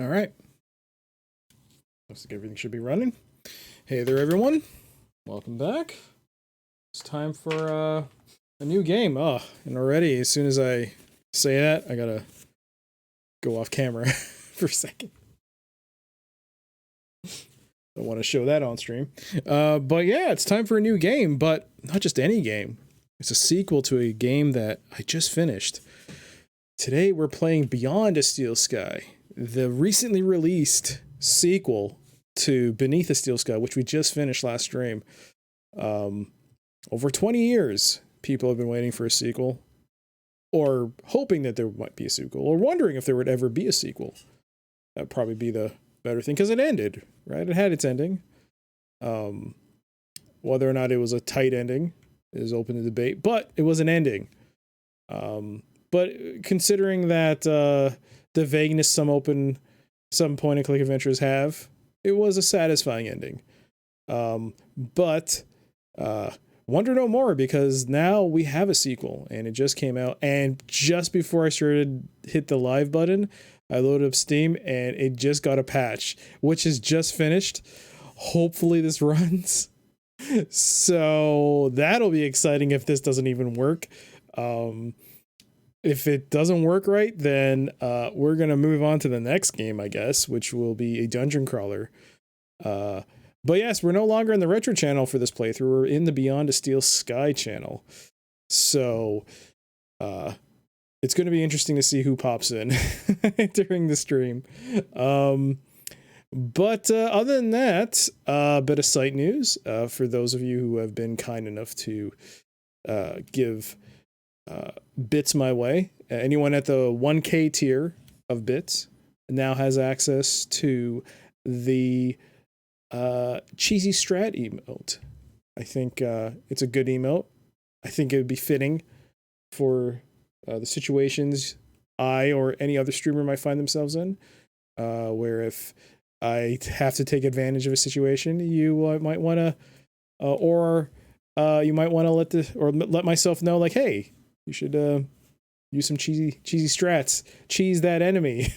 All right. Looks like everything should be running. Hey there, everyone. Welcome back. It's time for a new game. Oh, and already, as soon as I say that, I gotta go off camera for a second. Don't want to show that on stream. But yeah, it's time for a new game, but not just any game. It's a sequel to a game that I just finished. Today, we're playing Beyond a Steel Sky, the recently released sequel to Beneath a Steel Sky, which we just finished last stream. Over 20 years, people have been waiting for a sequel, or hoping that there might be a sequel, or wondering if there would ever be a sequel. That'd probably be the better thing, because it ended, right? It had its ending. Whether or not it was a tight ending is open to debate, but it was an ending. But considering that the vagueness some point-and-click adventures have, it was a satisfying ending. But wonder no more, because now we have a sequel, and it just came out. And just before I hit the live button, I loaded up Steam, and it just got a patch, which is just finished. Hopefully this runs. So that'll be exciting if this doesn't even work. If it doesn't work right, then we're going to move on to the next game, I guess, which will be a dungeon crawler. But yes, we're no longer in the retro channel for this playthrough. We're in the Beyond a Steel Sky channel. So it's going to be interesting to see who pops in during the stream. But other than that, a bit of site news for those of you who have been kind enough to give bits my way. Anyone at the 1K tier of bits now has access to the cheesy strat emote. I think it's a good emote. I think it would be fitting for the situations I or any other streamer might find themselves in, where if I have to take advantage of a situation, you might want to, or you might want to let myself know, like, hey, you should use some cheesy strats, cheese that enemy.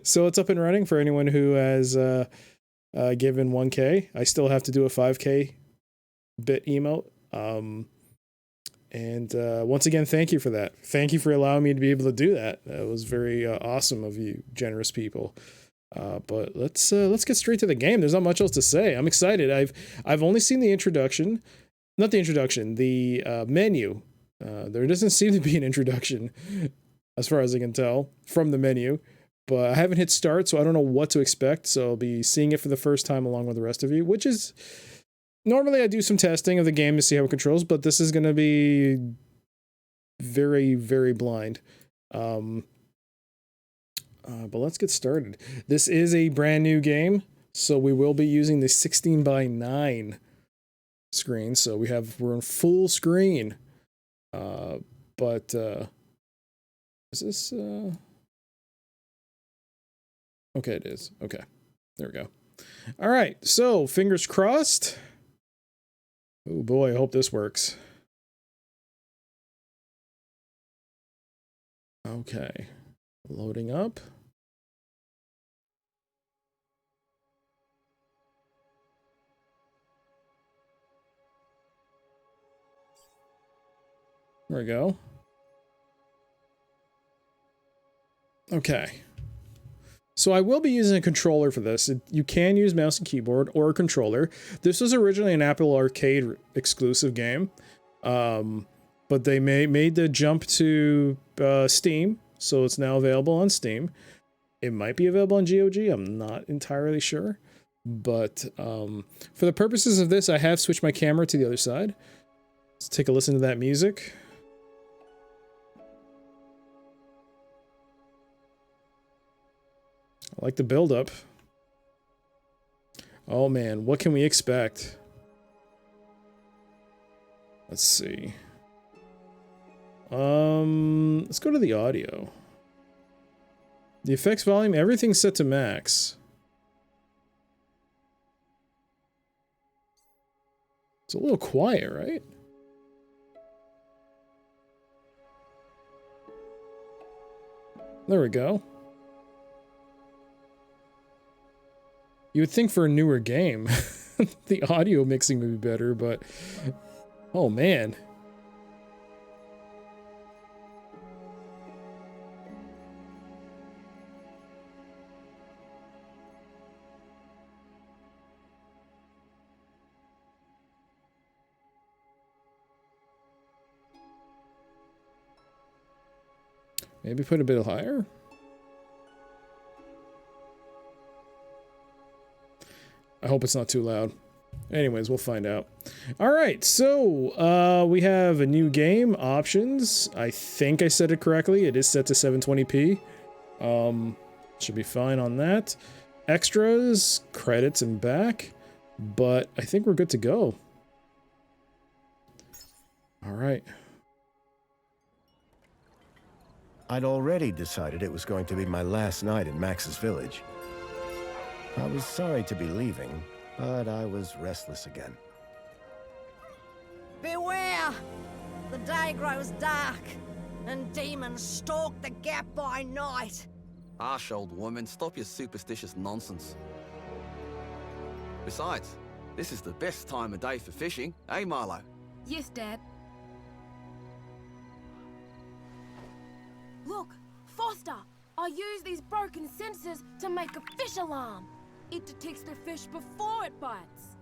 So it's up and running for anyone who has given 1K. I still have to do a 5K bit emote. And once again, thank you for that. Thank you for allowing me to be able to do that. That was very awesome of you, generous people. But let's get straight to the game. There's not much else to say. I'm excited. I've only seen the introduction, not the introduction, the menu. There doesn't seem to be an introduction, as far as I can tell, from the menu. But I haven't hit start, so I don't know what to expect. So I'll be seeing it for the first time along with the rest of you, which is... Normally I do some testing of the game to see how it controls, but this is going to be very, very blind. But let's get started. This is a brand new game, so we will be using the 16:9 screen. So we're in full screen. But is this okay, it is. Okay. There we go. All right. So, fingers crossed. Oh boy, I hope this works. Okay. Loading up. There we go. Okay. So I will be using a controller for this. You can use mouse and keyboard or a controller. This was originally an Apple Arcade exclusive game, but they made the jump to Steam, so it's now available on Steam. It might be available on GOG. I'm not entirely sure, but for the purposes of this, I have switched my camera to the other side. Let's take a listen to that music. I like the build-up. Oh man, what can we expect? Let's see. Let's go to the audio. The effects volume, everything's set to max. It's a little quiet, right? There we go. You would think for a newer game, the audio mixing would be better, but oh man. Maybe put a bit higher? I hope it's not too loud. Anyways, we'll find out. All right, so we have a new game, options. I think I said it correctly. It is set to 720p. Should be fine on that. Extras, credits, and back. But I think we're good to go. All right. I'd already decided it was going to be my last night in Max's village. I was sorry to be leaving, but I was restless again. Beware! The day grows dark, and demons stalk the gap by night. Harsh, old woman, stop your superstitious nonsense. Besides, this is the best time of day for fishing, eh, Milo? Yes, Dad. Look, Foster! I use these broken sensors to make a fish alarm. It detects the fish before it bites.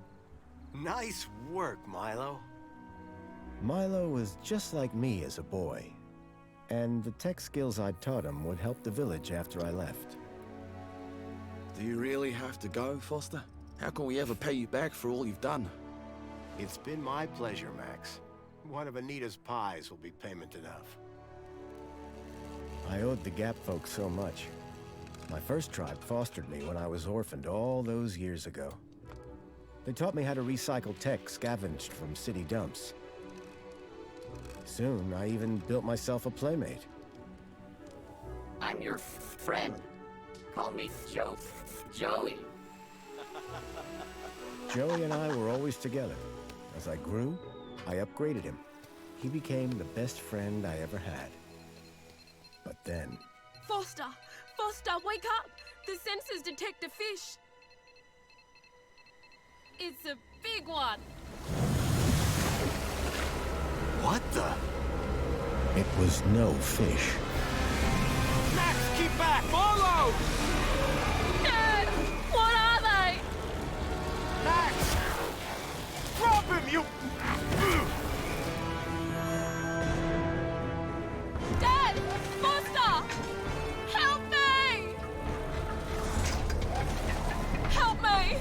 Nice work, Milo. Milo was just like me as a boy, and the tech skills I'd taught him would help the village after I left. Do you really have to go, Foster? How can we ever pay you back for all you've done? It's been my pleasure, Max. One of Anita's pies will be payment enough. I owed the Gap folks so much. My first tribe fostered me when I was orphaned all those years ago. They taught me how to recycle tech scavenged from city dumps. Soon, I even built myself a playmate. I'm your friend. Call me Joey. Joey and I were always together. As I grew, I upgraded him. He became the best friend I ever had. But then... Foster! Foster, wake up! The sensors detect a fish. It's a big one. What the? It was no fish. Max, keep back! Follow! Dad! What are they? Max! Drop him, you... Dad! Foster! Help me! Help me!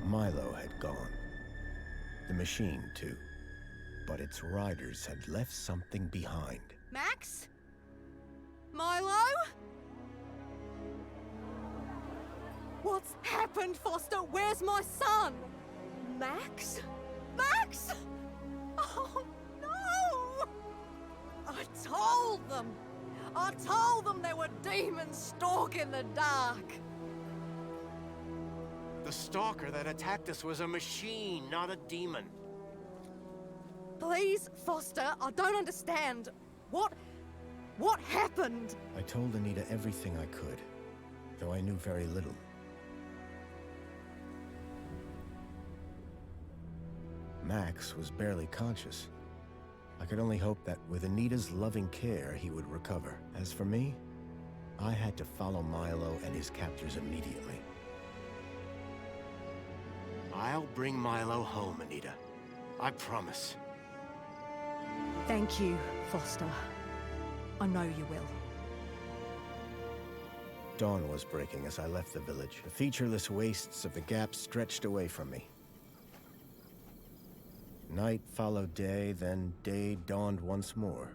Milo had gone. The machine, too. But its riders had left something behind. Max? Milo? What's happened, Foster? Where's my son? Max? Max? Oh, no! I told them there were demons stalking the dark. The stalker that attacked us was a machine, not a demon. Please, Foster, I don't understand. What happened? I told Anita everything I could, though I knew very little. Max was barely conscious. I could only hope that with Anita's loving care, he would recover. As for me, I had to follow Milo and his captors immediately. I'll bring Milo home, Anita. I promise. Thank you, Foster. I know you will. Dawn was breaking as I left the village. The featureless wastes of the Gap stretched away from me. Night followed day, then day dawned once more.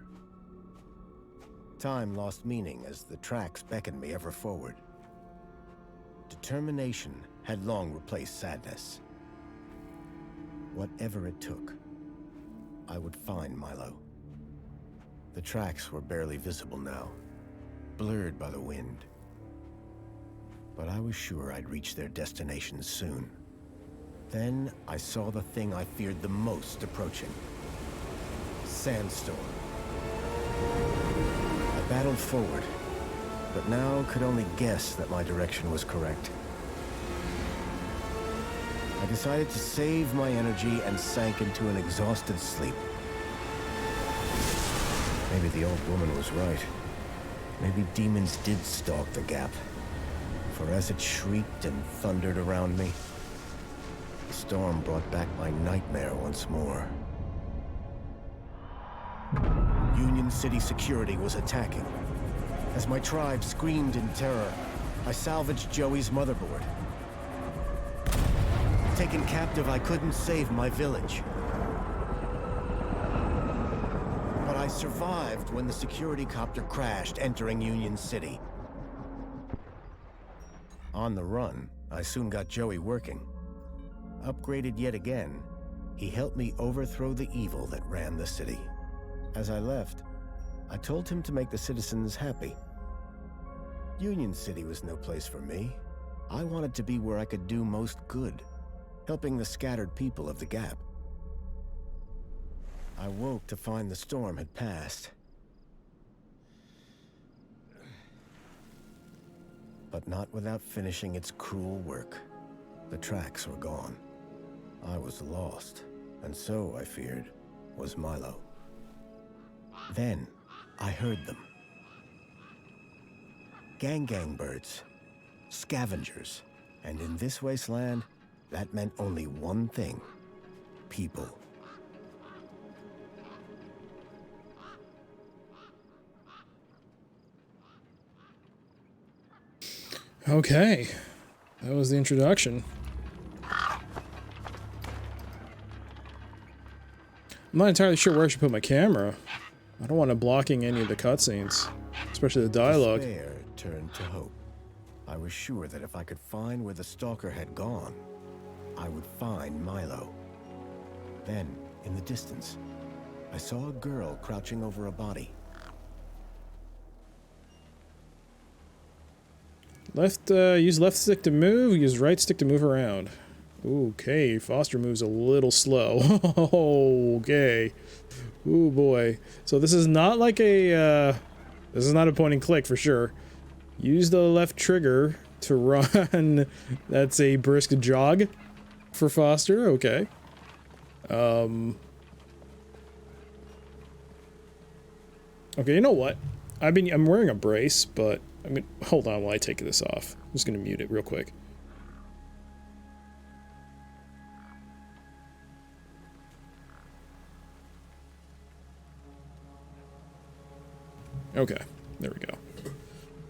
Time lost meaning as the tracks beckoned me ever forward. Determination had long replaced sadness. Whatever it took, I would find Milo. The tracks were barely visible now, blurred by the wind. But I was sure I'd reach their destination soon. Then I saw the thing I feared the most approaching. Sandstorm. I battled forward, but now could only guess that my direction was correct. I decided to save my energy and sank into an exhausted sleep. Maybe the old woman was right. Maybe demons did stalk the gap. For as it shrieked and thundered around me, the storm brought back my nightmare once more. Union City security was attacking. As my tribe screamed in terror, I salvaged Joey's motherboard. Taken captive, I couldn't save my village. But I survived when the security copter crashed, entering Union City. On the run, I soon got Joey working. Upgraded yet again, he helped me overthrow the evil that ran the city. As I left, I told him to make the citizens happy. Union City was no place for me. I wanted to be where I could do most good, helping the scattered people of the Gap. I woke to find the storm had passed. But not without finishing its cruel work. The tracks were gone. I was lost, and so, I feared, was Milo. Then, I heard them. Gang birds, scavengers, and in this wasteland, that meant only one thing: people. Okay, that was the introduction. I'm not entirely sure where I should put my camera. I don't want it blocking any of the cutscenes, especially the dialogue. Despair turned to hope. I was sure that if I could find where the stalker had gone, I would find Milo. Then, in the distance, I saw a girl crouching over a body. Use left stick to move, use right stick to move around. Okay, Foster moves a little slow. Okay. Ooh boy. So this is not like a, this is not a point and click for sure. Use the left trigger to run. That's a brisk jog for Foster, okay. Okay, you know what? I'm wearing a brace, but I mean, hold on while I take this off. I'm just gonna mute it real quick. Okay, there we go.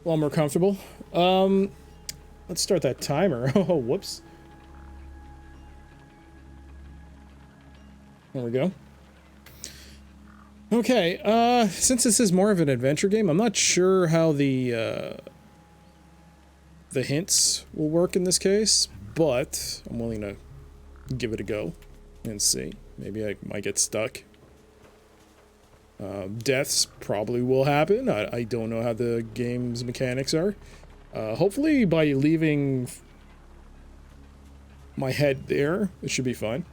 Well, more comfortable. Let's start that timer. Oh, whoops. There we go. Okay, since this is more of an adventure game, I'm not sure how the hints will work in this case, but I'm willing to give it a go and see. Maybe I might get stuck. Deaths probably will happen. I don't know how the game's mechanics are. Hopefully by leaving my head there, it should be fine.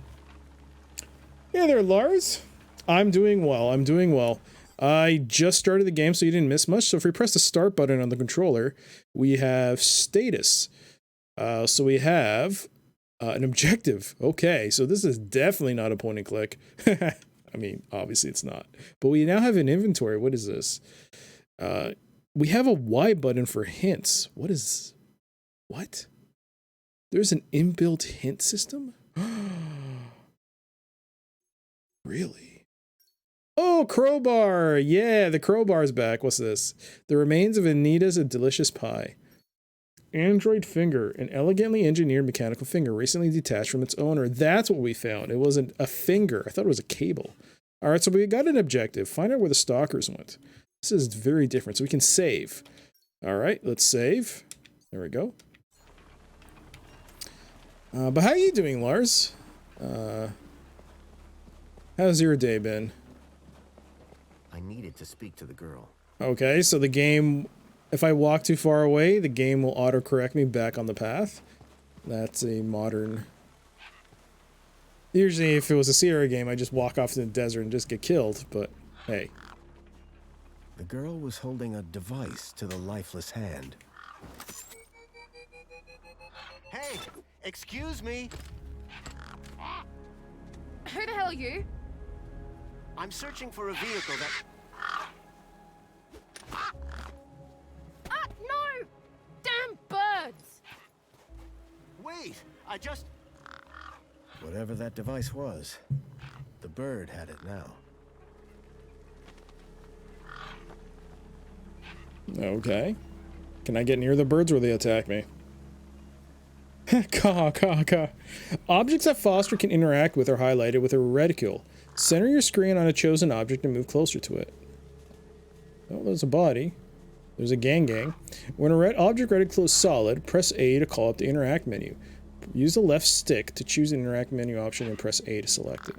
Hey there, Lars. I'm doing well. I'm doing well. I just started the game, so you didn't miss much. So if we press the start button on the controller, we have status. So we have an objective. Okay, so this is definitely not a point and click. I mean, obviously it's not. But we now have an inventory. What is this? We have a Y button for hints. What? There's an inbuilt hint system? Really? Oh, crowbar! Yeah, the crowbar's back. What's this? The remains of Anita's a delicious pie. Android finger, an elegantly engineered mechanical finger recently detached from its owner. That's what we found. It wasn't a finger. I thought it was a cable. All right, so we got an objective. Find out where the stalkers went. This is very different, so we can save. All right, let's save. There we go. But how are you doing, Lars? How's your day been? I needed to speak to the girl. Okay, so the game, if I walk too far away, the game will autocorrect me back on the path. That's a modern... Usually if it was a Sierra game, I just walk off to the desert and just get killed, but hey. The girl was holding a device to the lifeless hand. Hey, excuse me. Who the hell are you? I'm searching for a vehicle that... Ah, no! Damn birds! Wait, I just... Whatever that device was, the bird had it now. Okay. Can I get near the birds or will they attack me? Caw, caw, caw. Objects that Foster can interact with are highlighted with a reticule. Center your screen on a chosen object and move closer to it. Oh, there's a body. There's a gang. When a red object reticule is solid, press A to call up the interact menu. Use the left stick to choose the interact menu option and press A to select it.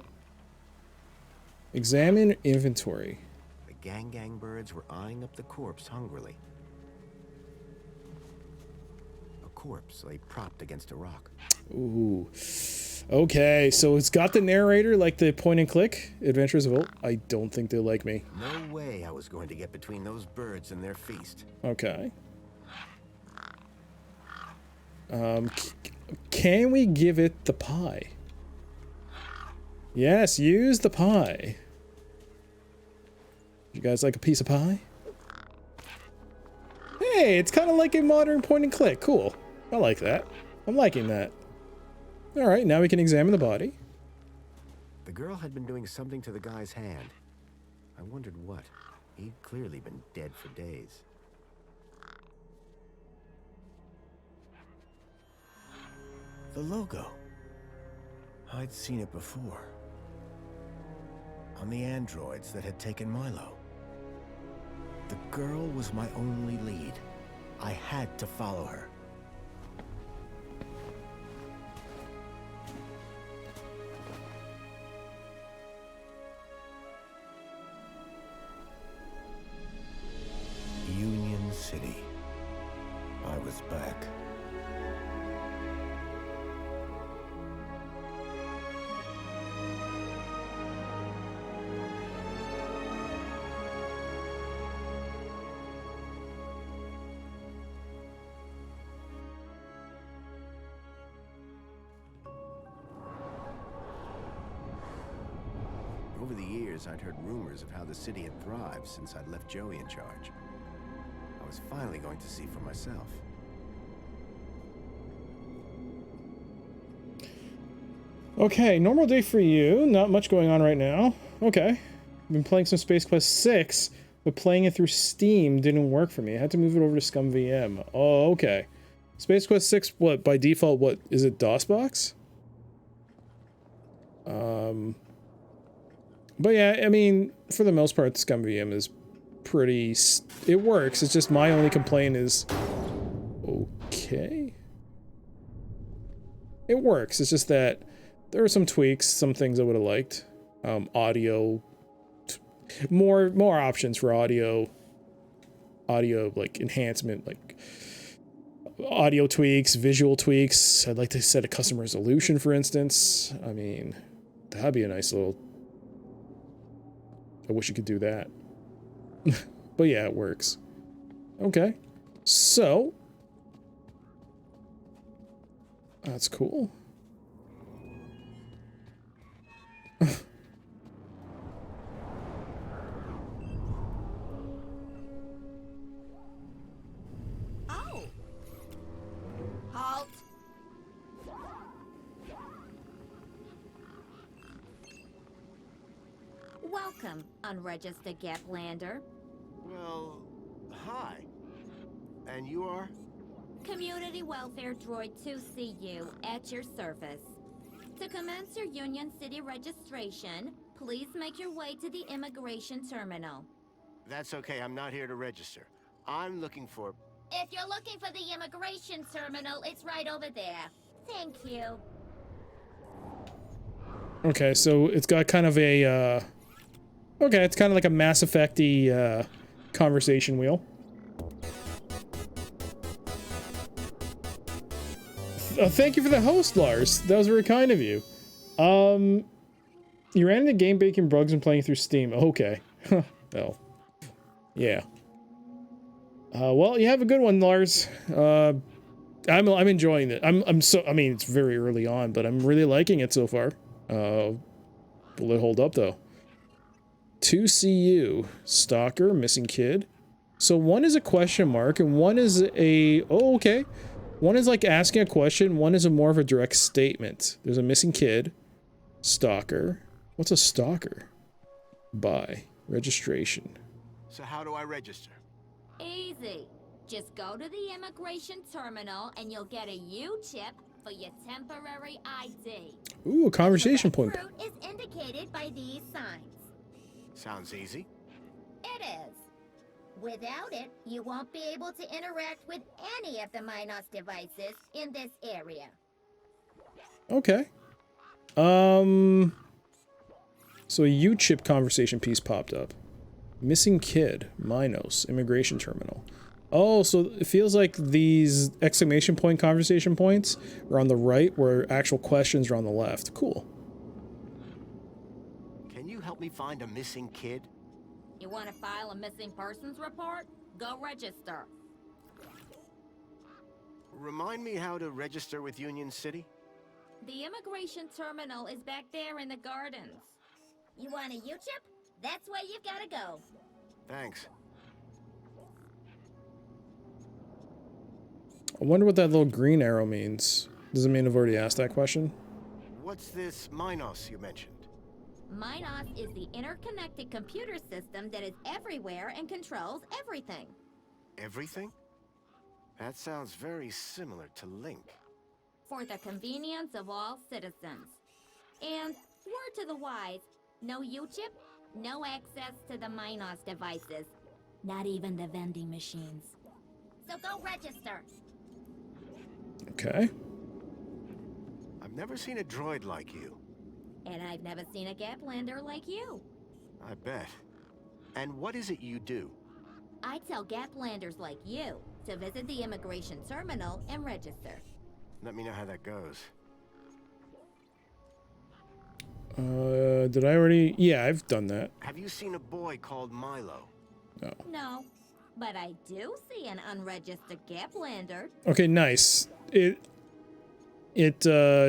Examine inventory. The gang birds were eyeing up the corpse hungrily. A corpse lay propped against a rock. Ooh. Okay, so it's got the narrator like the point and click Adventures of Old. I don't think they like me. No way I was going to get between those birds and their feast. Okay. Can we give it the pie? Yes, use the pie. You guys like a piece of pie? Hey, it's kind of like a modern point and click. Cool. I like that. I'm liking that. Alright, now we can examine the body. The girl had been doing something to the guy's hand. I wondered what. He'd clearly been dead for days. The logo. I'd seen it before. On the androids that had taken Milo. The girl was my only lead. I had to follow her. Union City. I was back. Over the years, I'd heard rumors of how the city had thrived since I'd left Joey in charge. I was finally going to see for myself. Okay, normal day for you. Not much going on right now. Okay. I've been playing some Space Quest 6, but playing it through Steam didn't work for me. I had to move it over to Scum VM. Oh, okay. Space Quest 6, what, by default, what, is it DOSBox? But yeah, I mean, for the most part, Scum VM is pretty... It works, it's just my only complaint is... Okay. It works, it's just that there are some tweaks, some things I would have liked. Audio... More options for audio, like, enhancement, like... Audio tweaks, visual tweaks. I'd like to set a custom resolution, for instance. I mean, that'd be a nice little... I wish you could do that. But yeah, it works. Okay. So. That's cool. Oh! Halt! Welcome, unregistered Gaplander. Well, hi. And you are? Community Welfare Droid 2CU at your service. To commence your Union City registration, please make your way to the immigration terminal. That's okay, I'm not here to register. I'm looking for... If you're looking for the immigration terminal, it's right over there. Thank you. Okay, so it's got kind of a, okay, it's kind of like a Mass Effect-y, conversation wheel. Thank you for the host, Lars. That was very kind of you. You ran into game bacon bugs and playing through Steam. Okay. Well. Yeah. Well, you have a good one, Lars. I'm enjoying it. I mean, it's very early on, but I'm really liking it so far. Will it hold up though? 2CU, Stalker, Missing Kid. So one is a question mark and one is a, oh, okay. One is like asking a question, one is a more of a direct statement. There's a missing kid, Stalker. What's a stalker? Buy, registration. So how do I register? Easy. Just go to the immigration terminal and you'll get a U-chip for your temporary ID. Ooh, a conversation point. Route is indicated by these signs. Sounds easy. It is. Without it, you won't be able to interact with any of the Minos devices in this area. Okay. So a U-chip conversation piece popped up. Missing kid, Minos, immigration terminal. Oh, so it feels like these exclamation point conversation points are on the right where actual questions are on the left. Cool. Can you help me find a missing kid? You want to file a missing persons report? Go register. Remind me how to register with Union City? The immigration terminal is back there in the gardens. You want a U-chip? That's where you gotta go. Thanks. I wonder what that little green arrow means. Does it mean I've already asked that question? What's this Minos you mentioned? Minos is the interconnected computer system that is everywhere and controls everything. Everything? That sounds very similar to Link. For the convenience of all citizens. And, word to the wise, no U-chip, no access to the Minos devices. Not even the vending machines. So go register. Okay. I've never seen a droid like you. And I've never seen a Gaplander like you. I bet. And what is it you do? I tell Gaplanders like you to visit the immigration terminal and register. Let me know how that goes. Did I already? Yeah, I've done that. Have you seen a boy called Milo? No. No, but I do see an unregistered Gaplander. Okay, nice. It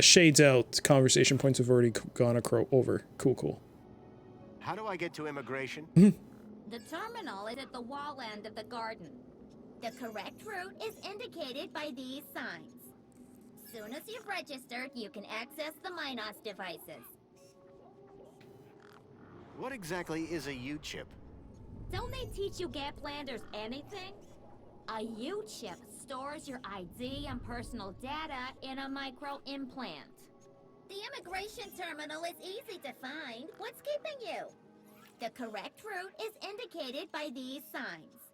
shades out conversation points have already gone over. Cool. How do I get to immigration? The terminal is at the wall end of the garden. The correct route is indicated by these signs. Soon as you've registered, you can access the Minos devices. What exactly is a U-chip? Don't they teach you Gaplanders anything? A U-chip stores your ID and personal data in a micro-implant. The immigration terminal is easy to find. What's keeping you? The correct route is indicated by these signs.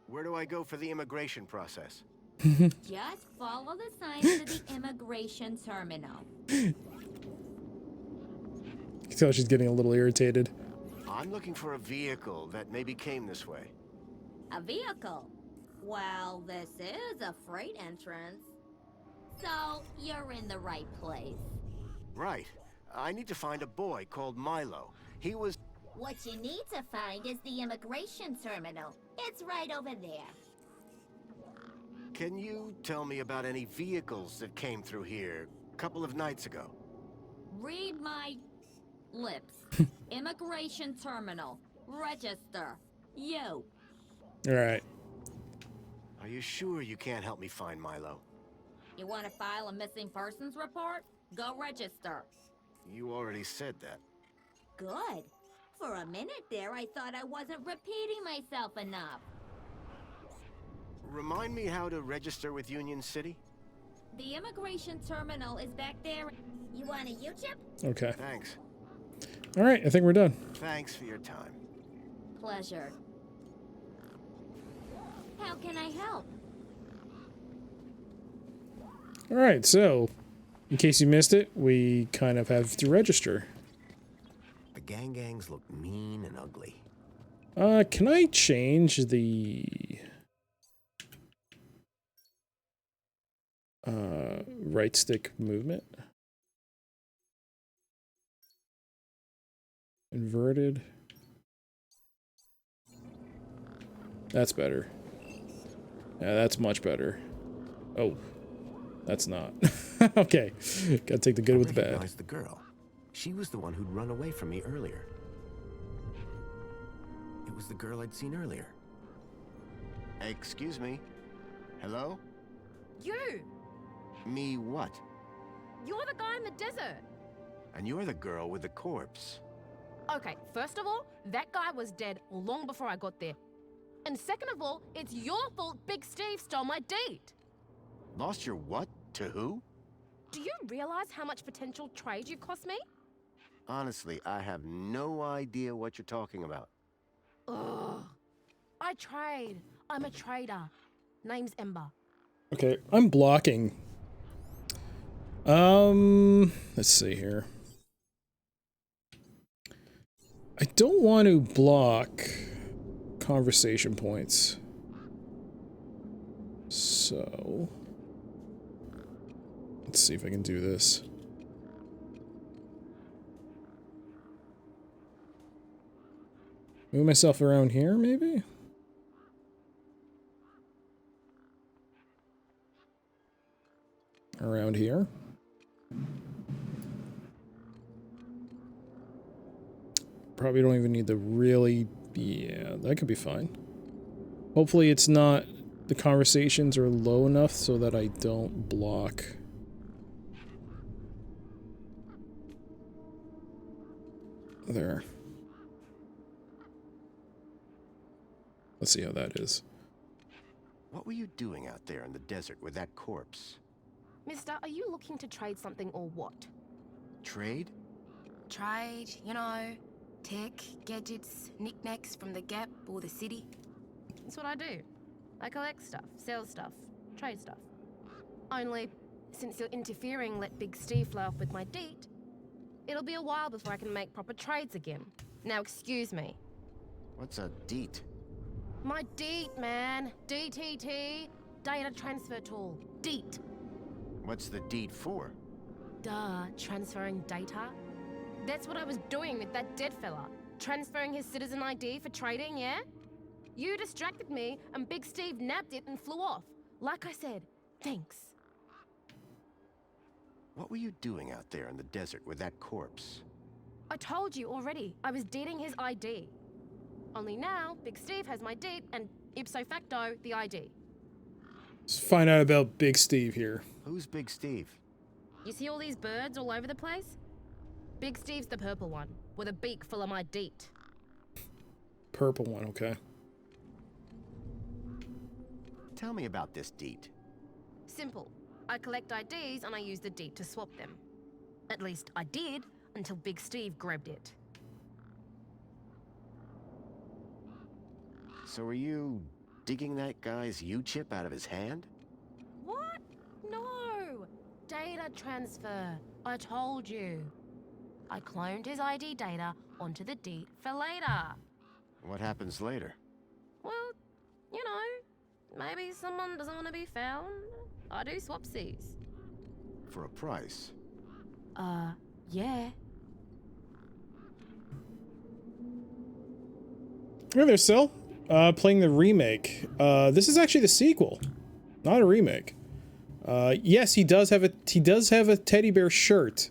Where do I go for the immigration process? Just follow the signs to the immigration terminal. You can tell she's getting a little irritated. I'm looking for a vehicle that maybe came this way. A vehicle? Well, this is a freight entrance. So, you're in the right place. Right. I need to find a boy called Milo. He was... What you need to find is the immigration terminal. It's right over there. Can you tell me about any vehicles that came through here a couple of nights ago? Read my lips. Immigration terminal. Register. You. Alright. Are you sure you can't help me find Milo? You want to file a missing persons report? Go register. You already said that. Good. For a minute there, I thought I wasn't repeating myself enough. Remind me how to register with Union City? The immigration terminal is back there. You want a U-chip? Okay. Thanks. Alright, I think we're done. Thanks for your time. Pleasure. How can I help? Alright, so, in case you missed it, we kind of have to register. The gangs look mean and ugly. Can I change the... right stick movement? Inverted. That's better. Yeah, that's much better. Oh, that's not. Okay, gotta take the good with the bad. Recognized the girl. She was the one who'd run away from me earlier. It was the girl I'd seen earlier. Excuse me. Hello? You! Me what? You're the guy in the desert! And you're the girl with the corpse. Okay, first of all, that guy was dead long before I got there. And second of all, it's your fault Big Steve stole my date! Lost your what? To who? Do you realize how much potential trade you cost me? Honestly, I have no idea what you're talking about. Ugh. I trade. I'm a trader. Name's Ember. Okay, I'm blocking. Let's see here. I don't want to block conversation points. So let's see if I can do this. Move myself around here, maybe? Around here. Probably don't even need the really... Yeah, that could be fine. Hopefully it's not... The conversations are low enough so that I don't block. There. Let's see how that is. What were you doing out there in the desert with that corpse? Mister, are you looking to trade something or what? Trade? Trade, you know, tech, gadgets, knickknacks from the Gap or the city. That's what I do. I collect stuff, sell stuff, trade stuff. Only, since you're interfering, let Big Steve fly off with my date, it'll be a while before I can make proper trades again. Now excuse me. What's a deet? My DEET, man. DTT. Data transfer tool. DEET. What's the deed for? Duh, transferring data. That's what I was doing with that dead fella. Transferring his citizen ID for trading, yeah? You distracted me, and Big Steve nabbed it and flew off. Like I said, thanks. What were you doing out there in the desert with that corpse? I told you already, I was dating his ID. Only now, Big Steve has my date, and ipso facto, the ID. Let's find out about Big Steve here. Who's Big Steve? You see all these birds all over the place? Big Steve's the purple one, with a beak full of my date. Purple one, okay. Tell me about this deed. Simple. I collect IDs and I use the deed to swap them. At least I did, until Big Steve grabbed it. So are you digging that guy's U-chip out of his hand? What? No! Data transfer. I told you. I cloned his ID data onto the deed for later. What happens later? Well, you know, maybe someone doesn't want to be found. I do swapsies. For a price? Yeah. Hey there, Sil. Playing the remake. This is actually the sequel, not a remake. Yes, he does have a teddy bear shirt.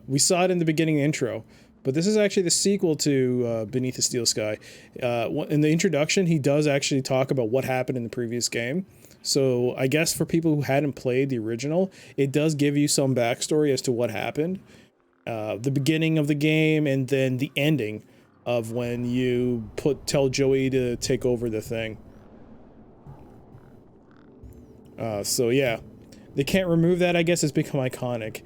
We saw it in the beginning intro, but this is actually the sequel to Beneath the Steel Sky. In the introduction, he does actually talk about what happened in the previous game. So I guess for people who hadn't played the original, it does give you some backstory as to what happened. The beginning of the game and then the ending of when you tell Joey to take over the thing. So yeah, they can't remove that. I guess it's become iconic.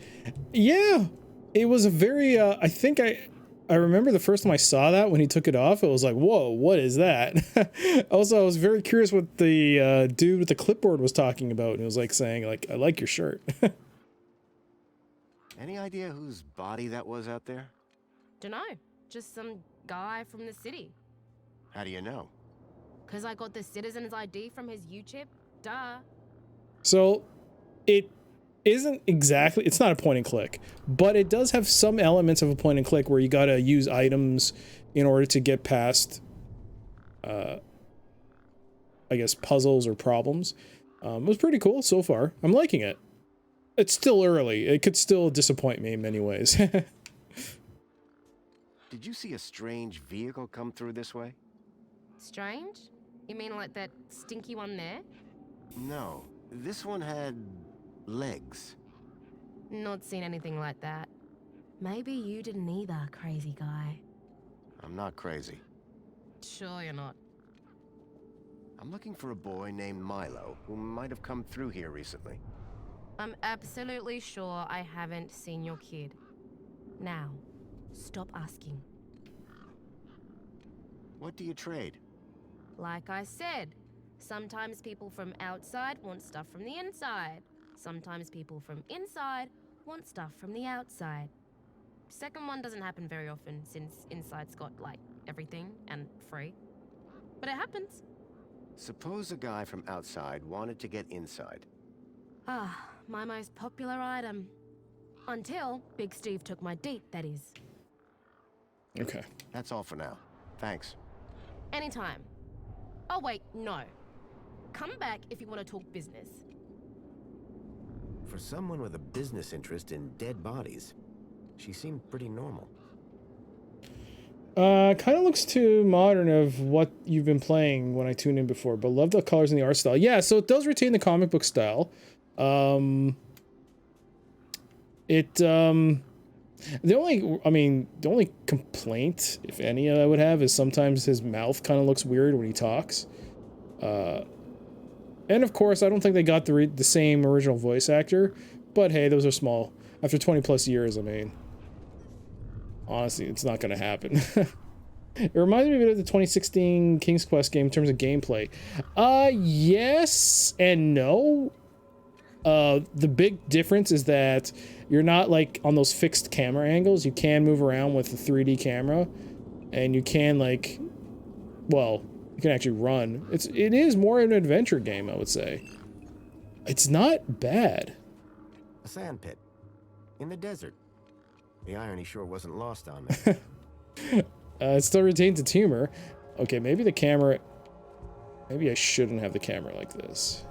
Yeah, it was a very, I think I remember the first time I saw that when he took it off, it was like, whoa, what is that? Also, I was very curious what the dude with the clipboard was talking about. And it was like saying, like, I like your shirt. Any idea whose body that was out there? Dunno. Just some guy from the city. How do you know? 'Cause I got the citizen's ID from his U-chip. Duh. So it isn't exactly, it's not a point and click, but it does have some elements of a point and click where you gotta use items in order to get past I guess, puzzles or problems. It was pretty cool so far. I'm liking it. It's still early. It could still disappoint me in many ways. Did you see a strange vehicle come through this way? Strange? You mean like that stinky one there? No, this one had legs. Not seen anything like that. Maybe you didn't either, crazy guy. I'm not crazy. Sure you're not. I'm looking for a boy named Milo who might have come through here recently. I'm absolutely sure I haven't seen your kid. Now, stop asking. What do you trade? Like I said, sometimes people from outside want stuff from the inside. Sometimes people from inside want stuff from the outside. Second one doesn't happen very often since inside's got, like, everything and free. But it happens. Suppose a guy from outside wanted to get inside. Ah, my most popular item. Until Big Steve took my deet, that is. Okay. That's all for now. Thanks. Anytime. Oh wait, no. Come back if you want to talk business. For someone with a business interest in dead bodies, she seemed pretty normal. Kind of looks too modern of what you've been playing when I tuned in before, but love the colors and the art style. Yeah, so it does retain the comic book style. The only complaint, if any, I would have is sometimes his mouth kind of looks weird when he talks. And of course, I don't think they got the same original voice actor, but hey, those are small. After 20 plus years, I mean, honestly, it's not going to happen. It reminds me a bit of the 2016 King's Quest game in terms of gameplay. Yes and no. The big difference is that you're not like on those fixed camera angles. You can move around with the 3D camera, and you can like, well, you can actually run. It is more of an adventure game, I would say. It's not bad. A sand pit. In the desert. The irony sure wasn't lost on me. It still retains its humor. Okay, maybe the camera... Maybe I shouldn't have the camera like this.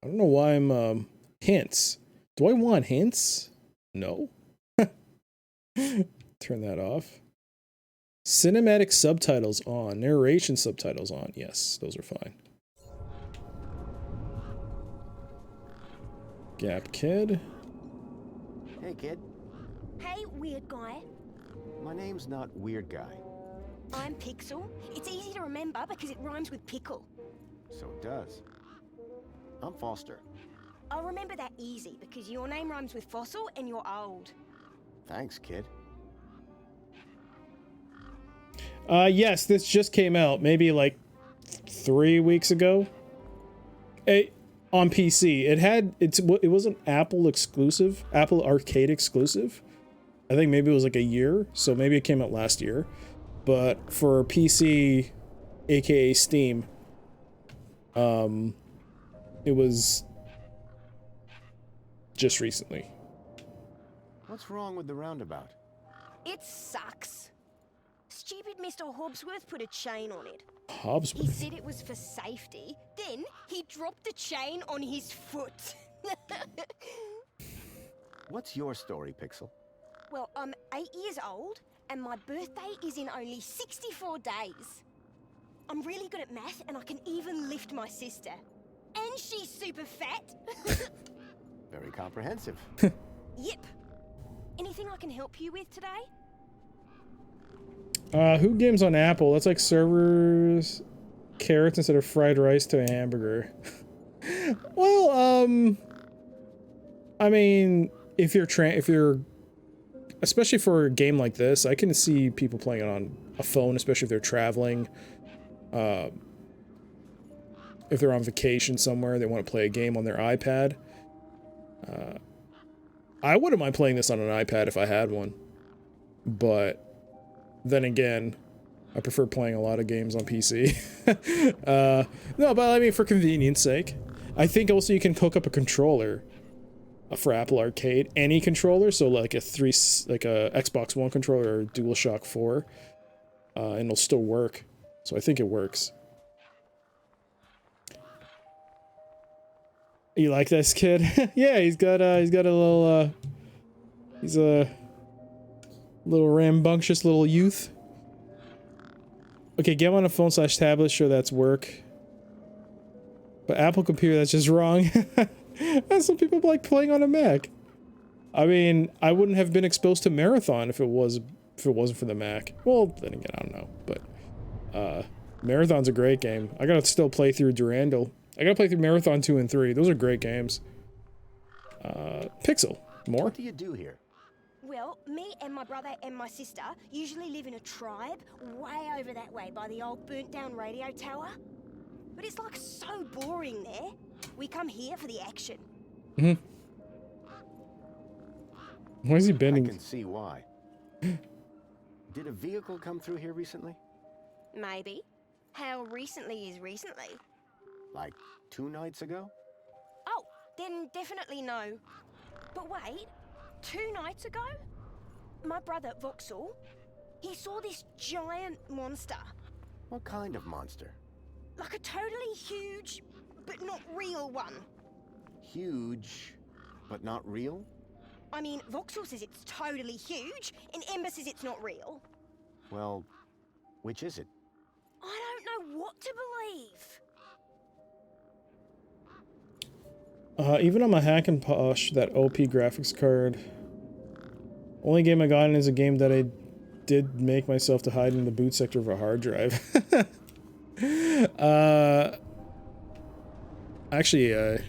I don't know why I'm, hints. Do I want hints? No. Turn that off. Cinematic subtitles on. Narration subtitles on. Yes, those are fine. Gap Kid. Hey, kid. Hey, weird guy. My name's not Weird Guy. I'm Pixel. It's easy to remember because it rhymes with pickle. So it does. I'm Foster. I'll remember that easy because your name rhymes with fossil and you're old. Thanks, kid. Yes, this just came out maybe like 3 weeks ago. On PC. It was an Apple exclusive, Apple Arcade exclusive. I think maybe it was like a year, so maybe it came out last year. But for PC, aka Steam, it was just recently. What's wrong with the roundabout? It sucks. Stupid Mr. Hobbsworth put a chain on it. He Hobbsworth. said it was for safety. Then he dropped the chain on his foot. What's your story, Pixel? Well, I'm 8 years old, and my birthday is in only 64 days. I'm really good at math, and I can even lift my sister. And she's super fat. Very comprehensive. Yep. Anything I can help you with today? Who games on Apple? That's like servers, carrots instead of fried rice to a hamburger. Well, I mean, if you're, especially for a game like this, I can see people playing it on a phone, especially if they're traveling. If they're on vacation somewhere, they want to play a game on their iPad. I wouldn't mind playing this on an iPad if I had one, but then again, I prefer playing a lot of games on PC. No, but I mean, for convenience sake, I think also you can hook up a controller for Apple Arcade, any controller, so like a Xbox One controller or DualShock 4, and it'll still work. So I think it works. You like this kid? Yeah, he's got a little he's a little rambunctious little youth. Okay, get on a phone / tablet, sure that's work. But Apple computer, that's just wrong. And some people like playing on a Mac. I mean, I wouldn't have been exposed to Marathon if it wasn't for the Mac. Well, then again, I don't know, but Marathon's a great game. I gotta still play through Durandal. I gotta play through Marathon 2 and 3. Those are great games. Pixel, more? What do you do here? Well, me and my brother and my sister usually live in a tribe way over that way by the old burnt down radio tower. But it's like so boring there. We come here for the action. Mm-hmm. Why is he I bending? can see why. Did a vehicle come through here recently? Maybe. How recently is recently? Like 2 nights ago? Oh, then definitely no. But wait, 2 nights ago? My brother, Vauxhall, he saw this giant monster. What kind of monster? Like a totally huge, but not real one. Huge, but not real? I mean, Vauxhall says it's totally huge, and Ember says it's not real. Well, which is it? I don't know what to believe. Even on my Hackintosh, that OP graphics card. Only game I got in is a game that I did make myself to hide in the boot sector of a hard drive. Actually,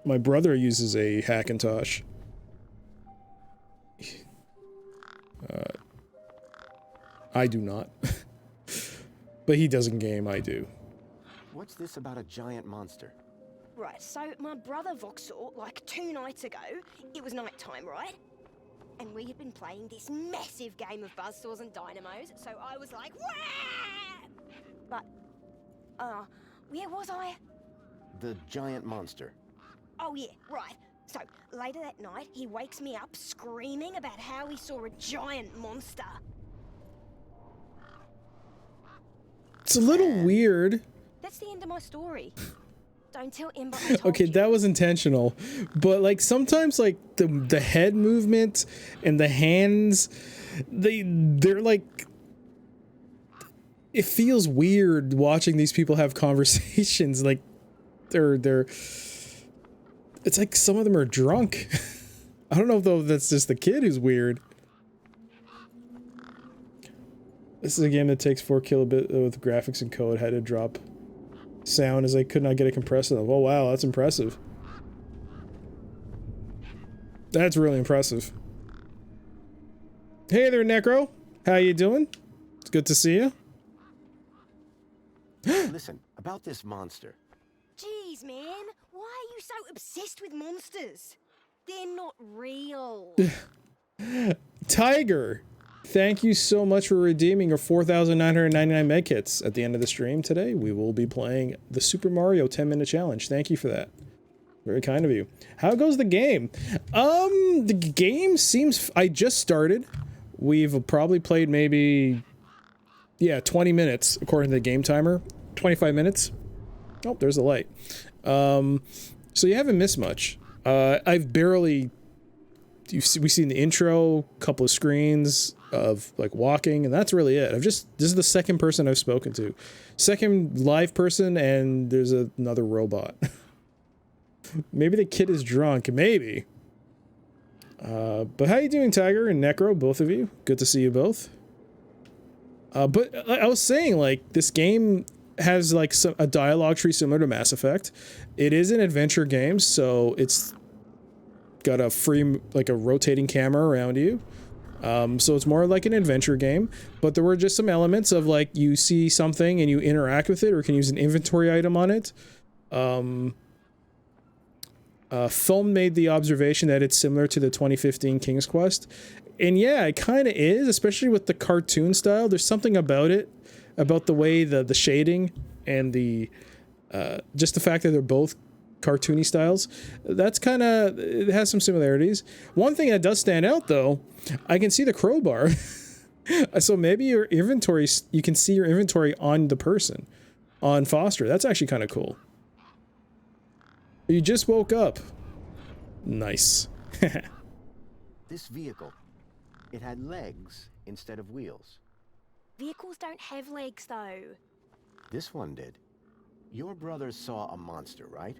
my brother uses a Hackintosh. I do not. But he doesn't game, I do. What's this about a giant monster? Right, so my brother Vauxhall, like 2 nights ago, it was night time, right? And we had been playing this massive game of buzzsaws and dynamos, so I was like, wah! But, where was I? The giant monster. Oh yeah, right. So, later that night, he wakes me up screaming about how he saw a giant monster. It's a little weird. That's the end of my story. Don't tell Ember I told Okay, you. that was intentional. But like sometimes like the head movement and the hands, they're like, it feels weird watching these people have conversations. Like they're it's like some of them are drunk. I don't know though if that's just the kid who's weird. This is a game that takes 4 kilobit with graphics and code. Had to drop sound as I could not get a compressor. Oh wow, that's impressive. That's really impressive. Hey there, Necro. How you doing? It's good to see you. Listen, about this monster. Jeez, man. Why are you so obsessed with monsters? They're not real. Tiger, thank you so much for redeeming your 4,999 medkits. At the end of the stream today, we will be playing the Super Mario 10-minute challenge. Thank you for that. Very kind of you. How goes the game? The game seems... I just started. We've probably played maybe... Yeah, 20 minutes, according to the game timer. 25 minutes. Oh, there's a light. So you haven't missed much. I've barely... We've seen the intro, couple of screens of like walking, and that's really it. This is the second person I've spoken to. Second live person, and there's another robot. Maybe the kid is drunk, maybe. But how you doing, Tiger and Necro, both of you? Good to see you both. But I was saying, like, this game has like a dialogue tree similar to Mass Effect. It is an adventure game, so it's got a free, like a rotating camera around you. So it's more like an adventure game, but there were just some elements of like you see something and you interact with it or can use an inventory item on it. Film made the observation that it's similar to the 2015 King's Quest. And yeah, it kind of is, especially with the cartoon style. There's something about it, about the way the shading and the just the fact that they're both cartoony styles. That's kind of, it has some similarities. One thing that does stand out though, I can see the crowbar. So maybe your inventory, you can see your inventory on the person, on Foster. That's actually kind of cool. You just woke up. Nice. This vehicle, it had legs instead of wheels. Vehicles don't have legs, though. This one did. Your brother saw a monster, right?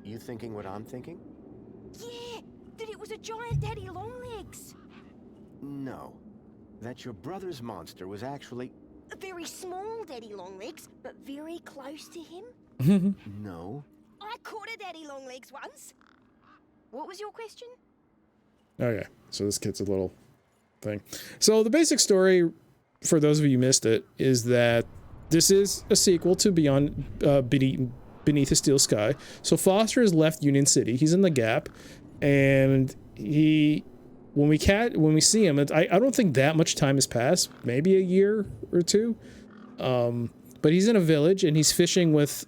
You thinking what I'm thinking? Yeah, that it was a giant daddy longlegs. No. That your brother's monster was actually... A very small daddy longlegs, but very close to him. No. I caught a daddy longlegs once. What was your question? Okay, so this kid's a little thing. So the basic story, for those of you who missed it, is that this is a sequel to Beyond Beneath a Steel Sky. So Foster has left Union City. He's in the Gap, and when we see him, I don't think that much time has passed, maybe a year or two. But he's in a village and he's fishing with.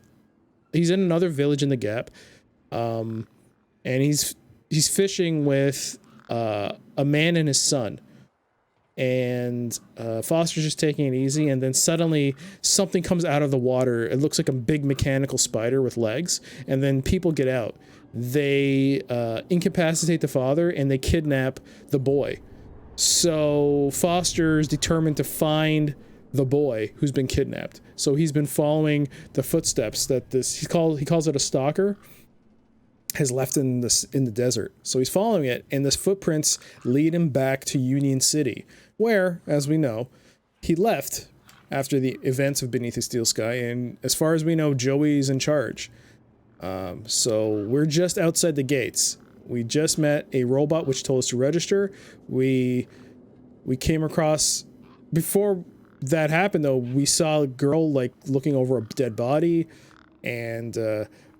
He's in another village in the Gap, and he's fishing with a man and his son. And Foster's just taking it easy, and then suddenly something comes out of the water. It looks like a big mechanical spider with legs, and then people get out. They incapacitate the father, and they kidnap the boy. So Foster's determined to find the boy who's been kidnapped. So he's been following the footsteps that he calls it a stalker, has left in the desert. So he's following it, and this footprints lead him back to Union City, where, as we know, he left after the events of Beneath the Steel Sky, and as far as we know, Joey's in charge. So we're just outside the gates. We just met a robot which told us to register. We came across, before that happened though, we saw a girl like looking over a dead body, and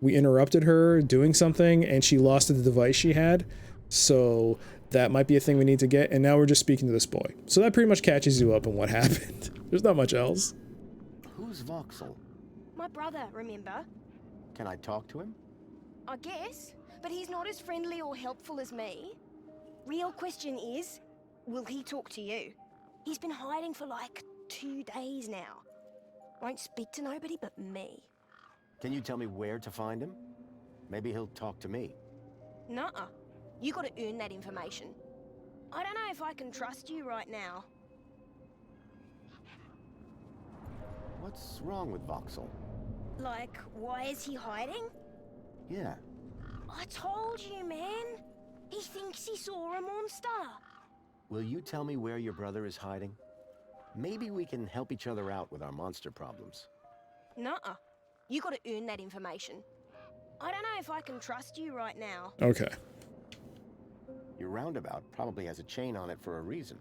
we interrupted her doing something, and she lost the device she had. So that might be a thing we need to get, and now we're just speaking to this boy. So that pretty much catches you up on what happened. There's not much else. Who's Voxel? My brother, remember? Can I talk to him? I guess, but he's not as friendly or helpful as me. Real question is, will he talk to you? He's been hiding for like 2 days now. Won't speak to nobody but me. Can you tell me where to find him? Maybe he'll talk to me. Nuh-uh. You gotta earn that information. I don't know if I can trust you right now. What's wrong with Voxel? Like, why is he hiding? Yeah. I told you, man. He thinks he saw a monster. Will you tell me where your brother is hiding? Maybe we can help each other out with our monster problems. Nuh-uh. You gotta earn that information. I don't know if I can trust you right now. Okay. Your roundabout probably has a chain on it for a reason.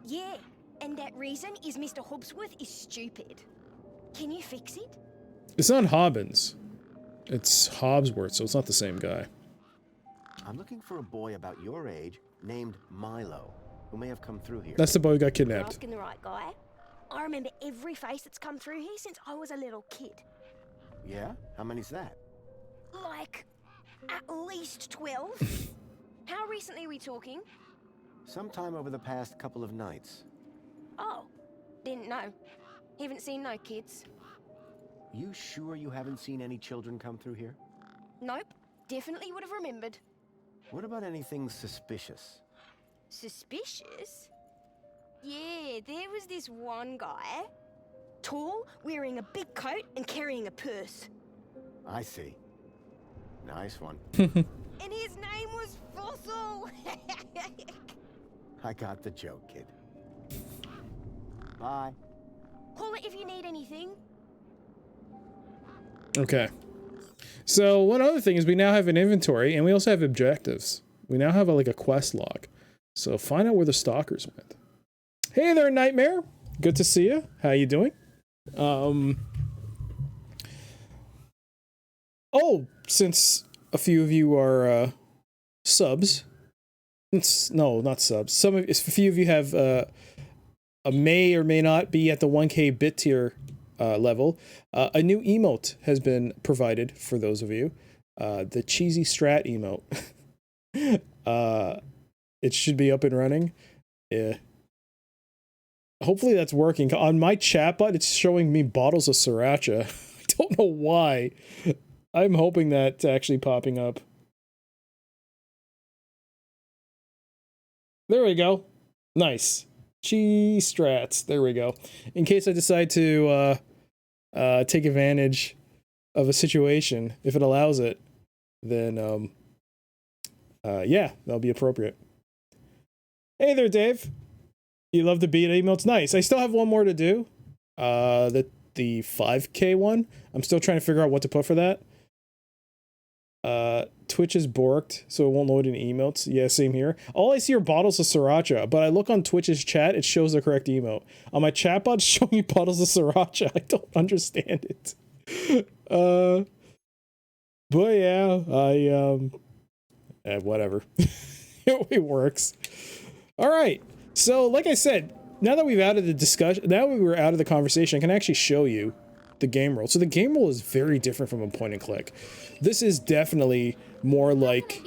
Yeah, and that reason is Mr. Hobbsworth is stupid. Can you fix it? It's not Hobbins. It's Hobbsworth, so it's not the same guy. I'm looking for a boy about your age named Milo, who may have come through here. That's the boy who got You're kidnapped. asking the right guy. I remember every face that's come through here since I was a little kid. Yeah? How many's that? Like, at least 12. How recently are we talking? Sometime over the past couple of nights. Oh, didn't know. Haven't seen no kids. You sure you haven't seen any children come through here? Nope, definitely would have remembered. What about anything suspicious? Suspicious? Yeah, there was this one guy. Tall, wearing a big coat and carrying a purse. I see. Nice one. And his name was Fossil! I got the joke, kid. Bye. Call it if you need anything. Okay. So one other thing is we now have an inventory, and we also have objectives. We now have like a quest log. So find out where the stalkers went. Hey there, Nightmare. Good to see you. How you doing? Oh, since a few of you are subs. No, not subs. A few of you have may or may not be at the 1K bit tier level, a new emote has been provided for those of you. The cheesy strat emote. It should be up and running. Yeah. Hopefully that's working. On my chatbot, it's showing me bottles of sriracha. I don't know why. I'm hoping that's actually popping up. There we go. Nice. Cheese strats. There we go. In case I decide to take advantage of a situation, if it allows it, then yeah, that'll be appropriate. Hey there, Dave. You love the beat emotes? Nice. I still have one more to do. The 5K one. I'm still trying to figure out what to put for that. Twitch is borked, so it won't load any emotes. Yeah, same here. All I see are bottles of sriracha, but I look on Twitch's chat, it shows the correct emote. On my chatbot, it's showing me bottles of sriracha. I don't understand it. But yeah, whatever. It works. All right. So, like I said, now that we've out of the discussion, now we were out of the conversation, I can actually show you the game roll. So the game roll is very different from a point and click. This is definitely more like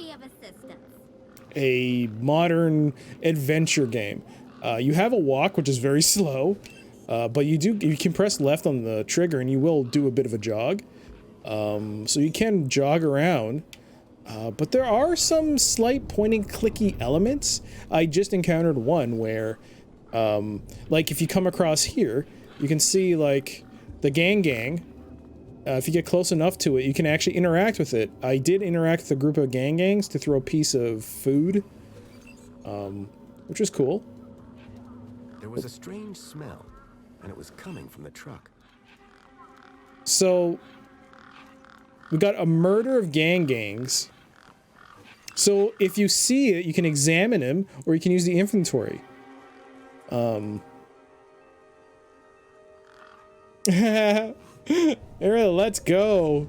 a modern adventure game. You have a walk, which is very slow, but you can press left on the trigger and you will do a bit of a jog. So you can jog around. But there are some slight point and clicky elements. I just encountered one where, like if you come across here, you can see like the gang. If you get close enough to it, you can actually interact with it. I did interact with a group of gangs to throw a piece of food, which was cool. There was a strange smell, and it was coming from the truck. So we got a murder of gangs. So if you see it, you can examine him, or you can use the inventory. Alright, let's go.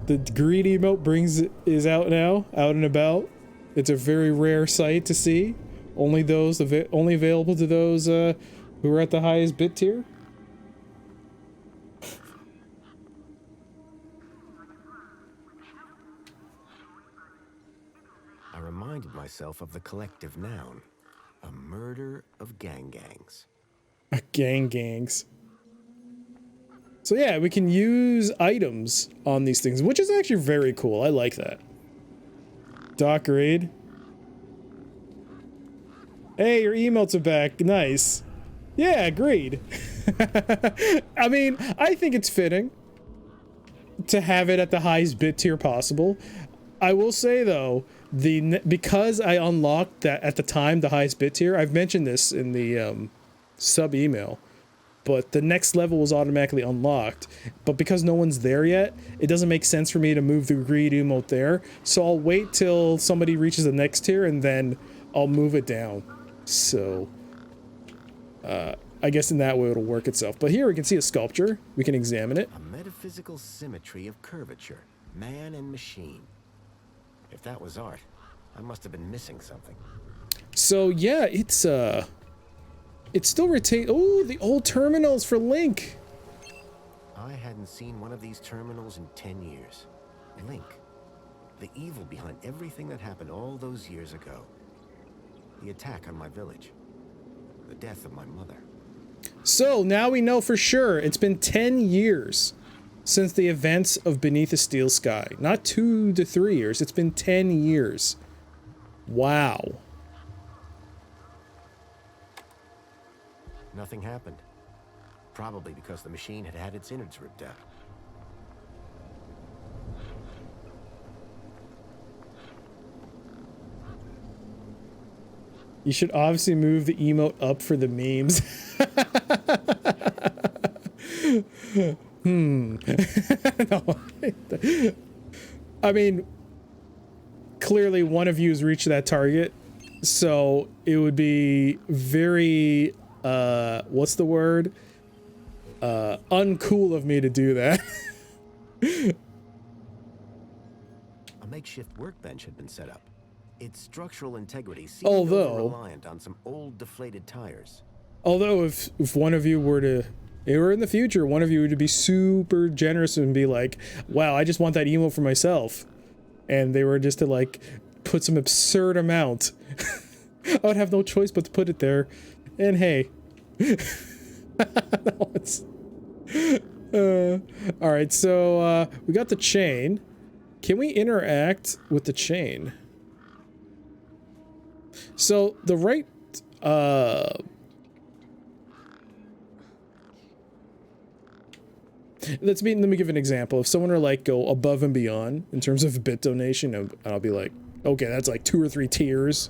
The green emote is out now, out and about. It's a very rare sight to see. Only available to those who are at the highest bit tier. I reminded myself of the collective noun, a murder of gangs. Gangs. So yeah, we can use items on these things, which is actually very cool. I like that. Doc raid. Hey, your emotes are back. Nice. Yeah, agreed. I mean, I think it's fitting to have it at the highest bit tier possible. I will say though, because I unlocked that at the time the highest bit tier, I've mentioned this in the sub email, but the next level was automatically unlocked. But because no one's there yet, it doesn't make sense for me to move the greed emote there. So I'll wait till somebody reaches the next tier and then I'll move it down. So I guess in that way it'll work itself. But here we can see a sculpture. We can examine it. A metaphysical symmetry of curvature, man and machine. If that was art, I must have been missing something. So yeah, it still retains. Oh, the old terminals for Link. I hadn't seen one of these terminals in 10 years. Link, the evil behind everything that happened all those years ago. The attack on my village. The death of my mother. So now we know for sure it's been 10 years since the events of Beneath a Steel Sky. Not 2 to 3 years. It's been 10 years. Wow. Nothing happened. Probably because the machine had had its innards ripped out. You should obviously move the emote up for the memes. No. I mean, clearly one of you has reached that target, so it would be very, what's the word? Uncool of me to do that. A makeshift workbench had been set up. Its structural integrity seemed reliant on some old deflated tires. Although if one of you were to If we're in the future, one of you would be super generous and be like, wow, I just want that emote for myself. And they were just to like put some absurd amount. I would have no choice but to put it there. And hey. Alright, so we got the chain. Can we interact with the chain? So the right let me give an example. If someone were like go above and beyond in terms of bit donation, I'll be like, okay, that's like 2 or 3 tiers.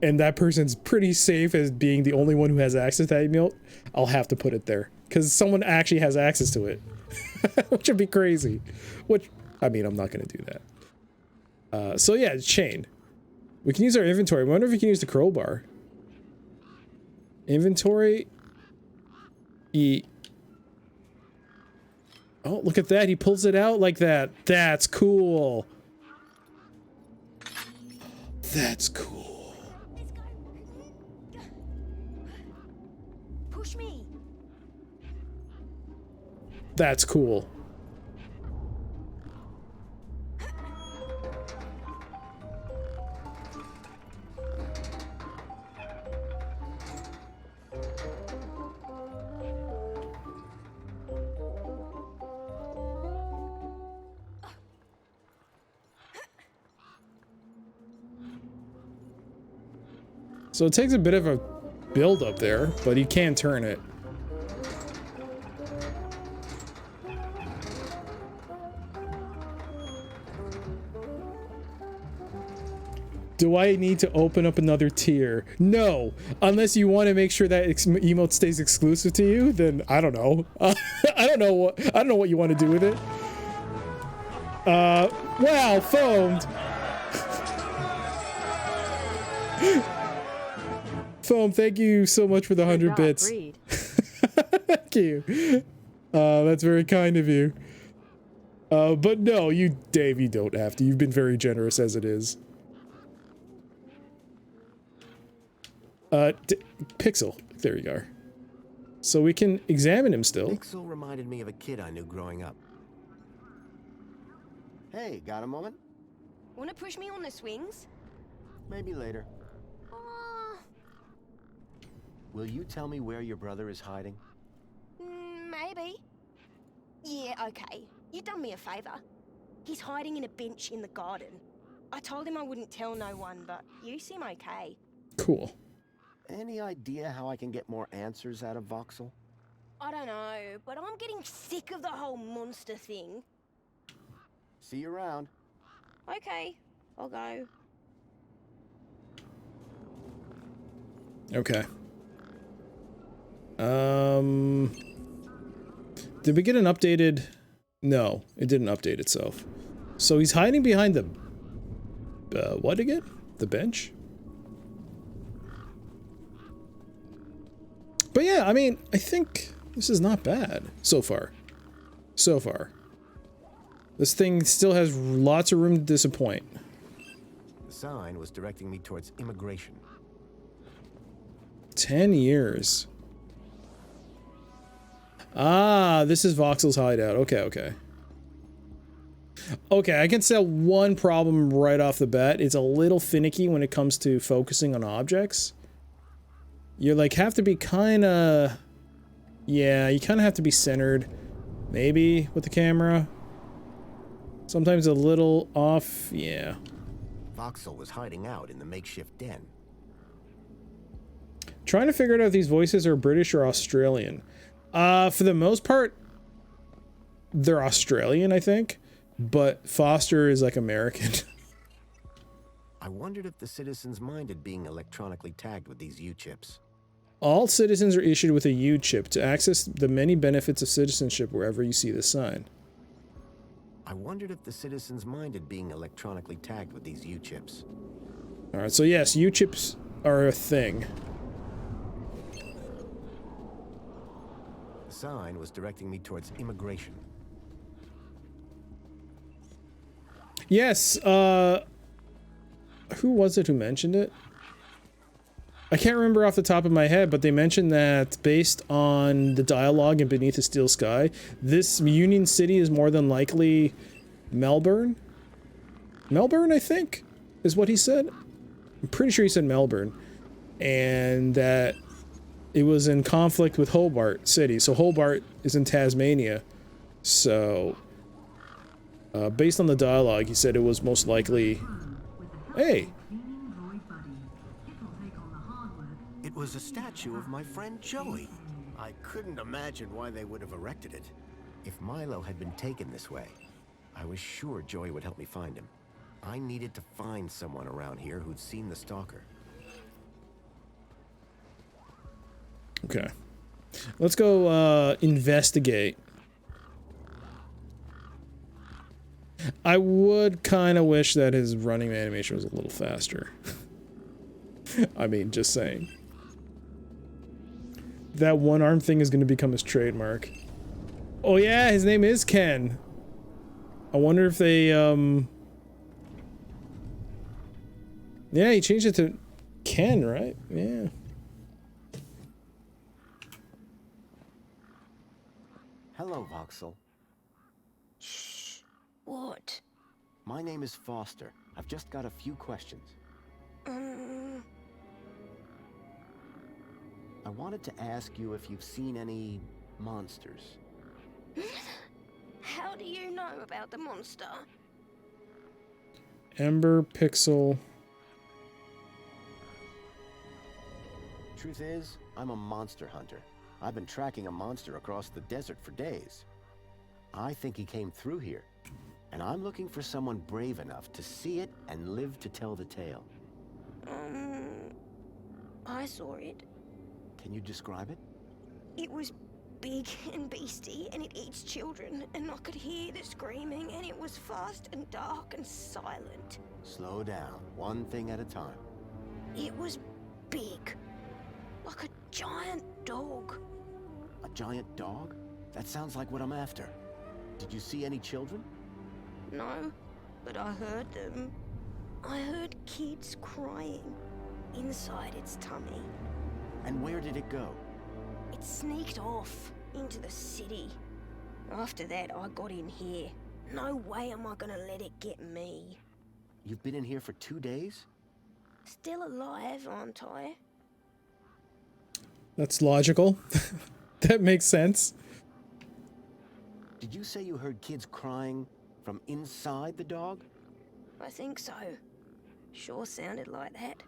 And that person's pretty safe as being the only one who has access to that emote, I'll have to put it there. Because someone actually has access to it. Which would be crazy. Which, I mean, I'm not going to do that. So yeah, chain. We can use our inventory. I wonder if we can use the crowbar. Inventory. Oh, look at that. He pulls it out like that. That's cool. That's cool. Push me. That's cool. So it takes a bit of a build up there, but you can turn it. Do I need to open up another tier? No, unless you want to make sure that emote stays exclusive to you. Then I don't know. I don't know what you want to do with it. Wow, foamed. Foam, thank you so much for the 100 bits. Thank you. That's very kind of you. But no, Dave, you don't have to. You've been very generous as it is. Pixel. There you are. So we can examine him still. Pixel reminded me of a kid I knew growing up. Hey, got a moment? Wanna push me on the swings? Maybe later. Will you tell me where your brother is hiding? Maybe. Yeah, okay. You done me a favor. He's hiding in a bench in the garden. I told him I wouldn't tell no one, but you seem okay. Cool. Any idea how I can get more answers out of Voxel? I don't know, but I'm getting sick of the whole monster thing. See you around. Okay, I'll go. Okay. Did we get an updated? No, it didn't update itself. So he's hiding behind the what again? The bench? But yeah, I mean, I think this is not bad so far. So far. This thing still has lots of room to disappoint. The sign was directing me towards immigration. 10 years. Ah, this is Voxel's hideout. Okay, okay. Okay, I can sell one problem right off the bat. It's a little finicky when it comes to focusing on objects. You like have to be kind of... Yeah, you kind of have to be centered. Maybe with the camera. Sometimes a little off. Yeah. Voxel was hiding out in the makeshift den. Trying to figure out if these voices are British or Australian. For the most part, they're Australian, I think. But Foster is like American. I wondered if the citizens minded being electronically tagged with these U-chips. All citizens are issued with a U-chip to access the many benefits of citizenship wherever you see the sign. I wondered if the citizens minded being electronically tagged with these U-chips. Alright, so yes, U-chips are a thing. The sign was directing me towards immigration. Yes, who was it who mentioned it? I can't remember off the top of my head, but they mentioned that based on the dialogue in Beneath the Steel Sky, this Union City is more than likely Melbourne. Melbourne, I think, is what he said. I'm pretty sure he said Melbourne. And that it was in conflict with Hobart City. So Hobart is in Tasmania. So, based on the dialogue, he said it was most likely... Hey! It was a statue of my friend Joey. I couldn't imagine why they would have erected it. If Milo had been taken this way, I was sure Joey would help me find him. I needed to find someone around here who'd seen the stalker. Okay. Let's go investigate. I would kind of wish that his running animation was a little faster. I mean, just saying. That one arm thing is going to become his trademark. Oh yeah, his name is Ken. I wonder if they, yeah, he changed it to Ken, right? Yeah. Hello, Voxel. Shh. What? My name is Foster. I've just got a few questions. I wanted to ask you if you've seen any monsters. How do you know about the monster? Ember Pixel. Truth is, I'm a monster hunter. I've been tracking a monster across the desert for days. I think he came through here, and I'm looking for someone brave enough to see it and live to tell the tale. I saw it. Can you describe it? It was big and beastie, and it eats children, and I could hear the screaming, and it was fast and dark and silent. Slow down, one thing at a time. It was big, like a giant dog. A giant dog? That sounds like what I'm after. Did you see any children? No, but I heard them. I heard kids crying inside its tummy. And where did it go? It sneaked off into the city. After that, I got in here. No way am I gonna let it get me. You've been in here for 2 days? Still alive, aren't I? That's logical. That makes sense. Did you say you heard kids crying from inside the dog? I think so. Sure sounded like that.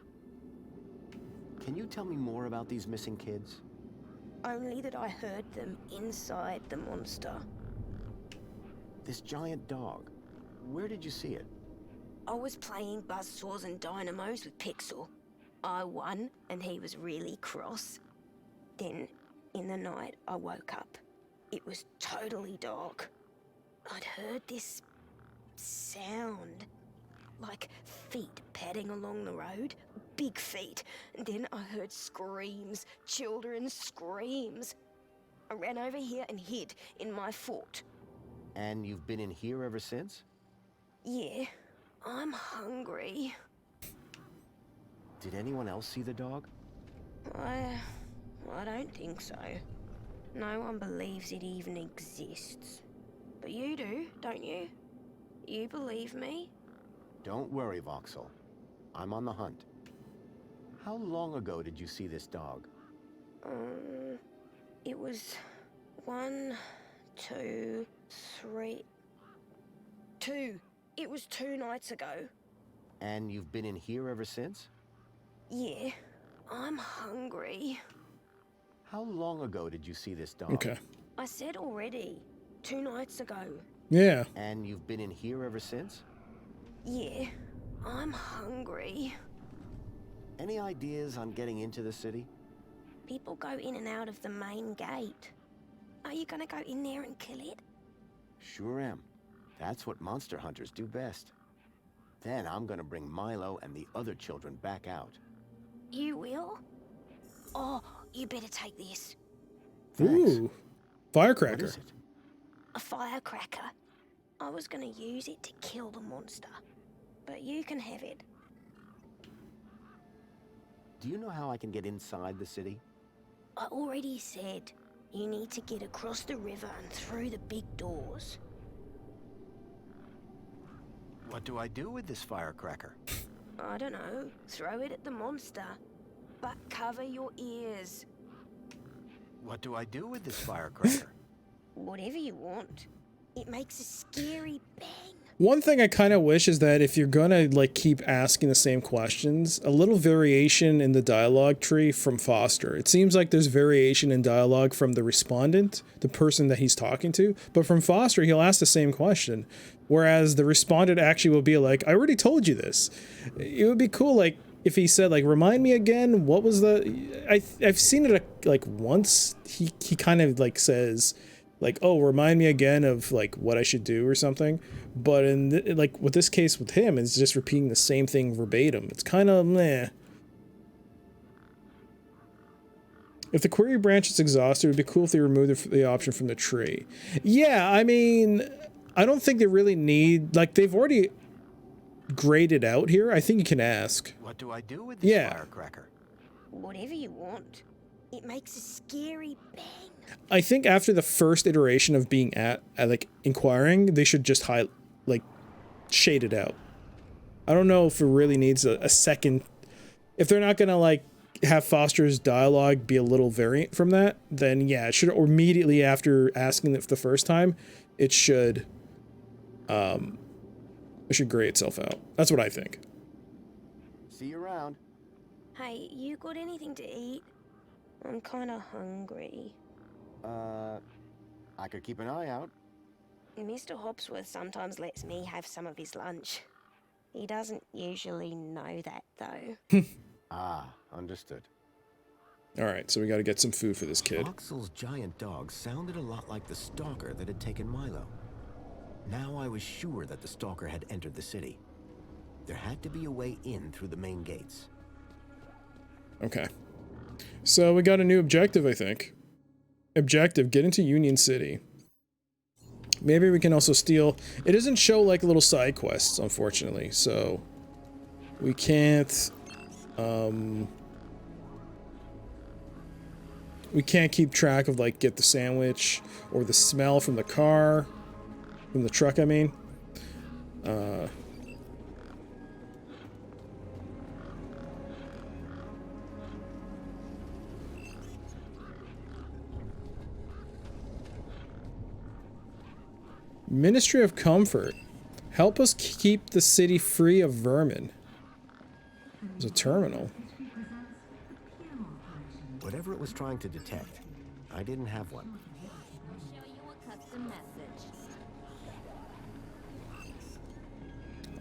Can you tell me more about these missing kids? Only that I heard them inside the monster. This giant dog, where did you see it? I was playing buzzsaws and dynamos with Pixel. I won, and he was really cross. Then, in the night, I woke up. It was totally dark. I'd heard this sound, like feet padding along the road, big feet. And then I heard screams, children's screams. I ran over here and hid in my fort. And you've been in here ever since? Yeah, I'm hungry. Did anyone else see the dog? I don't think so. No one believes it even exists. But you do, don't you? You believe me? Don't worry, Voxel. I'm on the hunt. How long ago did you see this dog? It was 1, 2, 3... 2. It was 2 nights ago. And you've been in here ever since? Yeah, I'm hungry. How long ago did you see this dog? Okay. I said already. 2 nights ago. Yeah. And you've been in here ever since? Yeah, I'm hungry. Any ideas on getting into the city? People go in and out of the main gate. Are you gonna go in there and kill it? Sure am. That's what monster hunters do best. Then I'm gonna bring Milo and the other children back out. You will? Oh, you better take this. Thanks. Ooh. What Firecracker. is it? A firecracker. I was gonna use it to kill the monster. But you can have it. Do you know how I can get inside the city? I already said you need to get across the river and through the big doors. What do I do with this firecracker? I don't know. Throw it at the monster. But cover your ears. What do I do with this firecracker? Whatever you want. It makes a scary bang. One thing I kind of wish is that if you're gonna like keep asking the same questions, a little variation in the dialogue tree from Foster. It seems like there's variation in dialogue from the respondent, the person that he's talking to, but from Foster he'll ask the same question, whereas the respondent actually will be like, "I already told you this." It would be cool like if he said like, "Remind me again, what was the?" I've seen it like once. He kind of like says, like, "Oh, remind me again of like what I should do" or something. But in like with this case with him, it's just repeating the same thing verbatim. It's kind of meh. If the query branch is exhausted, it would be cool if they removed the option from the tree. Yeah, I mean, I don't think they really need, like, they've already graded out here. I think you can ask. What do I do with this firecracker? Whatever you want. It makes a scary bang. I think after the first iteration of being at like inquiring, they should just shade it out. I don't know if it really needs a second. If they're not gonna like have Foster's dialogue be a little variant from that, then yeah, it should, or immediately after asking it for the first time, it should gray itself out. That's what I think. See you around. Hey, you got anything to eat? I'm kind of hungry. I could keep an eye out. Mr. Hopsworth sometimes lets me have some of his lunch. He doesn't usually know that, though. Ah, understood. All right, so we got to get some food for this kid. Voxel's giant dog sounded a lot like the stalker that had taken Milo. Now I was sure that the stalker had entered the city. There had to be a way in through the main gates. Okay. So we got a new objective, I think. Objective, get into Union City. Maybe we can also steal... It doesn't show, like, little side quests, unfortunately, so... We can't... We can't keep track of, like, get the sandwich, or the smell from the car. From the truck, I mean. Ministry of Comfort. Help us keep the city free of vermin. There's a terminal. Whatever it was trying to detect, I didn't have one. I'll show you a custom message.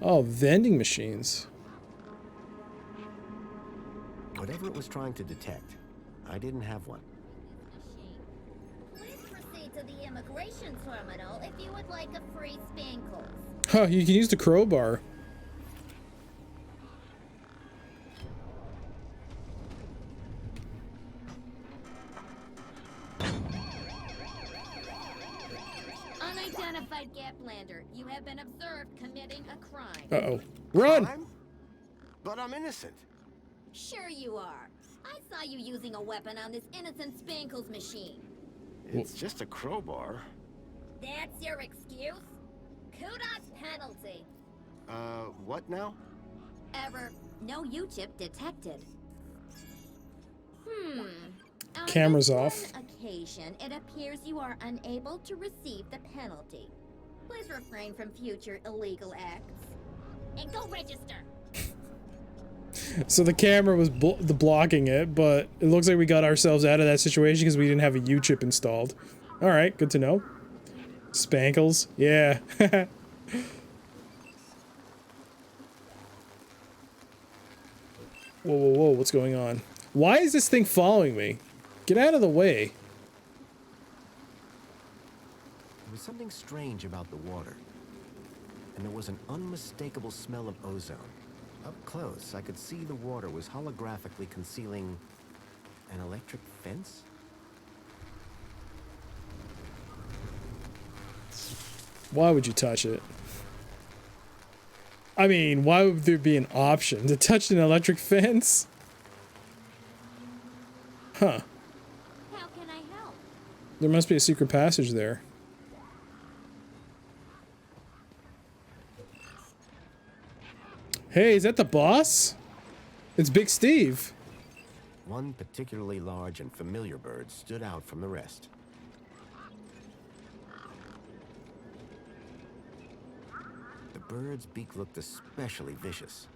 Oh, vending machines. Whatever it was trying to detect, I didn't have one. Please proceed to the immigration terminal if you would like a free spankles. Huh, you can use the crowbar. Unidentified Gaplander, you have been observed committing a crime. Uh-oh. Run! Crime? But I'm innocent. Sure you are. I saw you using a weapon on this innocent Spankles machine. It's just a crowbar. That's your excuse? Kudos penalty. What now? No U-chip detected. On Camera's this off. one occasion, it appears you are unable to receive the penalty. Please refrain from future illegal acts. And go register! So the camera was blocking it, but it looks like we got ourselves out of that situation because we didn't have a U-chip installed. Alright, good to know. Spankles, yeah. Whoa, whoa, whoa, what's going on? Why is this thing following me? Get out of the way. There was something strange about the water. And there was an unmistakable smell of ozone. Up close, I could see the water was holographically concealing an electric fence? Why would you touch it? I mean, why would there be an option to touch an electric fence? Huh. How can I help? There must be a secret passage there. Hey, is that the boss? It's Big Steve. One particularly large and familiar bird stood out from the rest. The bird's beak looked especially vicious.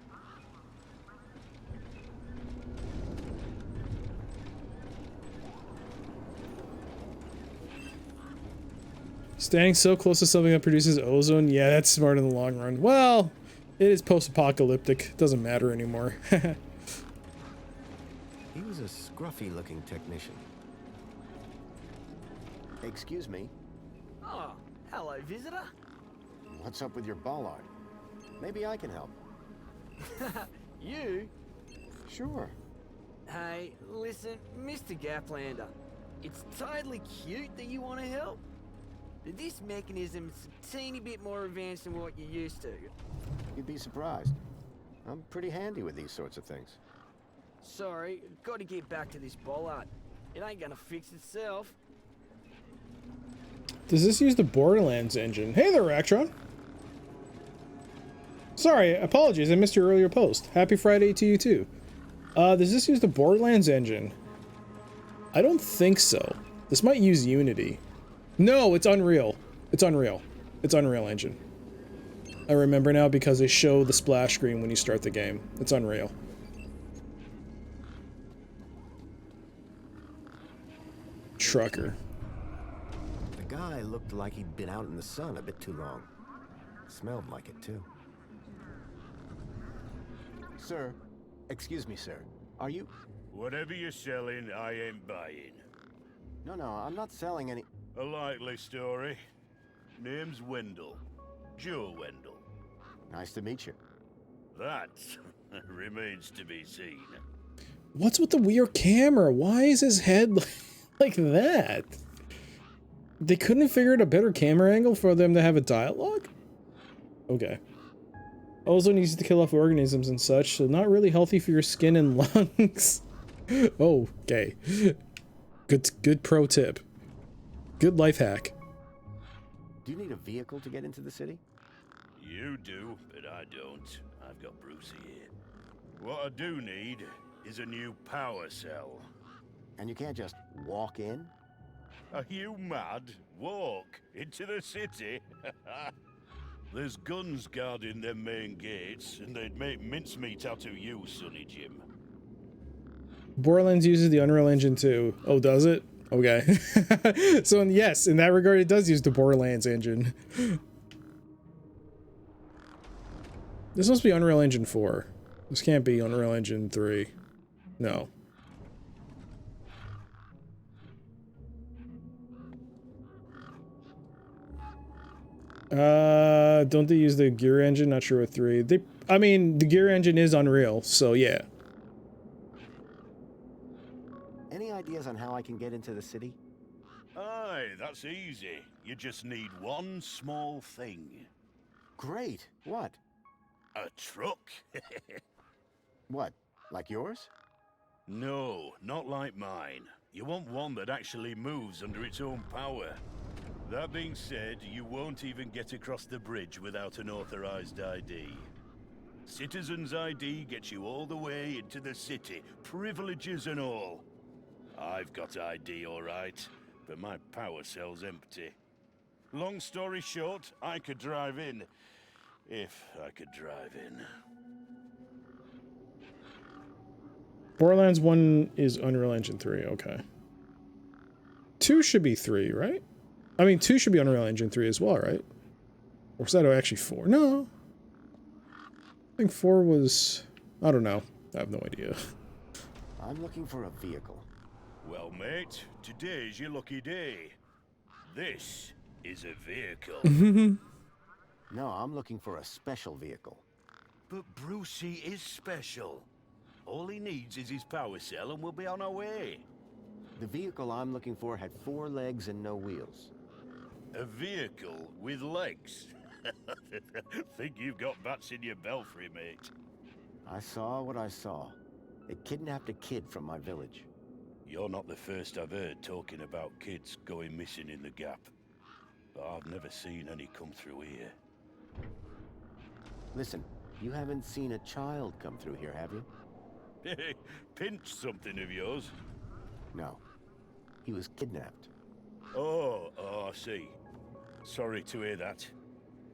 Standing so close to something that produces ozone? Yeah, that's smart in the long run. Well, it is post-apocalyptic. Doesn't matter anymore. He was a scruffy-looking technician. Excuse me. Oh, hello, visitor. What's up with your bollard? Maybe I can help. You? Sure. Hey, listen, Mr. Gaplander. It's totally cute that you want to help. But this mechanism's a teeny bit more advanced than what you're used to. You'd be surprised. I'm pretty handy with these sorts of things. Sorry, gotta get back to this bollard. It ain't gonna fix itself. Does this use the Borderlands engine? Hey there, Actron. Sorry, apologies, I missed your earlier post. Happy Friday to you too. Does this use the Borderlands engine? I don't think so. This might use Unity. No, it's Unreal. It's Unreal. It's Unreal Engine. I remember now because they show the splash screen when you start the game. It's Unreal. Trucker. The guy looked like he'd been out in the sun a bit too long. Smelled like it, too. Sir, excuse me, sir. Are you... Whatever you're selling, I ain't buying. No, I'm not selling any... A likely story. Name's Wendell. Joe Wendell. Nice to meet you. That remains to be seen. What's with the weird camera? Why is his head like that? They couldn't figure out a better camera angle for them to have a dialogue? Okay. Ozone used to kill off organisms and such, so not really healthy for your skin and lungs. Oh, okay. Good pro tip. Good life hack. Do you need a vehicle to get into the city? You do, but I don't. I've got Brucey here. What I do need is a new power cell. And you can't just walk in? Are you mad? Walk into the city? There's guns guarding them main gates, and they'd make mincemeat out of you, Sonny Jim. Borderlands uses the Unreal Engine too. Oh, does it? Okay. So yes, in that regard, it does use the Borderlands engine. This must be Unreal Engine 4. This can't be Unreal Engine 3. No. Don't they use the gear engine? Not sure what 3. I mean, the gear engine is Unreal, so yeah. Any ideas on how I can get into the city? Aye, that's easy. You just need one small thing. Great. What? A truck. What? Like yours? No, not like mine. You want one that actually moves under its own power. That being said, you won't even get across the bridge without an authorized ID. Citizen's ID gets you all the way into the city, privileges and all. I've got ID, all right, but my power cell's empty. Long story short, I could drive in. If I could drive in. Borderlands 1 is Unreal Engine 3, okay. 2 should be 3, right? I mean, 2 should be Unreal Engine 3 as well, right? Or is that actually 4? No. I think 4 was... I don't know. I have no idea. I'm looking for a vehicle. Well, mate, today's your lucky day. This is a vehicle. No, I'm looking for a special vehicle. But Brucey is special. All he needs is his power cell and we'll be on our way. The vehicle I'm looking for had 4 legs and no wheels. A vehicle with legs? Think you've got bats in your belfry, mate. I saw what I saw. They kidnapped a kid from my village. You're not the first I've heard talking about kids going missing in the Gap. But I've never seen any come through here. Listen, you haven't seen a child come through here, have you? Pinched something of yours? No. He was kidnapped. Oh, I see. Sorry to hear that.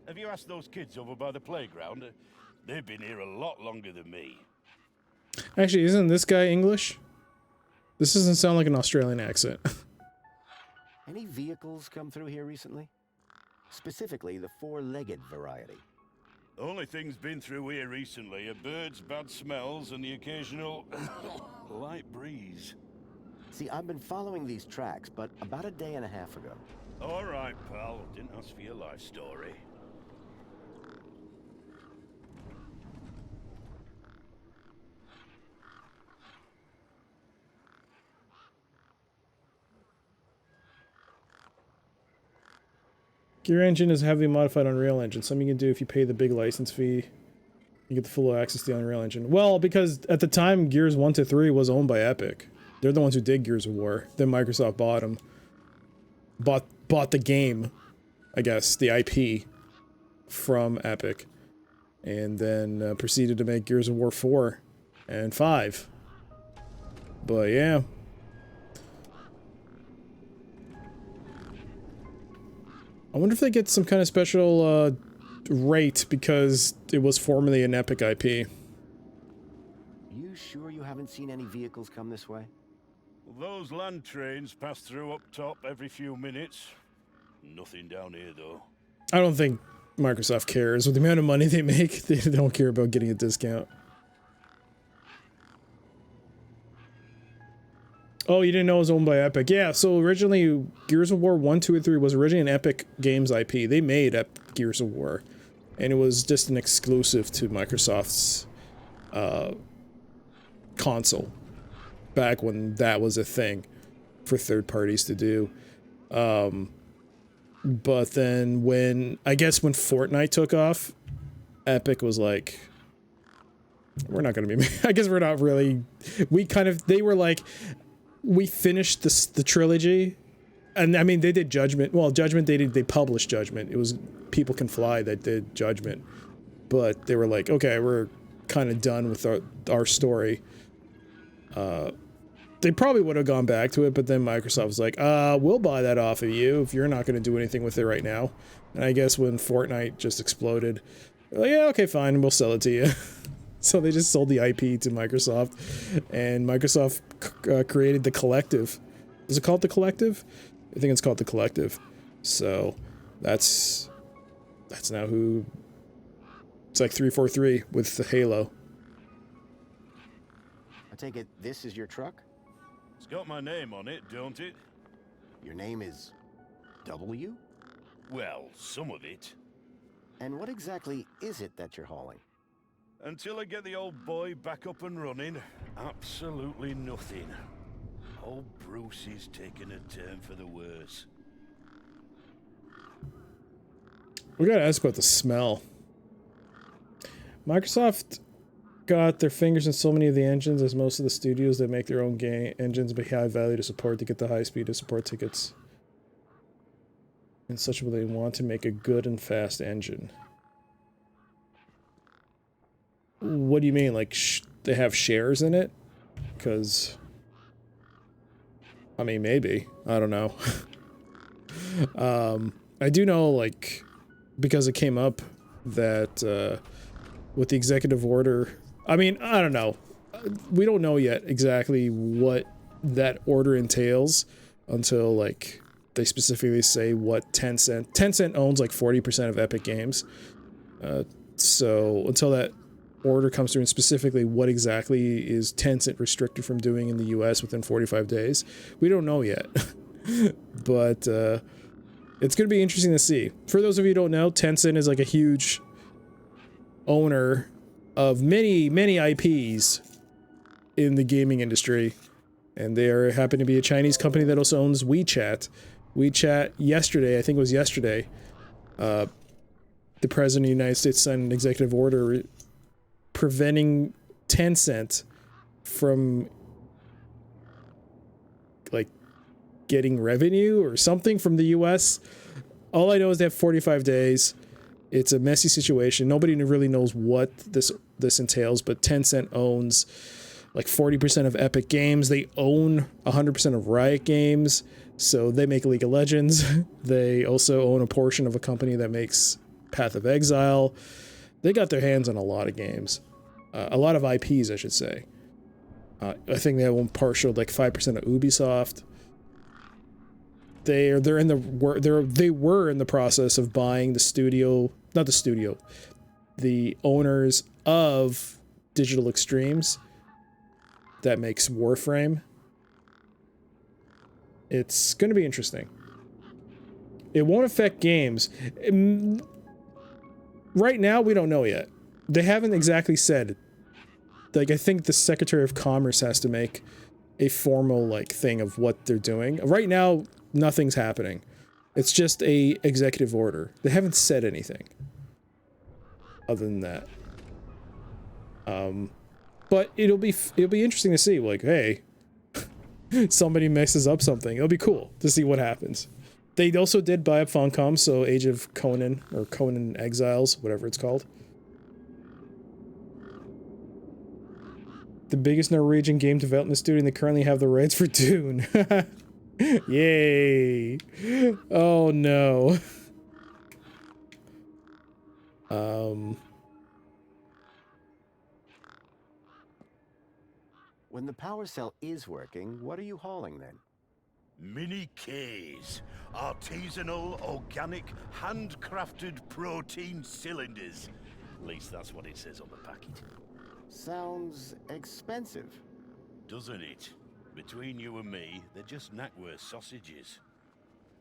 Have you asked those kids over by the playground? They've been here a lot longer than me. Actually, isn't this guy English? This doesn't sound like an Australian accent. Any vehicles come through here recently? Specifically, the four-legged variety. The only thing's been through here recently are birds, bad smells, and the occasional light breeze. See, I've been following these tracks, but about a day and a half ago. All right, pal. Didn't ask for your life story. Gear engine is a heavily modified Unreal engine. Something you can do if you pay the big license fee. You get the full access to the Unreal engine. Well, because at the time, Gears 1 to 3 was owned by Epic. They're the ones who did Gears of War. Then Microsoft bought them. Bought the game, I guess, the IP from Epic. And then proceeded to make Gears of War 4 and 5. But yeah. I wonder if they get some kind of special rate because it was formerly an Epic IP. You sure you haven't seen any vehicles come this way? Those land trains pass through up top every few minutes. Nothing down here, though. I don't think Microsoft cares. With the amount of money they make, they don't care about getting a discount. Oh, you didn't know it was owned by Epic. Yeah, so originally, Gears of War 1, 2, and 3 was originally an Epic Games IP. They made Gears of War. And it was just an exclusive to Microsoft's console. Back when that was a thing for third parties to do. But then when Fortnite took off, Epic was like, we're not going to be, I guess we're not really, they were like, we finished the trilogy, and I mean, they did Judgment. Well, Judgment, they published Judgment. It was People Can Fly that did Judgment. But they were like, okay, we're kind of done with our story. They probably would have gone back to it, but then Microsoft was like, we'll buy that off of you if you're not going to do anything with it right now. And I guess when Fortnite just exploded, they're like, yeah, okay, fine, we'll sell it to you. So they just sold the IP to Microsoft, and Microsoft created the Collective. Is it called the Collective? I think it's called the Collective. So that's now who. It's like 343 with the Halo. I take it this is your truck? It's got my name on it, don't it? Your name is W? Well, some of it. And what exactly is it that you're hauling? Until I get the old boy back up and running, absolutely nothing. Old Bruce is taking a turn for the worse. We gotta ask about the smell. Microsoft got their fingers in so many of the engines, as most of the studios that make their own game engines be high value to support to get the high speed to support tickets. In such a way they want to make a good and fast engine. What do you mean? Like, they have shares in it? Because, I mean, maybe. I don't know. I do know, like, because it came up that with the executive order, I mean, I don't know. We don't know yet exactly what that order entails until, like, they specifically say what Tencent owns like 40% of Epic Games. So until that order comes through, and specifically what exactly is Tencent restricted from doing in the US within 45 days, we don't know yet. But it's going to be interesting to see. For those of you who don't know, Tencent is like a huge owner of many IPs in the gaming industry, and they happen to be a Chinese company that also owns WeChat. WeChat yesterday, I think it was yesterday, the President of the United States signed an executive order preventing Tencent from like getting revenue or something from the US. All I know is they have 45 days. It's a messy situation. Nobody really knows what this entails, but Tencent owns like 40% of Epic Games. They own 100% of Riot Games, so they make League of Legends. They also own a portion of a company that makes Path of Exile. They got their hands on a lot of games. A lot of IPs, I should say. I think they own partial, like 5% of Ubisoft. They were in the process of buying the owners of Digital Extremes that makes Warframe. It's going to be interesting. It won't affect games. Right now, we don't know yet. They haven't exactly said. Like, I think the Secretary of Commerce has to make a formal, like, thing of what they're doing. Right now, nothing's happening. It's just a executive order. They haven't said anything other than that. But it'll be interesting to see, like, hey, somebody messes up something. It'll be cool to see what happens. They also did buy up Funcom, so Age of Conan, or Conan Exiles, whatever it's called. The biggest Norwegian game development studio, and they currently have the rights for Dune. Yay. Oh no. When the power cell is working, what are you hauling then? Mini Ks. Artisanal, organic, handcrafted protein cylinders. At least that's what it says on the packet. Sounds expensive. Doesn't it? Between you and me, they're just knackwurst sausages.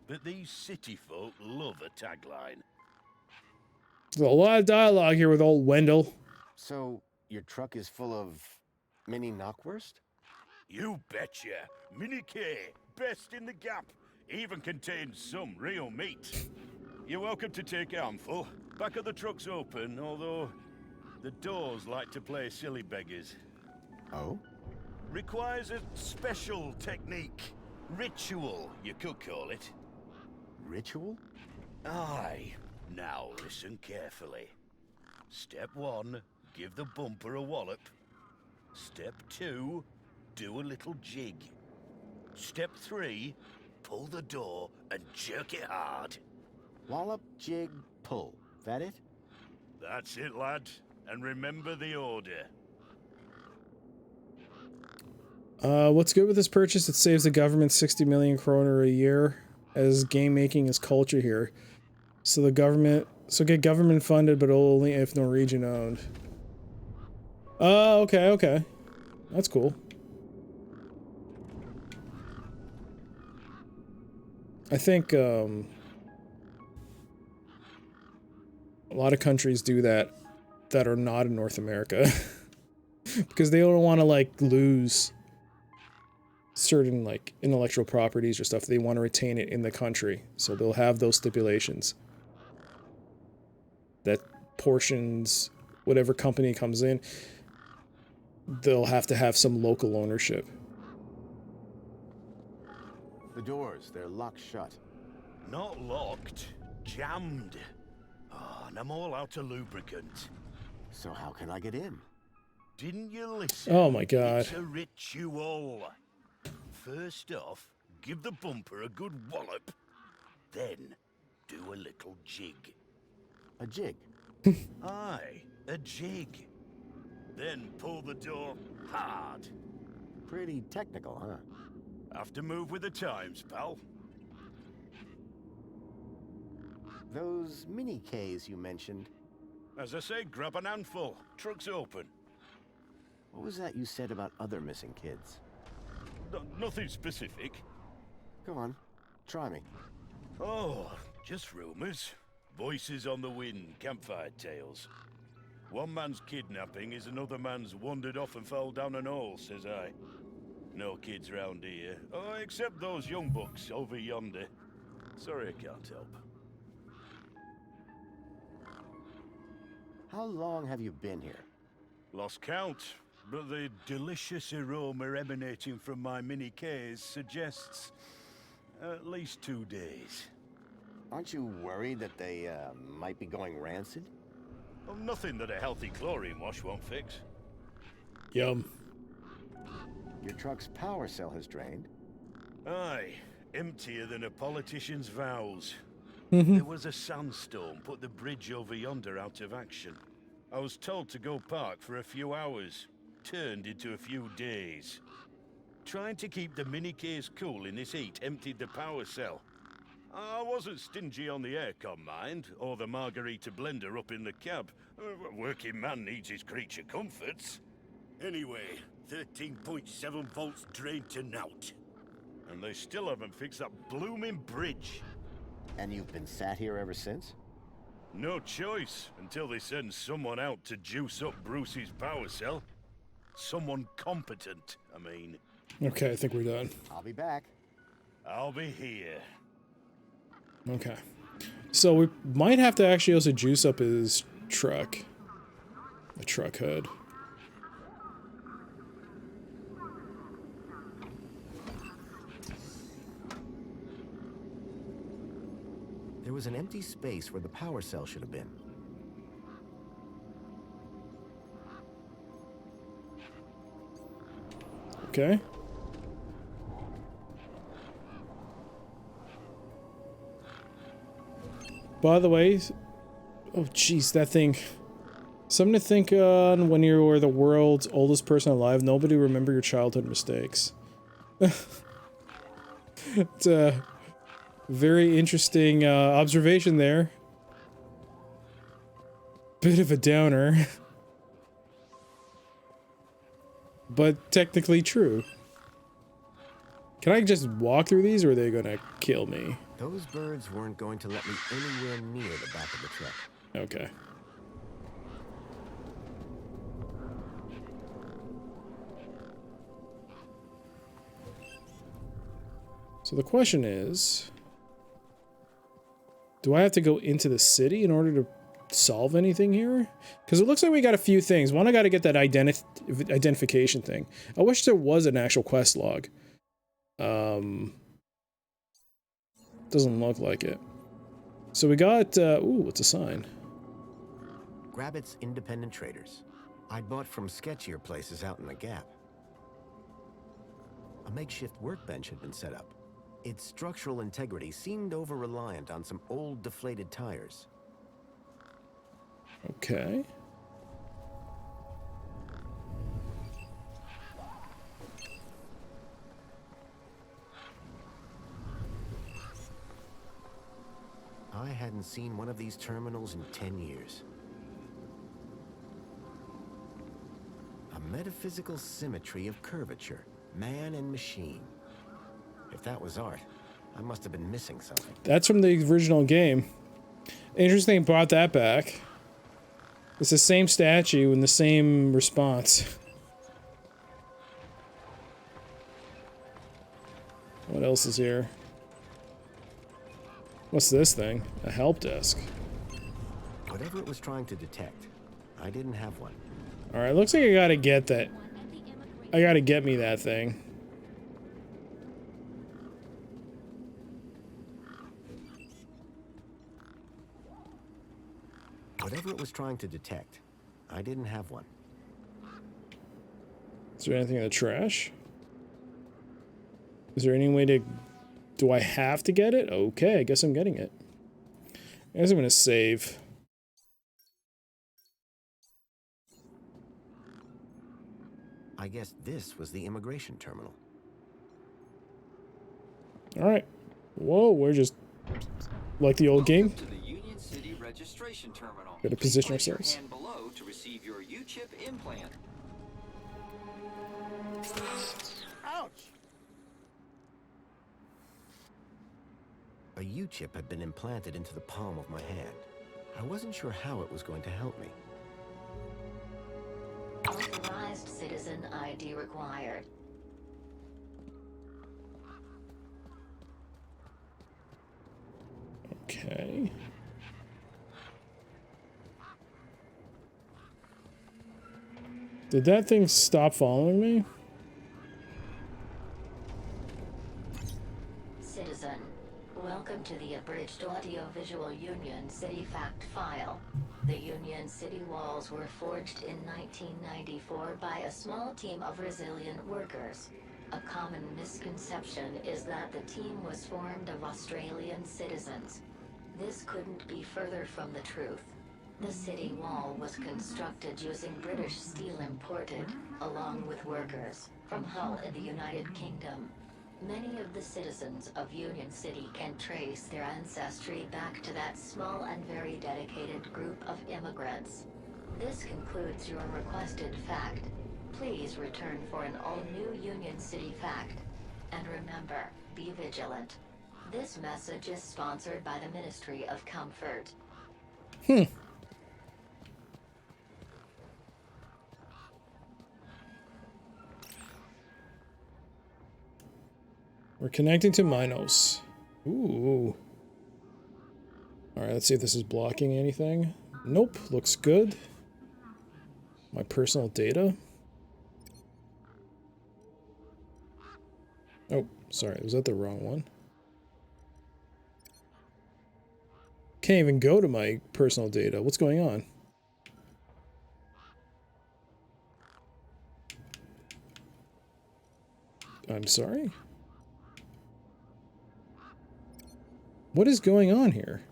But these city folk love a tagline. There's a lot of dialogue here with old Wendell. So, your truck is full of mini knockwurst? You betcha. Mini K, best in the gap. Even contains some real meat. You're welcome to take a handful. Back of the truck's open, although the doors like to play silly beggars. Oh? Requires a special technique. Ritual, you could call it. Ritual? Aye. Now listen carefully. Step 1, give the bumper a wallop. Step 2, do a little jig. Step 3, pull the door and jerk it hard. Wallop, jig, pull. That it? That's it, lad. And remember the order. What's good with this purchase? It saves the government 60 million kroner a year, as game making is culture here. So get government funded, but only if Norwegian owned. Oh, okay. That's cool. I think, a lot of countries do that are not in North America. Because they don't want to, like, lose certain, like, intellectual properties or stuff. They want to retain it in the country. So they'll have those stipulations. That portions, whatever company comes in, they'll have to have some local ownership. The doors, they're locked shut. Not locked, jammed. Oh, and I'm all out of lubricant. So how can I get in? Didn't you listen? Oh my god. It's a ritual. First off, give the bumper a good wallop. Then, do a little jig. A jig? Aye, a jig. Then pull the door hard. Pretty technical, huh? Have to move with the times, pal. Those mini Ks you mentioned. As I say, grab an handful. Truck's open. What was that you said about other missing kids? Nothing specific. Go on, try me. Oh, just rumors. Voices on the wind, campfire tales. One man's kidnapping is another man's wandered off and fell down an hole, says I. No kids round here. Oh, except those young bucks over yonder. Sorry I can't help. How long have you been here? Lost count. but the delicious aroma emanating from my mini case suggests at least 2 days. Aren't you worried that they might be going rancid? Well, nothing that a healthy chlorine wash won't fix. Yum. Your truck's power cell has drained. Aye, emptier than a politician's vows. Mm-hmm. There was a sandstorm put the bridge over yonder out of action. I was told to go park for a few hours. Turned into a few days. Trying to keep the mini case cool in this heat emptied the power cell. I wasn't stingy on the aircon, mind, or the margarita blender up in the cab. A working man needs his creature comforts. Anyway, 13.7 volts drained to naught. And they still haven't fixed that blooming bridge. And you've been sat here ever since? No choice, until they send someone out to juice up Bruce's power cell. Someone competent, I mean. Okay, I think we're done. I'll be back. I'll be here. Okay. So we might have to actually also juice up his truck. The truck hood. There was an empty space where the power cell should have been. Okay. By the way, oh jeez, that thing. Something to think on when you were the world's oldest person alive. Nobody remember your childhood mistakes. It's a very interesting observation there. Bit of a downer. But technically true. Can I just walk through these or are they gonna kill me? Those birds weren't going to let me anywhere near the back of the truck. Okay. So the question is, do I have to go into the city in order to solve anything here? Because it looks like we got a few things. One, I got to get that identification thing. I wish there was an actual quest log. Doesn't look like it. So we got, ooh, what's a sign? Grabbit's Independent Traders. I'd bought from sketchier places out in the Gap. A makeshift workbench had been set up. Its structural integrity seemed over-reliant on some old deflated tires. Okay. I hadn't seen one of these terminals in 10 years. A metaphysical symmetry of curvature, man and machine. If that was art, I must have been missing something. That's from the original game. Interesting, brought that back. It's the same statue and the same response. What else is here? What's this thing? A help desk. Whatever it was trying to detect, I didn't have one. Alright, looks like I gotta get that. I gotta get me that thing. Whatever it was trying to detect, I didn't have one. Is there anything in the trash? Is there any way to... Do I have to get it? Okay, I guess I'm getting it. I guess I'm gonna save. I guess this was the immigration terminal. Alright. Whoa, we're just... Like the old game. To the Union City registration terminal. Gotta position Place your ourselves. hand below to receive your U-chip implant. Ouch! A U-chip had been implanted into the palm of my hand. I wasn't sure how it was going to help me. Authorized citizen ID required. Okay. Did that thing stop following me? Citizen, welcome to the Abridged Audiovisual Union City Fact File. The Union City walls were forged in 1994 by a small team of resilient workers. A common misconception is that the team was formed of Australian citizens. This couldn't be further from the truth. The city wall was constructed using British steel imported, along with workers, from Hull in the United Kingdom. Many of the citizens of Union City can trace their ancestry back to that small and very dedicated group of immigrants. This concludes your requested fact. Please return for an all-new Union City fact. And remember, be vigilant. This message is sponsored by the Ministry of Comfort. We're connecting to Minos. Ooh. Alright, let's see if this is blocking anything. Nope, looks good. My personal data. Oh, sorry, was that the wrong one? Can't even go to my personal data. What's going on? I'm sorry? What is going on here?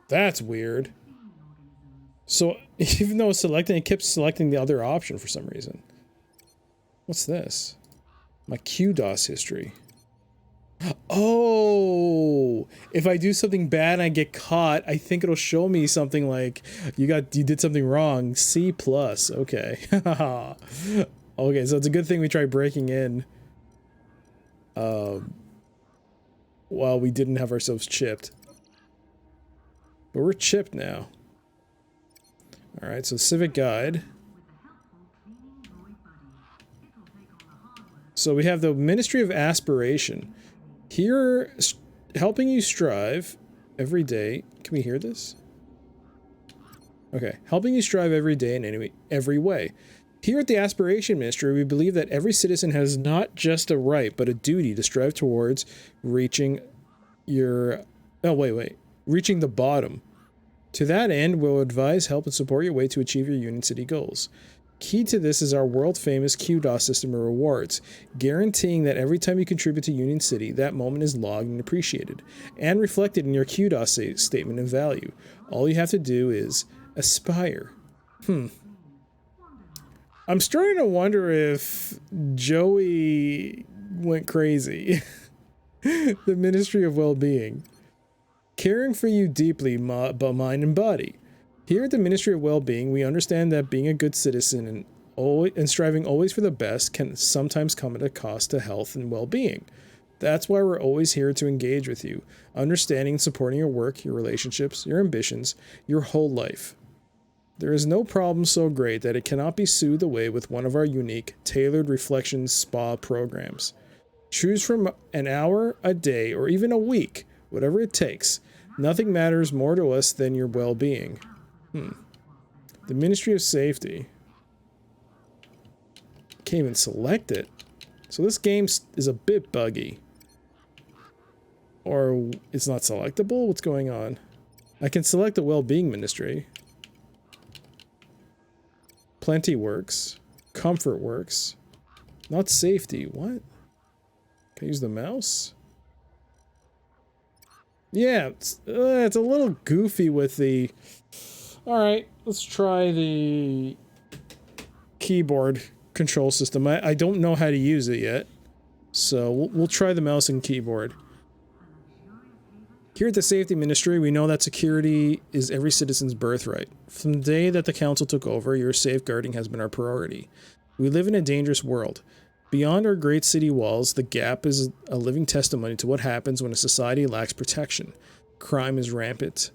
That's weird. So, even though it's selecting, it kept selecting the other option for some reason. What's this? My QDOS history. Oh! If I do something bad and I get caught, I think it'll show me something like, you did something wrong. C+. Okay. Okay, so it's a good thing we tried breaking in. While we didn't have ourselves chipped. But we're chipped now. Alright, so Civic Guide. So we have the Ministry of Aspiration. Here, helping you strive every day. Can we hear this? Okay. Helping you strive every day in every way. Here at the Aspiration Ministry, we believe that every citizen has not just a right, but a duty to strive towards reaching reaching the bottom. To that end, we'll advise, help, and support your way to achieve your Union City goals. Key to this is our world-famous QDOS system of rewards, guaranteeing that every time you contribute to Union City, that moment is logged and appreciated, and reflected in your QDOS statement of value. All you have to do is aspire. I'm starting to wonder if Joey went crazy. The Ministry of Well-Being. Caring for you deeply, mind and body. Here at the Ministry of Well-Being, we understand that being a good citizen and striving always for the best can sometimes come at a cost to health and well-being. That's why we're always here to engage with you, understanding and supporting your work, your relationships, your ambitions, your whole life. There is no problem so great that it cannot be soothed away with one of our unique, tailored reflection spa programs. Choose from an hour, a day, or even a week, whatever it takes. Nothing matters more to us than your well-being. The Ministry of Safety. Can't even select it. So this game is a bit buggy. Or it's not selectable? What's going on? I can select the Well-Being Ministry. Plenty works. Comfort works. Not safety. What? Can I use the mouse? Yeah, it's a little goofy with the... Alright, let's try the keyboard control system. I don't know how to use it yet, so we'll try the mouse and keyboard. Here at the Safety Ministry, we know that security is every citizen's birthright. From the day that the Council took over, your safeguarding has been our priority. We live in a dangerous world. Beyond our great city walls, the Gap is a living testimony to what happens when a society lacks protection. Crime is rampant.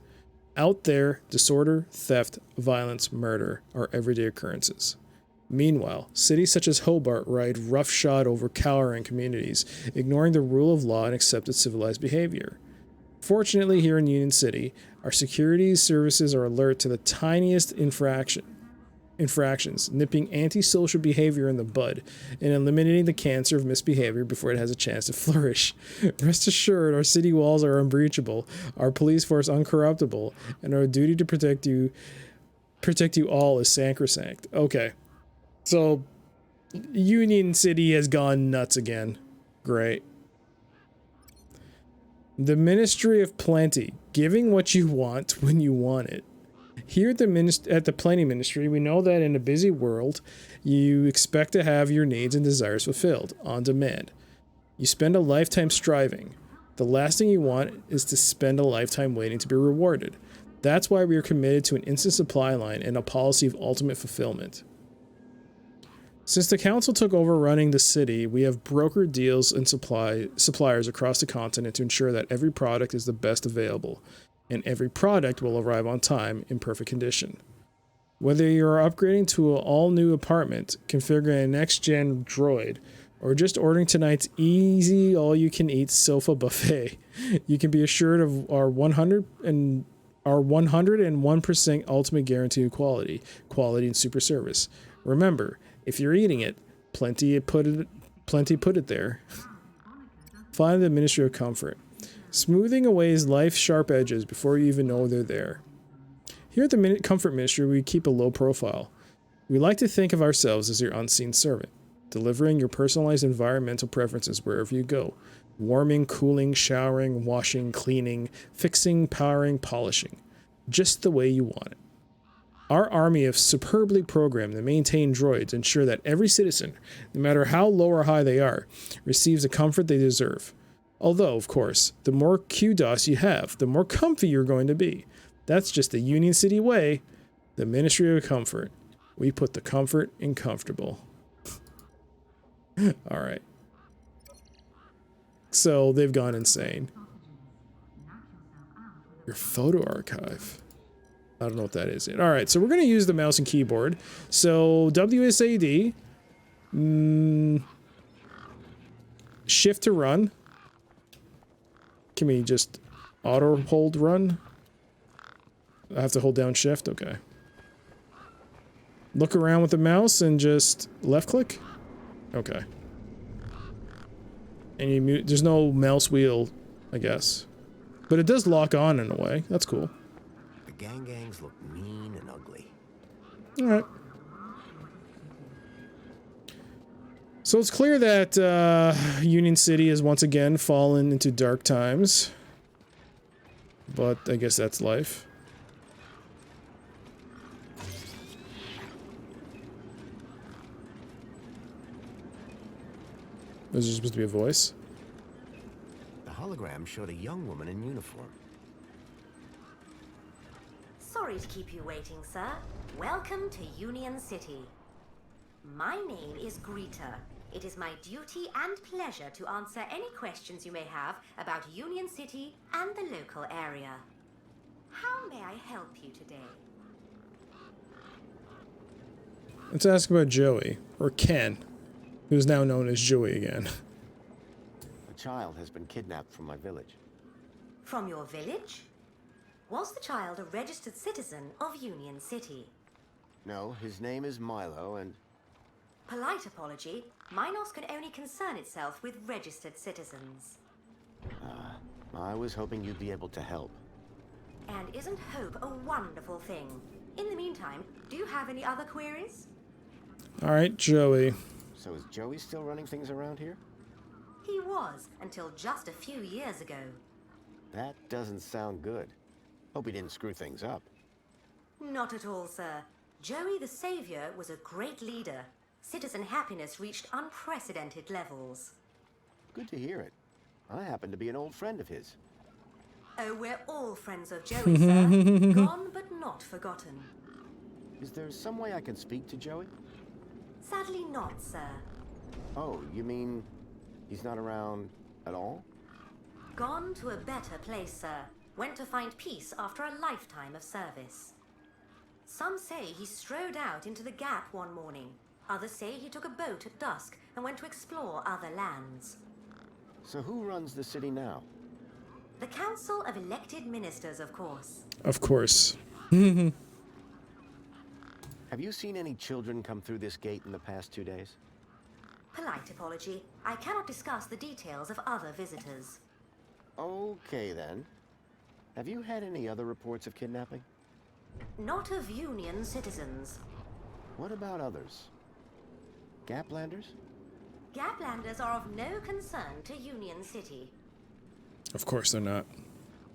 Out there, disorder, theft, violence, murder are everyday occurrences. Meanwhile, cities such as Hobart ride roughshod over cowering communities, ignoring the rule of law and accepted civilized behavior. Fortunately, here in Union City, our security services are alert to the tiniest infractions, nipping antisocial behavior in the bud and eliminating the cancer of misbehavior before it has a chance to flourish. Rest assured, our city walls are unbreachable, our police force uncorruptible, and our duty to protect you all is sacrosanct. Okay. So, Union City has gone nuts again. Great. The Ministry of Plenty, giving what you want when you want it. Here at the Plenty Ministry, we know that in a busy world, you expect to have your needs and desires fulfilled on demand. You spend a lifetime striving. The last thing you want is to spend a lifetime waiting to be rewarded. That's why we are committed to an instant supply line and a policy of ultimate fulfillment. Since the council took over running the city, we have brokered deals and suppliers across the continent to ensure that every product is the best available, and every product will arrive on time in perfect condition. Whether you're upgrading to an all-new apartment, configuring a next-gen droid, or just ordering tonight's easy all-you-can-eat sofa buffet, you can be assured of our 101% ultimate guarantee of quality and super service. Remember, if you're eating it, plenty put it there. Find the Ministry of Comfort, smoothing away life's sharp edges before you even know they're there. Here at the Comfort Ministry, we keep a low profile. We like to think of ourselves as your unseen servant, delivering your personalized environmental preferences wherever you go. Warming, cooling, showering, washing, cleaning, fixing, powering, polishing. Just the way you want it. Our army of superbly programmed and maintained droids ensure that every citizen, no matter how low or high they are, receives the comfort they deserve. Although, of course, the more QDOS you have, the more comfy you're going to be. That's just the Union City way. The Ministry of Comfort. We put the comfort in comfortable. Alright. So, they've gone insane. Your photo archive. I don't know what that is yet. Alright, so we're going to use the mouse and keyboard. So, WSAD. Shift to run. Can we just auto hold run? I have to hold down shift? Okay. Look around with the mouse and just left click? Okay. And you mute, there's no mouse wheel, I guess. But it does lock on in a way. That's cool. The gangs look mean and ugly. Alright. So it's clear that Union City has once again fallen into dark times. But I guess that's life. Is there supposed to be a voice? The hologram showed a young woman in uniform. Sorry to keep you waiting, sir. Welcome to Union City. My name is Greta. It is my duty and pleasure to answer any questions you may have about Union City and the local area. How may I help you today? Let's ask about Joey, or Ken, who's now known as Joey again. A child has been kidnapped from my village. From your village? Was the child a registered citizen of Union City? No, his name is Milo, and... Polite apology. Minos can only concern itself with registered citizens. I was hoping you'd be able to help. And isn't hope a wonderful thing? In the meantime, do you have any other queries? Alright, Joey. So is Joey still running things around here? He was, until just a few years ago. That doesn't sound good. Hope he didn't screw things up. Not at all, sir. Joey the Savior was a great leader. Citizen happiness reached unprecedented levels. Good to hear it. I happen to be an old friend of his. Oh, we're all friends of Joey, sir. Gone but not forgotten. Is there some way I can speak to Joey? Sadly not, sir. Oh, you mean he's not around at all? Gone to a better place, sir. Went to find peace after a lifetime of service. Some say he strode out into the gap one morning. Others say he took a boat at dusk and went to explore other lands. So who runs the city now? The Council of Elected Ministers, of course. Of course. Have you seen any children come through this gate in the past 2 days? Polite apology. I cannot discuss the details of other visitors. Okay, then. Have you had any other reports of kidnapping? Not of Union citizens. What about others? Gaplanders? Gaplanders are of no concern to Union City. Of course they're not.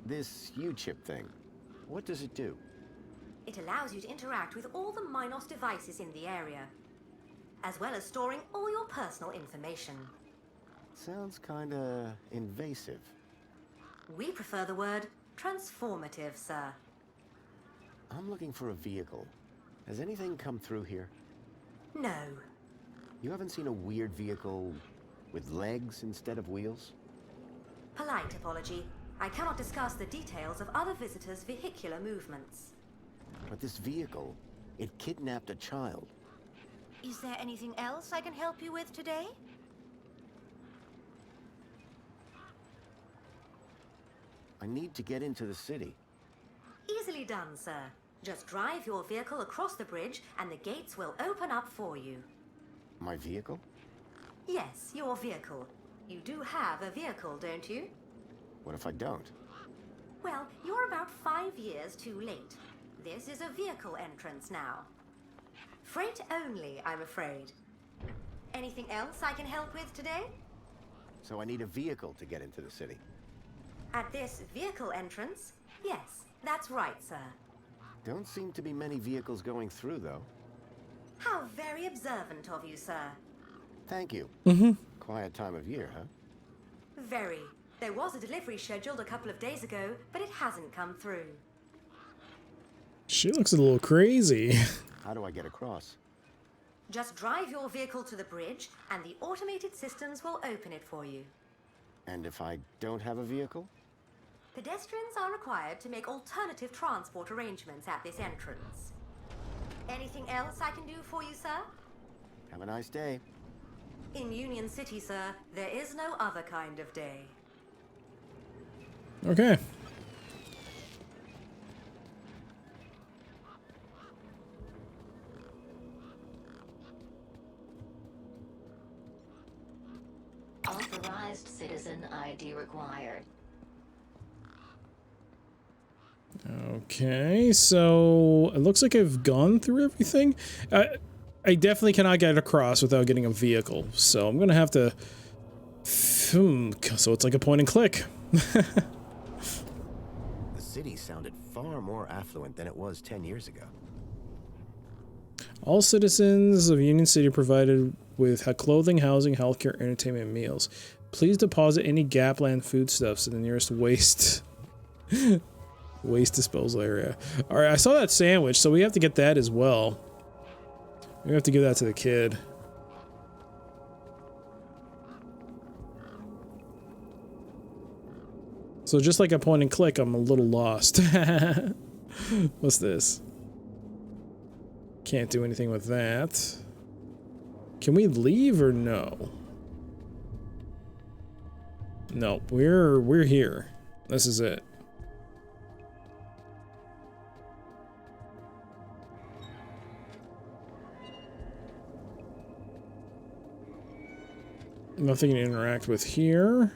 This U-chip thing, what does it do? It allows you to interact with all the Minos devices in the area, as well as storing all your personal information. Sounds kinda invasive. We prefer the word transformative, sir. I'm looking for a vehicle. Has anything come through here? No. You haven't seen a weird vehicle with legs instead of wheels? Polite apology. I cannot discuss the details of other visitors' vehicular movements. But this vehicle, it kidnapped a child. Is there anything else I can help you with today? I need to get into the city. Easily done, sir. Just drive your vehicle across the bridge and the gates will open up for you. My vehicle? Yes, your vehicle. You do have a vehicle, don't you? What if I don't? Well, you're about 5 years too late. This is a vehicle entrance now. Freight only, I'm afraid. Anything else I can help with today? So I need a vehicle to get into the city. At this vehicle entrance? Yes, that's right, sir. Don't seem to be many vehicles going through, though. How very observant of you, sir. Thank you. Quiet time of year, huh? Very. There was a delivery scheduled a couple of days ago, but it hasn't come through. She looks a little crazy. How do I get across? Just drive your vehicle to the bridge, and the automated systems will open it for you. And if I don't have a vehicle? Pedestrians are required to make alternative transport arrangements at this entrance. Anything else I can do for you, sir? Have a nice day. In Union City, sir, there is no other kind of day. Okay. Authorized citizen ID required. Okay, so it looks like I've gone through everything. I definitely cannot get across without getting a vehicle, so I'm gonna have to. So it's like a point and click. The city sounded far more affluent than it was 10 years ago. All citizens of Union City are provided with clothing, housing, healthcare, entertainment, and meals. Please deposit any Gapland foodstuffs in the nearest waste disposal area. All right, I saw that sandwich, so we have to get that as well. We have to give that to the kid. So just like a point and click, I'm a little lost. What's this? Can't do anything with that. Can we leave or no? No, we're here. This is it. Nothing to interact with here.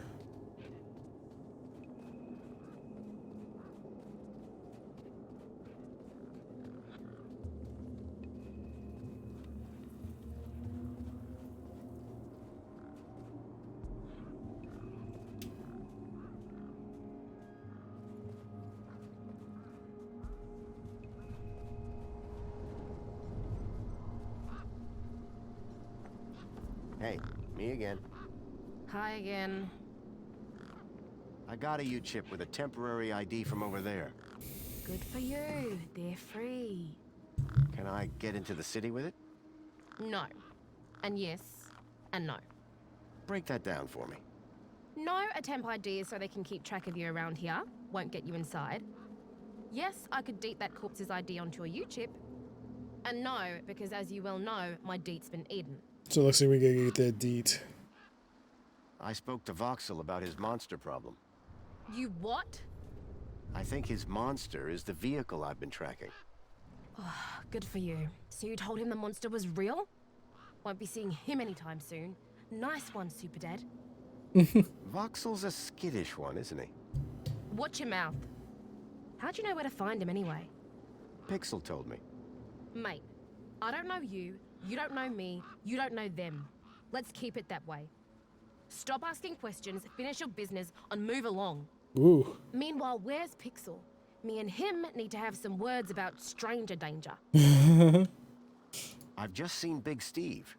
Hey, me again. Hi again. I got a U-chip with a temporary ID from over there. Good for you. They're free. Can I get into the city with it? No. And yes. And no. Break that down for me. No, a temp ID is so they can keep track of you around here. Won't get you inside. Yes, I could deep that corpse's ID onto a U-chip. And no, because as you well know, my deet's been eaten. So it looks like we gotta get that deet. I spoke to Voxel about his monster problem. You what? I think his monster is the vehicle I've been tracking. Oh, good for you. So you told him the monster was real? Won't be seeing him anytime soon. Nice one, Super Dad. Voxel's a skittish one, isn't he? Watch your mouth. How'd you know where to find him anyway? Pixel told me. Mate, I don't know you, you don't know me, you don't know them. Let's keep it that way. Stop asking questions, finish your business, and move along. Ooh. Meanwhile, where's Pixel? Me and him need to have some words about stranger danger. I've just seen Big Steve,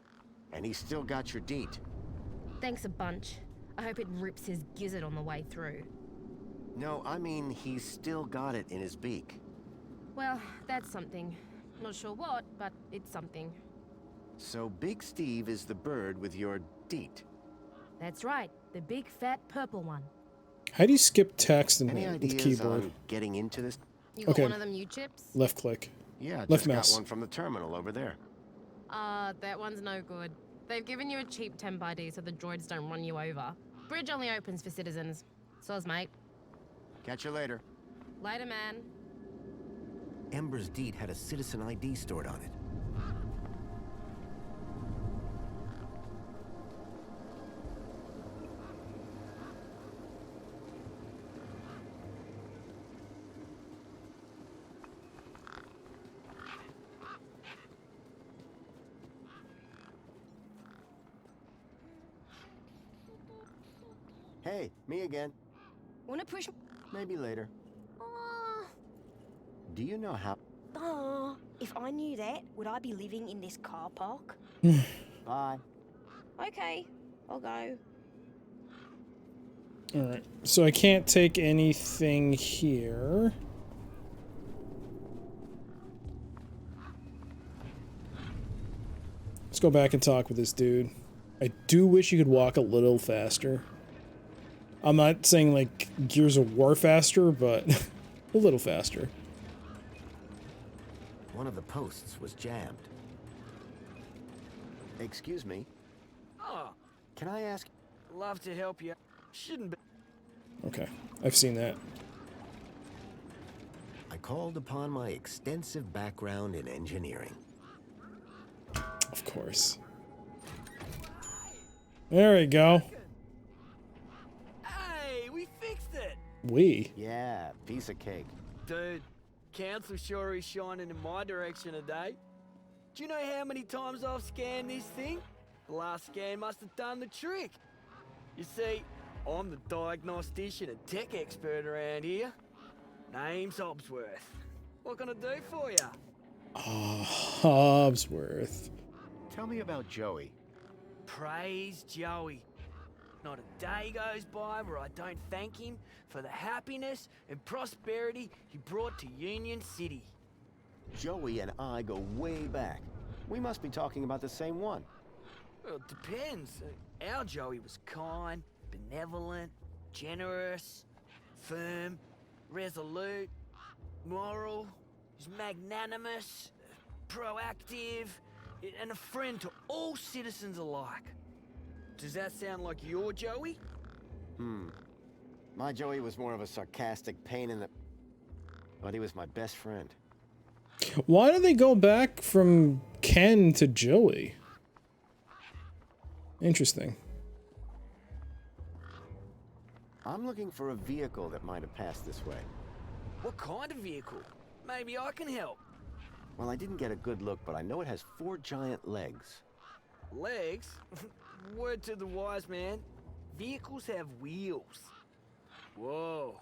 and he's still got your deet. Thanks a bunch. I hope it rips his gizzard on the way through. No, I mean he's still got it in his beak. Well, that's something. Not sure what, but it's something. So Big Steve is the bird with your deet. That's right, the big fat purple one. How do you skip text in Any with ideas the keyboard? on getting into this? You got one of them U-chips? Left click. Yeah, Left just mouse. got one from the terminal over there. That one's no good. They've given you a cheap temp ID so the droids don't run you over. Bridge only opens for citizens. Soz, mate. Catch you later. Later, man. Ember's deed had a citizen ID stored on it. Hey, me again. Wanna push? Maybe later. Do you know how... If I knew that, would I be living in this car park? Bye. Okay, I'll go. Alright, so I can't take anything here. Let's go back and talk with this dude. I do wish you could walk a little faster. I'm not saying like Gears of War faster, but a little faster. One of the posts was jammed. Excuse me. Oh, Can I ask... love to help you. Shouldn't be. Okay, I've seen that. I called upon my extensive background in engineering. Of course. There we go. Hey, we fixed it! We? Yeah, piece of cake. Dude, Council sure is shining in my direction today. Do you know how many times I've scanned this thing? The last scan must have done the trick. You see, I'm the diagnostician and tech expert around here. Name's Hobsworth. What can I do for you? Oh, Hobsworth. Tell me about Joey. Praise Joey. Not a day goes by where I don't thank him for the happiness and prosperity he brought to Union City. Joey and I go way back. We must be talking about the same one. Well, it depends. Our Joey was kind, benevolent, generous, firm, resolute, moral, he's magnanimous, proactive, and a friend to all citizens alike. Does that sound like your Joey? My Joey was more of a sarcastic pain in the... But he was my best friend. Why do they go back from Ken to Joey? Interesting. I'm looking for a vehicle that might have passed this way. What kind of vehicle? Maybe I can help. Well, I didn't get a good look, but I know it has 4 giant legs. Legs? Word to the wise man. Vehicles have wheels. Whoa,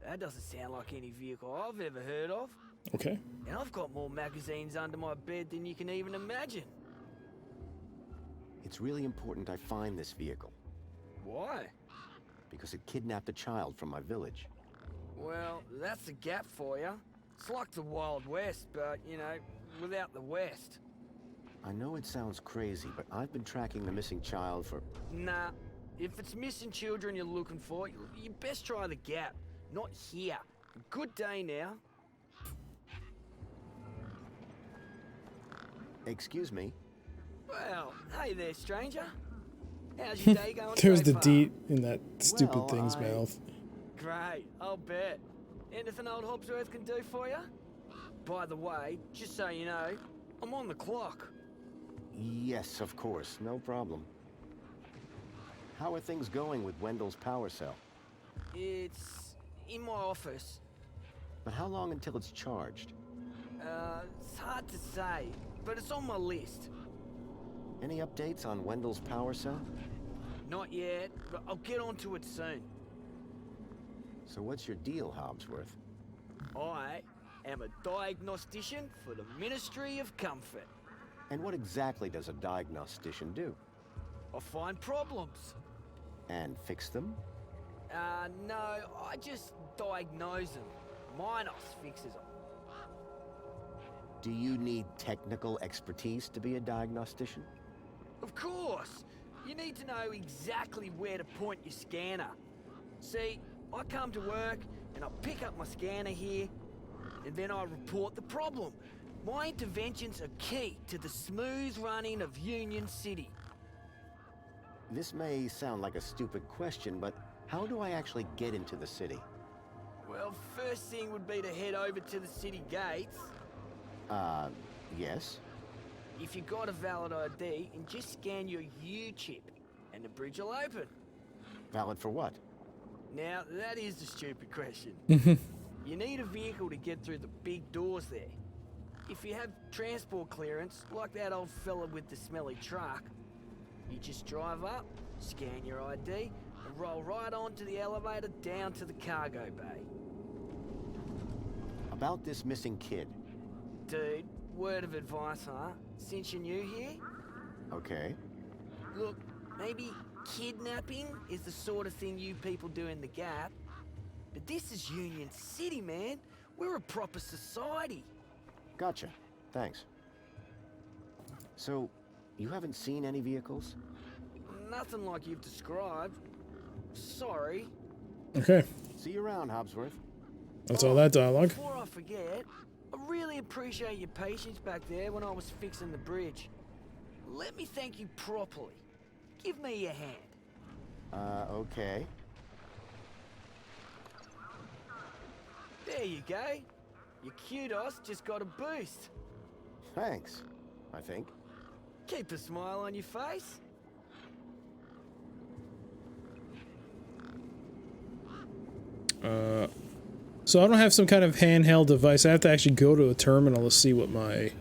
that doesn't sound like any vehicle I've ever heard of. Okay. And I've got more magazines under my bed than you can even imagine. It's really important I find this vehicle, Why? because it kidnapped a child from my village. Well, that's a gap for you. It's like the Wild West, but, you know, without the West. I know it sounds crazy, but I've been tracking the missing child for... Nah, if it's missing children you're looking for, you best try the Gap, not here. Good day now. Excuse me? Well, hey there, stranger. How's your day going There's so the far? deet in that stupid Well, thing's mouth. Great, I'll bet. Anything old Hobsworth can do for you? By the way, just so you know, I'm on the clock. Yes, of course. No problem. How are things going with Wendell's power cell? It's in my office. But how long until it's charged? It's hard to say, but it's on my list. Any updates on Wendell's power cell? Not yet, but I'll get onto it soon. So what's your deal, Hobsworth? I am a diagnostician for the Ministry of Comfort. And what exactly does a diagnostician do? I find problems. And fix them? No, I just diagnose them. Minos fixes them. Do you need technical expertise to be a diagnostician? Of course! You need to know exactly where to point your scanner. See, I come to work and I pick up my scanner here, and then I report the problem. My interventions are key to the smooth running of Union City. This may sound like a stupid question, but how do I actually get into the city? Well, first thing would be to head over to the city gates. Yes? If you got a valid ID, and just scan your U-chip, and the bridge will open. Valid for what? Now, that is the stupid question. You need a vehicle to get through the big doors there. If you have transport clearance, like that old fella with the smelly truck, you just drive up, scan your ID, and roll right onto the elevator down to the cargo bay. About this missing kid. Dude, word of advice, huh? Since you're new here? Okay. Look, maybe kidnapping is the sort of thing you people do in the Gap. But this is Union City, man. We're a proper society. Gotcha. Thanks. So, you haven't seen any vehicles? Nothing like you've described. Sorry. Okay. See you around, Hobsworth. That's all that dialogue. Before I forget, I really appreciate your patience back there when I was fixing the bridge. Let me thank you properly. Give me your hand. Okay. There you go. Your kudos just got a boost. Thanks, I think. Keep a smile on your face. So I don't have some kind of handheld device. I have to actually go to a terminal to see what my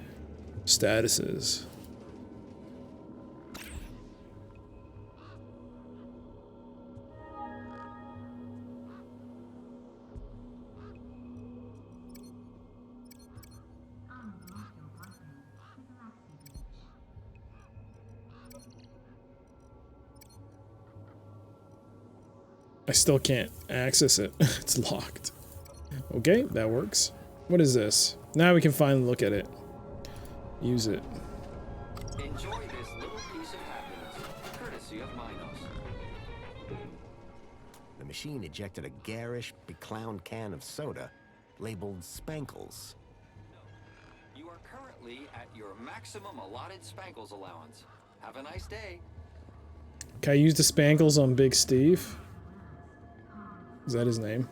status is. I still can't access it. It's locked. Okay, that works. What is this? Now we can finally look at it. Use it. Enjoy this little piece of happiness, courtesy of Minos. The machine ejected a garish, beclowned can of soda, labeled Spankles. You are currently at your maximum allotted Spankles allowance. Have a nice day. Can I use the Spankles on Big Steve? Is that his name?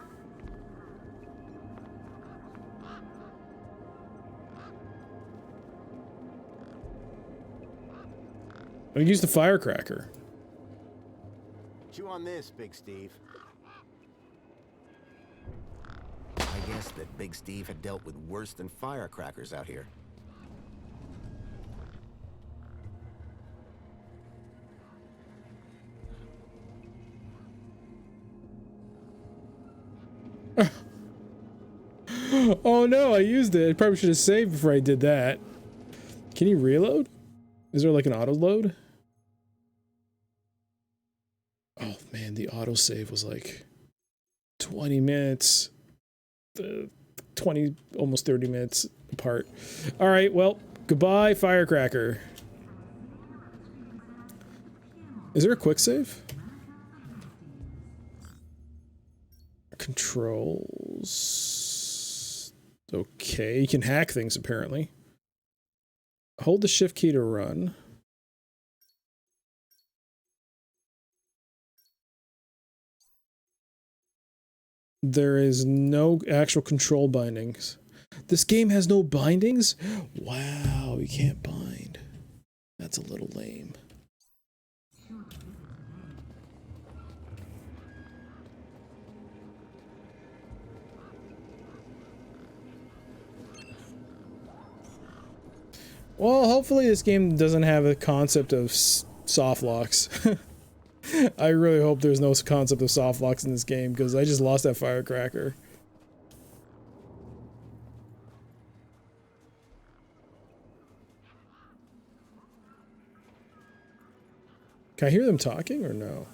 I use the firecracker. Chew on this, Big Steve. I guess that Big Steve had dealt with worse than firecrackers out here. Oh no, I used it. I probably should have saved before I did that. Can you reload? Is there like an auto load? Oh man, the autosave was like 20 minutes. 20, almost 30 minutes apart. All right, well, goodbye, firecracker. Is there a quick save? Controls. Okay, you can hack things apparently. hold the shift key to run. There is no actual control bindings. This game has no bindings? Wow, you can't bind. That's a little lame. Well, hopefully this game doesn't have a concept of soft locks. I really hope there's no concept of soft locks in this game, because I just lost that firecracker. Can I hear them talking or no?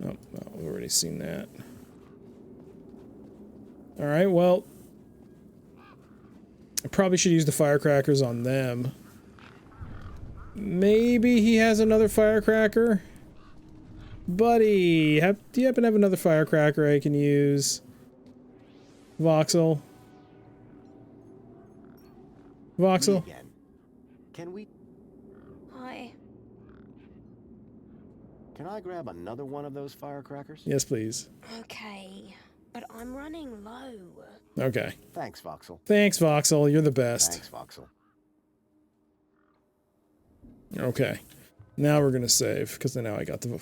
Oh, no, we've already seen that. Alright, well, I probably should use the firecrackers on them. Maybe he has another firecracker? Buddy, do you happen to have another firecracker I can use? Voxel? Voxel? Again. Can we... Hi. Can I grab another one of those firecrackers? Yes, please. Okay, but I'm running low. Okay. Thanks, Voxel. Thanks, Voxel. You're the best. Thanks, Voxel. Okay. Now we're gonna save, because now I got the...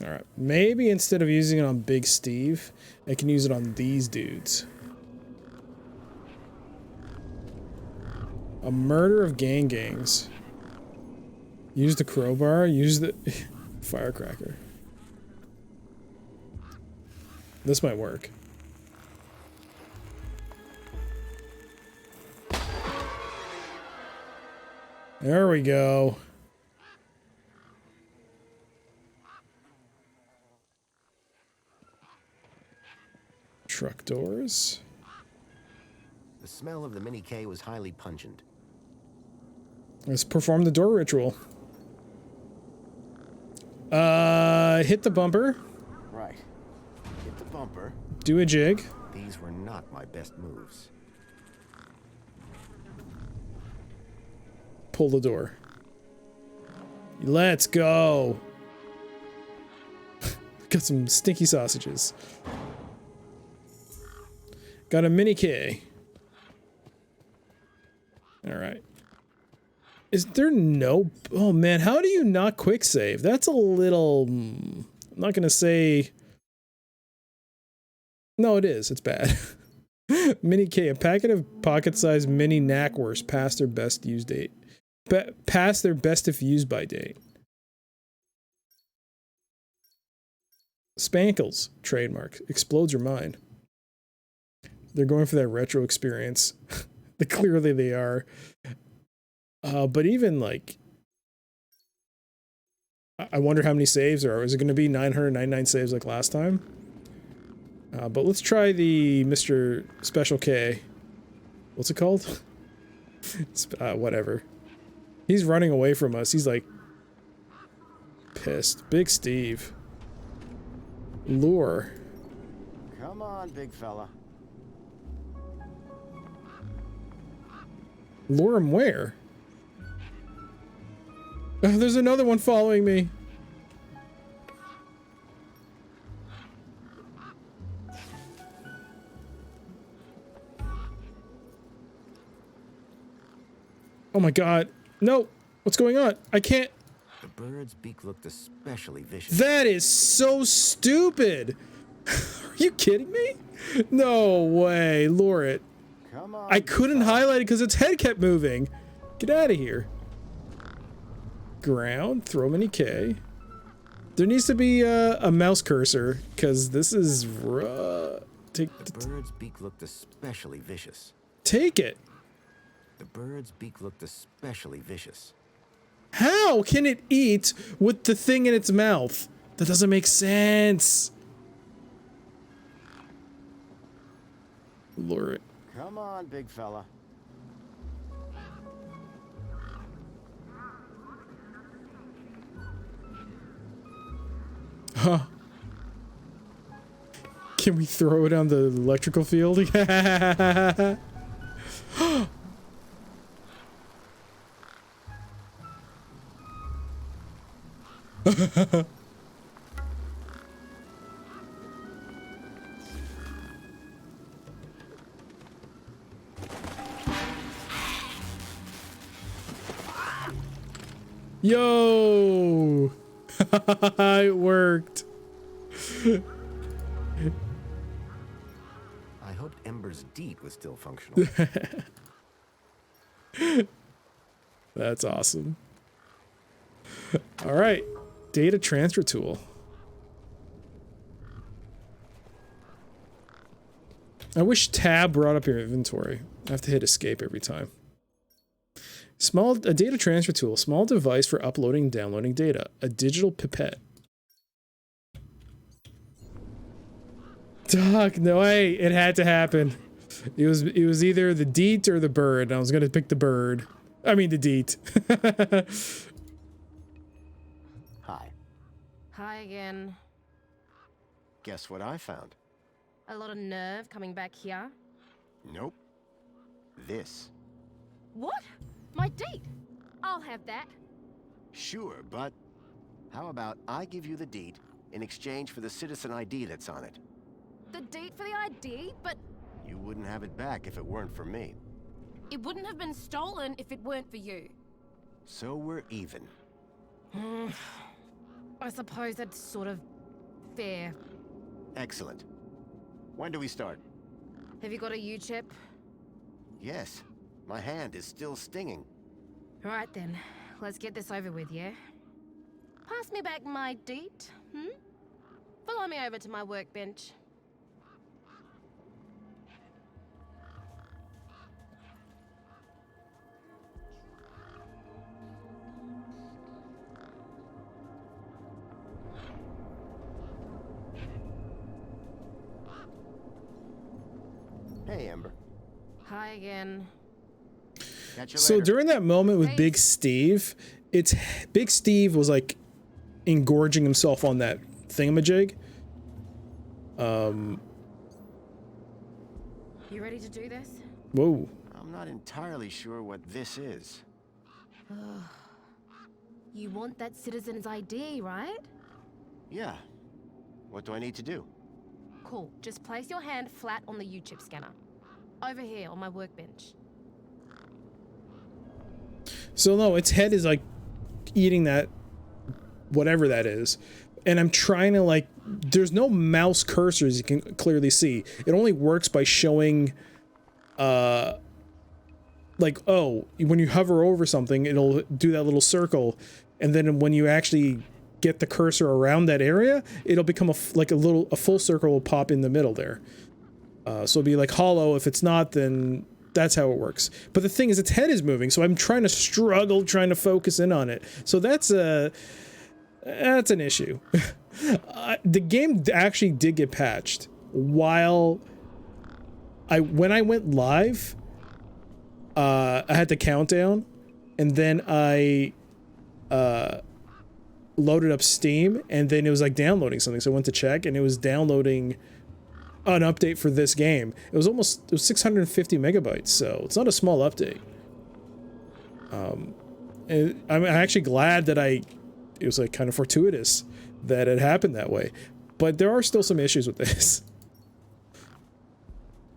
Alright. Maybe instead of using it on Big Steve, I can use it on these dudes. A murder of gangs. Use the crowbar, use the firecracker. This might work. There we go. Truck doors. The smell of the Mini K was highly pungent. Let's perform the door ritual. Hit the bumper. Right. Hit the bumper. Do a jig. These were not my best moves. Pull the door. Let's go. Got some stinky sausages. Got a Mini K. Alright. Is there no... Oh man, how do you not quick save? That's a little... I'm not gonna say... No, it is. It's bad. Mini K, a packet of pocket-sized mini knackwurst past their best use date. Past their best if used by date. Spankles, trademark. Explodes your mind. They're going for that retro experience. Clearly they are. But even like... I wonder how many saves there are. Is it going to be 999 saves like last time? But let's try the Mr. Special K. What's it called? Whatever. He's running away from us. He's like... pissed. Big Steve. Lure. Come on, big fella. Lure him where? There's another one following me. Oh my god. No! What's going on? I can't... The bird's beak looked especially vicious. That is so stupid! Are you kidding me? No way. Lure it. Come on, I couldn't highlight it because its head kept moving. Get out of here. Ground. Throw Mini K. There needs to be a mouse cursor because this is take the bird's beak looked especially vicious. Take it. The bird's beak looked especially vicious. How can it eat with the thing in its mouth? That doesn't make sense. Lure it. Come on, big fella. Can we throw it on the electrical field? Yo! It worked. I hoped Ember's deed was still functional. That's awesome. All right, data transfer tool. I wish tab brought up your inventory. I have to hit escape every time. A data transfer tool, small device for uploading and downloading data. A digital pipette. Doc, no way, it had to happen. It was either the deet or the bird. I was gonna pick the bird. I mean the deet. Hi. Hi again. Guess what I found? A lot of nerve coming back here. Nope. This. What? My date? I'll have that. Sure, but how about I give you the deed in exchange for the citizen ID that's on it? The date for the ID? But You wouldn't have it back if it weren't for me. it wouldn't have been stolen if it weren't for you. So we're even. I suppose that's sort of fair. Excellent. When do we start? Have you got a U-chip? Yes. My hand is still stinging. Right then, let's get this over with, yeah? Pass me back my deet, Follow me over to my workbench. Hey, Ember. Hi again. Catch you So later. during that moment with Big Steve, Big Steve was like engorging himself on that thingamajig. You ready to do this? Whoa. I'm not entirely sure what this is. You want that citizen's ID, right? Yeah. What do I need to do? Cool. Just place your hand flat on the U-chip scanner. Over here on my workbench. So no, its head is like eating that, whatever that is. And I'm trying to like, there's no mouse cursors you can clearly see. It only works by showing, like, oh, when you hover over something, it'll do that little circle. And then when you actually get the cursor around that area, it'll become a full circle will pop in the middle there. So it'll be like hollow. If it's not, then that's how it works. But the thing is, its head is moving, so I'm trying to focus in on it. So that's an issue. The game actually did get patched when I went live. I had the countdown, and then I loaded up Steam, and then it was like downloading something. So I went to check, and it was downloading an update for this game. It was 650 megabytes, so it's not a small update. And I'm actually glad that it was like kind of fortuitous that it happened that way. But there are still some issues with this.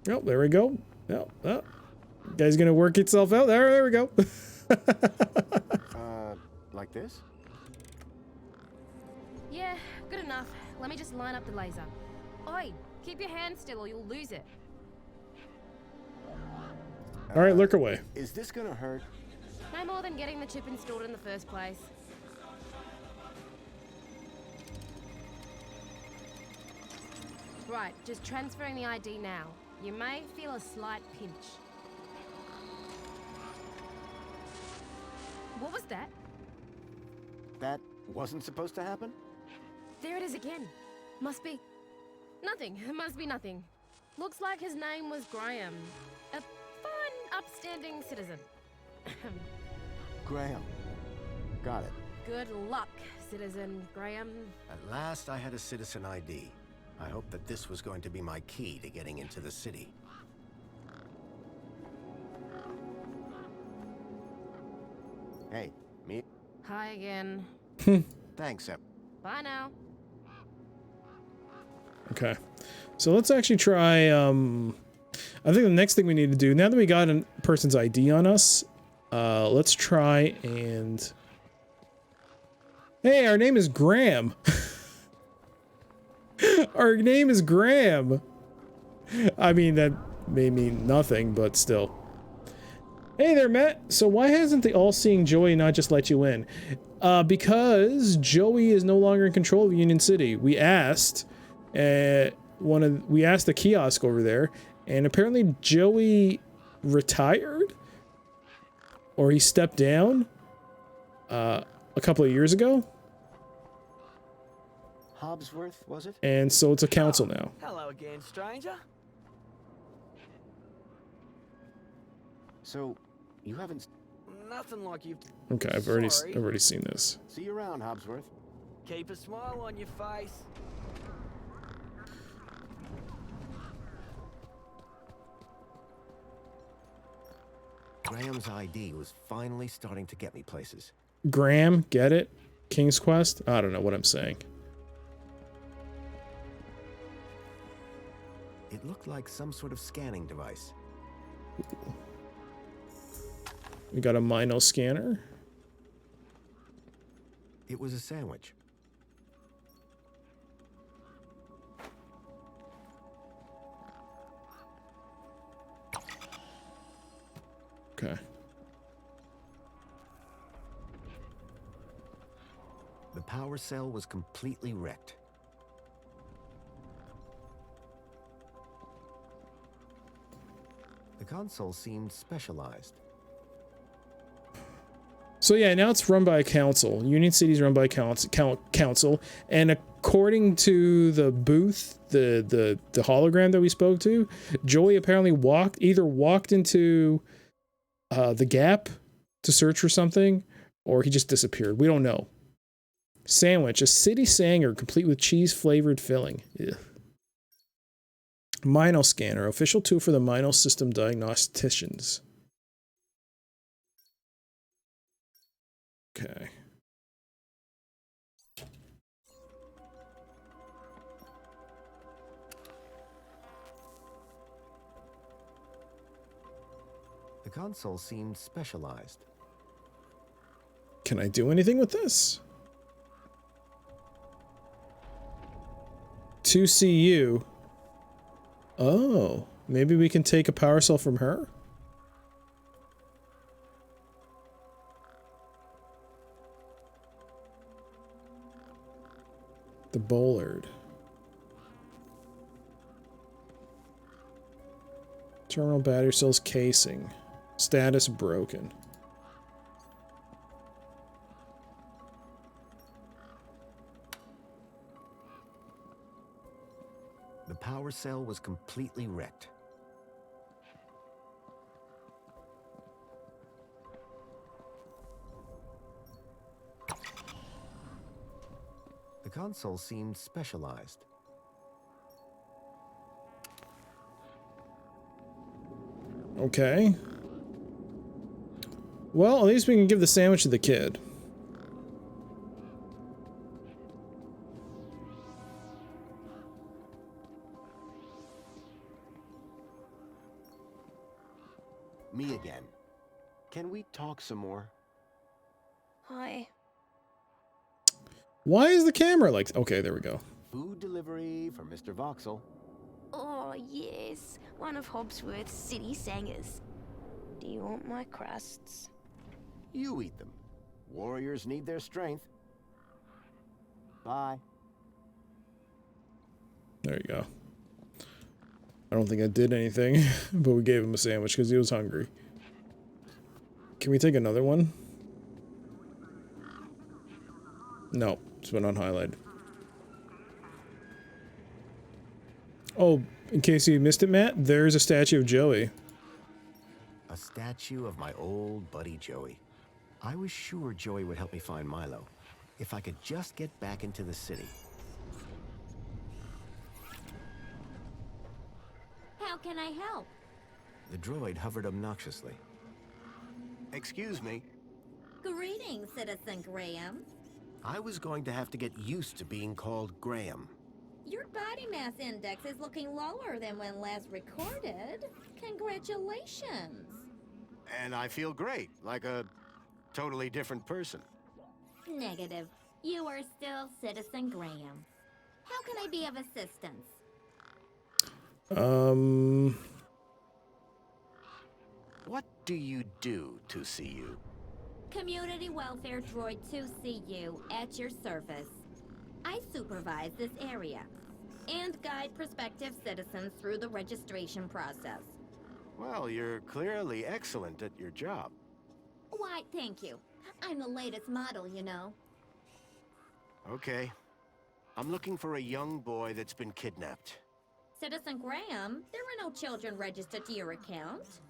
Oh, there we go. Oh, guy's gonna work itself out. There we go. Like this? Yeah, good enough. Let me just line up the laser. Oi, keep your hand still or you'll lose it. All right, look away. Is this gonna hurt? No more than getting the chip installed in the first place. Right, just transferring the ID now. You may feel a slight pinch. What was that? That wasn't supposed to happen? There it is again. Must be... nothing. It must be nothing. Looks like his name was Graham. A fine, upstanding citizen. Graham. Got it. Good luck, citizen, Graham. At last I had a citizen ID. I hoped that this was going to be my key to getting into the city. Hey, me? Hi again. Thanks, Ep. Bye now. Okay. So let's actually try, I think the next thing we need to do, now that we got a person's ID on us, let's try and... Hey, our name is Graham. Our name is Graham. I mean, that may mean nothing, but still. Hey there, Matt. So why hasn't the all-seeing Joey not just let you in? Because Joey is no longer in control of Union City. We asked, we asked the kiosk over there, and apparently Joey retired, or he stepped down, a couple of years ago. Hobbsworth, was it? And so it's a council now. Hello again, stranger. So, you haven't... Nothing like you've... Okay, I've already seen this. See you around, Hobbsworth. Keep a smile on your face. Graham's ID was finally starting to get me places. Graham, get it? King's Quest? I don't know what I'm saying. It looked like some sort of scanning device. We got a Mino scanner. It was a sandwich. Okay. The power cell was completely wrecked. The console seemed specialized. So yeah, now it's run by a council. Union City's run by a council, and according to the booth, the hologram that we spoke to, Joey apparently walked into the Gap to search for something, or he just disappeared. We don't know. Sandwich, a city sanger complete with cheese-flavored filling. Ugh. Mino scanner, official tool for the Mino system diagnosticians. Okay. The console seemed specialized. Can I do anything with this? 2CU. Oh, maybe we can take a power cell from her? The Bollard. Terminal battery cells casing. Status broken. The power cell was completely wrecked. The console seemed specialized. Okay. Well, at least we can give the sandwich to the kid. Me again. Can we talk some more? Hi. Why is the camera like... Okay, there we go. Food delivery for Mr. Voxel. Oh, yes. One of Hobbsworth's city singers. Do you want my crusts? You eat them. Warriors need their strength. Bye. There you go. I don't think I did anything, but we gave him a sandwich because he was hungry. Can we take another one? No, it's been unhighlighted. Oh, in case you missed it, Matt, there's a statue of Joey. A statue of my old buddy Joey. I was sure Joey would help me find Milo. If I could just get back into the city. How can I help? The droid hovered obnoxiously. Excuse me. Greetings, Citizen Graham. I was going to have to get used to being called Graham. Your body mass index is looking lower than when last recorded. Congratulations. And I feel great, like a totally different person. Negative. You are still Citizen Graham. How can I be of assistance? What do you do to see you? Community Welfare Droid 2CU at your service. I supervise this area and guide prospective citizens through the registration process. Well, you're clearly excellent at your job. Why, thank you. I'm the latest model, you know. Okay. I'm looking for a young boy that's been kidnapped. Citizen Graham, there are no children registered to your account.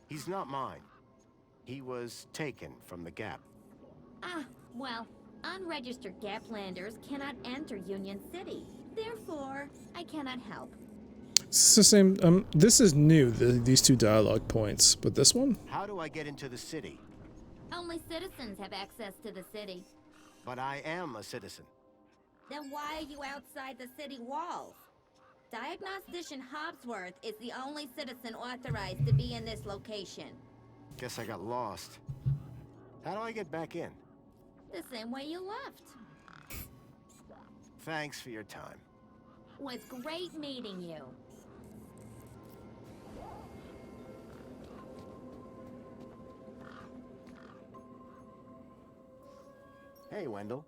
He's not mine. He was taken from the Gap. Ah, well, unregistered Gaplanders cannot enter Union City. Therefore, I cannot help. It's the same. This is new, these two dialogue points, but this one? How do I get into the city? Only citizens have access to the city. But I am a citizen. Then why are you outside the city walls? Diagnostician Hobsworth is the only citizen authorized to be in this location. Guess I got lost. How do I get back in? The same way you left. Thanks for your time. Was great meeting you. Hey, Wendell.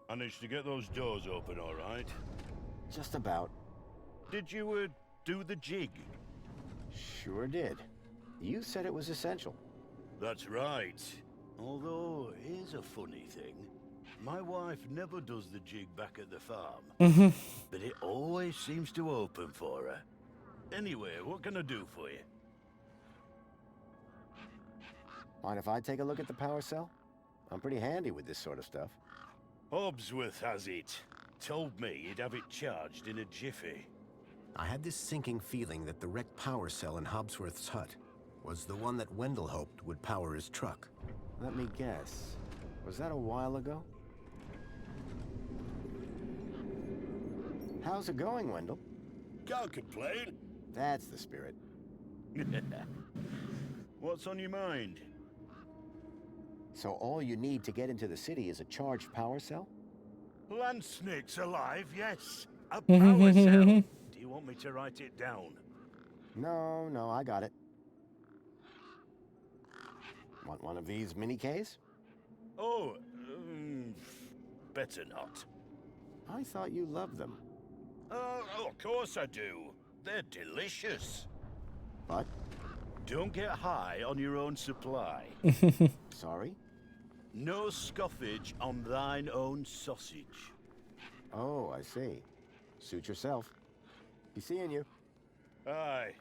Managed to get those doors open all right? Just about. Did you, do the jig? Sure did. You said it was essential. That's right. Although, here's a funny thing. My wife never does the jig back at the farm. But it always seems to open for her. Anyway, what can I do for you? Mind if I take a look at the power cell? I'm pretty handy with this sort of stuff. Hobsworth has it. Told me he'd have it charged in a jiffy. I had this sinking feeling that the wrecked power cell in Hobsworth's hut was the one that Wendell hoped would power his truck. Let me guess. Was that a while ago? How's it going, Wendell? Can't complain. That's the spirit. What's on your mind? So all you need to get into the city is a charged power cell? Land snakes alive, yes. A power cell. Do you want me to write it down? No, I got it. Want one of these mini Ks? Oh, better not. I thought you loved them. Oh, of course I do. They're delicious. But? Don't get high on your own supply. Sorry? No scoffage on thine own sausage. Oh, I see. Suit yourself. Be seeing you. Aye.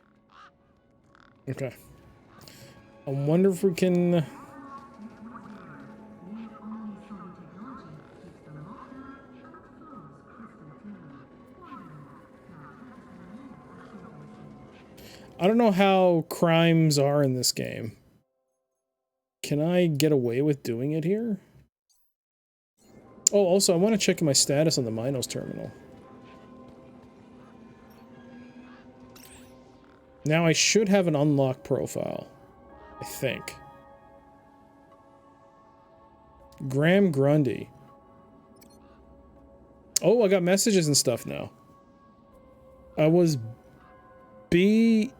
Okay. I wonder if we can... I don't know how crimes are in this game. Can I get away with doing it here? Oh, also, I want to check my status on the Minos terminal. Now I should have an unlocked profile. I think. Graham Grundy. Oh, I got messages and stuff now. I was BEBDC+.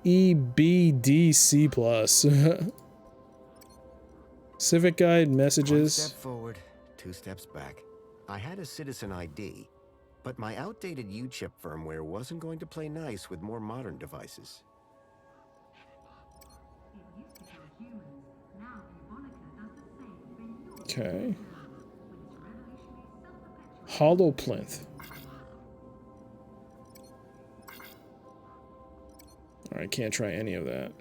Civic guide messages. 1 step forward, 2 steps back. I had a citizen ID, but my outdated U-chip firmware wasn't going to play nice with more modern devices. Okay. Hollow plinth. Alright, can't try any of that.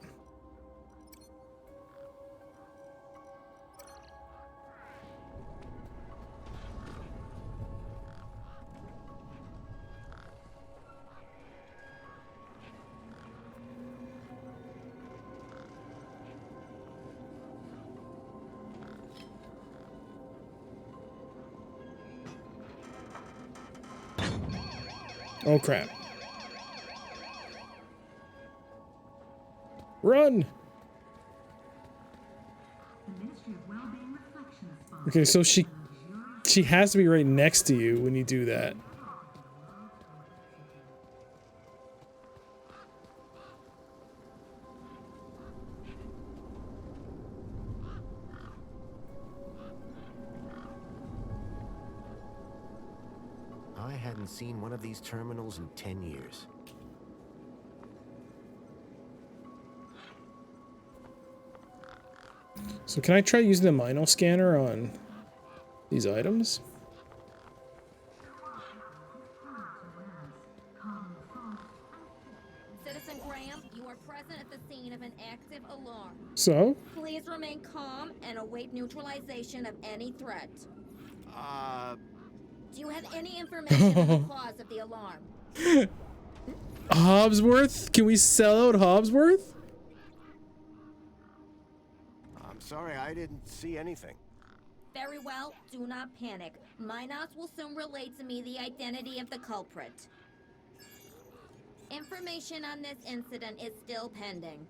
Oh crap. Run! Okay, so she has to be right next to you when you do that. I hadn't seen one of these terminals in 10 years. So can I try using the Mino scanner on these items? Citizen Graham, you are present at the scene of an active alarm. So? Please remain calm and await neutralization of any threat. Do you have any information on the cause of the alarm? Hobbsworth? Can we sell out Hobbsworth? I'm sorry, I didn't see anything. Very well, do not panic. Minos will soon relate to me the identity of the culprit. Information on this incident is still pending.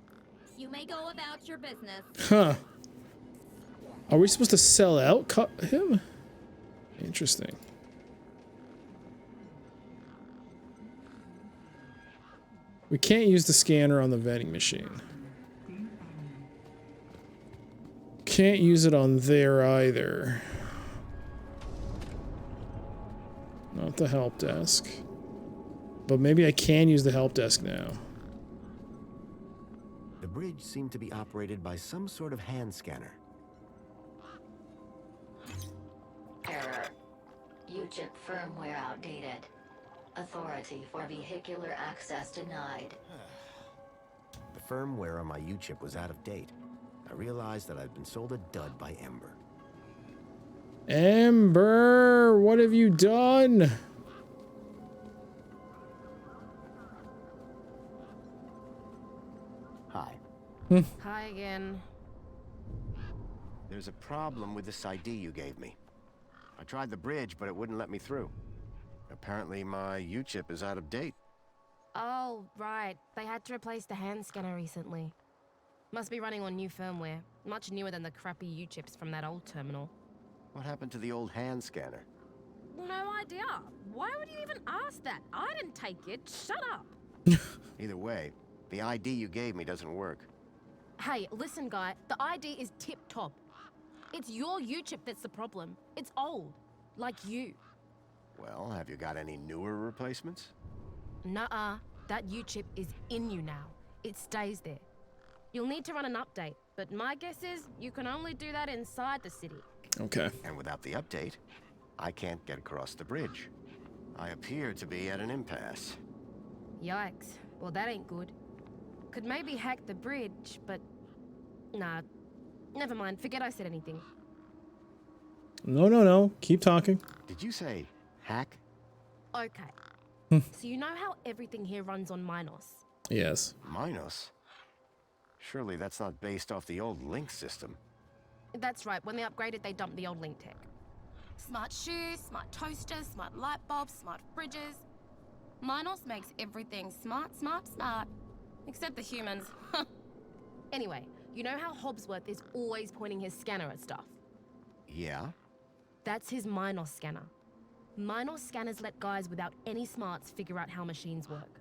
You may go about your business. Huh. Are we supposed to sell out him? Interesting. We can't use the scanner on the vending machine. Can't use it on there either. Not the help desk. But maybe I can use the help desk now. The bridge seemed to be operated by some sort of hand scanner. Error. UChip firmware outdated. Authority for vehicular access denied. The firmware on my U-chip was out of date. I realized that I'd been sold a dud by Ember. Ember, what have you done? Hi. Hi again. There's a problem with this ID you gave me. I tried the bridge, but it wouldn't let me through. Apparently my U-chip is out of date. Oh, right. They had to replace the hand scanner recently. Must be running on new firmware. Much newer than the crappy U-chips from that old terminal. What happened to the old hand scanner? No idea. Why would you even ask that? I didn't take it. Shut up. Either way, the ID you gave me doesn't work. Hey, listen, guy. The ID is tip-top. It's your U-chip that's the problem. It's old. Like you. Well, have you got any newer replacements? Nuh-uh. That U-chip is in you now. It stays there. You'll need to run an update, but my guess is you can only do that inside the city. Okay. And without the update, I can't get across the bridge. I appear to be at an impasse. Yikes. Well, that ain't good. Could maybe hack the bridge, but... Nah. Never mind. Forget I said anything. No. Keep talking. Did you say hack? Okay. So you know how everything here runs on Minos? Yes. Minos? Surely that's not based off the old Link system. That's right. When they upgraded, they dumped the old Link tech. Smart shoes, smart toasters, smart light bulbs, smart fridges. Minos makes everything smart. Except the humans. Anyway, you know how Hobbsworth is always pointing his scanner at stuff? Yeah? That's his Minos scanner. Minos scanners let guys without any smarts figure out how machines work.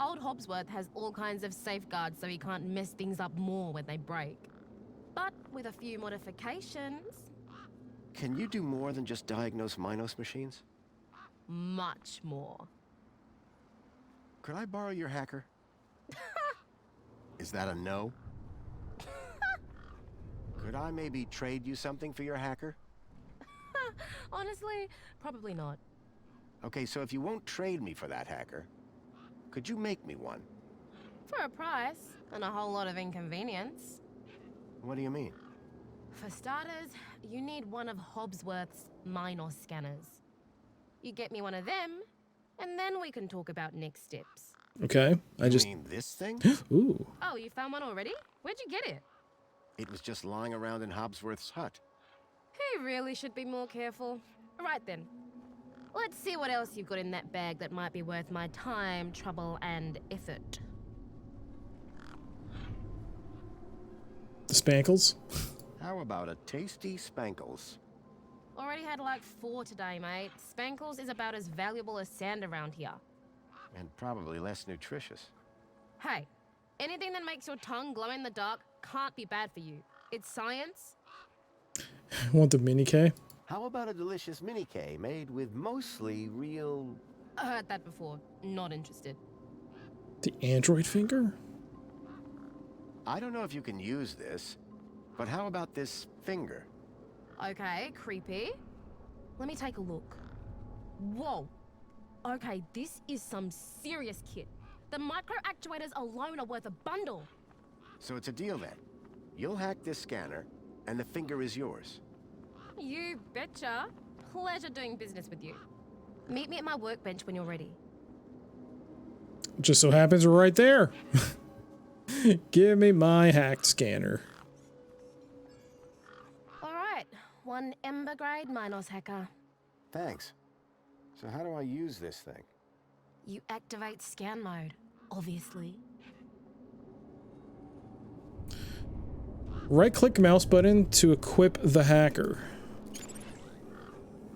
Old Hobbsworth has all kinds of safeguards so he can't mess things up more when they break. But with a few modifications... Can you do more than just diagnose Minos machines? Much more. Could I borrow your hacker? Is that a no? Could I maybe trade you something for your hacker? Honestly, probably not. Okay, so if you won't trade me for that hacker, could you make me one? For a price, and a whole lot of inconvenience. What do you mean? For starters, you need one of Hobbsworth's Minos scanners. You get me one of them, and then we can talk about next steps. Okay, You mean this thing? Ooh. Oh, you found one already? Where'd you get it? It was just lying around in Hobbsworth's hut. He really should be more careful. Right then. Let's see what else you've got in that bag that might be worth my time, trouble, and effort. The Spankles? How about a tasty Spankles? Already had like 4 today, mate. Spankles is about as valuable as sand around here. And probably less nutritious. Hey, anything that makes your tongue glow in the dark can't be bad for you. It's science. Want the mini K? How about a delicious mini K made with mostly real... I heard that before. Not interested. The android finger? I don't know if you can use this, but how about this finger? Okay, creepy. Let me take a look. Whoa. Okay, this is some serious kit. The micro actuators alone are worth a bundle. So it's a deal then. You'll hack this scanner, and the finger is yours. You betcha. Pleasure doing business with you. Meet me at my workbench when you're ready. Just so happens we're right there. Give me my hacked scanner. Alright, 1 Ember grade Minos hacker. Thanks. So how do I use this thing? You activate scan mode, obviously. Right-click mouse button to equip the hacker.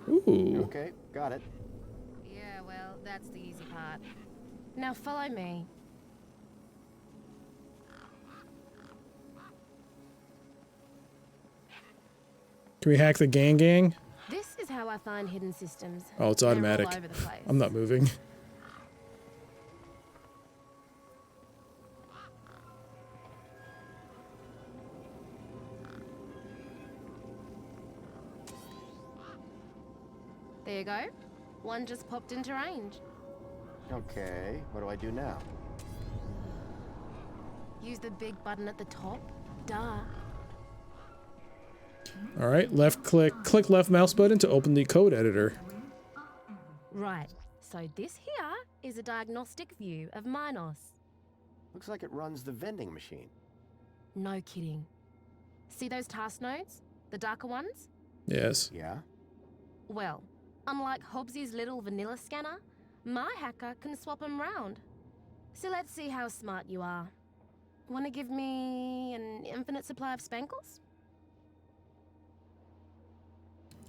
Ooh. Okay, got it. Yeah, well, that's the easy part. Now follow me. Can we hack the gang? This is how I find hidden systems. Oh, it's They're automatic. all over the place. I'm not moving. There you go. One just popped into range. Okay, what do I do now? Use the big button at the top. Duh. All right, click left mouse button to open the code editor. Right. So this here is a diagnostic view of Minos. Looks like it runs the vending machine. No kidding. See those task nodes? The darker ones? Yes. Yeah? Well, unlike Hobbsy's little vanilla scanner, my hacker can swap them round. So let's see how smart you are. Want to give me an infinite supply of spankles?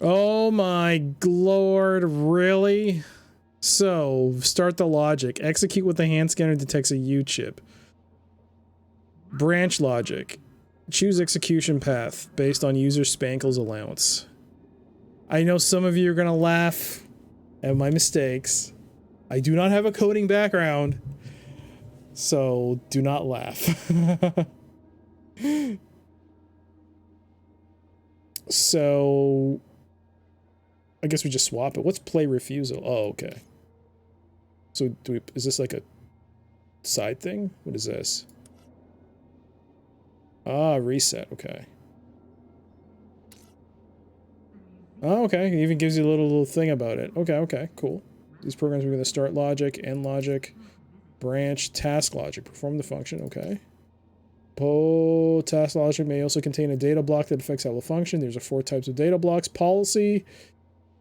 Oh my lord, really? So, start the logic. Execute what the hand scanner detects a U chip. Branch logic. Choose execution path based on user spankles allowance. I know some of you are gonna laugh at my mistakes. I do not have a coding background, so do not laugh. So, I guess we just swap it. What's play refusal? Oh, okay. So is this like a side thing? What is this? Ah, reset. Okay. Oh, okay. It even gives you a little thing about it. Okay, cool. These programs are going to start logic, end logic, branch, task logic. Perform the function. Okay. Task logic may also contain a data block that affects how it will function. There's 4 types of data blocks. Policy,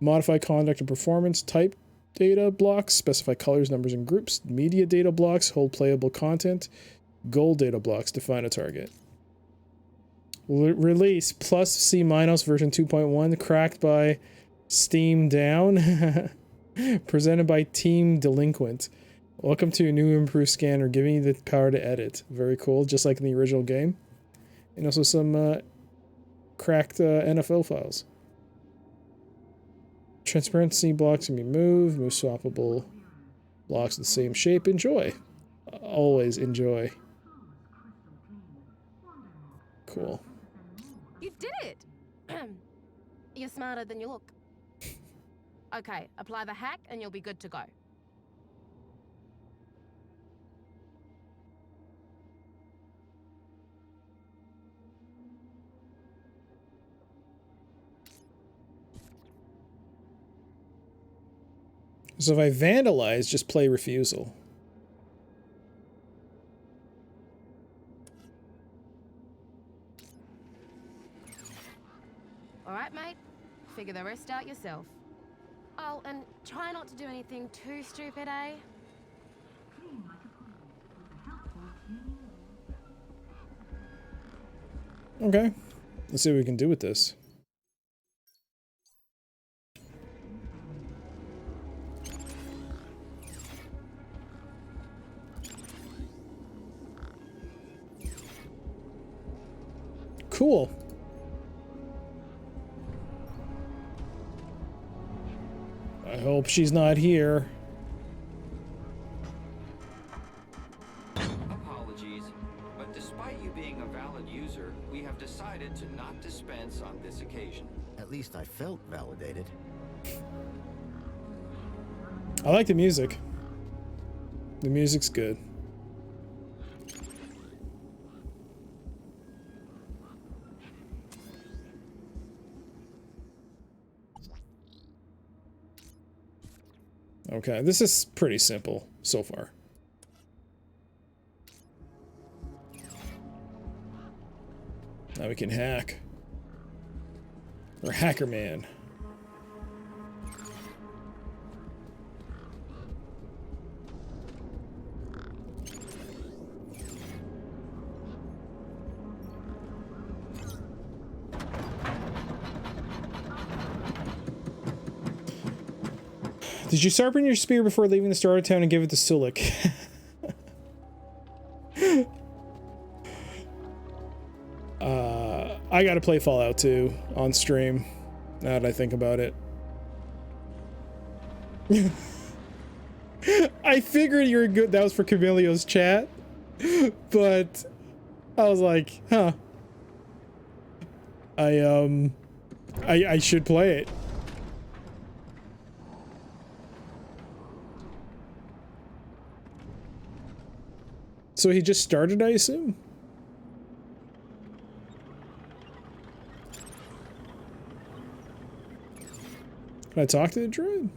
modify conduct and performance. Type data blocks, specify colors, numbers, and groups. Media data blocks, hold playable content. Goal data blocks, define a target. Release plus C- version 2.1, cracked by Steam Down. Presented by Team Delinquent. Welcome to a new improved scanner, giving you the power to edit. Very cool, just like in the original game. And also some cracked NFL files. Transparency blocks can be moved. Move swappable blocks the same shape. Enjoy. Always enjoy. Cool. You did it! You're smarter than you look. Okay, apply the hack and you'll be good to go. So if I vandalize, just play refusal. Alright, mate. Figure the rest out yourself. Oh, Oh, and try not to do anything too stupid, eh? Okay. Let's see what we can do with this. Cool. I hope she's not here. Apologies, but despite you being a valid user, we have decided to not dispense on this occasion. At least I felt validated. I like the music. The music's good. Okay, this is pretty simple so far. Now we can hack. Or Hacker Man. Did you sharpen your spear before leaving the start of town and give it to Sulik? I gotta play Fallout 2 on stream, now that I think about it. I figured you were good, that was for Camilleo's chat, but I was like, huh. I should play it. So he just started, I assume? Can I talk to the druid?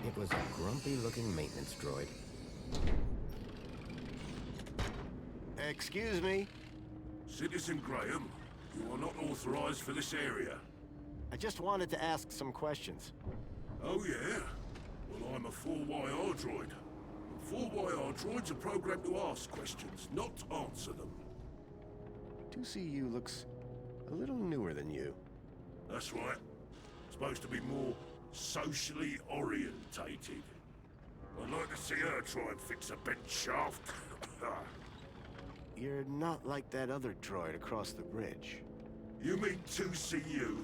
It was a grumpy-looking maintenance droid. Excuse me? Citizen Graham, you are not authorized for this area. I just wanted to ask some questions. Oh yeah? Well, I'm a 4YR droid. 4YR droids are programmed to ask questions, not answer them. 2CU looks a little newer than you. That's right. Supposed to be more socially orientated. I'd like to see her try and fix a bent shaft. You're not like that other droid across the bridge. You mean 2CU?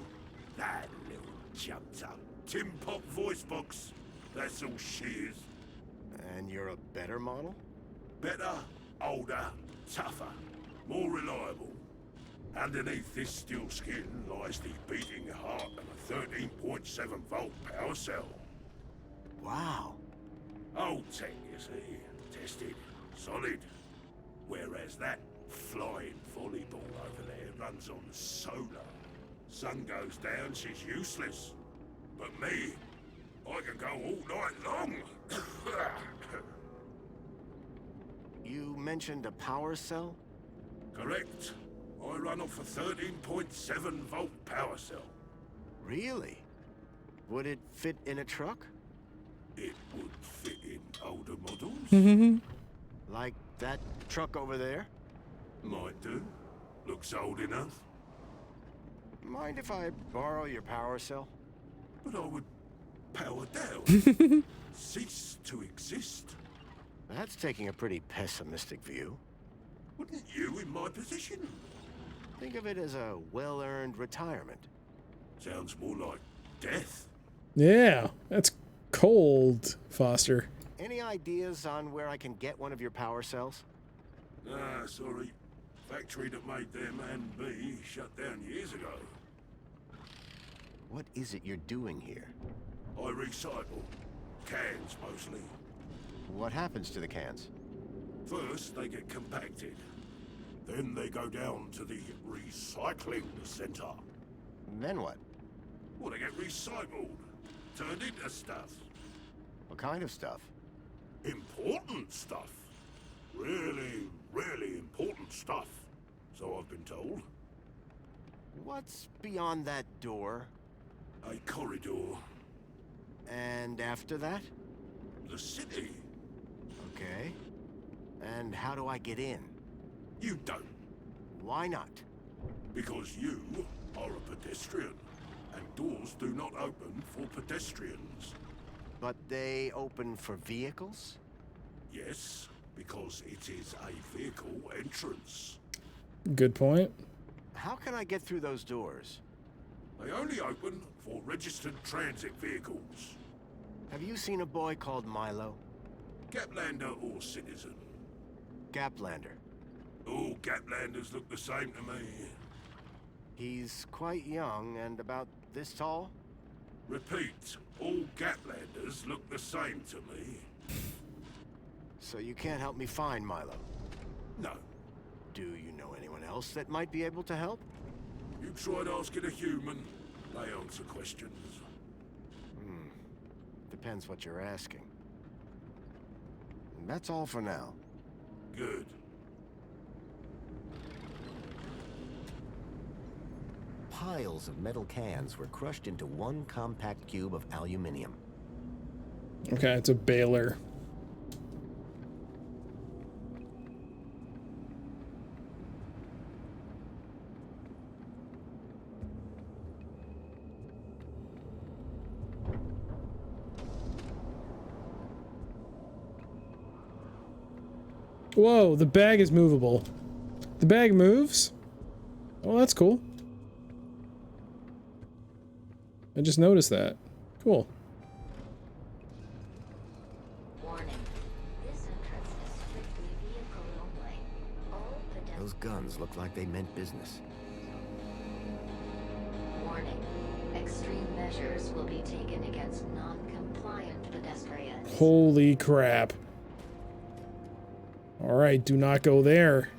That little jumped up tin pop voice box. That's all she is. And you're a better model? Better, older, tougher, more reliable. Underneath this steel skin lies the beating heart of a 13.7 volt power cell. Wow. Old tech, you see. Tested. Solid. Whereas that flying volleyball over there runs on solar. Sun goes down, she's useless. But me, I can go all night long. You mentioned a power cell? Correct. I run off a 13.7 volt power cell. Really? Would it fit in a truck? It would fit in older models. Like that truck over there? Might do. Looks old enough. Mind if I borrow your power cell? But I would power down. Cease to exist. That's taking a pretty pessimistic view. Wouldn't you in my position? Think of it as a well-earned retirement. Sounds more like death. Yeah, that's cold, Foster. Any ideas on where I can get one of your power cells? Ah, sorry. Factory that made them and me shut down years ago. What is it you're doing here? I recycle. Cans, mostly. What happens to the cans? First, they get compacted. Then they go down to the recycling center. Then what? Well, they get recycled. Turned into stuff. What kind of stuff? Important stuff. Really important stuff. So I've been told. What's beyond that door? A corridor. And after that? The city. Okay. And how do I get in? You don't. Why not? Because you are a pedestrian. And doors do not open for pedestrians. But they open for vehicles? Yes, because it is a vehicle entrance. Good point. How can I get through those doors? They only open for registered transit vehicles. Have you seen a boy called Milo? Gaplander or citizen? Gaplander. All Gaplanders look the same to me. He's quite young and about this tall? Repeat, all Gaplanders look the same to me. So you can't help me find Milo? No. Do you know anyone else that might be able to help? You tried asking a human, they answer questions. Depends what you're asking. And that's all for now. Good. Piles of metal cans were crushed into one compact cube of aluminium. Okay, it's a baler. Whoa, the bag is movable. The bag moves? Oh, that's cool. I just noticed that. Cool. Warning. This entrance is strictly vehicle only. All pedestrians. Those guns look like they meant business. Warning. Extreme measures will be taken against non-compliant pedestrians. Holy crap. Alright, do not go there.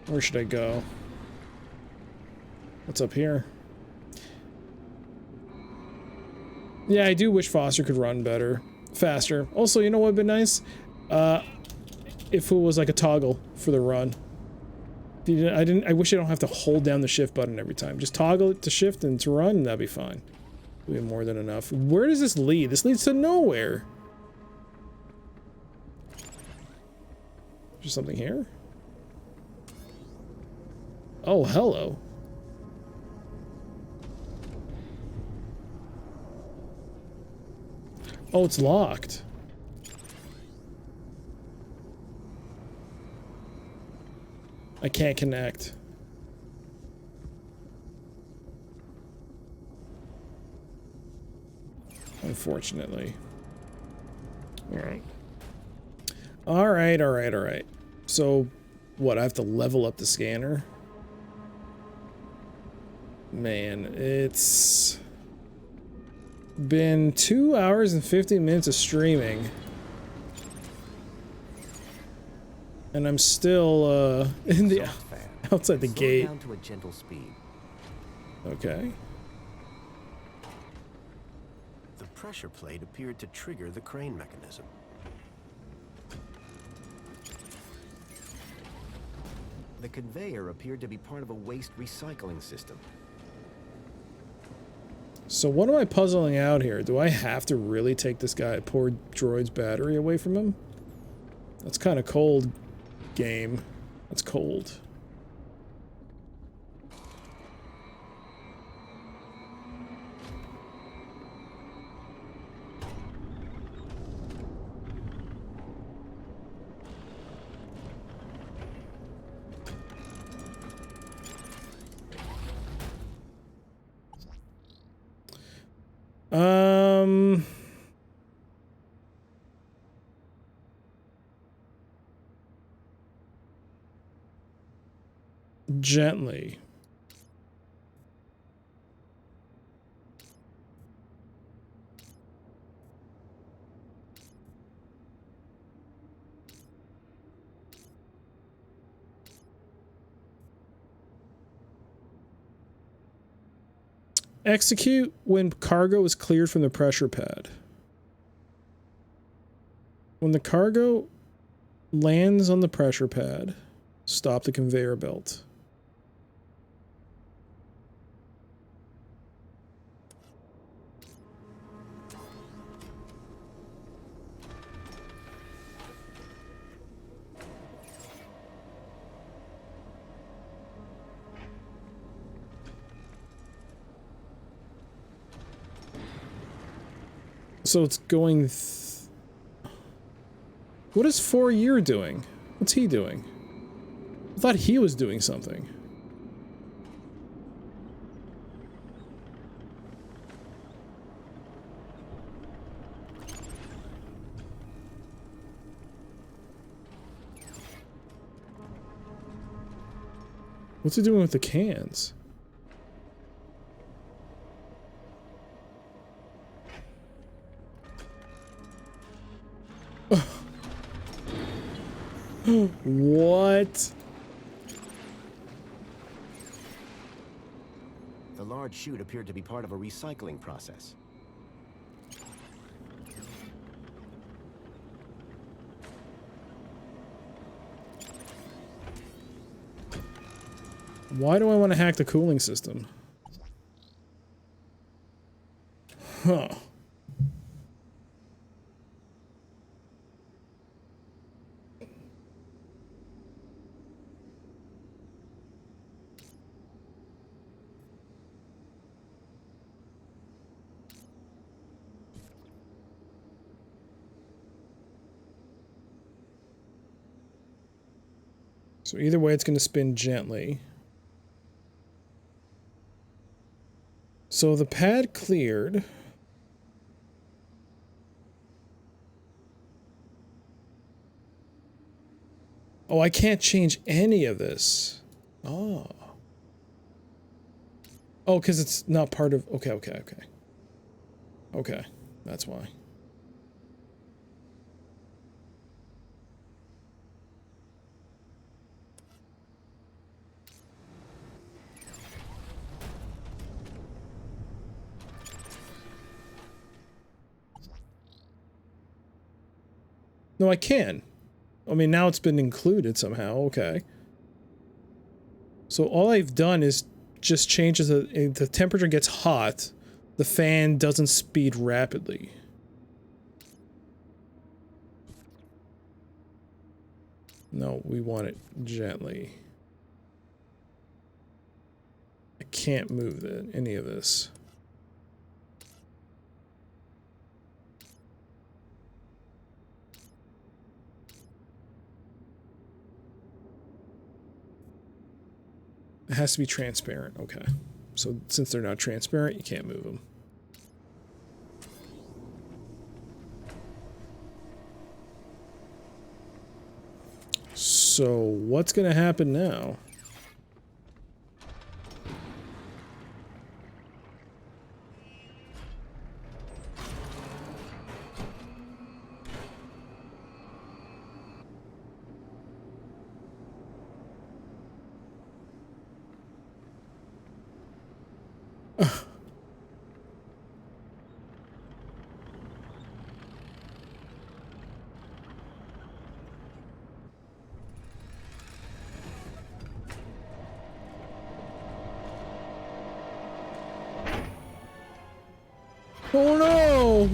Where should I go? What's up here? Yeah, I do wish Foster could run better. Faster. Also, you know what would be nice? If it was like a toggle for the run. I wish I don't have to hold down the shift button every time. Just toggle it to shift and to run, and that'd be fine. That'd be more than enough. Where does this lead? This leads to nowhere. There's something here? Oh, hello. Oh, it's locked. I can't connect. Unfortunately. Alright. Alright. So, what, I have to level up the scanner? Man, it's been 2 hours and 50 minutes of streaming. And I'm still, in the outside the gate. Down to a gentle speed. Okay. The pressure plate appeared to trigger the crane mechanism. The conveyor appeared to be part of a waste recycling system. So what am I puzzling out here? Do I have to really take this guy, poor droid's battery away from him? That's kind of cold, game. That's cold. Gently. Execute when cargo is cleared from the pressure pad. When the cargo lands on the pressure pad, stop the conveyor belt. So it's going... What is 4-year doing? What's he doing? I thought he was doing something. What's he doing with the cans? What? The large chute appeared to be part of a recycling process. Why do I want to hack the cooling system? Huh. So either way, it's going to spin gently. So the pad cleared. Oh, I can't change any of this. Oh. Oh, because it's not part of... Okay, okay, okay. Okay, that's why. No, I can. I mean, now it's been included somehow. Okay. So all I've done is just changes the temperature gets hot, the fan doesn't speed rapidly. No, we want it gently. I can't move any of this. It has to be transparent. Okay. So since they're not transparent, you can't move them. So what's going to happen now? Oh no!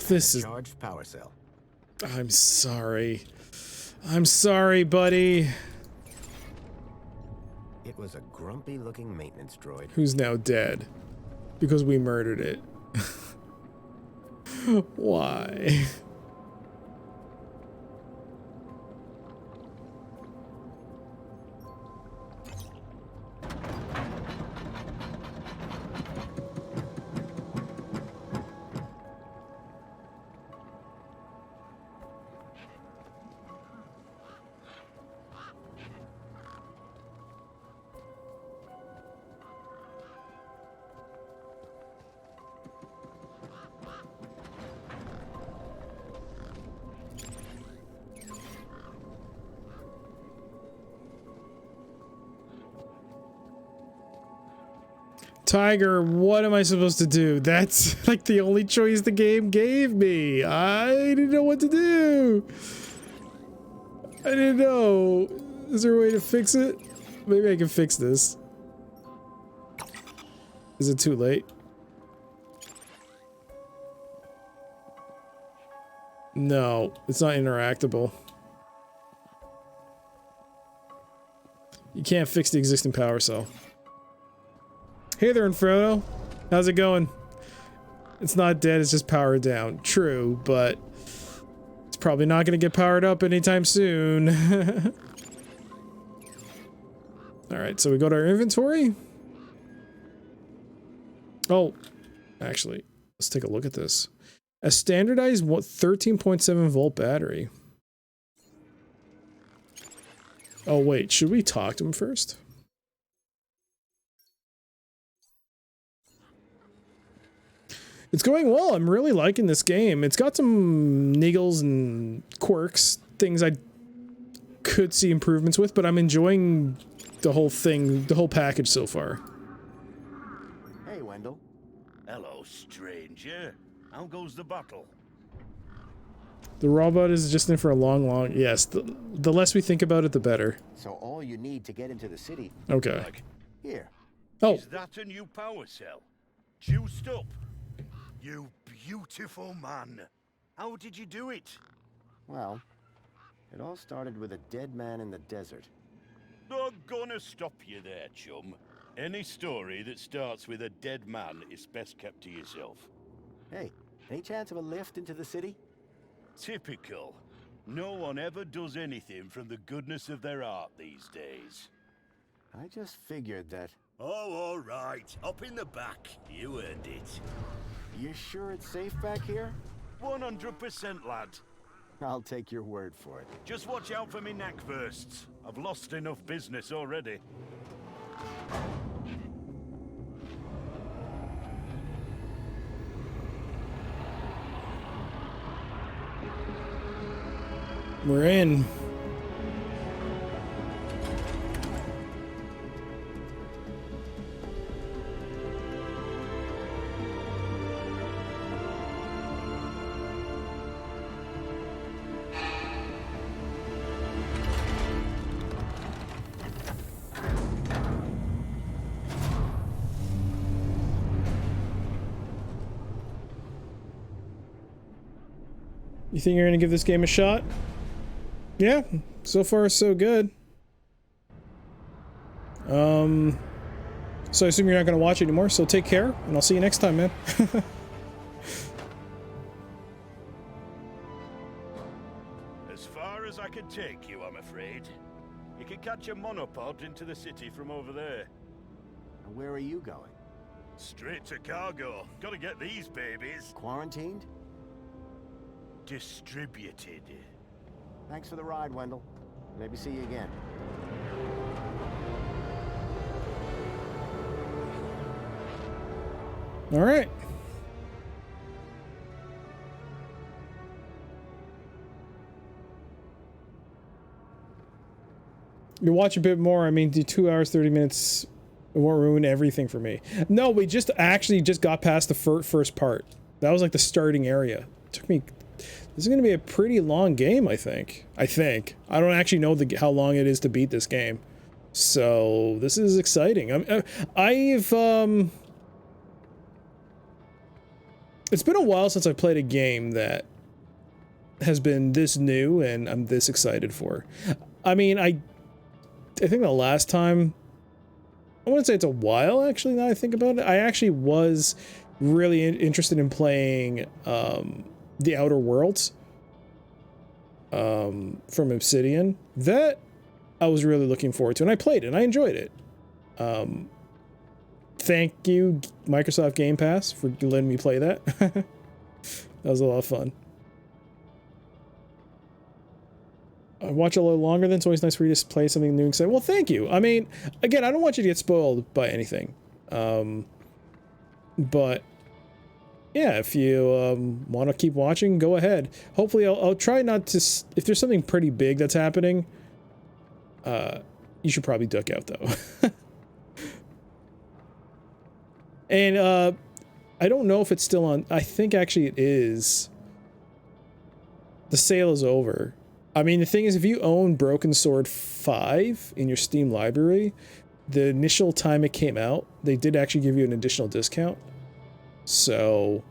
This is charged power cell. I'm sorry. I'm sorry, buddy. It was a grumpy-looking maintenance droid. Who's now dead. Because we murdered it. Why? Tiger, what am I supposed to do? That's like the only choice the game gave me. I didn't know what to do. I didn't know. Is there a way to fix it? Maybe I can fix this. Is it too late? No, it's not interactable. You can't fix the existing power cell. Hey there, Frodo. How's it going? It's not dead, it's just powered down. True, but it's probably not going to get powered up anytime soon. Alright, so we go to our inventory. Oh, actually, let's take a look at this. A standardized 13.7 volt battery. Oh wait, should we talk to him first? It's going well. I'm really liking this game. It's got some niggles and quirks, things I could see improvements with, but I'm enjoying the whole thing, the whole package so far. Hey, Wendell. Hello, stranger. How goes the battle? The robot is just in for a long... Yes, the less we think about it, the better. So all you need to get into the city... Okay. Here. Oh. Is that a new power cell? Juiced up? You beautiful man. How did you do it? Well, it all started with a dead man in the desert. Not gonna stop you there, chum. Any story that starts with a dead man is best kept to yourself. Hey, any chance of a lift into the city? Typical. No one ever does anything from the goodness of their heart these days. I just figured that... Oh, all right. Up in the back. You earned it. You sure it's safe back here? 100%, lad. I'll take your word for it. Just watch out for me neck bursts. I've lost enough business already. We're in. You think you're gonna give this game a shot? Yeah, so far so good. So I assume you're not gonna watch anymore, so take care, and I'll see you next time, man. As far as I can take you, I'm afraid. You can catch a monopod into the city from over there. And where are you going? Straight to cargo. Gotta get these babies. Quarantined? Distributed. Thanks for the ride, Wendell. Maybe see you again. All right. You watch a bit more. I mean, the 2 hours, 30 minutes won't ruin everything for me. No, we just got past the first part. That was like the starting area. It took me... This is going to be a pretty long game, I think. I don't actually know how long it is to beat this game. So, this is exciting. It's been a while since I've played a game that has been this new and I'm this excited for. I mean, I think the last time... I wouldn't say it's a while, actually, now I think about it. I actually was really interested in playing The Outer Worlds from Obsidian. That I was really looking forward to, and I played it, and I enjoyed it. Thank you, Microsoft Game Pass, for letting me play that. That was a lot of fun. I watch a little longer, then it's always nice for you to play something new and say, well, thank you. I mean, again, I don't want you to get spoiled by anything. But yeah, if you want to keep watching, go ahead. Hopefully, I'll try not to... If there's something pretty big that's happening, you should probably duck out, though. And I don't know if it's still on. I think actually it is. The sale is over. I mean, the thing is, if you own Broken Sword 5 in your Steam library, the initial time it came out, they did actually give you an additional discount. So,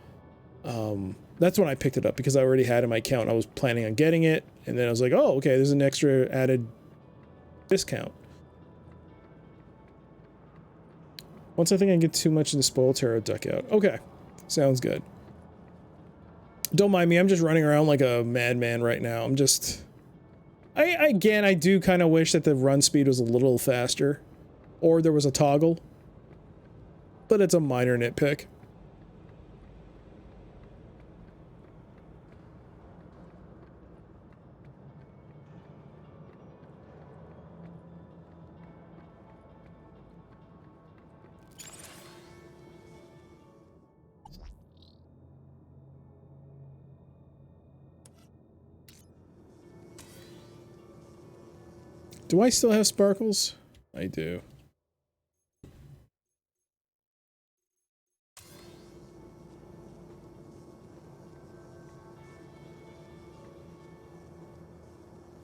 that's when I picked it up because I already had it in my account and I was planning on getting it. And then I was like, oh, okay, there's an extra added discount. Once I think I get too much in the spoil terror, duck out. Okay, sounds good. Don't mind me, I'm just running around like a madman right now. I'm just... Again, I do kind of wish that the run speed was a little faster. Or there was a toggle. But it's a minor nitpick. Do I still have sparkles? I do.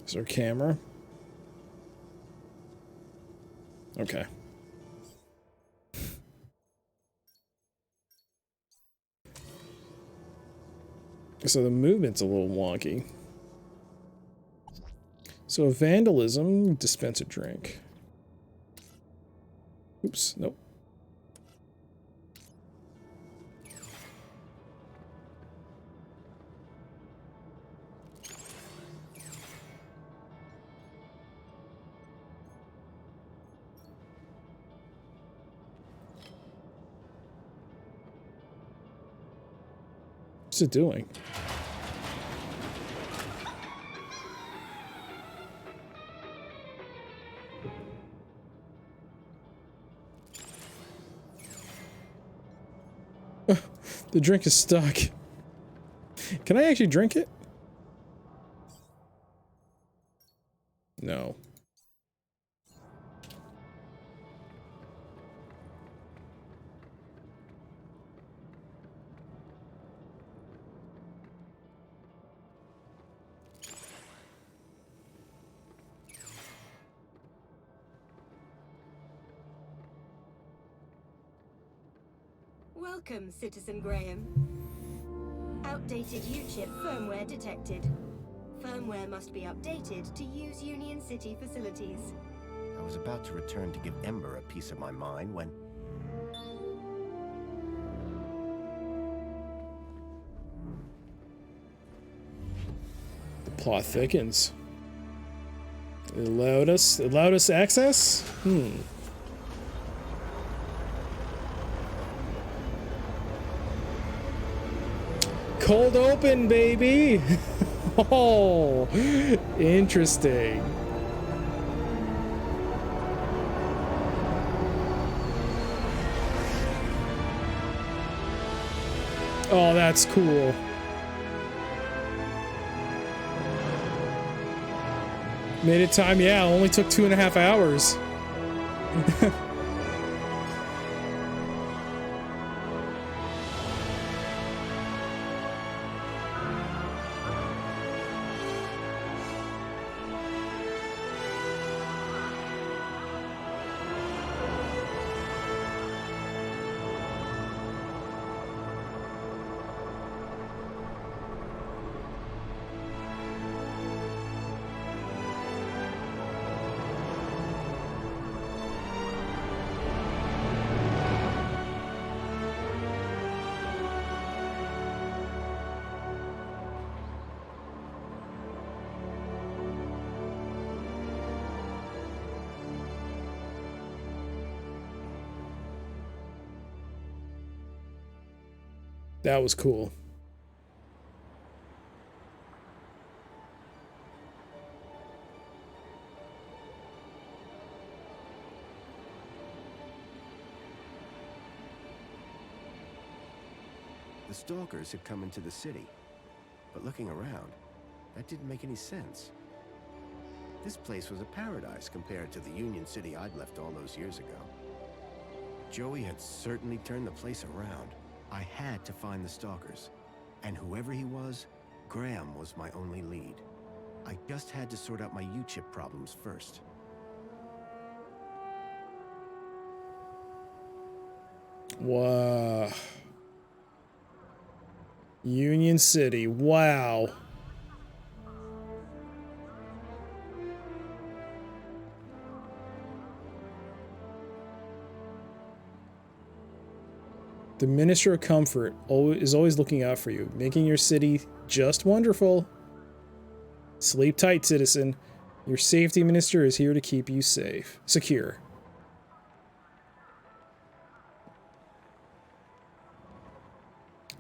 Is there a camera? Okay. So the movement's a little wonky. So vandalism, dispense a drink. Oops, nope. What's it doing? The drink is stuck. Can I actually drink it? No. Welcome, Citizen Graham. Outdated U-chip firmware detected. Firmware must be updated to use Union City facilities. I was about to return to give Ember a piece of my mind when... The plot thickens. It allowed us access? Cold open, baby! Oh, interesting. Oh, that's cool. Made it time, yeah, only took 2.5 hours. That was cool. The stalkers had come into the city, but looking around, that didn't make any sense. This place was a paradise compared to the Union City I'd left all those years ago. Joey had certainly turned the place around. I had to find the stalkers. And whoever he was, Graham was my only lead. I just had to sort out my U-chip problems first. Wow. Union City. Wow. The Minister of Comfort is always looking out for you, making your city just wonderful. Sleep tight, citizen. Your safety minister is here to keep you safe. Secure.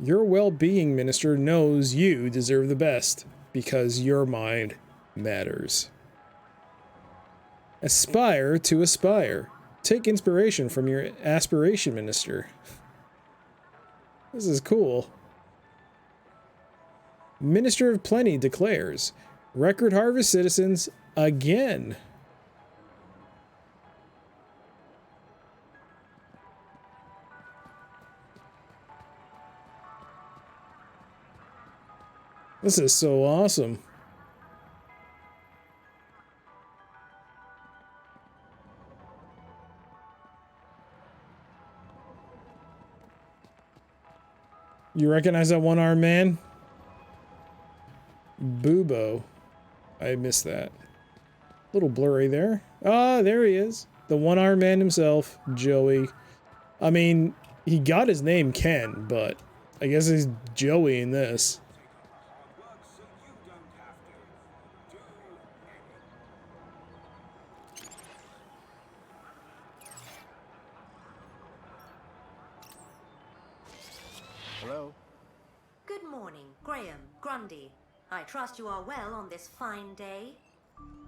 Your well-being minister knows you deserve the best, because your mind matters. Aspire to aspire. Take inspiration from your aspiration minister. This is cool. Minister of Plenty declares, record harvest citizens again. This is so awesome. You recognize that one-armed man? Boobo. I missed that. A little blurry there. Ah, there he is. The one-armed man himself, Joey. I mean, he got his name Ken, but I guess he's Joey in this. Hello? Good morning, Graham, Grundy. I trust you are well on this fine day.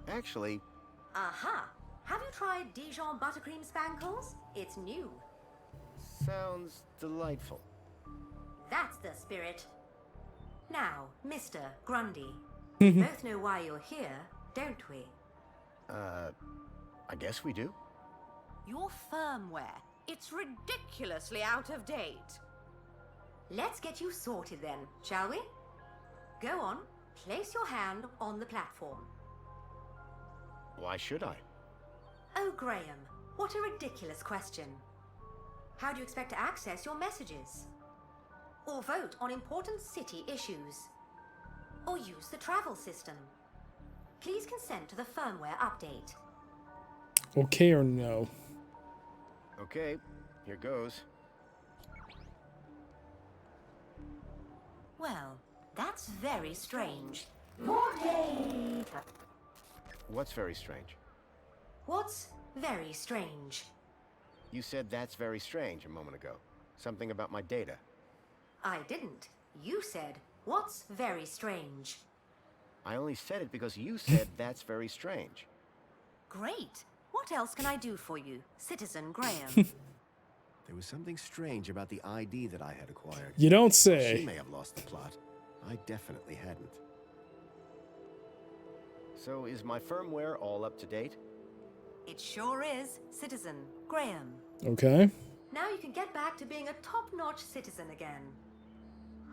Actually... Aha! Have you tried Dijon buttercream spankles? It's new. Sounds delightful. That's the spirit. Now, Mr. Grundy, we both know why you're here, don't we? I guess we do. Your firmware. It's ridiculously out of date. Let's get you sorted then, shall we? Go on, place your hand on the platform. Why should I? Oh, Graham, what a ridiculous question. How do you expect to access your messages? Or vote on important city issues? Or use the travel system? Please consent to the firmware update. Okay or no? Okay, here goes. Well, that's very strange. What's very strange? What's very strange? You said that's very strange a moment ago. Something about my data. I didn't. You said, what's very strange? I only said it because you said that's very strange. Great. What else can I do for you, Citizen Graham? There was something strange about the ID that I had acquired. You don't say. She may have lost the plot. I definitely hadn't. So is my firmware all up to date? It sure is, Citizen Graham. Okay. Now you can get back to being a top-notch citizen again.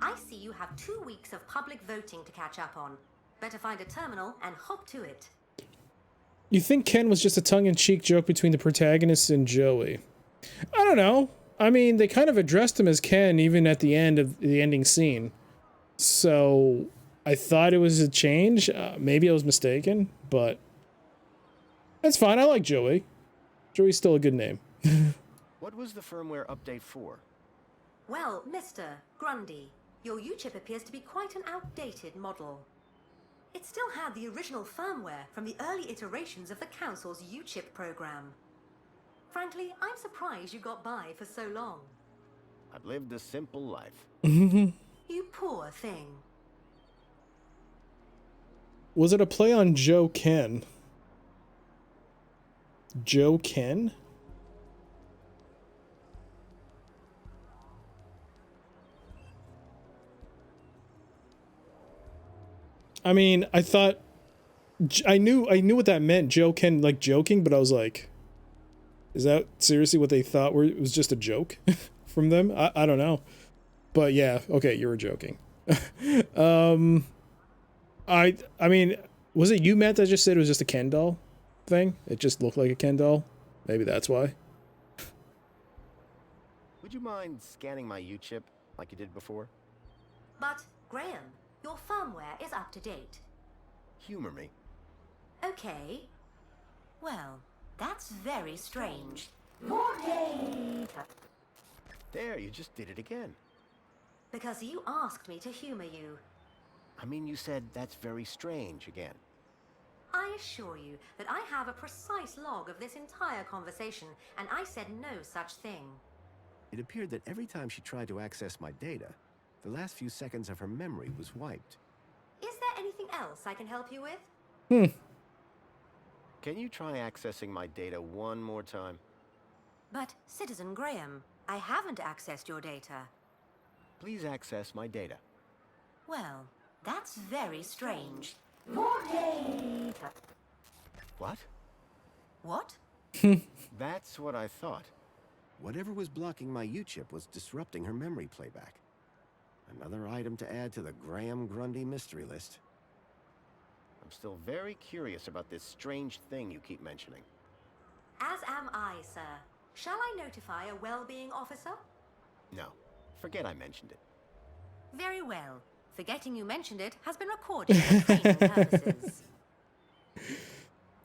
I see you have 2 weeks of public voting to catch up on. Better find a terminal and hop to it. You think Ken was just a tongue-in-cheek joke between the protagonist and Joey? I don't know. I mean, they kind of addressed him as Ken even at the end of the ending scene. So I thought it was a change. Maybe I was mistaken, but that's fine. I like Joey. Joey's still a good name. What was the firmware update for? Well, Mr. Grundy, your U-chip appears to be quite an outdated model. It still had the original firmware from the early iterations of the Council's U-chip program. Frankly, I'm surprised you got by for so long. I've lived a simple life. You poor thing. Was it a play on Joe Ken? Joe Ken? I mean, I thought I knew what that meant, Joe Ken, like joking, but I was like, Is that seriously what they thought it was just a joke from them? I don't know. But yeah, okay, you were joking. I mean, was it you, Matt, that just said it was just a Ken doll thing? It just looked like a Ken doll? Maybe that's why. Would you mind scanning my U-chip like you did before? But, Graham, your firmware is up to date. Humor me. Okay. Well, that's very strange. There, you just did it again. Because you asked me to humor you. I mean, you said that's very strange again. I assure you that I have a precise log of this entire conversation, and I said no such thing. It appeared that every time she tried to access my data, the last few seconds of her memory was wiped. Is there anything else I can help you with? Can you try accessing my data one more time? But, Citizen Graham, I haven't accessed your data. Please access my data. Well, that's very strange. What? What? That's what I thought. Whatever was blocking my U-chip was disrupting her memory playback. Another item to add to the Graham Grundy mystery list. I'm still very curious about this strange thing you keep mentioning. As am I, sir. Shall I notify a well-being officer? No, forget I mentioned it. Very well. Forgetting you mentioned it has been recorded for training purposes.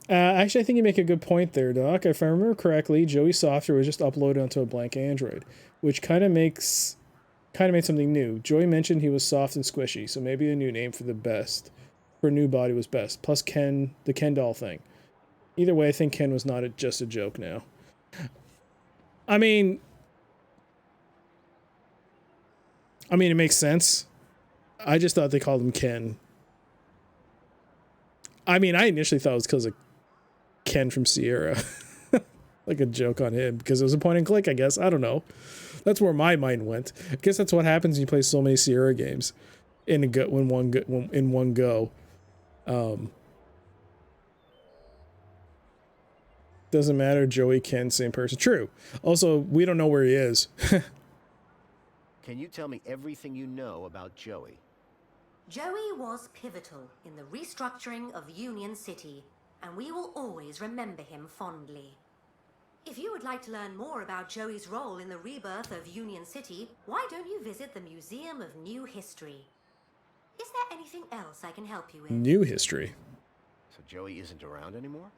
Actually, I think you make a good point there, Doc. If I remember correctly, Joey's software was just uploaded onto a blank Android, which kind of made something new. Joey mentioned he was soft and squishy, so maybe a new name for a new body was best. Plus Ken, the Ken doll thing. Either way, I think Ken was not just a joke now. I mean, it makes sense. I just thought they called him Ken. I mean, I initially thought it was because of Ken from Sierra. Like a joke on him, because it was a point and click, I guess. I don't know. That's where my mind went. I guess that's what happens when you play so many Sierra games in one go. Doesn't matter, Joey, Ken, same person. True. Also, we don't know where he is. Can you tell me everything you know about Joey? Joey was pivotal in the restructuring of Union City, and we will always remember him fondly. If you would like to learn more about Joey's role in the rebirth of Union City, why don't you visit the Museum of New History? Is there anything else I can help you with? New history. So Joey isn't around anymore?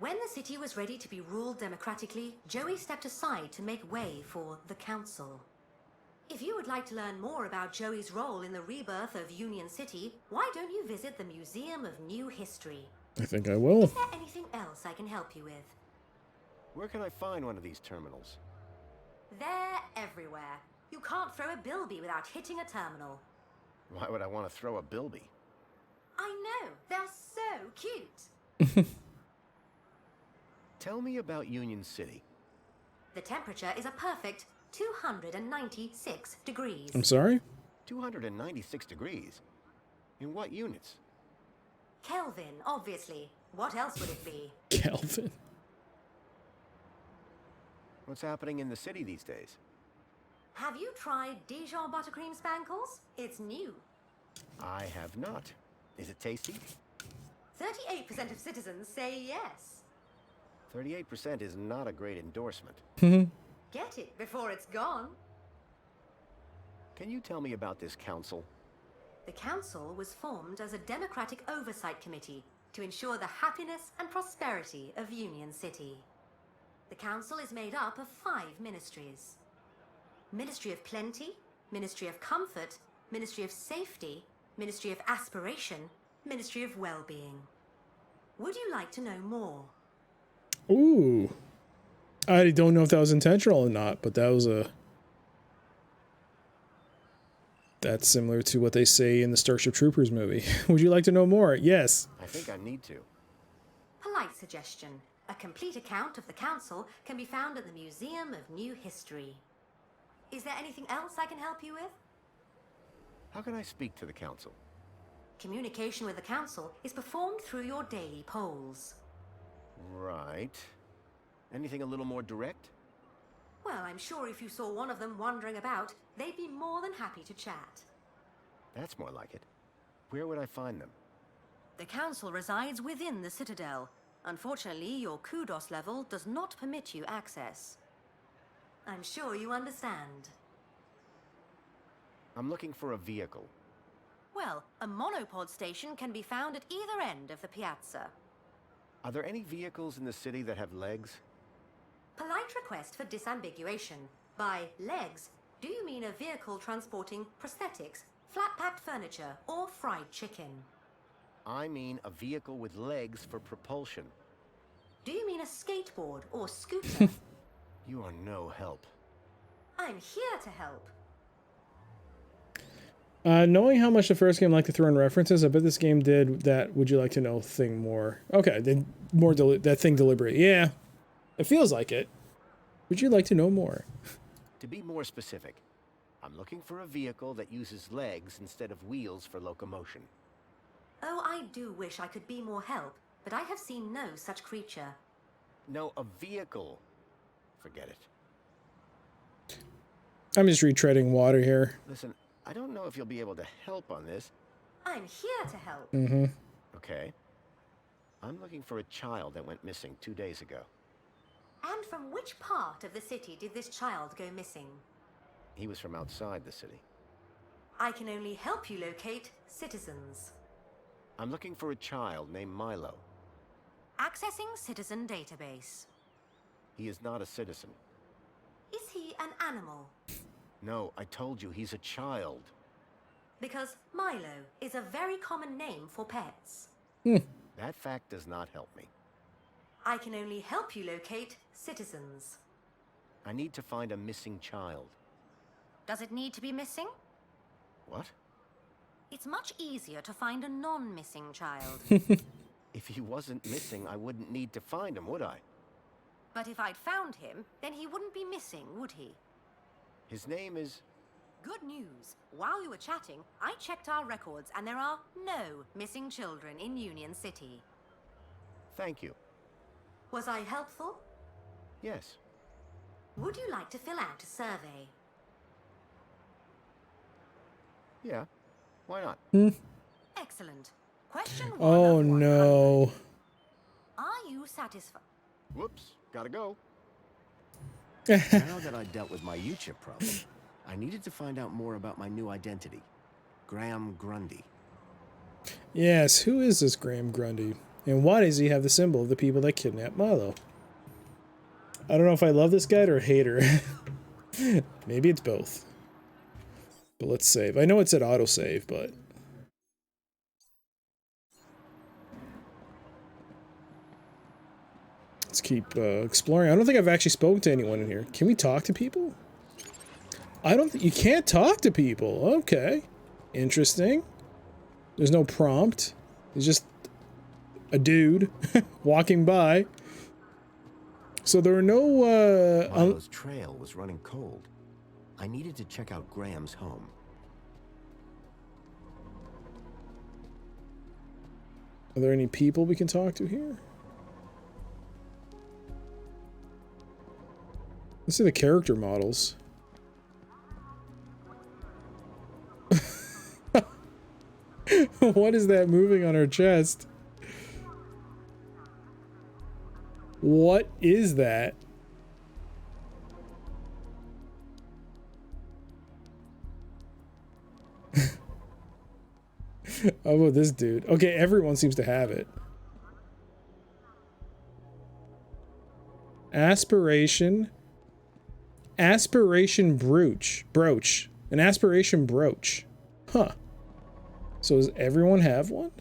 When the city was ready to be ruled democratically, Joey stepped aside to make way for the Council. If you would like to learn more about Joey's role in the rebirth of Union City, why don't you visit the Museum of New History? I think I will. Is there anything else I can help you with? Where can I find one of these terminals? They're everywhere. You can't throw a bilby without hitting a terminal. Why would I want to throw a bilby? I know, they're so cute. Tell me about Union City. The temperature is a perfect 296 degrees. I'm sorry? 296 degrees? In what units? Kelvin, obviously. What else would it be? Kelvin. What's happening in the city these days? Have you tried Dijon buttercream spankles? It's new. I have not. Is it tasty? 38% of citizens say yes. 38% is not a great endorsement. Get it before it's gone. Can you tell me about this council? The council was formed as a democratic oversight committee to ensure the happiness and prosperity of Union City. The council is made up of 5 ministries. Ministry of Plenty, Ministry of Comfort, Ministry of Safety, Ministry of Aspiration, Ministry of Well-being. Would you like to know more? Ooh. I don't know if that was intentional or not, but that's similar to what they say in the Starship Troopers movie. Would you like to know more? Yes. I think I need to. Polite suggestion. A complete account of the council can be found at the Museum of New History. Is there anything else I can help you with? How can I speak to the council? Communication with the council is performed through your daily polls. Right. Anything a little more direct? Well, I'm sure if you saw one of them wandering about, they'd be more than happy to chat. That's more like it. Where would I find them? The council resides within the Citadel. Unfortunately, your kudos level does not permit you access. I'm sure you understand. I'm looking for a vehicle. Well, a monopod station can be found at either end of the piazza. Are there any vehicles in the city that have legs? Polite request for disambiguation. By legs, do you mean a vehicle transporting prosthetics, flat-packed furniture, or fried chicken? I mean a vehicle with legs for propulsion. Do you mean a skateboard or scooter? You are no help. I'm here to help. Knowing how much the first game liked to throw in references, I bet this game did that would you like to know thing more. Okay, then more that thing deliberate. Yeah, it feels like it. Would you like to know more? To be more specific, I'm looking for a vehicle that uses legs instead of wheels for locomotion. Oh, I do wish I could be more help, but I have seen no such creature. No, a vehicle. Forget it. I'm just retreading water here. Listen, I don't know if you'll be able to help on this. I'm here to help. Mm-hmm. Okay. I'm looking for a child that went missing 2 days ago. And from which part of the city did this child go missing? He was from outside the city. I can only help you locate citizens. I'm looking for a child named Milo. Accessing citizen database. He is not a citizen. Is he an animal? No, I told you he's a child. Because Milo is a very common name for pets. That fact does not help me. I can only help you locate citizens. I need to find a missing child. Does it need to be missing? What? It's much easier to find a non-missing child. If he wasn't missing, I wouldn't need to find him, would I? But if I'd found him, then he wouldn't be missing, would he? His name is... Good news. While you were chatting, I checked our records and there are no missing children in Union City. Thank you. Was I helpful? Yes. Would you like to fill out a survey? Yeah. Why not? Excellent. Question 1 Oh of 100. no. Are you satisfied? Whoops. Gotta go. Now that I dealt with my UChip problem, I needed to find out more about my new identity. Graham Grundy. Yes, who is this Graham Grundy? And why does he have the symbol of the people that kidnapped Milo? I don't know if I love this guy or hate her. Maybe it's both. But let's save. I know it said autosave, but... Let's keep exploring. I don't think I've actually spoken to anyone in here. Can we talk to people? I don't think... You can't talk to people. Okay. Interesting. There's no prompt. It's just a dude walking by. So there are no... Milo's trail was running cold. I needed to check out Graham's home. Are there any people we can talk to here? Let's see the character models. What is that moving on her chest? What is that? How about this dude? Okay, everyone seems to have it. Aspiration brooch. An aspiration brooch. Huh. So does everyone have one?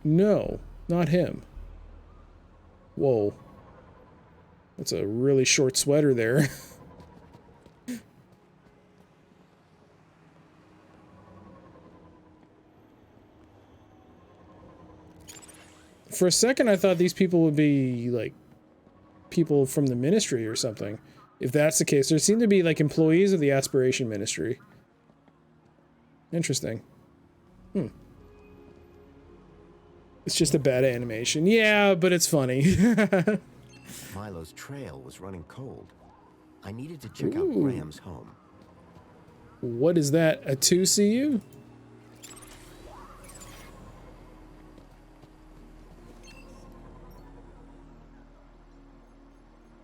No, not him. Whoa. That's a really short sweater there. For a second, I thought these people would be, like, people from the ministry or something. If that's the case, there seem to be, like, employees of the Aspiration Ministry. Interesting. It's just a bad animation. Yeah, but it's funny. Milo's trail was running cold. I needed to check out Ooh. Graham's home. What is that? A 2CU?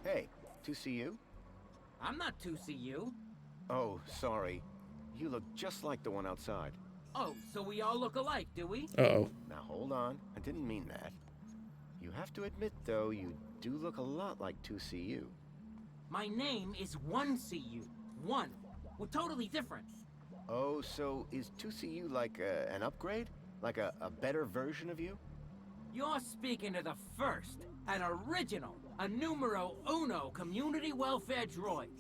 Hey, 2CU? I'm not 2CU. Oh, sorry. You look just like the one outside. Oh, so we all look alike, do we? Uh-oh. Now hold on, I didn't mean that. You have to admit, though, you do look a lot like 2CU. My name is 1CU. 1. We're totally different. Oh, so is 2CU like an upgrade? Like a better version of you? You're speaking to the first, an original, a numero uno community welfare droid.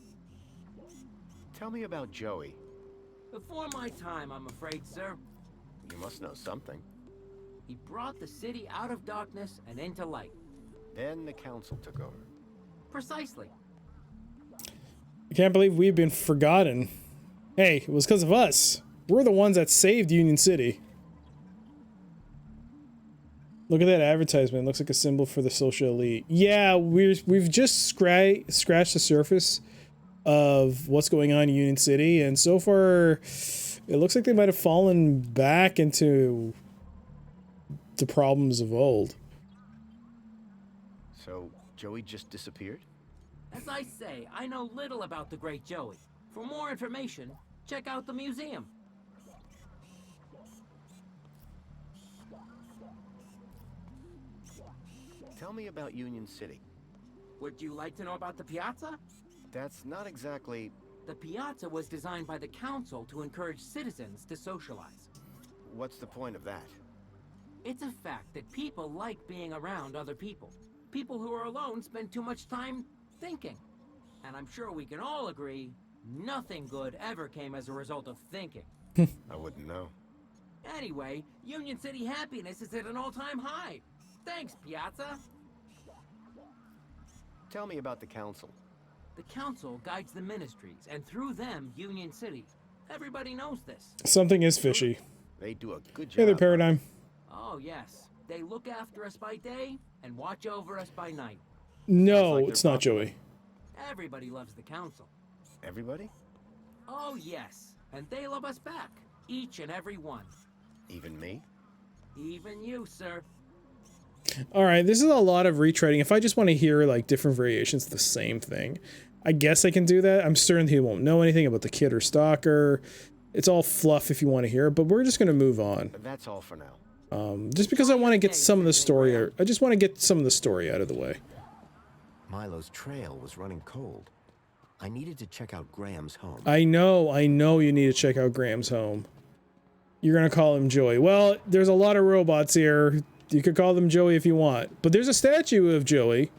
Tell me about Joey. Before my time, I'm afraid, sir. You must know something. He brought the city out of darkness and into light. Then the council took over. Precisely. I can't believe we've been forgotten. Hey, it was because of us. We're the ones that saved Union City. Look at that advertisement. It looks like a symbol for the social elite. Yeah, we've just scratched the surface of what's going on in Union City, and so far it looks like they might have fallen back into the problems of old. So, Joey just disappeared? As I say, I know little about the great Joey. For more information, check out the museum. Tell me about Union City. Would you like to know about the piazza? That's not exactly... The piazza was designed by the council to encourage citizens to socialize. What's the point of that? It's a fact that people like being around other people. People who are alone spend too much time thinking. And I'm sure we can all agree, nothing good ever came as a result of thinking. I wouldn't know. Anyway, Union City happiness is at an all-time high. Thanks, Piazza. Tell me about the council. The council guides the ministries, and through them, Union City. Everybody knows this. Something is fishy. They do a good job. Hey there, Paradigm. Oh, yes. They look after us by day and watch over us by night. No, like it's not popular. Joey. Everybody loves the council. Everybody? Oh, yes. And they love us back. Each and every one. Even me? Even you, sir. All right, this is a lot of retreading. If I just want to hear like different variations of the same thing, I guess I can do that. I'm certain he won't know anything about the kid or stalker. It's all fluff if you want to hear it, but we're just going to move on. That's all for now. Just because I want to get some of the story, I just want to get some of the story out of the way. Milo's trail was running cold. I needed to check out Graham's home. I know you need to check out Graham's home. You're going to call him Joey. Well, there's a lot of robots here. You could call them Joey if you want. But there's a statue of Joey.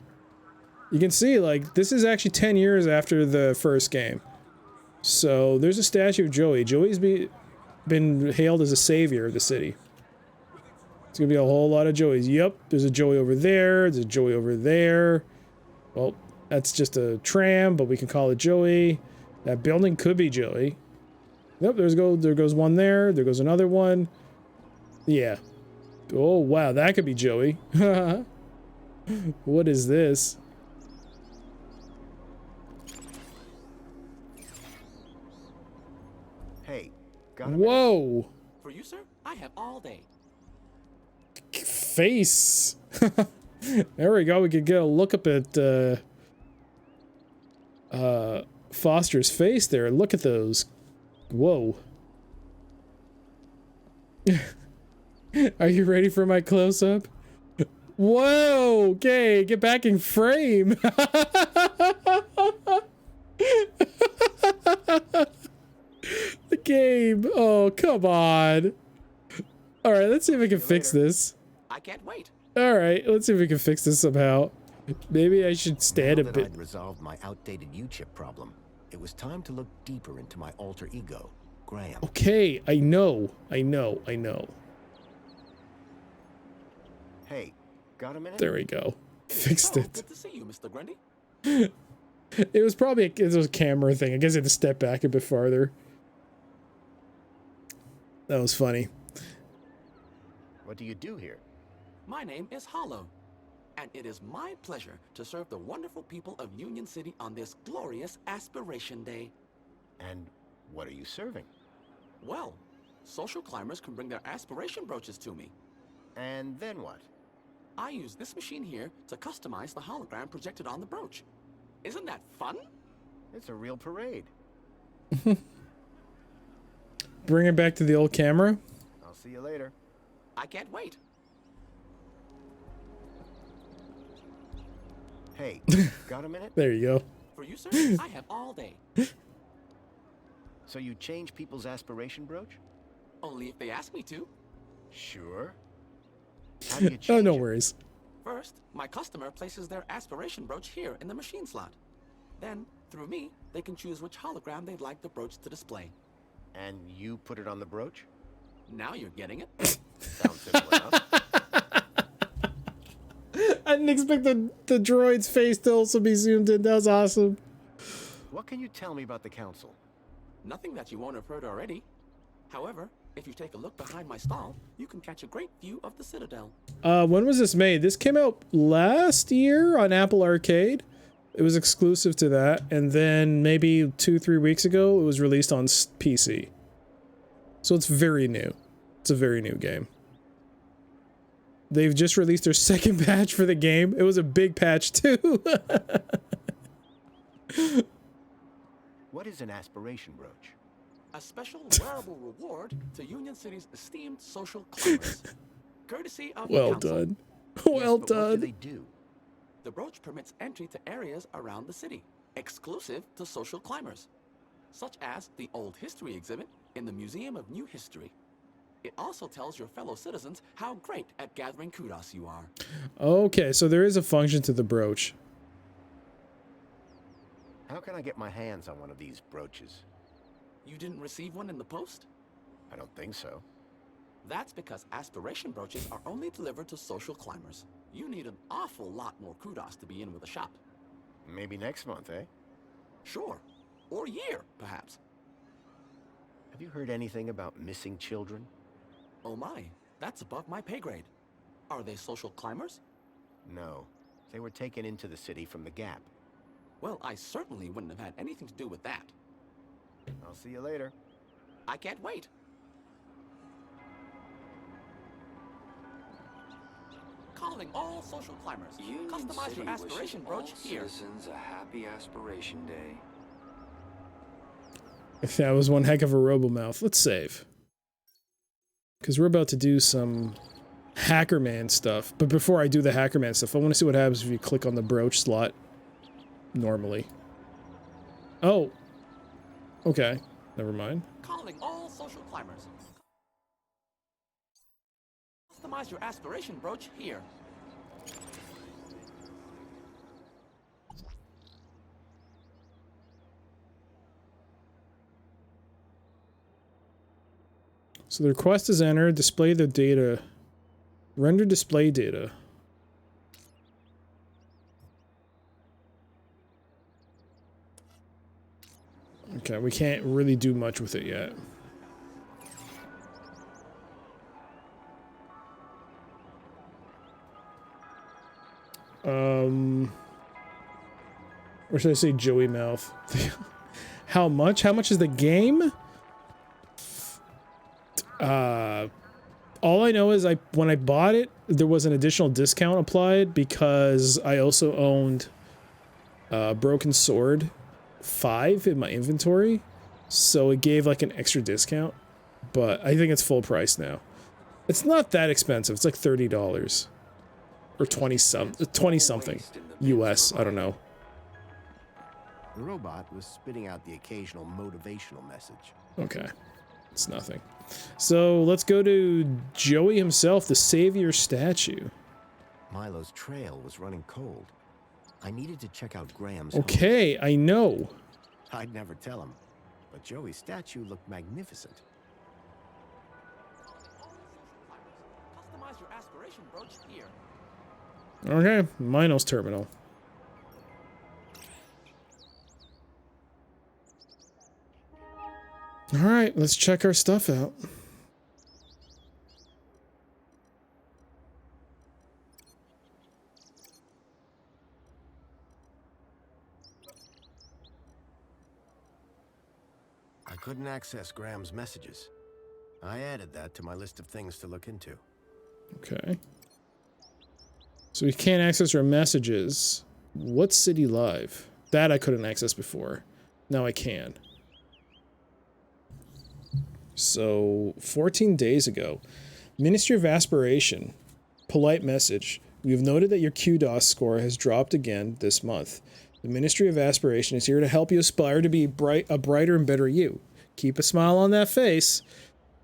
You can see, like, this is actually 10 years after the first game. So, there's a statue of Joey. Joey's been hailed as a savior of the city. It's going to be a whole lot of Joeys. Yep, there's a Joey over there. There's a Joey over there. Well, that's just a tram, but we can call it Joey. That building could be Joey. Yep, there goes one there. There goes another one. Yeah. Oh, wow, that could be Joey. What is this? Hey, got a Whoa! For you, sir, I have all day. Face! There we go, we could get a look up at Foster's face there. Look at those. Whoa. Are you ready for my close-up? Whoa! Okay, get back in frame! The game! Oh, come on! Alright, let's see if we can fix this. I can't wait. Alright, let's see if we can fix this somehow. Maybe I should stand a Now that bit. I'd resolved my outdated U-chip problem, it was time to look deeper into my alter ego, Graham. Okay, I know. Hey, got a minute? There we go. Fixed it. Good to see you, Mr. Grundy. It was probably it was a camera thing. I guess I had to step back a bit farther. That was funny. What do you do here? My name is Hollow, and it is my pleasure to serve the wonderful people of Union City on this glorious Aspiration Day. And what are you serving? Well, social climbers can bring their aspiration brooches to me. And then what? I use this machine here to customize the hologram projected on the brooch. Isn't that fun? It's a real parade. Bring it back to the old camera. I'll see you later. I can't wait. Hey, got a minute? There you go. For you, sir, I have all day. So you change people's aspiration brooch? Only if they ask me to. Sure. How do you change Oh, no it? worries. First, my customer places their aspiration brooch here in the machine slot. Then, through me, they can choose which hologram they'd like the brooch to display. And you put it on the brooch? Now you're getting it. Sounds simple enough. I didn't expect the droid's face to also be zoomed in. That was awesome. What can you tell me about the council? Nothing that you won't have heard already. However, if you take a look behind my stall, you can catch a great view of the Citadel. When was this made? This came out last year on Apple Arcade. It was exclusive to that, and then maybe 2-3 weeks ago, it was released on PC. So it's very new. It's a very new game. They've just released their second patch for the game. It was a big patch too. What is an aspiration brooch? A special wearable reward to Union City's esteemed social climbers. Courtesy of the Well council. done. Well But done. what do they do? The brooch permits entry to areas around the city, exclusive to social climbers, such as the Old History exhibit in the Museum of New History. It also tells your fellow citizens how great at gathering kudos you are. Okay, so there is a function to the brooch. How can I get my hands on one of these brooches? You didn't receive one in the post? I don't think so. That's because aspiration brooches are only delivered to social climbers. You need an awful lot more kudos to be in with a shop. Maybe next month, eh? Sure. Or year, perhaps. Have you heard anything about missing children? Oh my, that's above my pay grade. Are they social climbers? No. They were taken into the city from the Gap. Well, I certainly wouldn't have had anything to do with that. I'll see you later. I can't wait. Calling all social climbers. Union Customize City your aspiration wishes brooch all here. citizens a happy Aspiration Day. That was one heck of a robo-mouth. Let's save. Because we're about to do some Hackerman stuff. But before I do the Hackerman stuff, I want to see what happens if you click on the brooch slot normally. Oh. Okay. Never mind. Calling all social climbers. Customize your aspiration brooch here. So the request is entered. Display the data. Render display data. Okay, we can't really do much with it yet. Or should I say Joey Mouth? How much? How much is the game? All I know is when I bought it, there was an additional discount applied because I also owned Broken Sword 5 in my inventory, so it gave like an extra discount, but I think it's full price now. It's not that expensive. It's like $30 or 20 something US. I don't know. The robot was spitting out the occasional motivational message. Okay, it's nothing. So let's go to Joey himself, the savior statue. Milo's trail was running cold. I needed to check out Graham's home. Okay, I know. I'd never tell him, but Joey's statue looked magnificent. Customize your aspiration brooch here. Okay, Minos terminal. All right, let's check our stuff out. couldn't access Graham's messages. I added that to my list of things to look into. Okay. So we can't access our messages. What's City Live? That I couldn't access before. Now I can. So, 14 days ago, Ministry of Aspiration, polite message. We have noted that your QDOS score has dropped again this month. The Ministry of Aspiration is here to help you aspire to be a brighter and better you. Keep a smile on that face.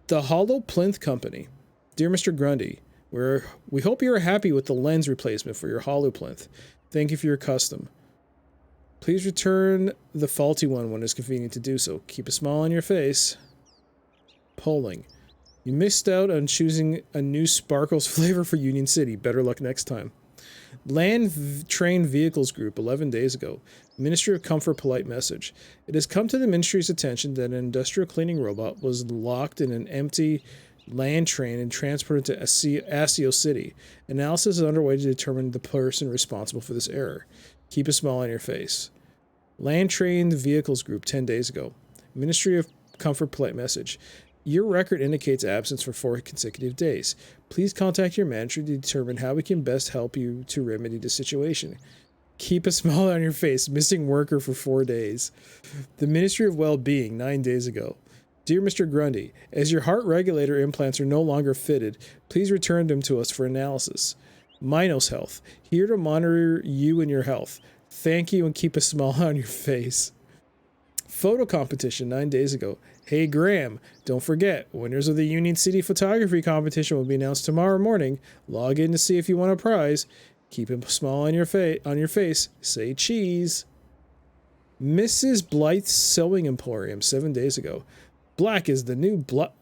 The Hollow Plinth Company. Dear Mr. Grundy, we hope you are happy with the lens replacement for your Hollow Plinth. Thank you for your custom. Please return the faulty one when it's convenient to do so. Keep a smile on your face. Polling. You missed out on choosing a new Sparkles flavor for Union City. Better luck next time. Land Train Vehicles Group 11 days ago. Ministry of Comfort polite message. It has come to the Ministry's attention that an industrial cleaning robot was locked in an empty land train and transported to Asio City. Analysis is underway to determine the person responsible for this error. Keep a smile on your face. Land Train Vehicles Group 10 days ago. Ministry of Comfort polite message. Your record indicates absence for 4 consecutive days. Please contact your manager to determine how we can best help you to remedy the situation. Keep a smile on your face. Missing worker for 4 days. The Ministry of Well-Being 9 days ago. Dear Mr. Grundy, as your heart regulator implants are no longer fitted, please return them to us for analysis. Minos Health, here to monitor you and your health. Thank you and keep a smile on your face. Photo competition 9 days ago. Hey Graham, don't forget, winners of the Union City photography competition will be announced tomorrow morning. Log in to see if you won a prize. Keep a smile on your face. Say cheese. Mrs. Blythe's Sewing Emporium 7 days ago. Black is the new black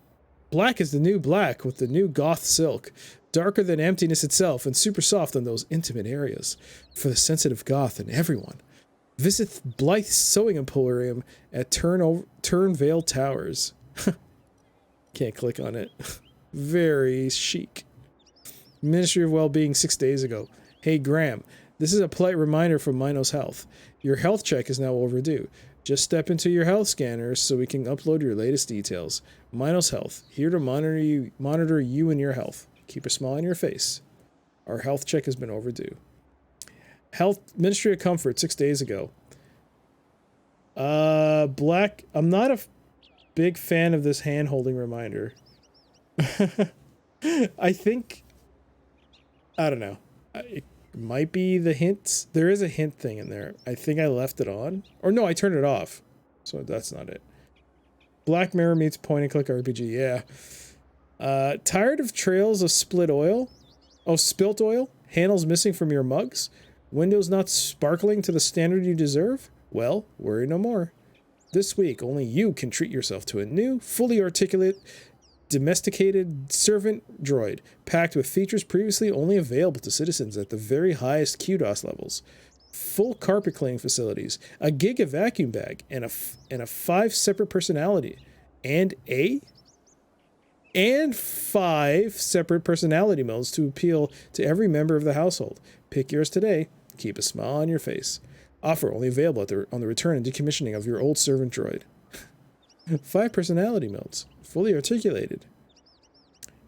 with the new goth silk. Darker than emptiness itself and super soft on those intimate areas. For the sensitive goth and everyone. Visit Blythe's Sewing Emporium at Turnvale Towers. Can't click on it. Very chic. Ministry of Wellbeing 6 days ago. Hey Graham, this is a polite reminder from Minos Health. Your health check is now overdue. Just step into your health scanner so we can upload your latest details. Minos Health, here to monitor you and your health. Keep a smile on your face. Our health check has been overdue. Health Ministry of Comfort 6 days ago. Black. I'm not a big fan of this hand-holding reminder. I think. I don't know. It might be the hints. There is a hint thing in there. I think I left it on. Or no, I turned it off. So that's not it. Black Mirror meets point-and-click RPG. Yeah. Tired of trails of spilt oil? Handles missing from your mugs? Windows not sparkling to the standard you deserve? Well, worry no more. This week, only you can treat yourself to a new, fully articulate, domesticated servant droid, packed with features previously only available to citizens at the very highest QDOS levels. Full carpet cleaning facilities, a giga vacuum bag, and a 5 separate personality. And 5 separate personality modes to appeal to every member of the household. Pick yours today. Keep a smile on your face. Offer only available on the return and decommissioning of your old servant droid. 5 personality modes. Fully articulated.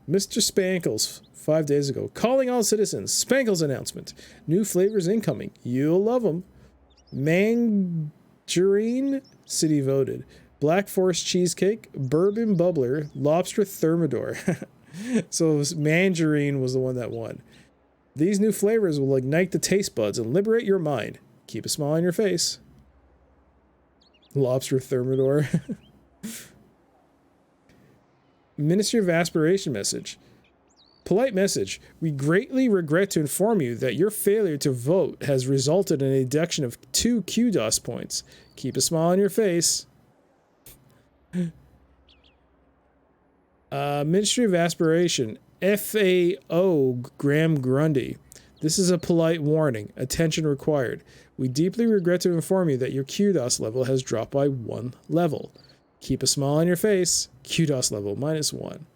Mr. Spankles, 5 days ago. Calling all citizens. Spankles announcement. New flavors incoming. You'll love them. Mangarine. City voted. Black Forest cheesecake. Bourbon bubbler. Lobster thermidor. So Mangarine was the one that won. These new flavors will ignite the taste buds and liberate your mind. Keep a smile on your face. Lobster thermidor. Ministry of Aspiration message. Polite message. We greatly regret to inform you that your failure to vote has resulted in a deduction of 2 QDOS points. Keep a smile on your face. Ministry of Aspiration. FAO Graham Grundy. This is a polite warning. Attention required. We deeply regret to inform you that your QDOS level has dropped by 1 level. Keep a smile on your face. QDOS level -1.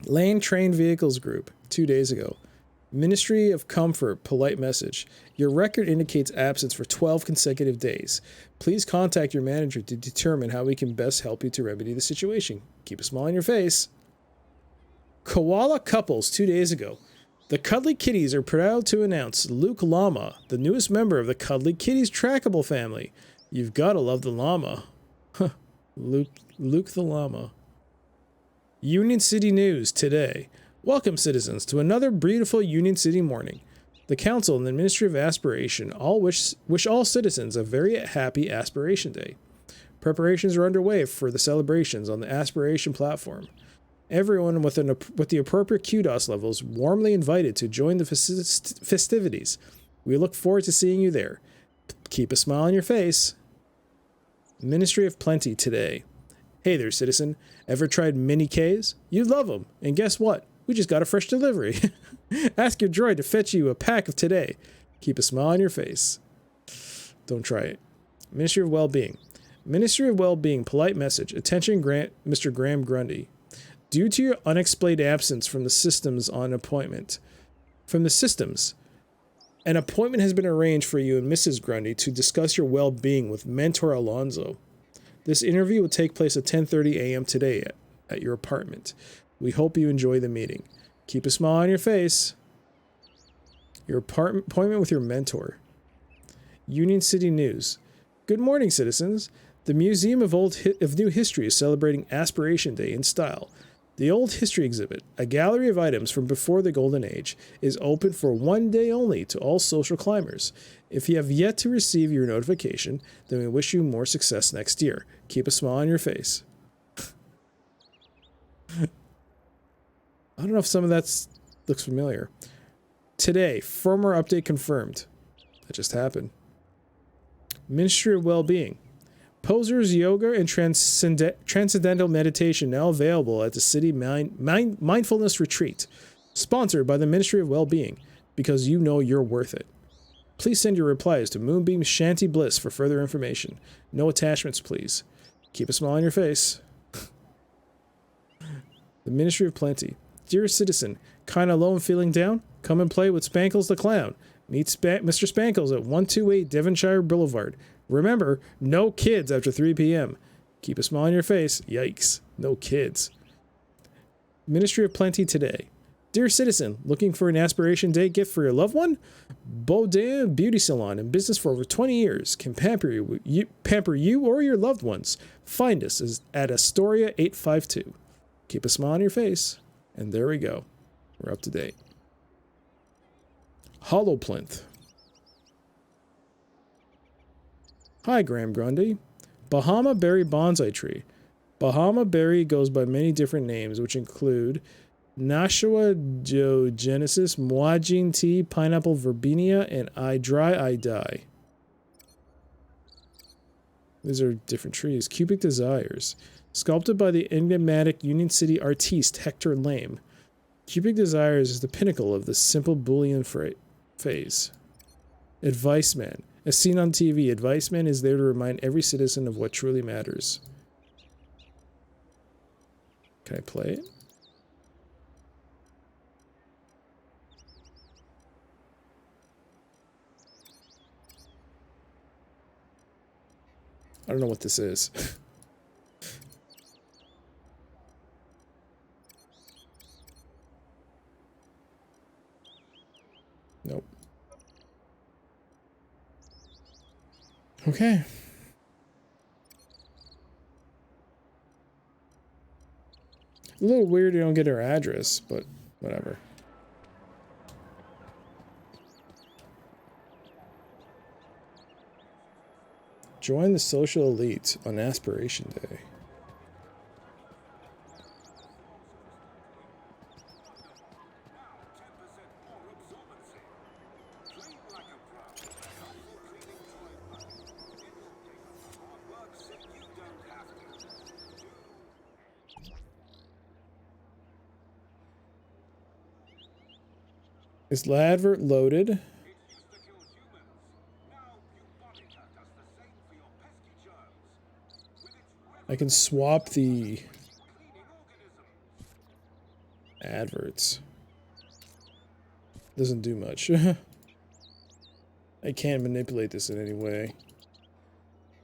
Lane Train Vehicles Group 2 days ago. Ministry of Comfort, polite message. Your record indicates absence for 12 consecutive days. Please contact your manager to determine how we can best help you to remedy the situation. Keep a smile on your face. Koala couples 2 days ago. The Cuddly Kitties are proud to announce Luke Llama, the newest member of the Cuddly Kitties trackable family. You've gotta love the llama. Luke the llama. Union City News today. Welcome, citizens, to another beautiful Union City morning. The Council and the Ministry of Aspiration all wish all citizens a very happy Aspiration Day. Preparations are underway for the celebrations on the Aspiration platform. Everyone with the appropriate kudos levels warmly invited to join the festivities. We look forward to seeing you there. Keep a smile on your face. Ministry of Plenty today. Hey there, citizen. Ever tried mini Ks? You'd love them. And guess what? We just got a fresh delivery. Ask your droid to fetch you a pack of today. Keep a smile on your face. Don't try it. Ministry of Well-Being. Ministry of Well-Being, polite message. Attention, Mr. Graham Grundy. Due to your unexplained absence from the systems on appointment. An appointment has been arranged for you and Mrs. Grundy to discuss your well-being with Mentor Alonzo. This interview will take place at 10:30 a.m. today at your apartment. We hope you enjoy the meeting. Keep a smile on your face. Your appointment with your mentor. Union City News. Good morning, citizens. The Museum of New History is celebrating Aspiration Day in style. The Old History exhibit, a gallery of items from before the Golden Age, is open for 1 day only to all social climbers. If you have yet to receive your notification, then we wish you more success next year. Keep a smile on your face. I don't know if some of that looks familiar. Today, firmware update confirmed. That just happened. Ministry of Well-Being. Posers Yoga and Transcendental Meditation now available at the City Mindfulness Retreat. Sponsored by the Ministry of Well-Being, because you know you're worth it. Please send your replies to Moonbeam Shanty Bliss for further information. No attachments, please. Keep a smile on your face. The Ministry of Plenty. Dear citizen, kinda low and feeling down? Come and play with Spankles the Clown. Meet Mr. Spankles at 128 Devonshire Boulevard. Remember, no kids after 3 p.m. Keep a smile on your face. Yikes. No kids. Ministry of Plenty today. Dear citizen, looking for an Aspiration Day gift for your loved one? Baudin Beauty Salon, in business for over 20 years, can pamper you or your loved ones. Find us at Astoria 852. Keep a smile on your face. And there we go. We're up to date. Hollow Plinth. Hi, Graham Grundy. Bahama Berry Bonsai Tree. Bahama Berry goes by many different names, which include Nashua Geogenesis, Muajin Tea, Pineapple Verbinia, and I Dry, I Die. These are different trees. Cubic Desires. Sculpted by the enigmatic Union City artiste Hector Lame. Cubic Desires is the pinnacle of the simple Boolean phase. Advice Man. As seen on TV, Advice Man is there to remind every citizen of what truly matters. Can I play it? I don't know what this is. Nope. Okay. A little weird you don't get her address, but whatever. Join the social elite on Aspiration Day. Is the advert loaded? I can swap the adverts. Doesn't do much. I can't manipulate this in any way.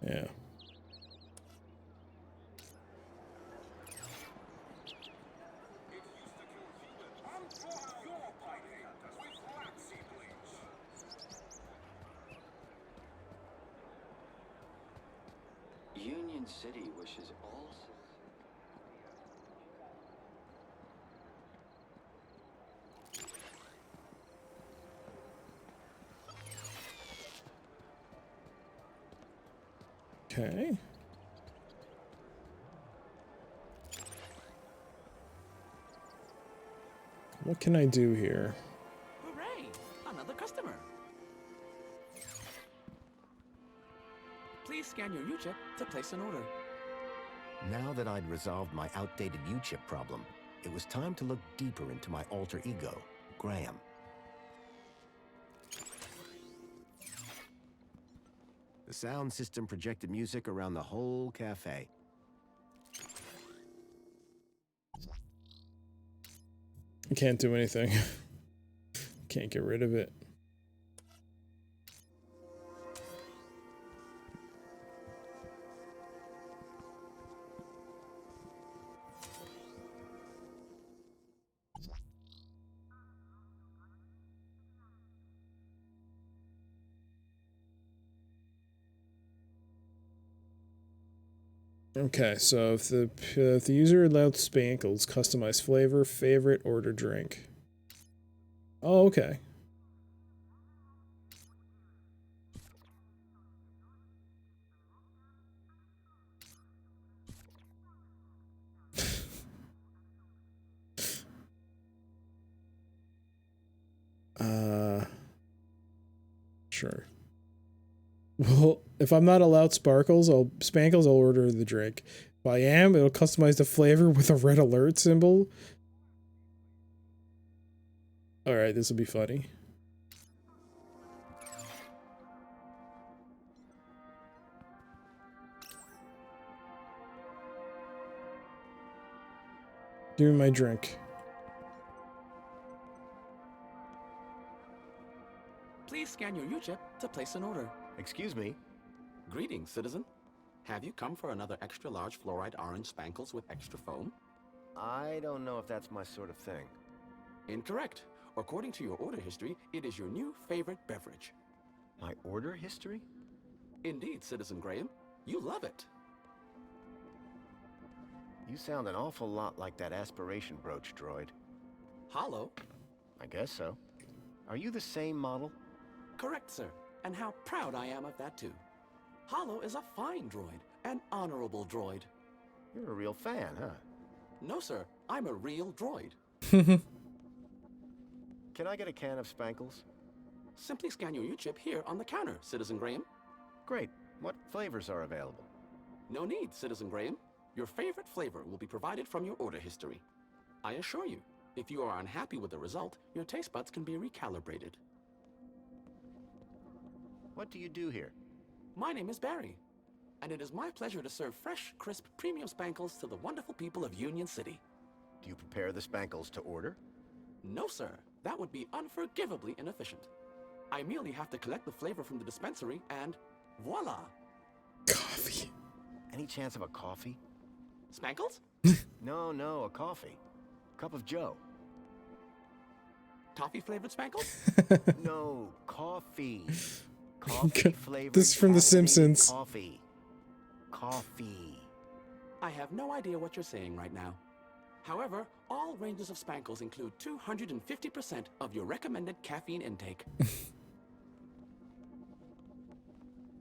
Yeah. Union City wishes all. Okay. What can I do here? Hooray! Another customer. Please scan your U-chip to place an order. Now that I'd resolved my outdated U-chip problem, it was time to look deeper into my alter ego, Graham. The sound system projected music around the whole cafe. I can't do anything. Can't get rid of it. Okay, so if the user allowed spankles, customize flavor, favorite, order drink. Oh, okay. Sure. Well, if I'm not allowed spankles, I'll order the drink. If I am, it'll customize the flavor with a red alert symbol. Alright, this will be funny. Give me my drink. Please scan your U-chip to place an order. Excuse me. Greetings, citizen. Have you come for another extra large fluoride orange spankles with extra foam? I don't know if that's my sort of thing. Incorrect. According to your order history, it is your new favorite beverage. My order history? Indeed, Citizen Graham. You love it. You sound an awful lot like that aspiration brooch droid. Hollow? I guess so. Are you the same model? Correct, sir. And how proud I am of that, too. Hollow is a fine droid, an honorable droid. You're a real fan, huh? No, sir. I'm a real droid. Can I get a can of spankles? Simply scan your U-chip here on the counter, Citizen Graham. Great. What flavors are available? No need, Citizen Graham. Your favorite flavor will be provided from your order history. I assure you, if you are unhappy with the result, your taste buds can be recalibrated. What do you do here? My name is Barry, and it is my pleasure to serve fresh, crisp, premium spankles to the wonderful people of Union City. Do you prepare the spankles to order? No, sir. That would be unforgivably inefficient. I merely have to collect the flavor from the dispensary and voila! Coffee. Any chance of a coffee? Spankles? No, a coffee. Cup of joe. Toffee-flavored spankles? No, coffee. Coffee flavored. This is from The Simpsons. Coffee. Coffee. I have no idea what you're saying right now. However, all ranges of spankles include 250% of your recommended caffeine intake.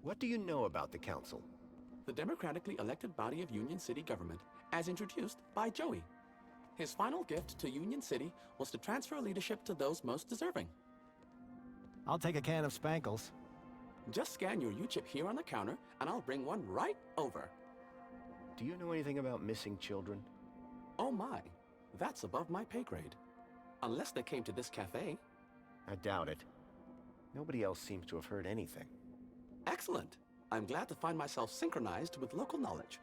What do you know about the council? The democratically elected body of Union City government, as introduced by Joey. His final gift to Union City was to transfer leadership to those most deserving. I'll take a can of spankles. Just scan your U-chip here on the counter, and I'll bring one right over. Do you know anything about missing children? Oh my, that's above my pay grade. Unless they came to this cafe. I doubt it. Nobody else seems to have heard anything. Excellent. I'm glad to find myself synchronized with local knowledge.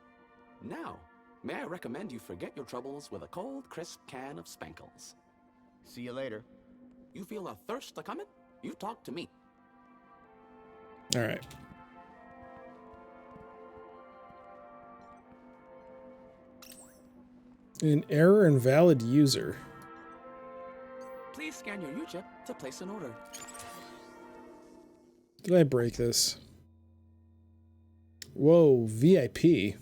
Now, may I recommend you forget your troubles with a cold, crisp can of spankles. See you later. You feel a thirst a-coming? You talk to me. All right. An error invalid user. Please scan your U-chip to place an order. Did I break this? Whoa, VIP.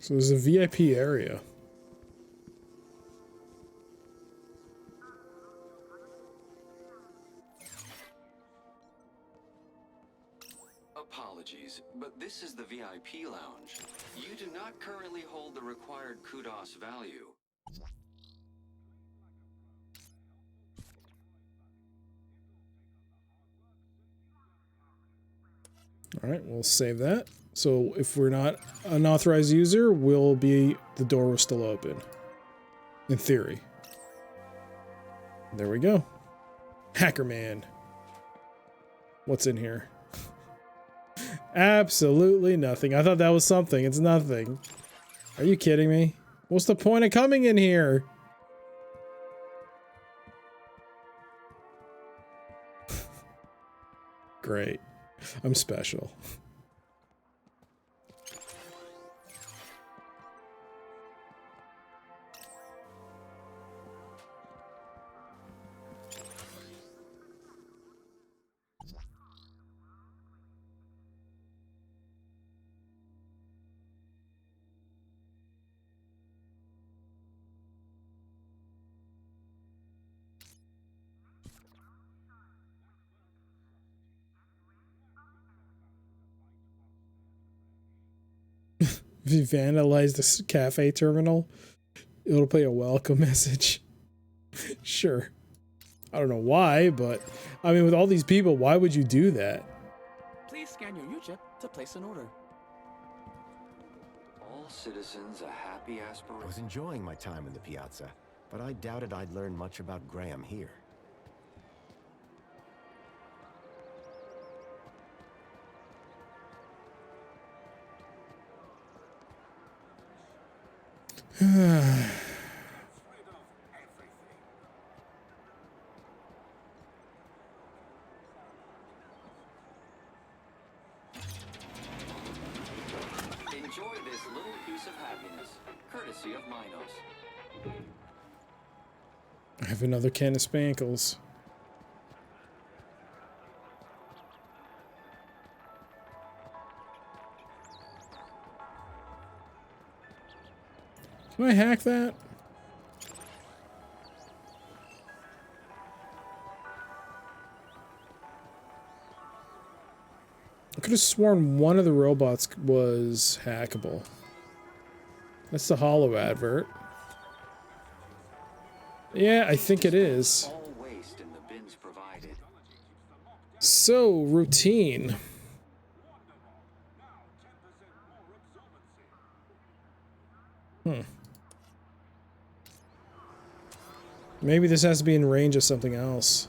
So there's a VIP area. Apologies, but this is the VIP lounge. You do not currently hold the required kudos value. All right, we'll save that. So if we're not an authorized user, the door will still open. In theory. There we go. Hacker man. What's in here? Absolutely nothing. I thought that was something. It's nothing. Are you kidding me? What's the point of coming in here? Great. I'm special. If you vandalize this cafe terminal, it'll play a welcome message. Sure. I don't know why, but I mean, with all these people, why would you do that? Please scan your U-chip to place an order. All citizens a happy I aspiration. was enjoying my time in the piazza, but I doubted I'd learn much about Graham here. Enjoy this little piece of happiness, courtesy of Minos. I have another can of Spankles. Can I hack that? I could have sworn one of the robots was hackable. That's the hollow advert. Yeah, I think it is. All waste in the bins provided. So, routine. Maybe this has to be in range of something else.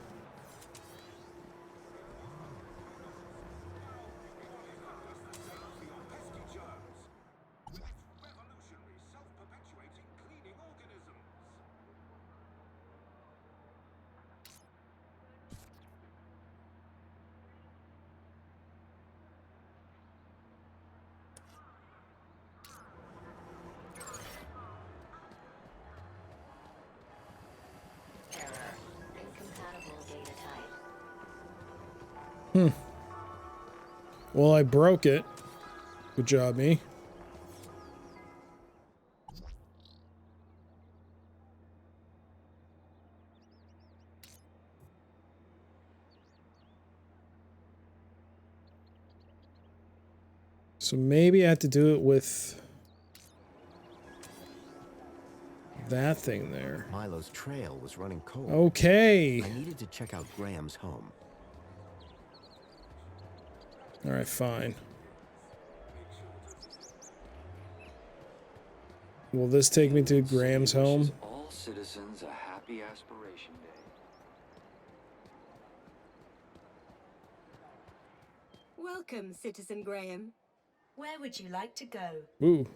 Well, I broke it. Good job, me. So maybe I have to do it with that thing there. Milo's trail was running cold. Okay. I needed to check out Graham's home. All right, fine. Will this take me to Graham's home? All citizens a happy aspiration day. Welcome, Citizen Graham. Where would you like to go? Ooh,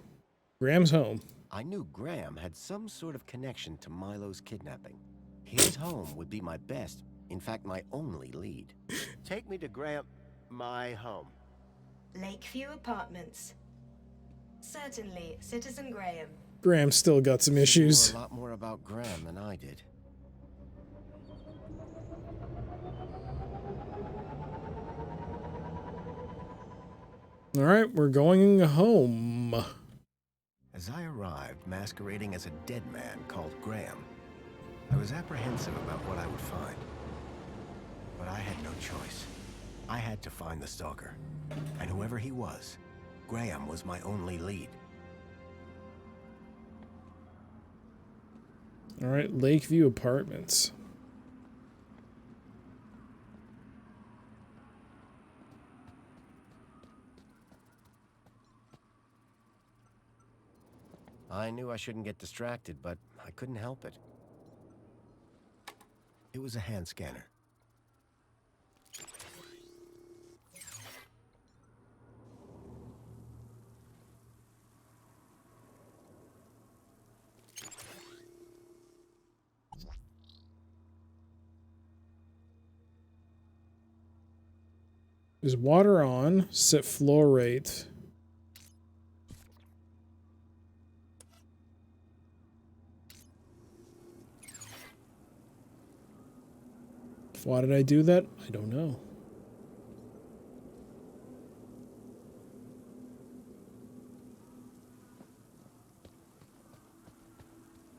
Graham's home. I knew Graham had some sort of connection to Milo's kidnapping. His home would be my best, in fact, my only lead. Take me to my home. Lakeview Apartments. Certainly, Citizen Graham. Graham's still got some issues. You know a lot more about Graham than I did. All right, we're going home. As I arrived, masquerading as a dead man called Graham, I was apprehensive about what I would find. But I had no choice. I had to find the stalker. And whoever he was, Graham was my only lead. All right, Lakeview Apartments. I knew I shouldn't get distracted, but I couldn't help it. It was a hand scanner. Is water on? Set flow rate. Why did I do that? I don't know.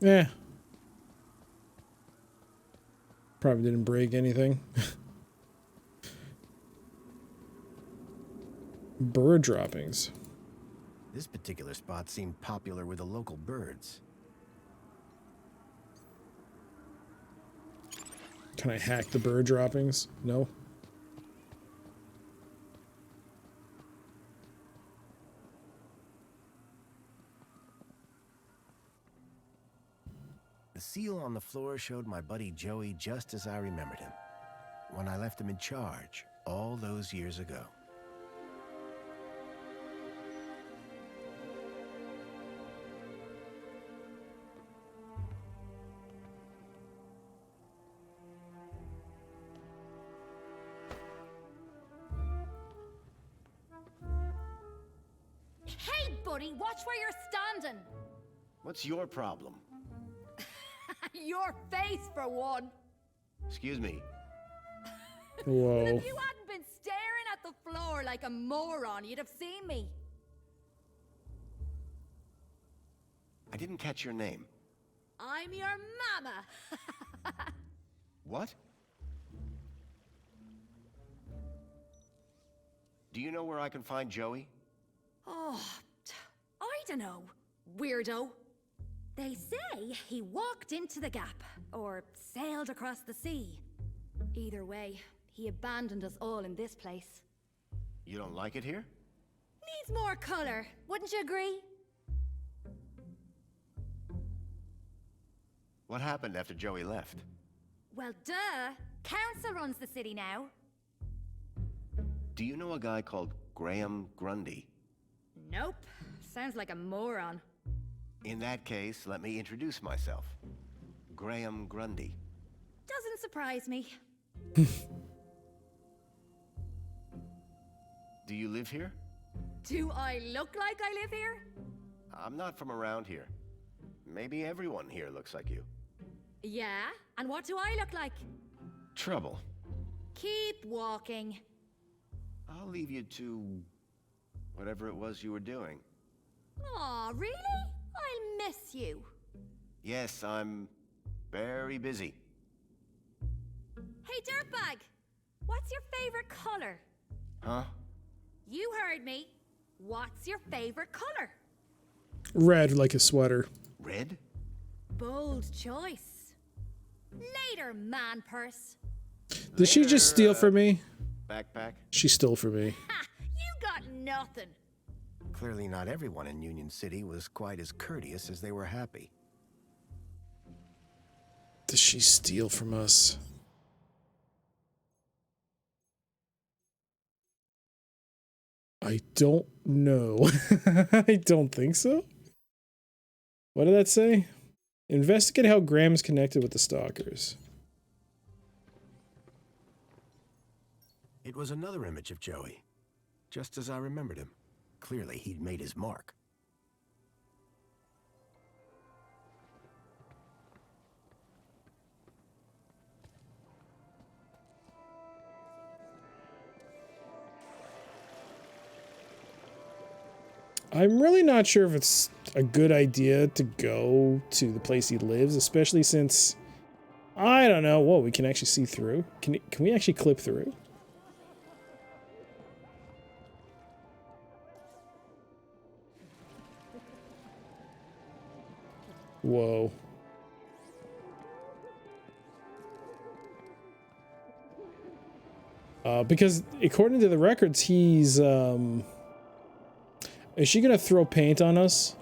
Yeah. Probably didn't break anything. Bird droppings. This particular spot seemed popular with the local birds. Can I hack the bird droppings? No. The seal on the floor showed my buddy Joey just as I remembered him, when I left him in charge all those years ago. Hey, buddy, watch where you're standing. What's your problem? Your face, for one. Excuse me. Whoa. If you hadn't been staring at the floor like a moron, you'd have seen me. I didn't catch your name. I'm your mama. What? Do you know where I can find Joey? Oh, I don't know, weirdo. They say he walked into the gap, or sailed across the sea. Either way, he abandoned us all in this place. You don't like it here? Needs more color, wouldn't you agree? What happened after Joey left? Well, duh. Council runs the city now. Do you know a guy called Graham Grundy? Nope. Sounds like a moron. In that case, let me introduce myself. Graham Grundy. Doesn't surprise me. Do you live here? Do I look like I live here? I'm not from around here. Maybe everyone here looks like you. Yeah? And what do I look like? Trouble. Keep walking. I'll leave you to whatever it was you were doing. Aw, really? I'll miss you. Yes, I'm very busy. Hey, dirtbag! What's your favorite color? Huh? You heard me. What's your favorite color? Red, like a sweater. Red? Bold choice. Later, man purse. Did she just steal from me? Backpack? She stole from me. Ha! You got nothing. Clearly not everyone in Union City was quite as courteous as they were happy. Did she steal from us? I don't know. I don't think so. What did that say? Investigate how Graham's connected with the stalkers. It was another image of Joey, just as I remembered him. Clearly, he'd made his mark. I'm really not sure if it's a good idea to go to the place he lives, especially since, I don't know. Whoa, we can actually see through. Can we actually clip through? Whoa. Because according to the records, he's, is she gonna throw paint on us?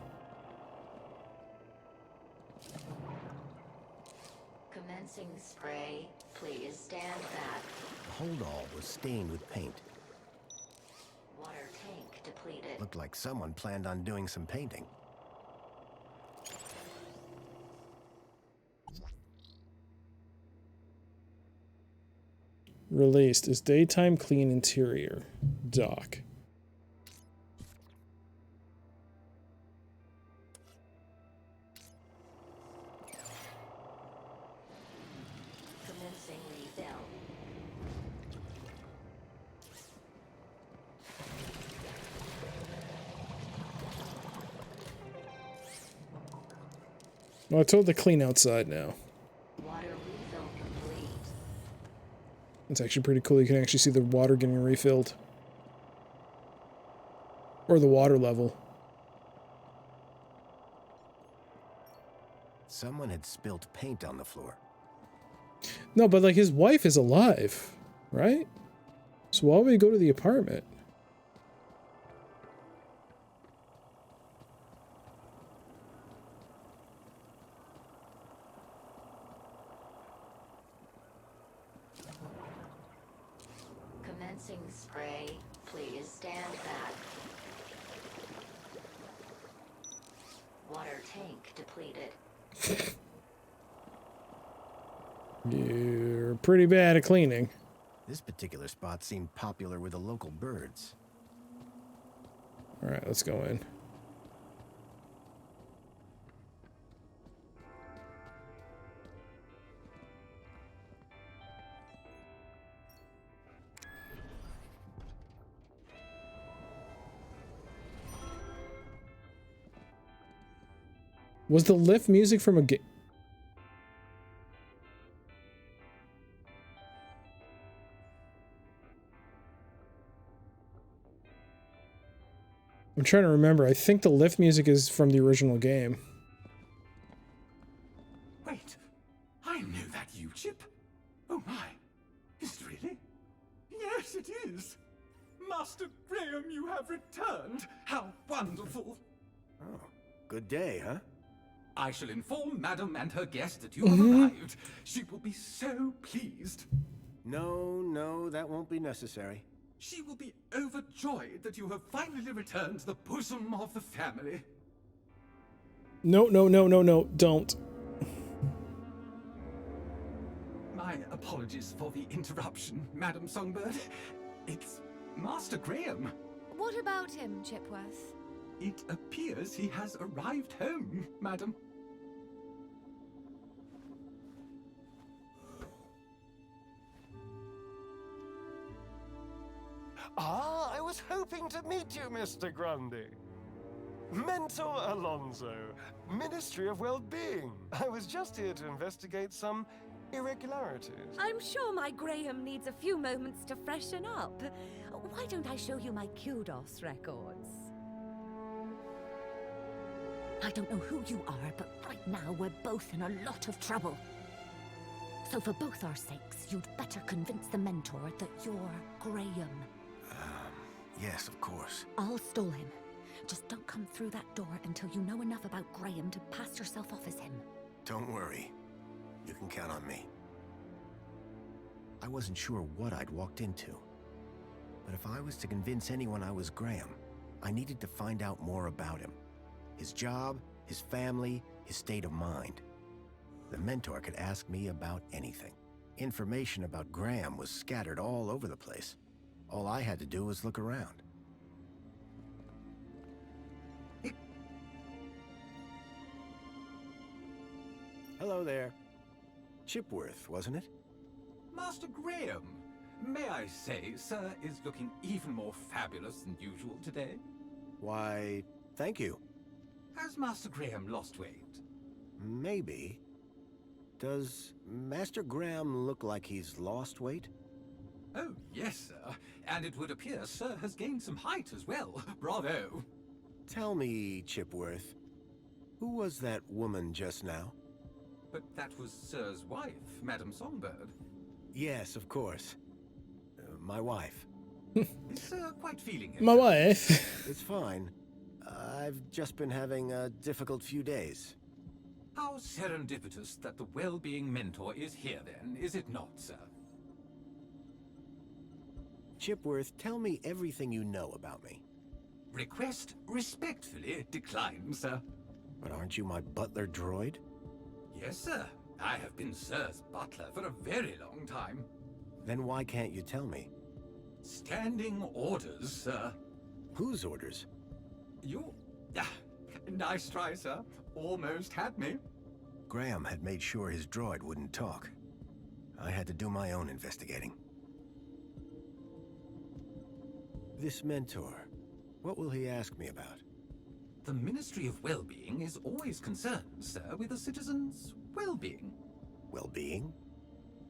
Commencing spray. Please stand back. The holdall was stained with paint. Water tank depleted. Looked like someone planned on doing some painting. Released. Is daytime clean interior. Dock. Commencing refill. Well, I told her to clean outside now. Water refill complete. It's actually pretty cool. You can actually see the water getting refilled. Or the water level. Someone had spilt paint on the floor. No, but like his wife is alive, right? So why would we go to the apartment? Commencing spray. Please stand back. Water tank depleted. You're pretty bad at cleaning. This particular spot seemed popular with the local birds. All right, let's go in. Was the lift music from a game? I'm trying to remember. I think the lift music is from the original game. Wait, I know that you, Chip. Oh my, is it really? Yes, it is. Master Graham, you have returned. How wonderful. Oh, good day, huh? I shall inform Madam and her guest that you have arrived. She will be so pleased. No, that won't be necessary. She will be overjoyed that you have finally returned to the bosom of the family. No, don't. My apologies for the interruption, Madam Songbird. It's Master Graham. What about him, Chipworth? It appears he has arrived home, Madam. Ah, I was hoping to meet you, Mr. Grundy. Mentor Alonso, Ministry of Well-Being. I was just here to investigate some Irregularities? I'm sure my Graham needs a few moments to freshen up. Why don't I show you my kudos records? I don't know who you are, but right now we're both in a lot of trouble. So for both our sakes, you'd better convince the mentor that you're Graham. Yes, of course. I'll stall him. Just don't come through that door until you know enough about Graham to pass yourself off as him. Don't worry. You can count on me. I wasn't sure what I'd walked into. But if I was to convince anyone I was Graham, I needed to find out more about him. His job, his family, his state of mind. The mentor could ask me about anything. Information about Graham was scattered all over the place. All I had to do was look around. Hello there. Chipworth, wasn't it? Master Graham, may I say, sir is looking even more fabulous than usual today. Why, thank you. Has Master Graham lost weight? Maybe. Does Master Graham look like he's lost weight? Oh, yes, sir. And it would appear sir has gained some height as well. Bravo. Tell me, Chipworth, who was that woman just now? But that was sir's wife, Madame Songbird. Yes, of course. My wife. Is sir quite feeling it? My wife. It's fine. I've just been having a difficult few days. How serendipitous that the well-being mentor is here then, is it not, sir? Chipworth, tell me everything you know about me. Request respectfully declined, sir. But aren't you my butler droid? Yes, sir. I have been sir's butler for a very long time. Then why can't you tell me? Standing orders, sir. Whose orders? You... nice try, sir. Almost had me. Graham had made sure his droid wouldn't talk. I had to do my own investigating. This mentor, what will he ask me about? The Ministry of Well-being is always concerned, sir, with a citizen's well-being. Well-being?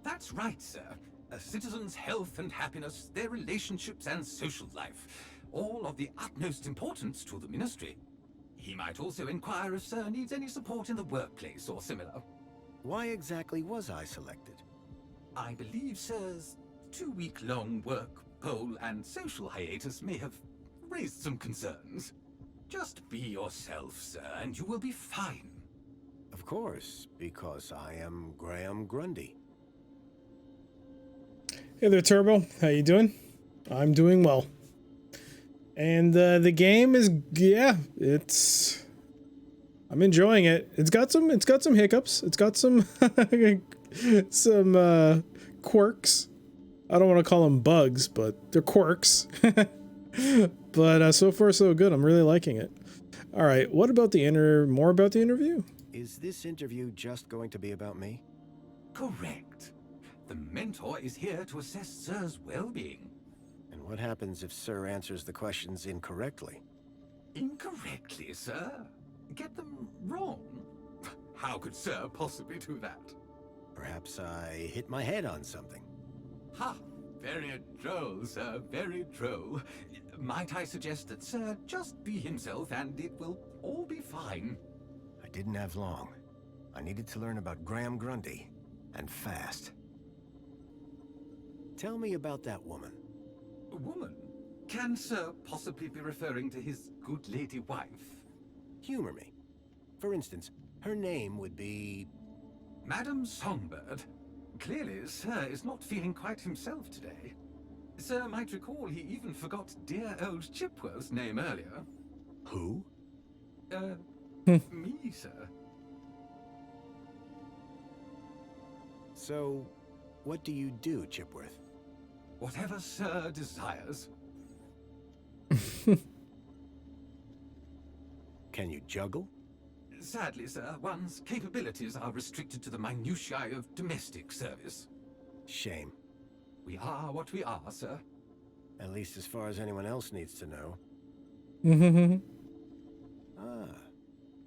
That's right, sir. A citizen's health and happiness, their relationships and social life, all of the utmost importance to the Ministry. He might also inquire if sir needs any support in the workplace or similar. Why exactly was I selected? I believe sir's 2-week-long work, poll, and social hiatus may have raised some concerns. Just be yourself, sir, and you will be fine. Of course, because I am Graham Grundy. Hey there, Turbo. How you doing? I'm doing well. And the game is, yeah, I'm enjoying it. It's got some hiccups. It's got some some quirks. I don't want to call them bugs, but they're quirks. But so far so good. I'm really liking it. All right, what about more about the interview? Is this interview just going to be about me? Correct. The mentor is here to assess sir's well-being. And what happens if sir answers the questions incorrectly? Incorrectly, sir? Get them wrong? How could sir possibly do that? Perhaps I hit my head on something. Ha! Very droll, sir, very droll. Might I suggest that sir just be himself and it will all be fine? I didn't have long. I needed to learn about Graham Grundy, and fast. Tell me about that woman. A woman? Can sir possibly be referring to his good lady wife? Humor me. For instance, her name would be... Madame Songbird. Clearly, sir is not feeling quite himself today. Sir might recall he even forgot dear old Chipworth's name earlier. Who? Me, sir. So, what do you do, Chipworth? Whatever sir desires. Can you juggle? Sadly, sir, one's capabilities are restricted to the minutiae of domestic service. Shame. We are what we are, sir. At least as far as anyone else needs to know.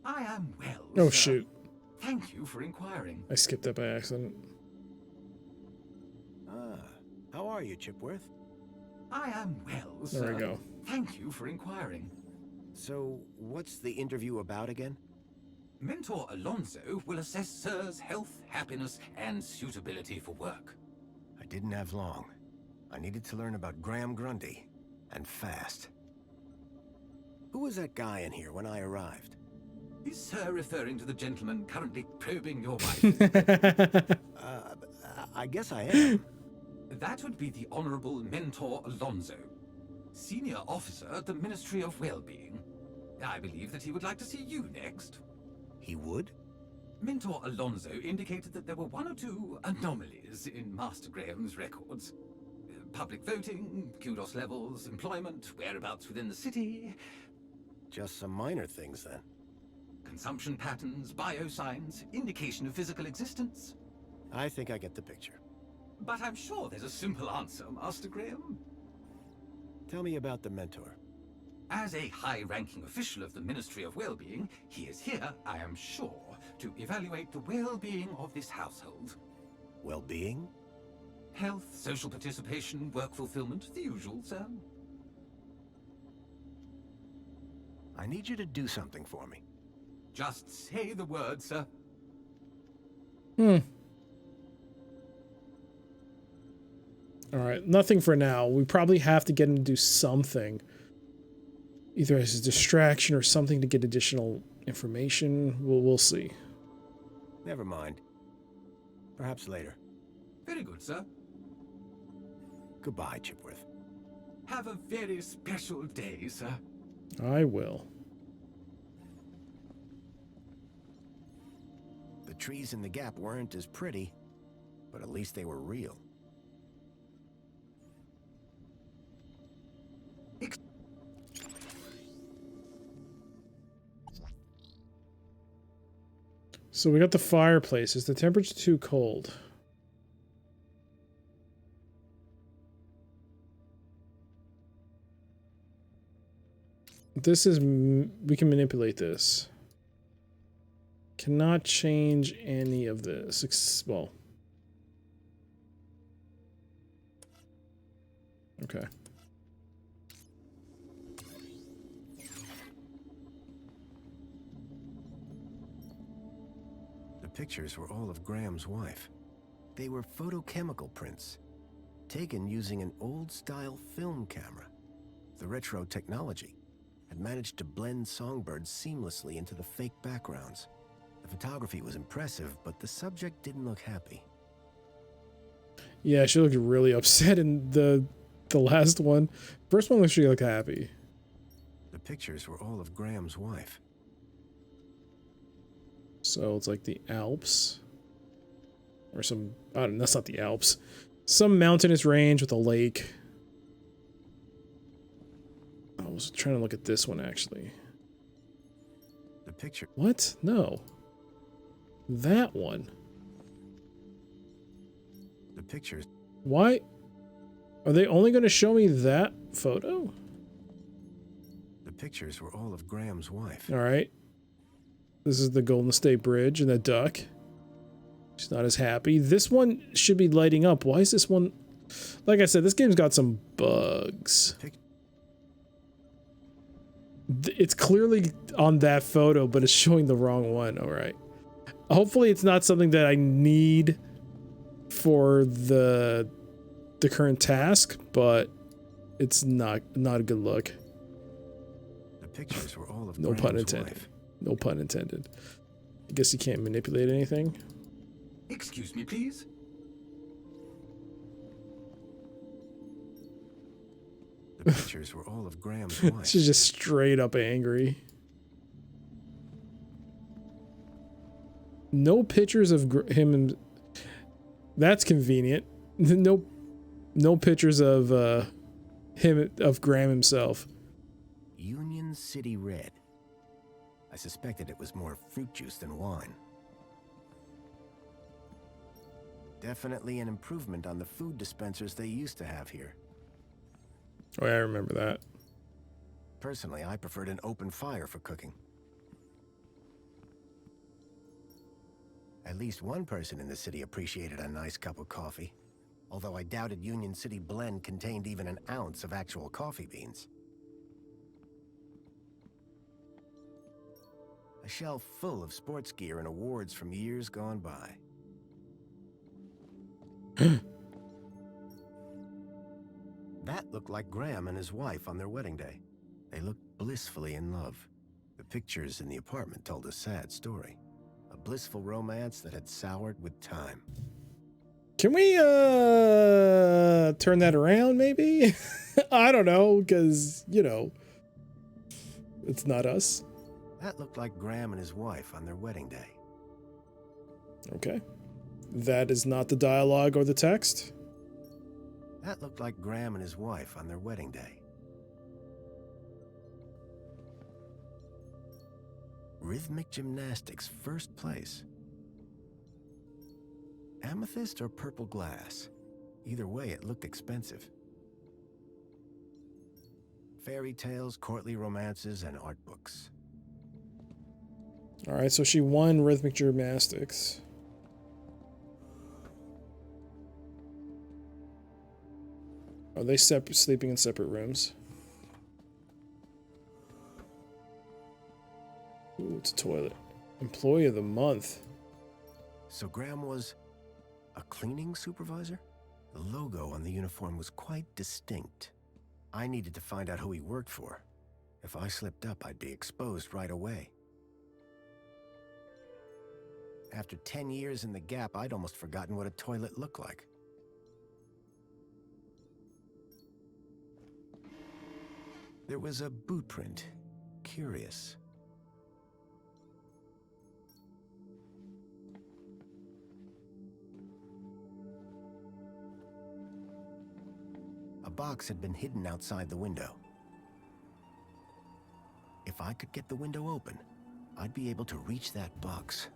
I am well, Oh, sir. shoot. Thank you for inquiring. I skipped that by accident. How are you, Chipworth? I am well, sir. There we go. Thank you for inquiring. So, what's the interview about again? Mentor Alonso will assess Sir's health, happiness, and suitability for work. I didn't have long. I needed to learn about Graham Grundy, and fast. Who was that guy in here when I arrived? Is Sir referring to the gentleman currently probing your wife? I guess I am. That would be the Honorable Mentor Alonso, Senior Officer at the Ministry of Well-Being. I believe that he would like to see you next. He would? Mentor Alonso indicated that there were one or two anomalies in Master Graham's records. Public voting, kudos levels, employment, whereabouts within the city. Just some minor things, then. Consumption patterns, biosigns, indication of physical existence. I think I get the picture. But I'm sure there's a simple answer, Master Graham. Tell me about the mentor. As a high-ranking official of the Ministry of Well-Being, he is here, I am sure, to evaluate the well-being of this household. Well-being? Health, social participation, work fulfillment, the usual, sir. I need you to do something for me. Just say the word, sir. Alright, nothing for now. We probably have to get him to do something. Either as a distraction or something to get additional information. We'll see. Never mind. Perhaps later. Very good, sir. Goodbye, Chipworth. Have a very special day, sir. I will. The trees in the gap weren't as pretty, but at least they were real. So we got the fireplace. Is the temperature too cold? This is... we can manipulate this. Cannot change any of this. Well. Okay. The pictures were all of Graham's wife. They were photochemical prints, taken using an old-style film camera. The retro technology had managed to blend songbirds seamlessly into the fake backgrounds. The photography was impressive, but the subject didn't look happy. Yeah, she looked really upset in the last one. First one, she looked happy. The pictures were all of Graham's wife. So it's like the Alps. Or some... I don't know, that's not the Alps. Some mountainous range with a lake. I was trying to look at this one, actually. The picture... What? No. That one. The pictures... Why? Are they only going to show me that photo? The pictures were all of Graham's wife. Alright. This is the Golden State Bridge and the duck. She's not as happy. This one should be lighting up. Why is this one... Like I said, this game's got some bugs. It's clearly on that photo, but it's showing the wrong one. Alright. Hopefully it's not something that I need for the current task, but it's not a good look. The pictures were all of No Graham's pun intended. wife. No pun intended. I guess you can't manipulate anything. Excuse me, please. The pictures were all of Graham's wife. She's just straight up angry. No pictures of him and... That's convenient. No pictures of of Graham himself. Union City Red. I suspected it was more fruit juice than wine. Definitely an improvement on the food dispensers they used to have here. Oh, yeah, I remember that. Personally, I preferred an open fire for cooking. At least one person in the city appreciated a nice cup of coffee. although I doubted Union City blend contained even an ounce of actual coffee beans. A shelf full of sports gear and awards from years gone by. That looked like Graham and his wife on their wedding day. They looked blissfully in love. The pictures in the apartment told a sad story. A blissful romance that had soured with time. Can we turn that around maybe? I don't know, because, you know, it's not us. That looked like Graham and his wife on their wedding day. Okay. That is not the dialogue or the text. That looked like Graham and his wife on their wedding day. Rhythmic gymnastics, first place. Amethyst or purple glass? Either way, it looked expensive. Fairy tales, courtly romances, and art books. All right, so she won rhythmic gymnastics. Are they sleeping in separate rooms? Ooh, it's a toilet. Employee of the month. So Graham was a cleaning supervisor? The logo on the uniform was quite distinct. I needed to find out who he worked for. If I slipped up, I'd be exposed right away. After 10 years in the Gap, I'd almost forgotten what a toilet looked like. There was a boot print. Curious. A box had been hidden outside the window. If I could get the window open, I'd be able to reach that box.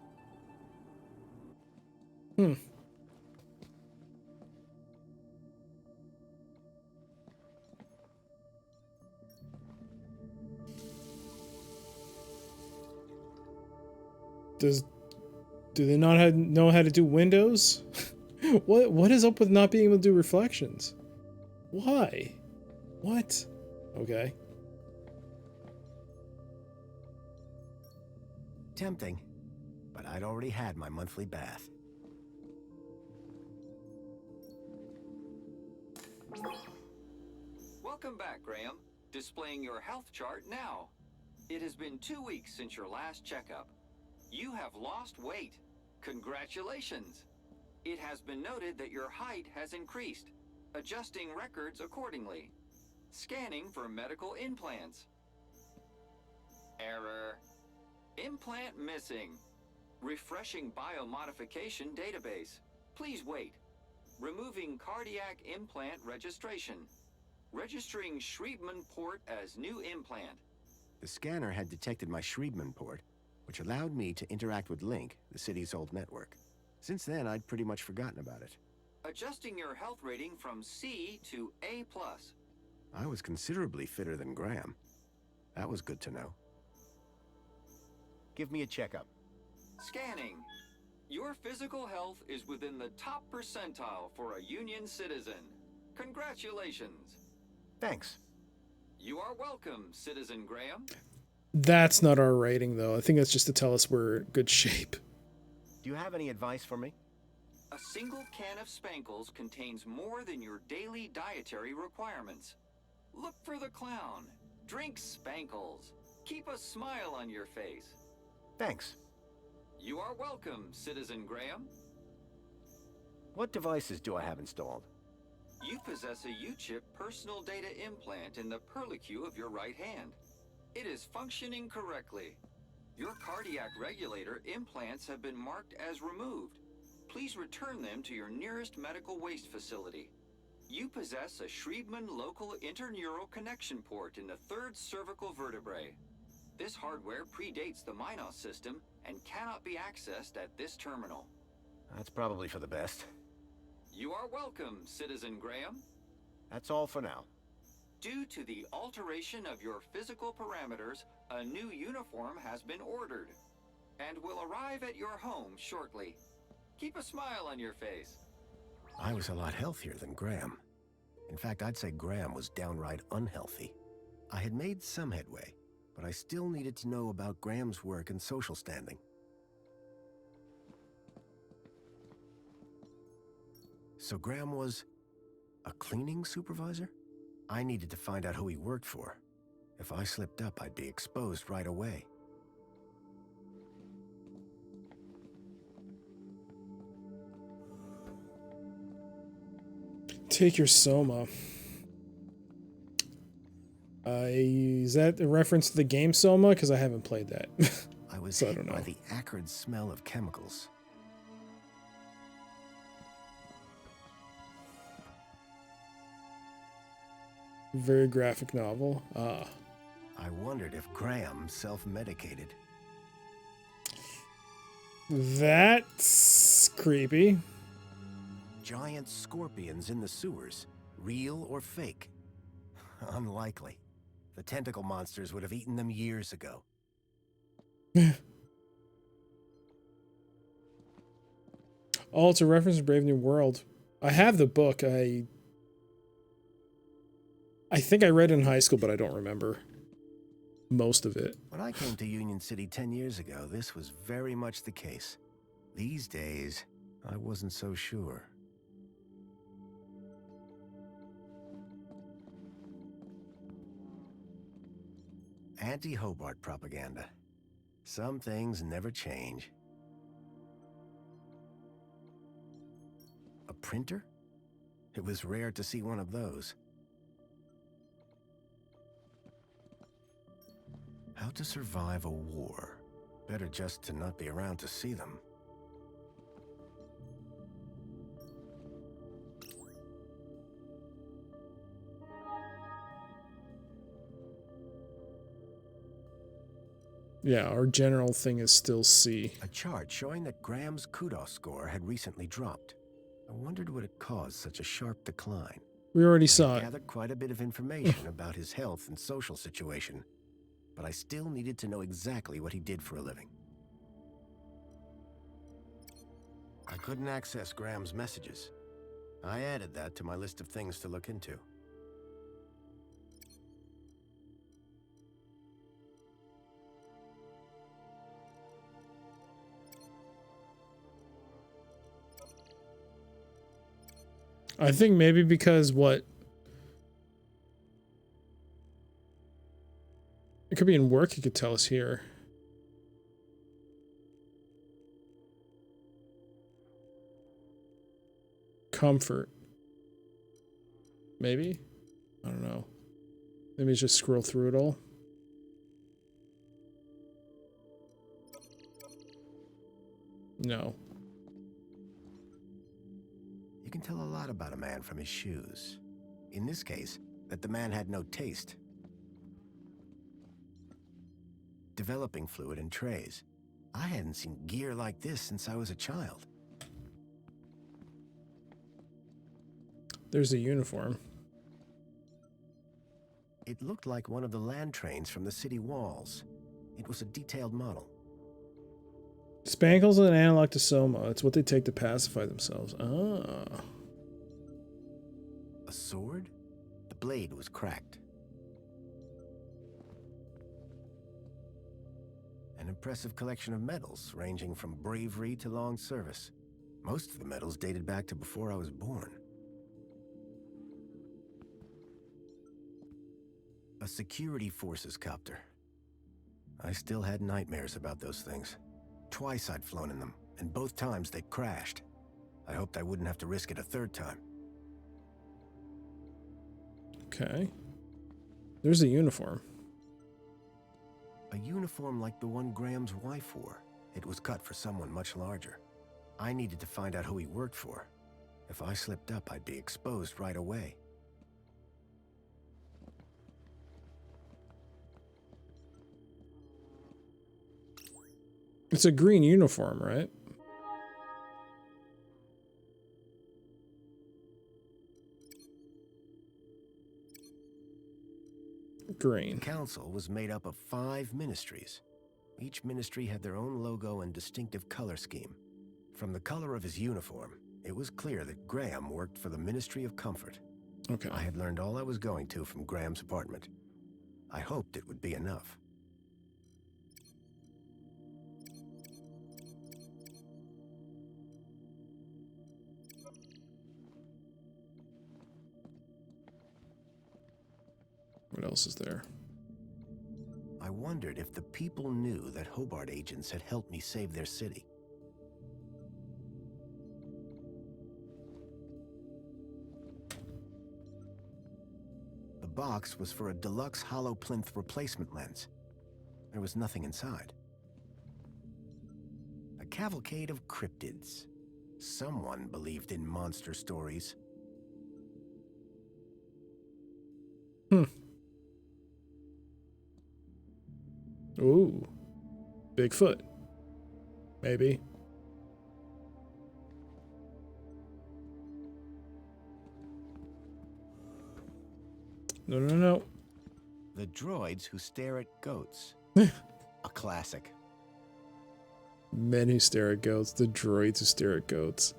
Do they not know how to do windows? What is up with not being able to do reflections? Why? What? Okay. Tempting, but I'd already had my monthly bath. Welcome back, Graham. Displaying your health chart now. It has been 2 weeks since your last checkup. You have lost weight. Congratulations. It has been noted that your height has increased. Adjusting records accordingly. Scanning for medical implants. Error. Implant missing. Refreshing biomodification database. Please wait. Removing cardiac implant registration. Registering Schriebman port as new implant. The scanner had detected my Schriebman port, which allowed me to interact with Link, the city's old network. Since then, I'd pretty much forgotten about it. Adjusting your health rating from C to A+. I was considerably fitter than Graham. That was good to know. Give me a checkup. Scanning. Your physical health is within the top percentile for a Union citizen. Congratulations. Thanks. You are welcome, Citizen Graham. That's not our rating, though. I think that's just to tell us we're in good shape. Do you have any advice for me? A single can of Spankles contains more than your daily dietary requirements. Look for the clown. Drink Spankles. Keep a smile on your face. Thanks. You are welcome, Citizen Graham. What devices do I have installed? You possess a U-chip personal data implant in the perlicue of your right hand. It is functioning correctly. Your cardiac regulator implants have been marked as removed. Please return them to your nearest medical waste facility. You possess a Schriebman local interneural connection port in the third cervical vertebrae. This hardware predates the Minos system and cannot be accessed at this terminal. That's probably for the best. You are welcome, Citizen Graham. That's all for now. Due to the alteration of your physical parameters, a new uniform has been ordered and will arrive at your home shortly. Keep a smile on your face. I was a lot healthier than Graham. In fact, I'd say Graham was downright unhealthy. I had made some headway, but I still needed to know about Graham's work and social standing. So Graham was a cleaning supervisor? I needed to find out who he worked for. If I slipped up, I'd be exposed right away. Take your Soma. Is that a reference to the game Soma? Because I haven't played that. I was so I hit don't know. by the acrid smell of chemicals. Very graphic novel. Ah. I wondered if Graham self-medicated. That's creepy. Giant scorpions in the sewers. Real or fake? Unlikely. The tentacle monsters would have eaten them years ago. Oh, it's a reference to Brave New World. I have the book. I think I read it in high school, but I don't remember most of it. When I came to Union City 10 years ago, this was very much the case. These days, I wasn't so sure. Anti-Hobart propaganda. Some things never change. A printer? It was rare to see one of those. How to survive a war. Better just to not be around to see them. Yeah, our general thing is still C. A chart showing that Graham's kudos score had recently dropped. I wondered what had caused such a sharp decline. We already saw it. I gathered quite a bit of information about his health and social situation, but I still needed to know exactly what he did for a living. I couldn't access Graham's messages. I added that to my list of things to look into. I think maybe because what? It could be in work, he could tell us here. Comfort. Maybe? I don't know. Maybe just scroll through it all. No. You can tell a lot about a man from his shoes. In this case, that the man had no taste. Developing fluid in trays. I hadn't seen gear like this since I was a child. There's a uniform. It looked like one of the land trains from the city walls. It was a detailed model. Spankles and analog to Soma. It's what they take to pacify themselves. Ah. A sword? The blade was cracked. An impressive collection of medals, ranging from bravery to long service. Most of the medals dated back to before I was born. A security forces copter. I still had nightmares about those things. Twice I'd flown in them, and both times they'd crashed. I hoped I wouldn't have to risk it a third time. Okay. There's a uniform. A uniform like the one Graham's wife wore. It was cut for someone much larger. I needed to find out who he worked for. If I slipped up, I'd be exposed right away. It's a green uniform, right? Green. The council was made up of 5 ministries. Each ministry had their own logo and distinctive color scheme. From the color of his uniform, It was clear that Graham worked for the Ministry of Comfort. Okay. I had learned all I was going to from Graham's apartment. I hoped it would be enough. What else is there? I wondered if the people knew that Hobart agents had helped me save their city. The box was for a deluxe hollow plinth replacement lens. There was nothing inside. A cavalcade of cryptids. Someone believed in monster stories. Ooh. Bigfoot. Maybe. No, no, no. The droids who stare at goats. A classic. Men who stare at goats. The droids who stare at goats.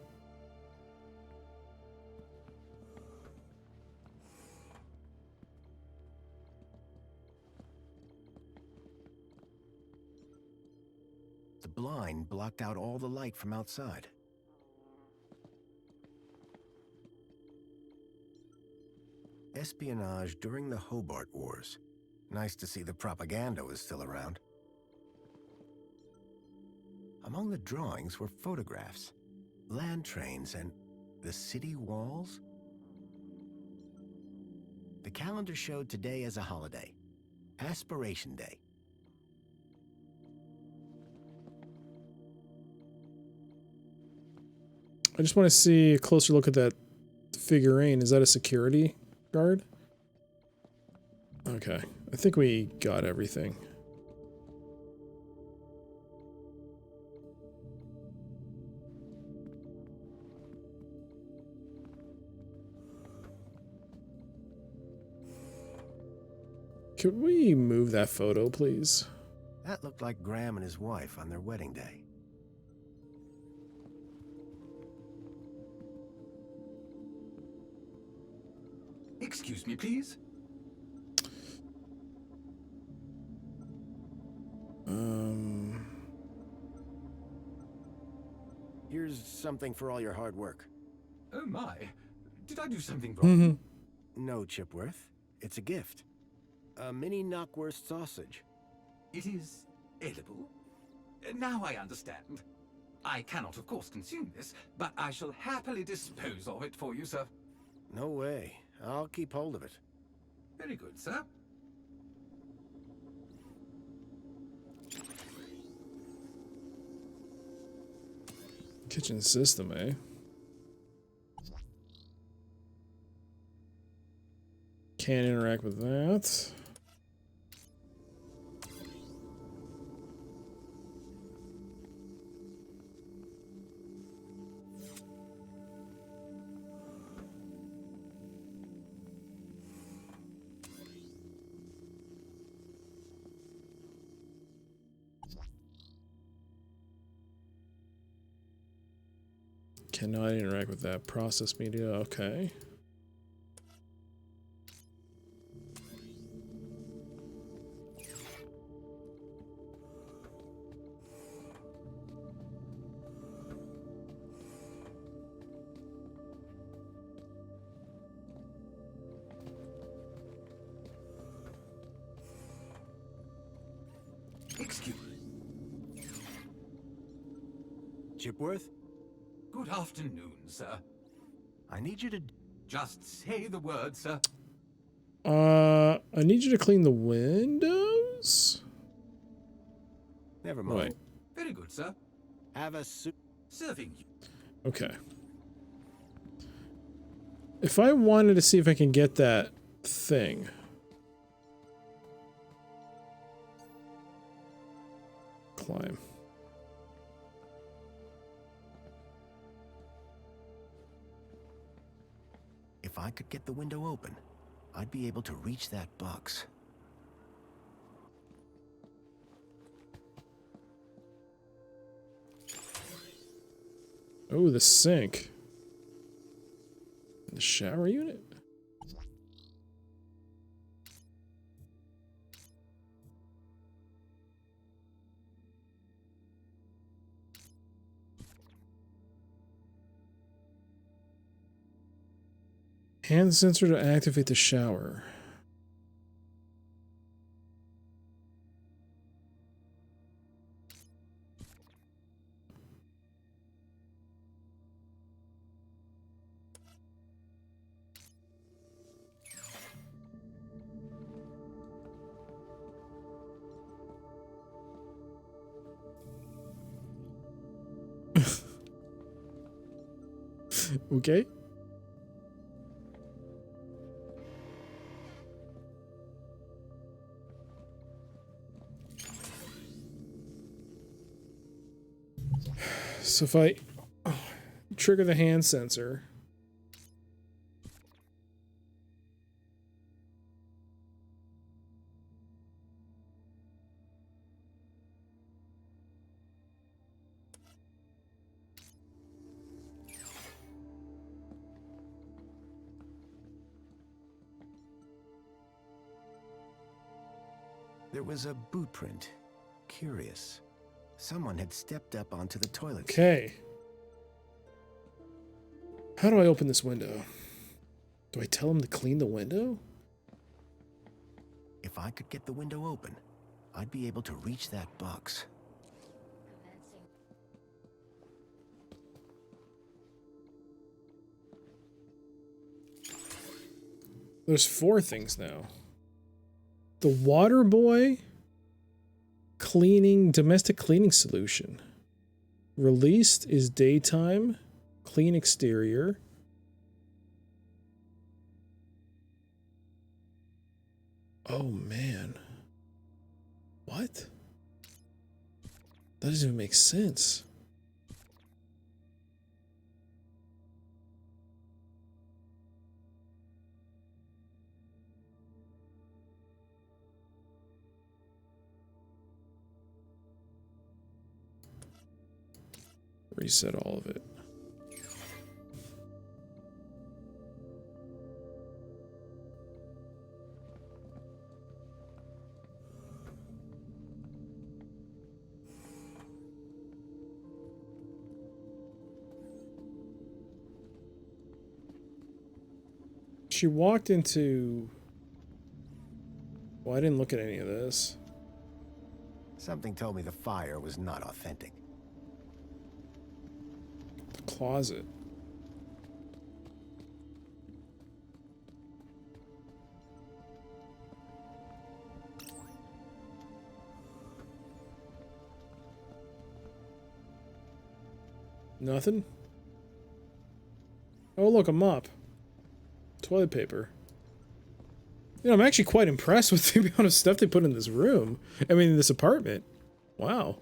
The blind blocked out all the light from outside. Espionage during the Hobart Wars. Nice to see the propaganda was still around. Among the drawings were photographs, land trains, and the city walls. The calendar showed today as a holiday, Aspiration Day. I just want to see a closer look at that figurine. Is that a security guard? Okay. I think we got everything. Could we move that photo, please? That looked like Graham and his wife on their wedding day. Excuse me, please. Here's something for all your hard work. Oh my. Did I do something wrong? No, Chipworth. It's a gift. A mini knockwurst sausage. It is edible? Now I understand. I cannot, of course, consume this, but I shall happily dispose of it for you, sir. No way. I'll keep hold of it. Very good, sir. Kitchen system, eh? Can't interact with that. Cannot interact with that. Process media, okay. Excuse me. Chipworth? Good afternoon, sir. I need you to... Just say the word, sir. I need you to clean the windows? Never mind. Wait. Very good, sir. Have a soup. Serving you. Okay. If I wanted to see if I can get that thing. Climb. If I could get the window open, I'd be able to reach that box. Oh, the sink. The shower unit? Hand sensor to activate the shower. Okay. So if I trigger the hand sensor, There was a boot print. Curious. Someone had stepped up onto the toilet. okay. How do I open this window? Do I tell him to clean the window? If I could get the window open, I'd be able to reach that box. There's 4 things now. The water boy cleaning, domestic cleaning solution. Released is daytime, clean exterior. Oh man. What? That doesn't even make sense. Reset all of it. She walked into... Well, I didn't look at any of this. Something told me the fire was not authentic. The closet. Nothing? Oh, look, a mop. Toilet paper. You know, I'm actually quite impressed with the amount of stuff they put in this room. I mean, in this apartment. Wow.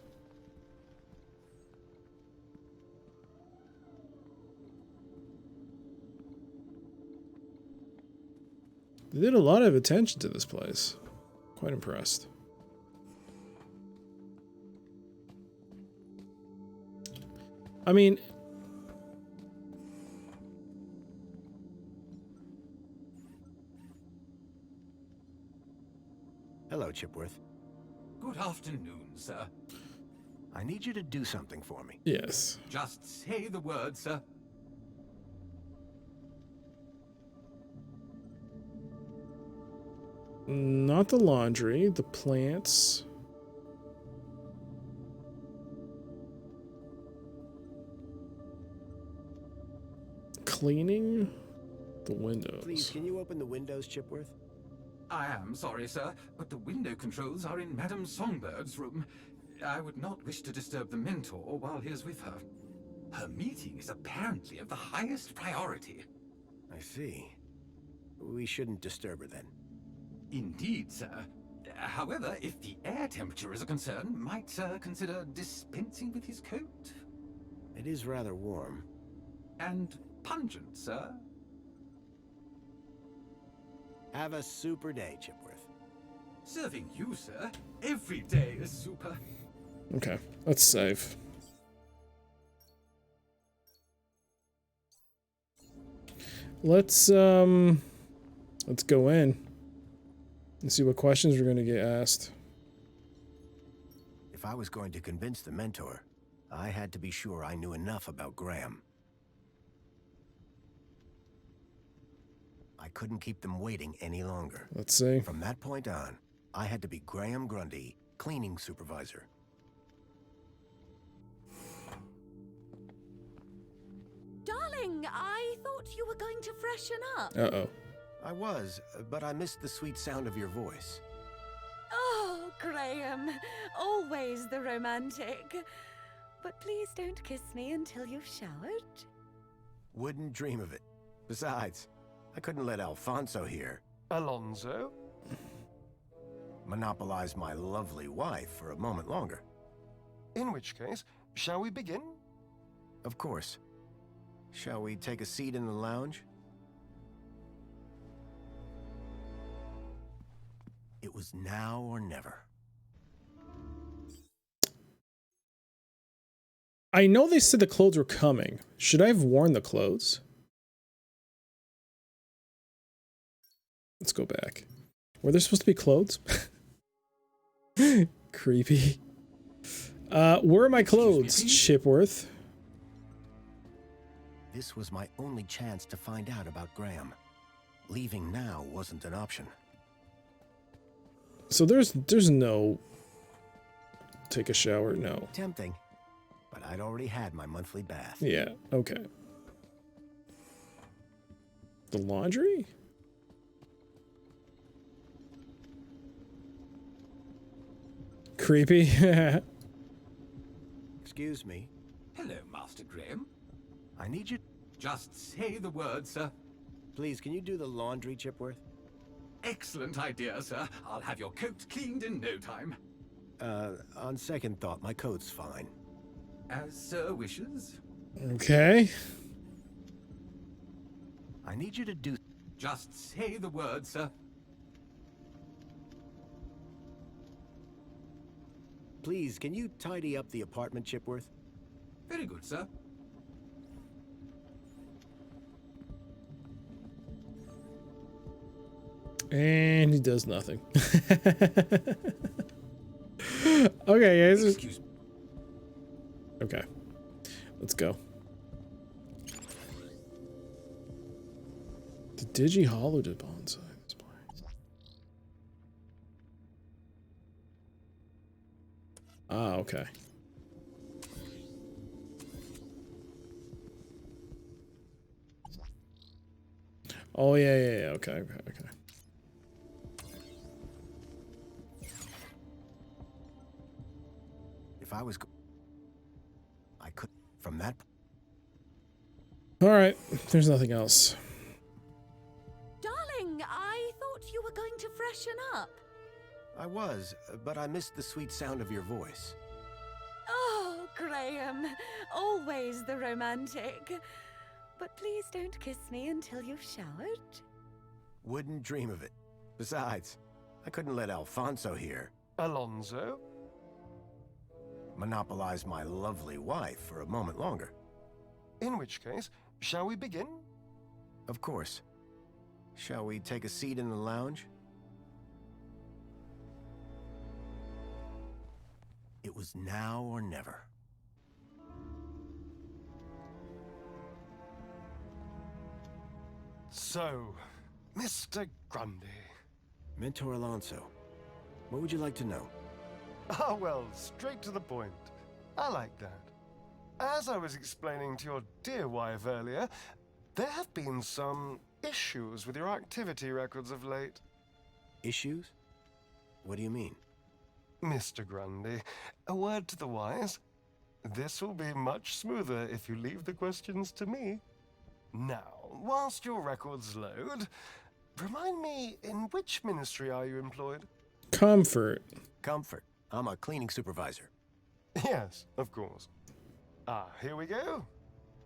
They did a lot of attention to this place. Quite impressed. I mean... Hello, Chipworth. Good afternoon, sir. I need you to do something for me. Yes. Just say the word, sir. Not the laundry, the plants. Cleaning the windows. Please, can you open the windows, Chipworth? I am sorry, sir, but the window controls are in Madame Songbird's room. I would not wish to disturb the mentor while he is with her. Her meeting is apparently of the highest priority. I see. We shouldn't disturb her then. Indeed, sir. However, if the air temperature is a concern, might sir consider dispensing with his coat? It is rather warm. And pungent, sir. Have a super day, Chipworth. Serving you, sir. Every day is super. Okay, let's save. let's go in and see what questions we're gonna get asked. If I was going to convince the mentor, I had to be sure I knew enough about Graham. I couldn't keep them waiting any longer. Let's see. From that point on, I had to be Graham Grundy, cleaning supervisor. Darling, I thought you were going to freshen up. Uh-oh. I was, but I missed the sweet sound of your voice. Oh, Graham, always the romantic. But please don't kiss me until you've showered. Wouldn't dream of it. Besides, I couldn't let Alfonso here. Alonso? Monopolize my lovely wife for a moment longer. In which case, shall we begin? Of course. Shall we take a seat in the lounge? It was now or never. I know they said the clothes were coming. Should I have worn the clothes? Let's go back. Were there supposed to be clothes? Creepy. Where are my clothes, Chipworth? This was my only chance to find out about Graham. Leaving now wasn't an option. So there's no take a shower, no. Tempting, but I'd already had my monthly bath. Yeah, okay. The laundry? Creepy. Excuse me. Hello, Master Graham. I need you... Just say the word, sir. Please, can you do the laundry, Chipworth? Excellent idea, sir. I'll have your coat cleaned in no time. On second thought, my coat's fine. As sir wishes. Okay. I need you to do... Just say the word, sir. Please, can you tidy up the apartment, Chipworth? Very good, sir. And he does nothing. Okay, guys. Excuse me. Okay. Let's go. The Digi Hollow did bonsai display. Ah, okay. Oh yeah, okay, okay. If I was... I could... From that... Alright, there's nothing else. Darling, I thought you were going to freshen up. I was, but I missed the sweet sound of your voice. Oh, Graham, always the romantic. But please don't kiss me until you've showered. Wouldn't dream of it. Besides, I couldn't let Alfonso here. Alonso? Monopolize my lovely wife for a moment longer. In which case, shall we begin? Of course. Shall we take a seat in the lounge? It was now or never. So, Mr. Grundy. Mentor Alonso, what would you like to know? Ah, well, straight to the point. I like that. As I was explaining to your dear wife earlier, there have been some issues with your activity records of late. Issues? What do you mean? Mr. Grundy, a word to the wise. This will be much smoother if you leave the questions to me. Now, whilst your records load, remind me, in which ministry are you employed? Comfort. Comfort. I'm a cleaning supervisor. Yes, of course. Ah, here we go.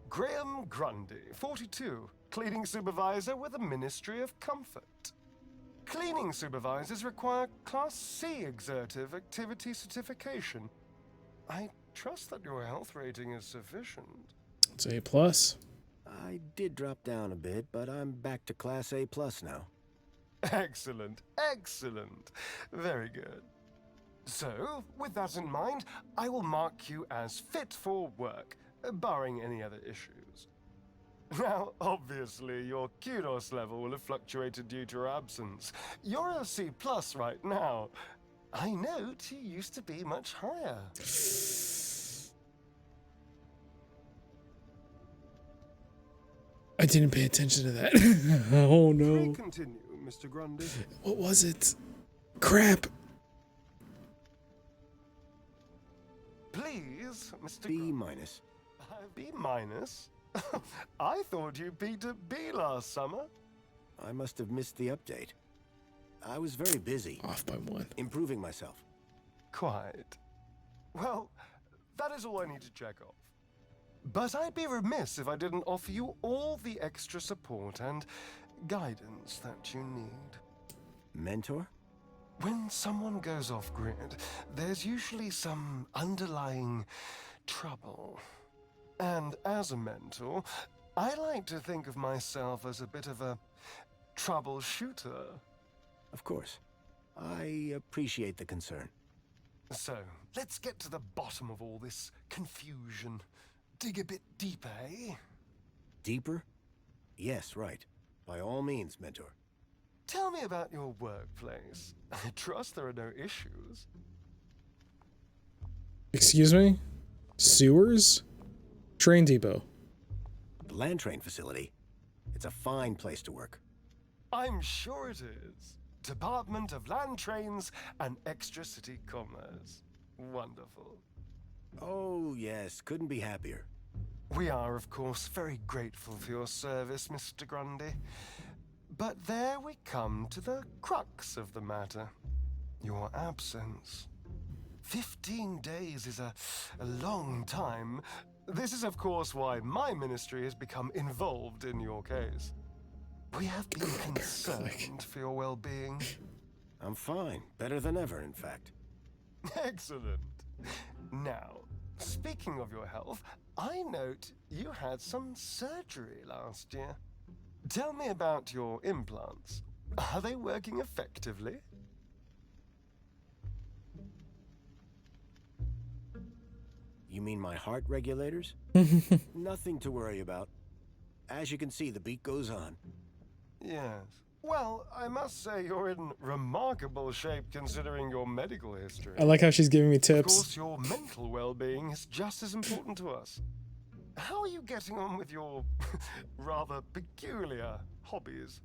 Graham Grundy, 42, cleaning supervisor with the Ministry of Comfort. Cleaning supervisors require Class C exertive activity certification. I trust that your health rating is sufficient. It's A+. I did drop down a bit, but I'm back to Class A+ now. Excellent, excellent. Very good. So, with that in mind, I will mark you as fit for work, barring any other issues. Now, obviously, your kudos level will have fluctuated due to your absence. You're a C+ right now. I note you used to be much higher. I didn't pay attention to that. Oh no. Continue, Mr. Grundy. What was it? Crap. Please, Mr. B-. B-? I thought you peaked at B last summer. I must have missed the update. I was very busy. Off by 1. Improving myself. Quite. Well, that is all I need to check off. But I'd be remiss if I didn't offer you all the extra support and guidance that you need. Mentor? When someone goes off-grid, there's usually some underlying trouble. And as a mentor, I like to think of myself as a bit of a troubleshooter. Of course. I appreciate the concern. So, let's get to the bottom of all this confusion. Dig a bit deeper, eh? Deeper? Yes, right. By all means, Mentor. Tell me about your workplace. I trust there are no issues. Excuse me? Sewers? Train depot. The land train facility. It's a fine place to work. I'm sure it is. Department of Land Trains and Extra City Commerce. Wonderful. Oh, yes. Couldn't be happier. We are, of course, very grateful for your service, Mr. Grundy. But there we come to the crux of the matter. Your absence. 15 days is a long time. This is, of course, why my ministry has become involved in your case. We have been concerned for your well-being. I'm fine. Better than ever, in fact. Excellent. Now, speaking of your health, I note you had some surgery last year. Tell me about your implants. Are they working effectively? You mean my heart regulators? Nothing to worry about. As you can see, the beat goes on. Yes. Well, I must say you're in remarkable shape considering your medical history. I like how she's giving me tips. Of course, your mental well-being is just as important to us. How are you getting on with your rather peculiar hobbies?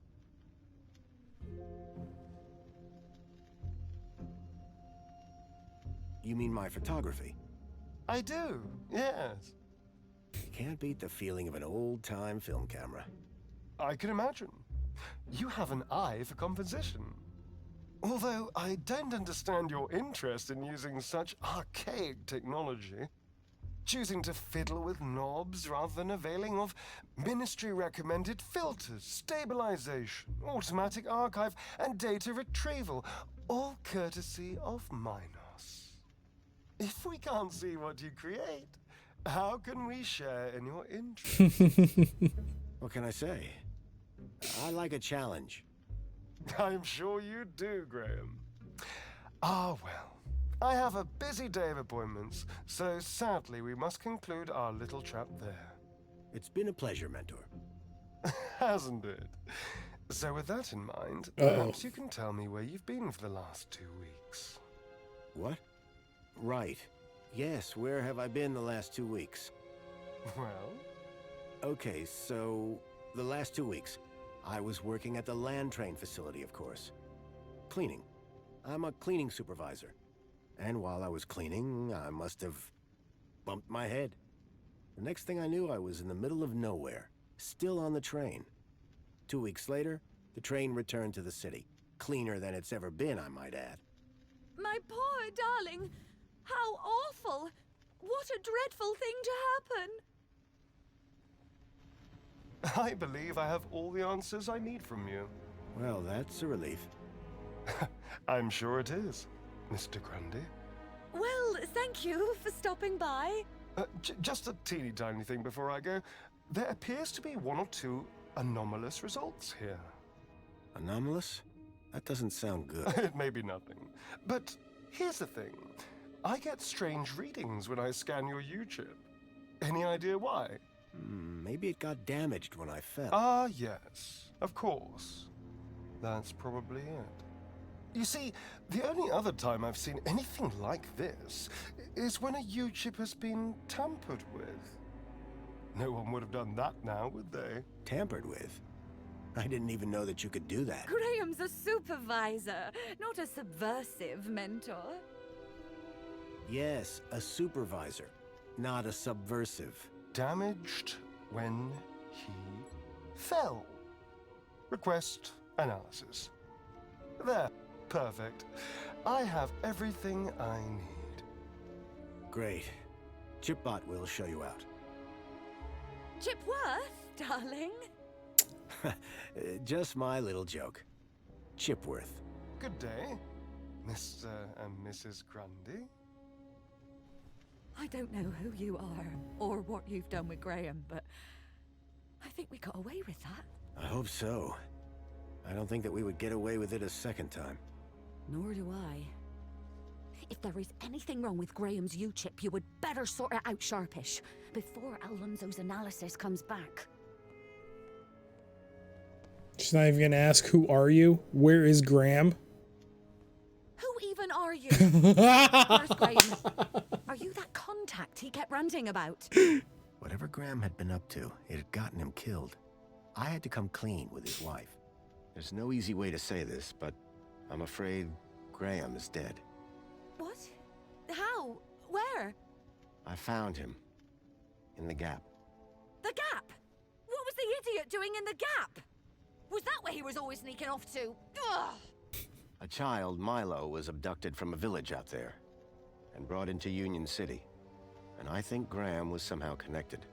You mean my photography? I do, yes. You can't beat the feeling of an old-time film camera. I can imagine. You have an eye for composition. Although I don't understand your interest in using such archaic technology. Choosing to fiddle with knobs rather than availing of ministry-recommended filters, stabilization, automatic archive, and data retrieval, all courtesy of Minos. If we can't see what you create, how can we share in your interest? What can I say? I like a challenge. I'm sure you do, Graham. Ah, well. I have a busy day of appointments, so sadly we must conclude our little chat there. It's been a pleasure, Mentor. Hasn't it? So with that in mind, perhaps you can tell me where you've been for the last 2 weeks. What? Right. Yes, where have I been the last 2 weeks? Well? Okay, so the last 2 weeks, I was working at the land train facility, of course. Cleaning. I'm a cleaning supervisor. And while I was cleaning, I must have bumped my head. The next thing I knew, I was in the middle of nowhere, still on the train. 2 weeks later, the train returned to the city. Cleaner than it's ever been, I might add. My poor darling! How awful! What a dreadful thing to happen! I believe I have all the answers I need from you. Well, that's a relief. I'm sure it is, Mr. Grundy. Well, thank you for stopping by. Just a teeny tiny thing before I go. there appears to be one or two anomalous results here. Anomalous? That doesn't sound good. It may be nothing. But here's the thing. I get strange readings when I scan your U-chip. Any idea why? Maybe it got damaged when I fell. Ah, yes. Of course. That's probably it. You see, the only other time I've seen anything like this is when a U-chip has been tampered with. No one would have done that now, would they? Tampered with? I didn't even know that you could do that. Graham's a supervisor, not a subversive mentor. Yes, a supervisor, not a subversive. Damaged when he fell. Request analysis. There. Perfect. I have everything I need. Great. Chipbot will show you out. Chipworth, darling? Just my little joke. Chipworth. Good day, Mr. and Mrs. Grundy. I don't know who you are or what you've done with Graham, but I think we got away with that. I hope so. I don't think that we would get away with it a second time. Nor do I. If there is anything wrong with Graham's U-chip, you would better sort it out sharpish before Alonso's analysis comes back. She's not even gonna ask, who are you? Where is Graham? Who even are you? Where's Graham? Are you that contact he kept ranting about? Whatever Graham had been up to, it had gotten him killed. I had to come clean with his wife. There's no easy way to say this, but I'm afraid Graham is dead. What? How? Where? I found him. In the Gap. The Gap? What was the idiot doing in the Gap? Was that where he was always sneaking off to? Ugh! A child, Milo, was abducted from a village out there and brought into Union City. And I think Graham was somehow connected.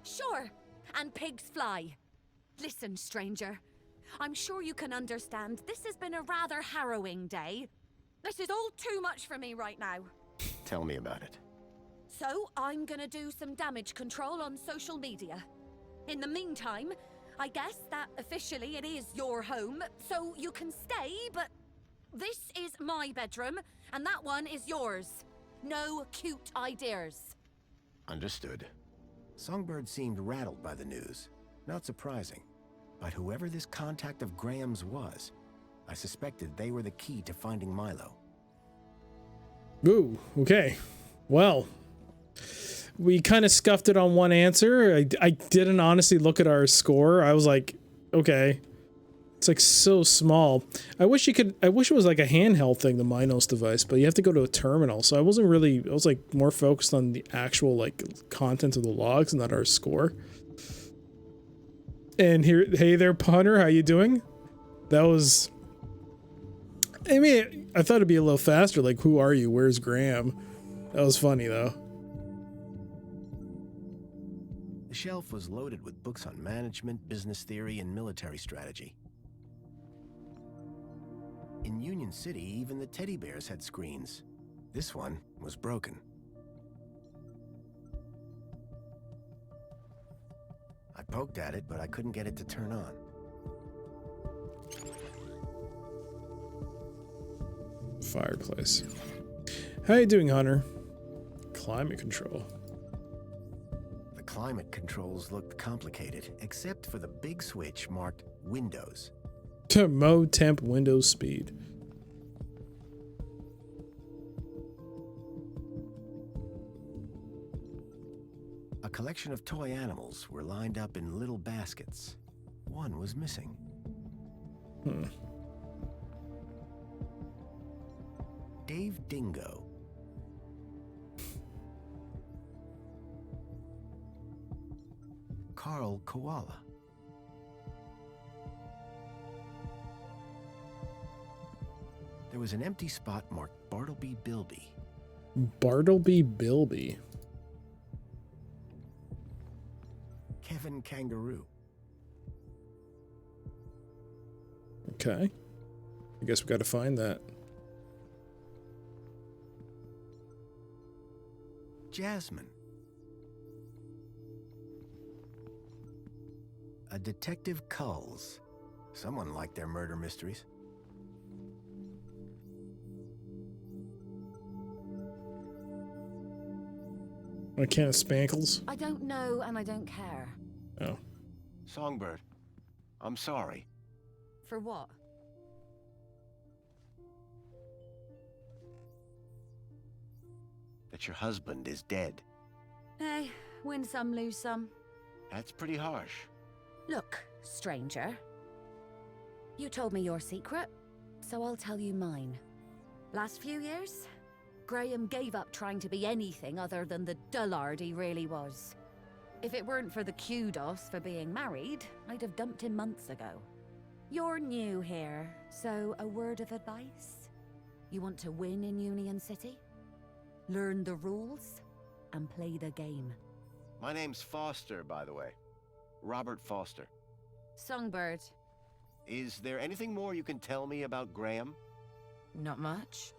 Sure, and pigs fly. Listen, stranger. I'm sure you can understand this has been a rather harrowing day. This is all too much for me right now. Tell me about it. So, I'm gonna do some damage control on social media. In the meantime, I guess that officially it is your home, so you can stay, but this is my bedroom, and that one is yours. No cute ideas. Understood. Songbird seemed rattled by the news. Not surprising. But whoever this contact of Graham's was, I suspected they were the key to finding Milo. Ooh, okay. Well, we kind of scuffed it on one answer. I didn't honestly look at our score. I was like, okay. It's like so small. I wish it was like a handheld thing, the Minos device, but you have to go to a terminal. So I was like more focused on the actual like content of the logs and not our score. And here, hey there, punter, how you doing? That was, I mean, I thought it'd be a little faster, like, who are you? Where's Graham? That was funny, though. The shelf was loaded with books on management, business theory, and military strategy. In Union City, even the teddy bears had screens. This one was broken. I poked at it, but I couldn't get it to turn on. Fireplace. How you doing, Hunter? Climate control. The climate controls looked complicated, except for the big switch marked Windows. Mode temp Windows speed. A collection of toy animals were lined up in little baskets. One was missing. Dave Dingo. Carl Koala. There was an empty spot marked Bartleby Bilby. Bartleby Bilby. Kevin Kangaroo. Okay. I guess we got to find that. Jasmine. A Detective Culls. Someone liked their murder mysteries. A can of Spankles? I don't know and I don't care. Oh. Songbird, I'm sorry. For what? That your husband is dead. Hey, win some, lose some. That's pretty harsh. Look, stranger. You told me your secret, so I'll tell you mine. Last few years, Graham gave up trying to be anything other than the dullard he really was. If it weren't for the kudos for being married, I'd have dumped him months ago. You're new here, so a word of advice? You want to win in Union City? Learn the rules and play the game. My name's Foster, by the way. Robert Foster. Songbird. Is there anything more you can tell me about Graham? Not much.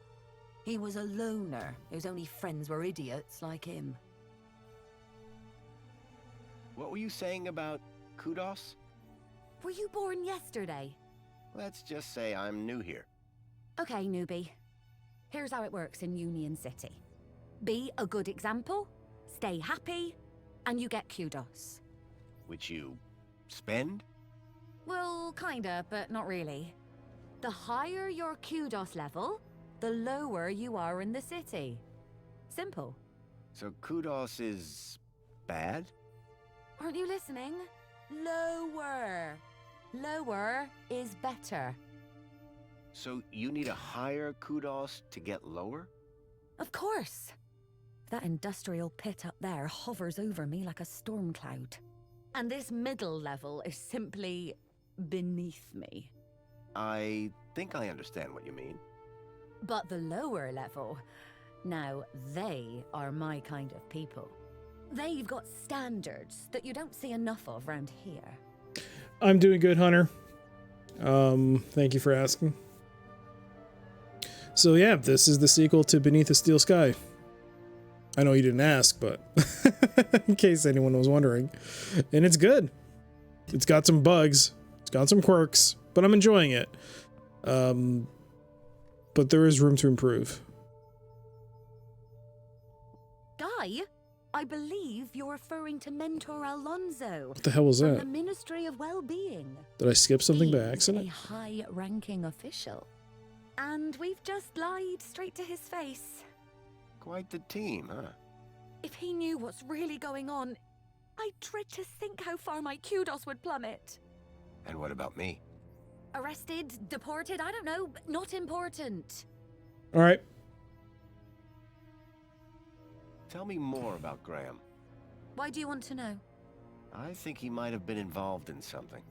He was a loner whose only friends were idiots like him. What were you saying about kudos? Were you born yesterday? Let's just say I'm new here. Okay, newbie. Here's how it works in Union City. Be a good example, stay happy, and you get kudos. Which you spend? Well, kinda, but not really. The higher your kudos level, the lower you are in the city. Simple. So kudos is bad? Aren't you listening? Lower. Lower is better. So you need a higher kudos to get lower? Of course. That industrial pit up there hovers over me like a storm cloud. And this middle level is simply beneath me. I think I understand what you mean. But the lower level, now they are my kind of people. They've got standards that you don't see enough of around here. I'm doing good, Hunter. Thank you for asking. So yeah, this is the sequel to Beneath a Steel Sky. I know you didn't ask, but in case anyone was wondering. And it's good. It's got some bugs. It's got some quirks, but I'm enjoying it. But there is room to improve. Guy, I believe you're referring to Mentor Alonso. What the hell was from that? The Ministry of Well-Being. Did I skip something by He's accident? a high-ranking official. And we've just lied straight to his face. Quite the team, huh? If he knew what's really going on, I dread to think how far my kudos would plummet. And what about me? Arrested, deported, I don't know, not important. All right. Tell me more about Graham. Why do you want to know? I think he might have been involved in something.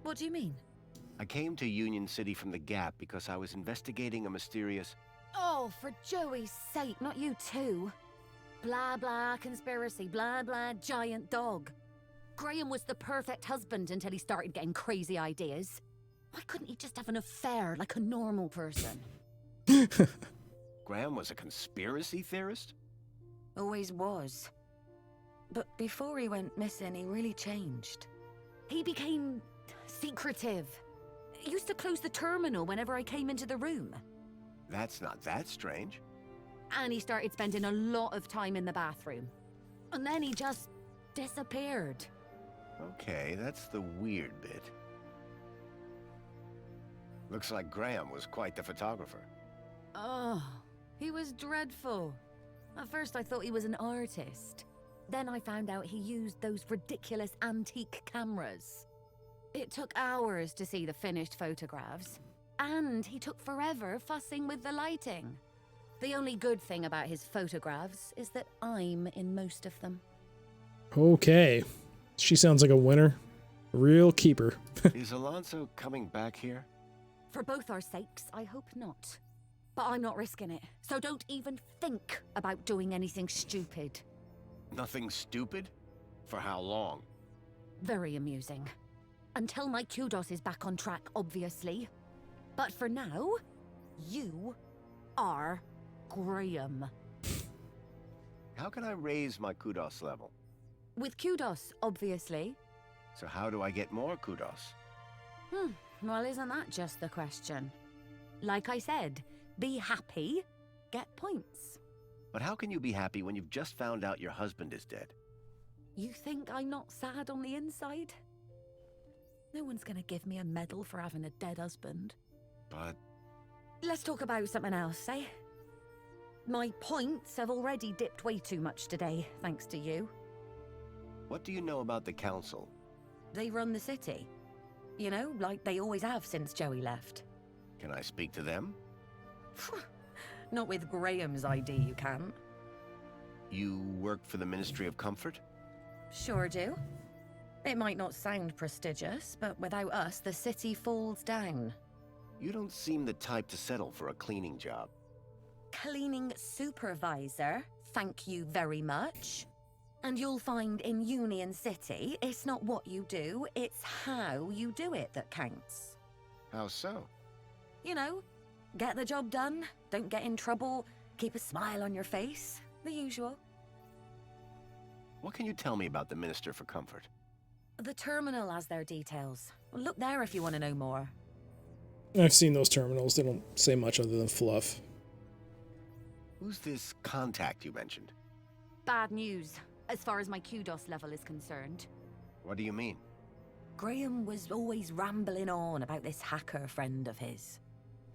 What do you mean? I came to Union City from the Gap because I was investigating a mysterious... Oh, for Joey's sake, not you too. Blah, blah, conspiracy, blah, blah, giant dog. Graham was the perfect husband until he started getting crazy ideas. Why couldn't he just have an affair like a normal person? Graham was a conspiracy theorist? Always was. But before he went missing, he really changed. He became secretive. He used to close the terminal whenever I came into the room. That's not that strange. And he started spending a lot of time in the bathroom. And then he just disappeared. Okay, that's the weird bit. Looks like Graham was quite the photographer. Oh, he was dreadful. At first I thought he was an artist. Then I found out he used those ridiculous antique cameras. It took hours to see the finished photographs. And he took forever fussing with the lighting. The only good thing about his photographs is that I'm in most of them. Okay. She sounds like a winner. Real keeper. Is Alonso coming back here? For both our sakes, I hope not. But I'm not risking it, so don't even think about doing anything stupid. Nothing stupid? For how long? Very amusing. Until my kudos is back on track, obviously. But for now, you are Graham. How can I raise my kudos level? With kudos, obviously. So how do I get more kudos? Well, isn't that just the question? Like I said, be happy, get points. But how can you be happy when you've just found out your husband is dead? You think I'm not sad on the inside? No one's gonna give me a medal for having a dead husband. But... Let's talk about something else, eh? My points have already dipped way too much today, thanks to you. what do you know about the council? They run the city. You know, like they always have since Joey left. Can I speak to them? Not with Graham's ID, you can't. You work for the Ministry of Comfort? Sure do. It might not sound prestigious, but without us, the city falls down. You don't seem the type to settle for a cleaning job. Cleaning supervisor, thank you very much. And you'll find in Union City, it's not what you do, it's how you do it that counts. How so? You know, get the job done, don't get in trouble, keep a smile on your face, the usual. What can you tell me about the Minister for Comfort? The terminal has their details. Look there if you want to know more. I've seen those terminals. They don't say much other than fluff. Who's this contact you mentioned? Bad news, as far as my kudos level is concerned. What do you mean? Graham was always rambling on about this hacker friend of his.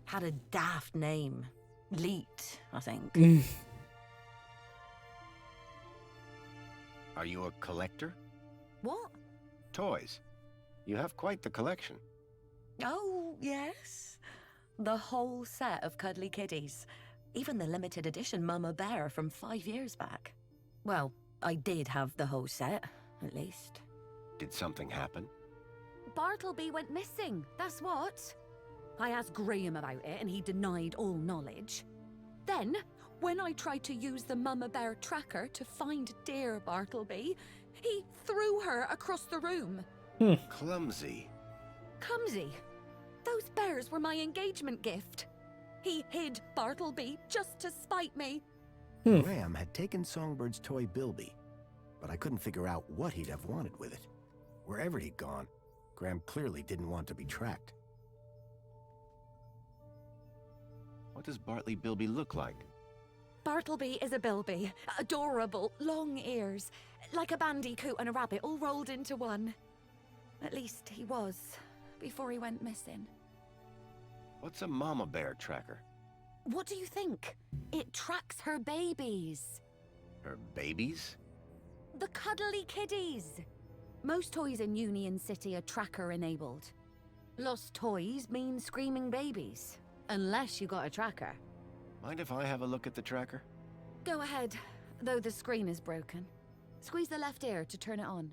Had a daft name. Leet, I think. Are you a collector? What? Toys. You have quite the collection. Oh, yes. The whole set of cuddly kiddies. Even the limited edition Mama Bear from 5 years back. Well, I did have the whole set, at least. Did something happen? Bartleby went missing, that's what. I asked Graham about it and he denied all knowledge. Then, when I tried to use the Mama Bear tracker to find dear Bartleby, he threw her across the room. Clumsy. Clumsy? Those bears were my engagement gift. He hid Bartleby just to spite me. Graham had taken Songbird's toy Bilby, but I couldn't figure out what he'd have wanted with it. Wherever he'd gone, Graham clearly didn't want to be tracked. What does Bartley Bilby look like? Bartleby is a Bilby. Adorable, long ears. Like a bandicoot and a rabbit all rolled into one. At least he was, before he went missing. What's a mama bear tracker? What do you think? It tracks her babies. Her babies? The cuddly kiddies. Most toys in Union City are tracker-enabled. Lost toys mean screaming babies. Unless you got a tracker. Mind if I have a look at the tracker? Go ahead, though the screen is broken. Squeeze the left ear to turn it on.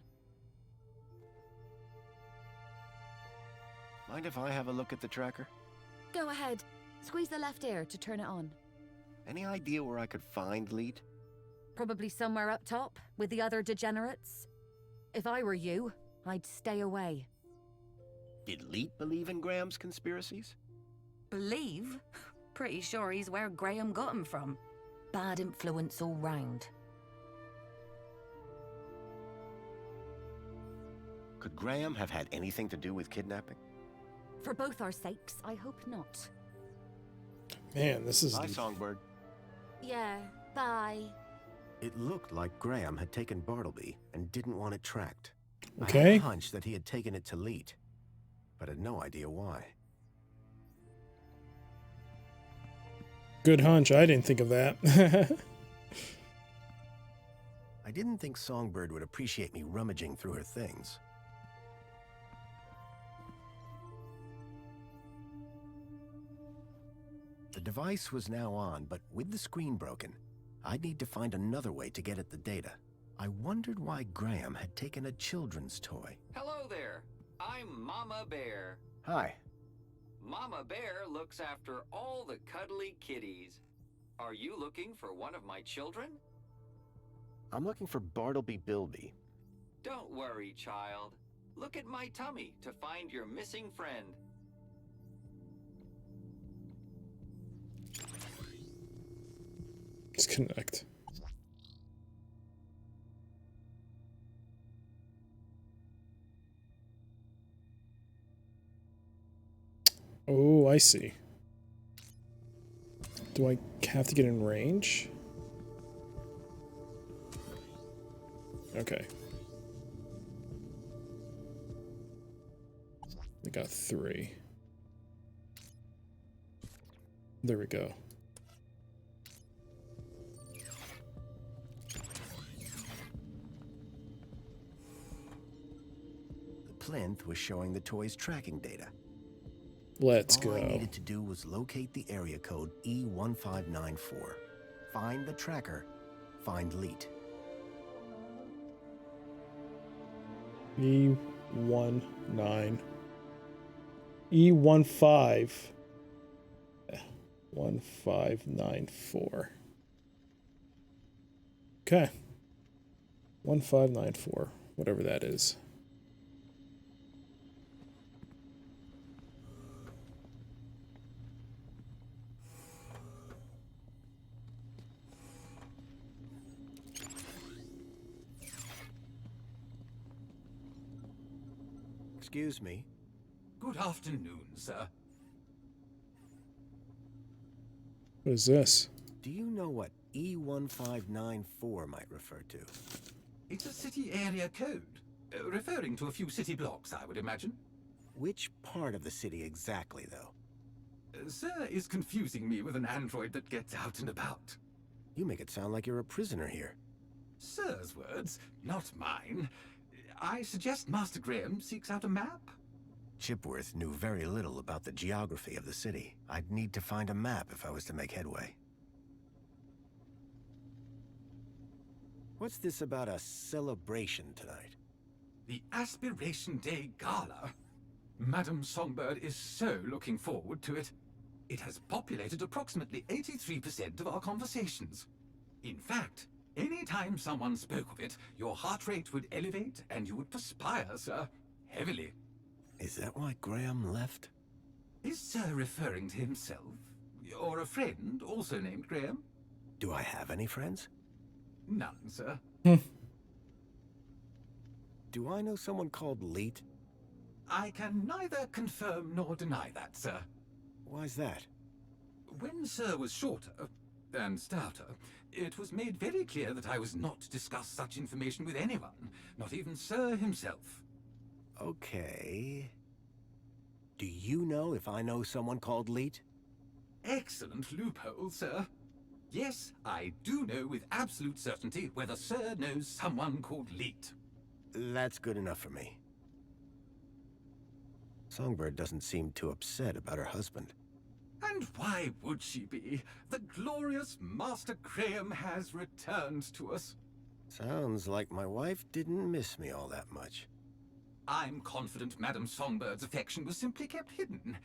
Mind if I have a look at the tracker? Go ahead. Squeeze the left ear to turn it on. Any idea where I could find Leet? Probably somewhere up top, with the other degenerates. If I were you, I'd stay away. Did Leet believe in Graham's conspiracies? Believe? Pretty sure he's where Graham got him from. Bad influence all round. Could Graham have had anything to do with kidnapping? For both our sakes, I hope not. Man, this is... Bye, Songbird. Yeah, bye. It looked like Graham had taken Bartleby and didn't want it tracked. I Okay. had a hunch that he had taken it to Leet, but had no idea why. Good hunch. I didn't think of that. I didn't think Songbird would appreciate me rummaging through her things. The device was now on, but with the screen broken, I'd need to find another way to get at the data. I wondered why Graham had taken a children's toy. Hello there. I'm Mama Bear. Hi. Mama Bear looks after all the cuddly kitties. Are you looking for one of my children? I'm looking for Bartleby Bilby. Don't worry, child. Look at my tummy to find your missing friend. Disconnect. I see. Do I have to get in range? Okay. I got 3. There we go. The plinth was showing the toy's tracking data. Let's All I go. needed to do was locate the area code E1594. Find the tracker, find Leet. E15. E15. 1594. Okay. 1594. Whatever that is. Excuse me. Good afternoon, sir. What is this? Do you know what E1594 might refer to? It's a city area code, referring to a few city blocks, I would imagine. Which part of the city exactly, though? Sir is confusing me with an android that gets out and about. You make it sound like you're a prisoner here. Sir's words, not mine. I suggest Master Graham seeks out a map. Chipworth knew very little about the geography of the city. I'd need to find a map if I was to make headway. What's this about a celebration tonight? The Aspiration Day Gala. Madame Songbird is so looking forward to it. It has populated approximately 83% of our conversations. In fact, any time someone spoke of it, your heart rate would elevate and you would perspire, sir. Heavily. Is that why Graham left? Is Sir referring to himself? Or a friend also named Graham? Do I have any friends? None, sir. Do I know someone called Leet? I can neither confirm nor deny that, sir. Why's that? When Sir was shorter and stouter, it was made very clear that I was not to discuss such information with anyone, not even Sir himself. Okay. Do you know if I know someone called Leet? Excellent loophole, sir. Yes, I do know with absolute certainty whether Sir knows someone called Leet. That's good enough for me. Songbird doesn't seem too upset about her husband. And why would she be? The glorious Master Graham has returned to us. Sounds like my wife didn't miss me all that much. I'm confident Madame Songbird's affection was simply kept hidden,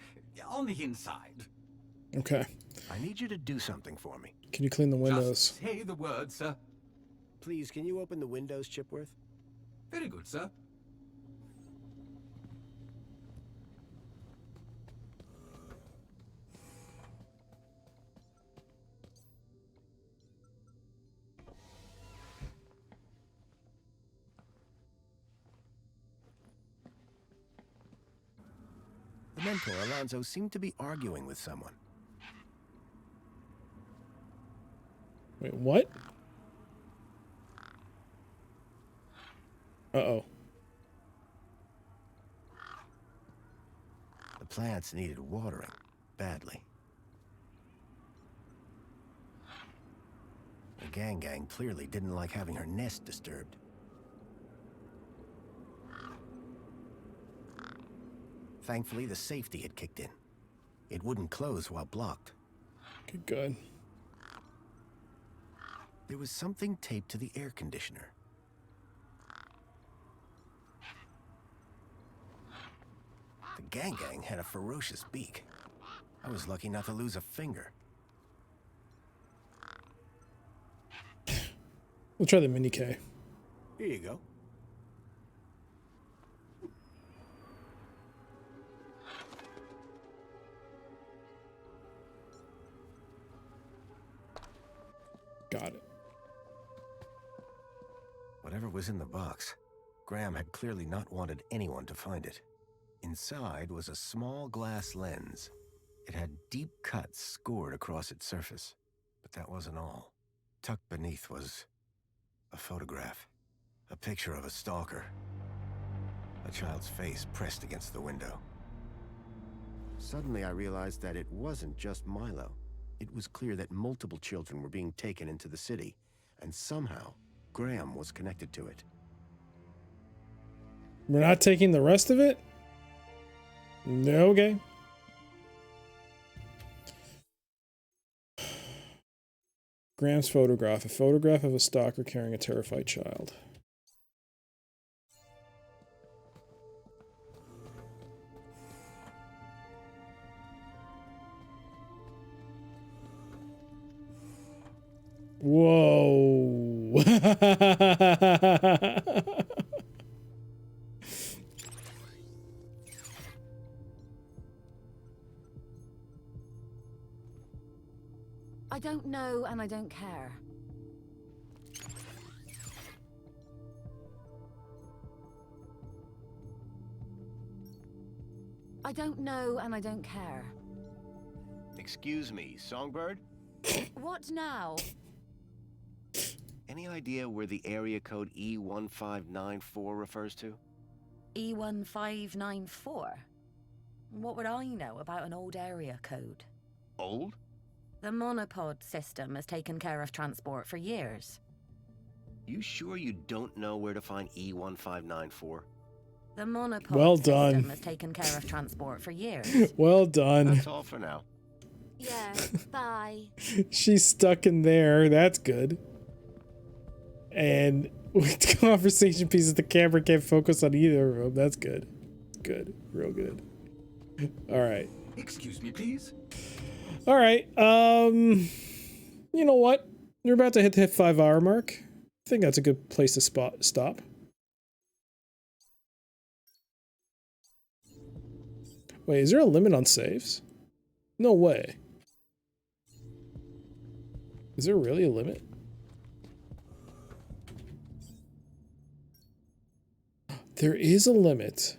on the inside. Okay. I need you to do something for me. Can you clean the windows? Just say the word, sir. Please, can you open the windows, Chipworth? Very good, sir. The mentor, Alonzo, seemed to be arguing with someone. Wait, what? Uh-oh. The plants needed watering, badly. The gang clearly didn't like having her nest disturbed. Thankfully, the safety had kicked in. It wouldn't close while blocked. Okay, good. There was something taped to the air conditioner. The gang had a ferocious beak. I was lucky not to lose a finger. We'll try the mini K. Here you go. Got it. Whatever was in the box, Graham had clearly not wanted anyone to find it. Inside was a small glass lens. It had deep cuts scored across its surface, but that wasn't all. Tucked beneath was a photograph, a picture of a stalker, a child's face pressed against the window. Suddenly I realized that it wasn't just Milo. It was clear that multiple children were being taken into the city, and somehow Graham was connected to it. We're not taking the rest of it? Okay. Graham's photograph. A photograph of a stalker carrying a terrified child. Whoa. I don't know and I don't care. I don't know and I don't care. Excuse me, Songbird? What now? Any idea where the area code E1594 refers to? E1594? What would I know about an old area code? Old? The monopod system has taken care of transport for years. You sure you don't know where to find E1594? The monopod Well system done. has taken care of transport for years. Well done. That's all for now. Yeah, bye. She's stuck in there. That's good. And with conversation pieces, the camera can't focus on either of them. That's good. Good. Real good. All right. Excuse me, please. All right. You know what? You're about to hit the 5-hour mark. I think that's a good place to stop. Wait, is there a limit on saves? No way. Is there really a limit? There is a limit.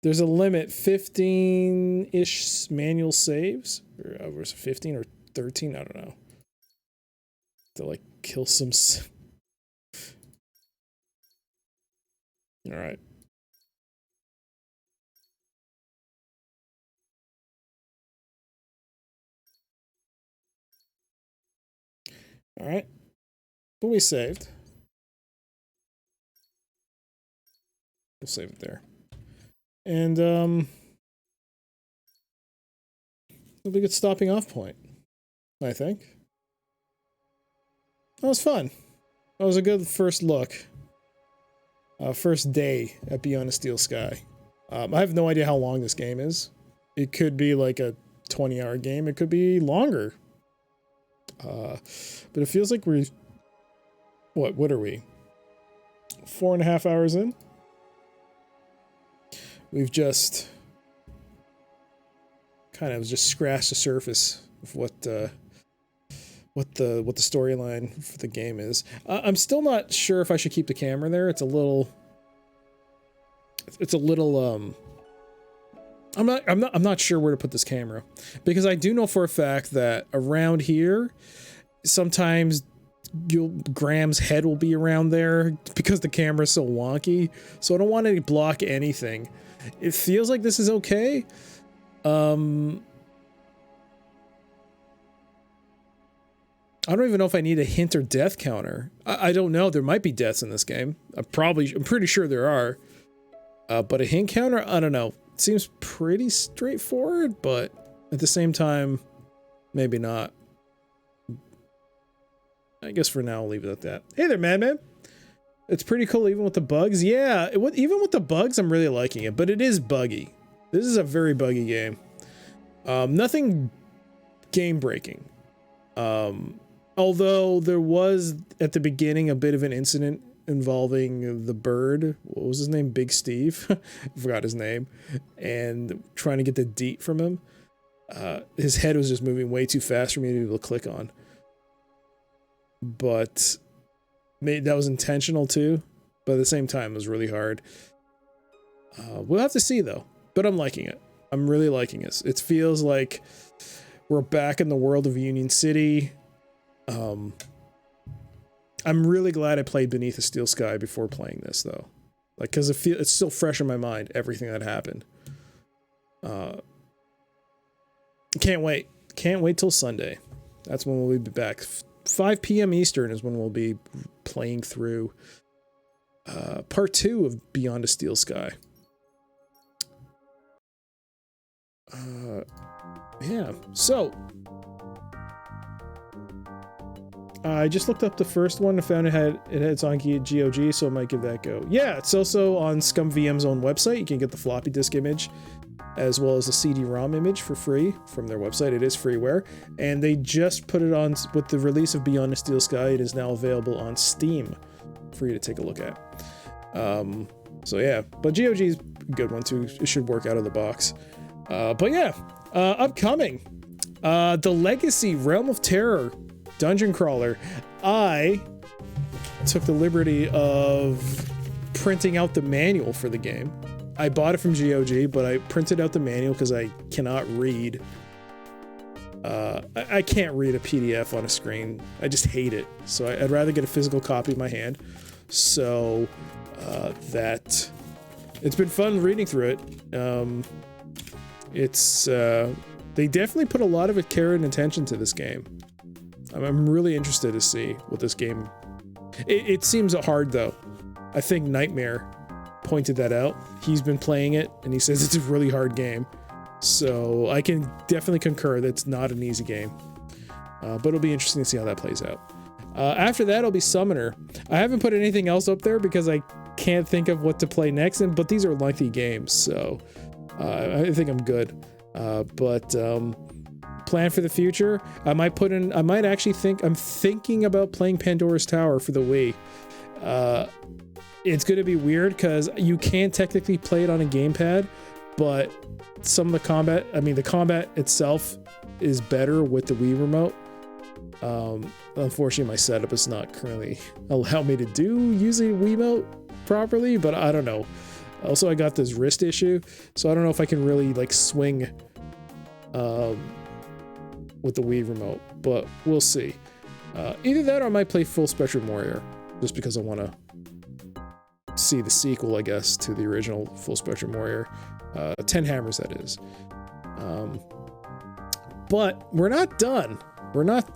There's a limit, 15-ish manual saves. Or was it 15 or 13? I don't know. To like kill some... All right. All right. But we saved. We'll save it there. And it'll be a good stopping off point, I think. That was fun. That was a good first look. First day at Beyond a Steel Sky. I have no idea how long this game is. It could be like a 20-hour game. It could be longer. But it feels like we're... What are we? 4.5 hours in? We've just... kind of just scratched the surface of what the storyline for the game is. I'm still not sure if I should keep the camera there. It's a little I'm not sure where to put this camera, because I do know for a fact that around here sometimes Graham's head will be around there because the camera's so wonky. So I don't want to block anything. It feels like this is okay. I don't even know if I need a hint or death counter. I don't know. There might be deaths in this game. I'm pretty sure there are. But a hint counter? I don't know. It seems pretty straightforward, but at the same time, maybe not. I guess for now, I'll leave it at that. Hey there, Madman. It's pretty cool even with the bugs. Yeah, even with the bugs, I'm really liking it, but it is buggy. This is a very buggy game. Nothing game-breaking. Although there was, at the beginning, a bit of an incident involving the bird. What was his name? Big Steve? I forgot his name. And trying to get the deet from him. His head was just moving way too fast for me to be able to click on. But that was intentional too. But at the same time, it was really hard. We'll have to see though, but I'm liking it. I'm really liking this. It feels like we're back in the world of Union City. I'm really glad I played Beneath a Steel Sky before playing this though. Like, cause it's still fresh in my mind, everything that happened. Can't wait till Sunday. That's when we'll be back. 5 p.m. Eastern is when we'll be playing through part 2 of Beyond a Steel Sky. Yeah, so I just looked up the first one and found it's on GOG, so I might give that a go. Yeah, it's also on ScumVM's own website. You can get the floppy disk image as well as the CD-ROM image for free from their website. It is freeware, and they just put it on with the release of Beyond the Steel Sky. It is now available on Steam for you to take a look at. So yeah, but GOG is a good one too. It should work out of the box. But yeah, upcoming, the Legacy Realm of Terror dungeon crawler. I took the liberty of printing out the manual for the game. I bought it from GOG, but I printed out the manual because I cannot read. I can't read a PDF on a screen. I just hate it. So I'd rather get a physical copy in my hand. So that it's been fun reading through it. It's they definitely put a lot of care and attention to this game. I'm really interested to see what this game. It seems hard though. I think Nightmare pointed that out. He's been playing it and he says it's a really hard game. So I can definitely concur that it's not an easy game. But it'll be interesting to see how that plays out. After that, it'll be Summoner. I haven't put anything else up there because I can't think of what to play next, but these are lengthy games, so I think I'm good. But plan for the future, I'm thinking about playing Pandora's Tower for the Wii. It's going to be weird because you can technically play it on a gamepad, but some of the combat, the combat itself is better with the Wii remote. Unfortunately, my setup is not currently allow me to use a Wiimote properly, but I don't know. Also, I got this wrist issue, so I don't know if I can really swing with the Wii remote, but we'll see. Either that or I might play Full Spectrum Warrior, just because I want to see the sequel, I guess, to the original Full Spectrum Warrior. 10 Hammers, that is. But we're not done. We're not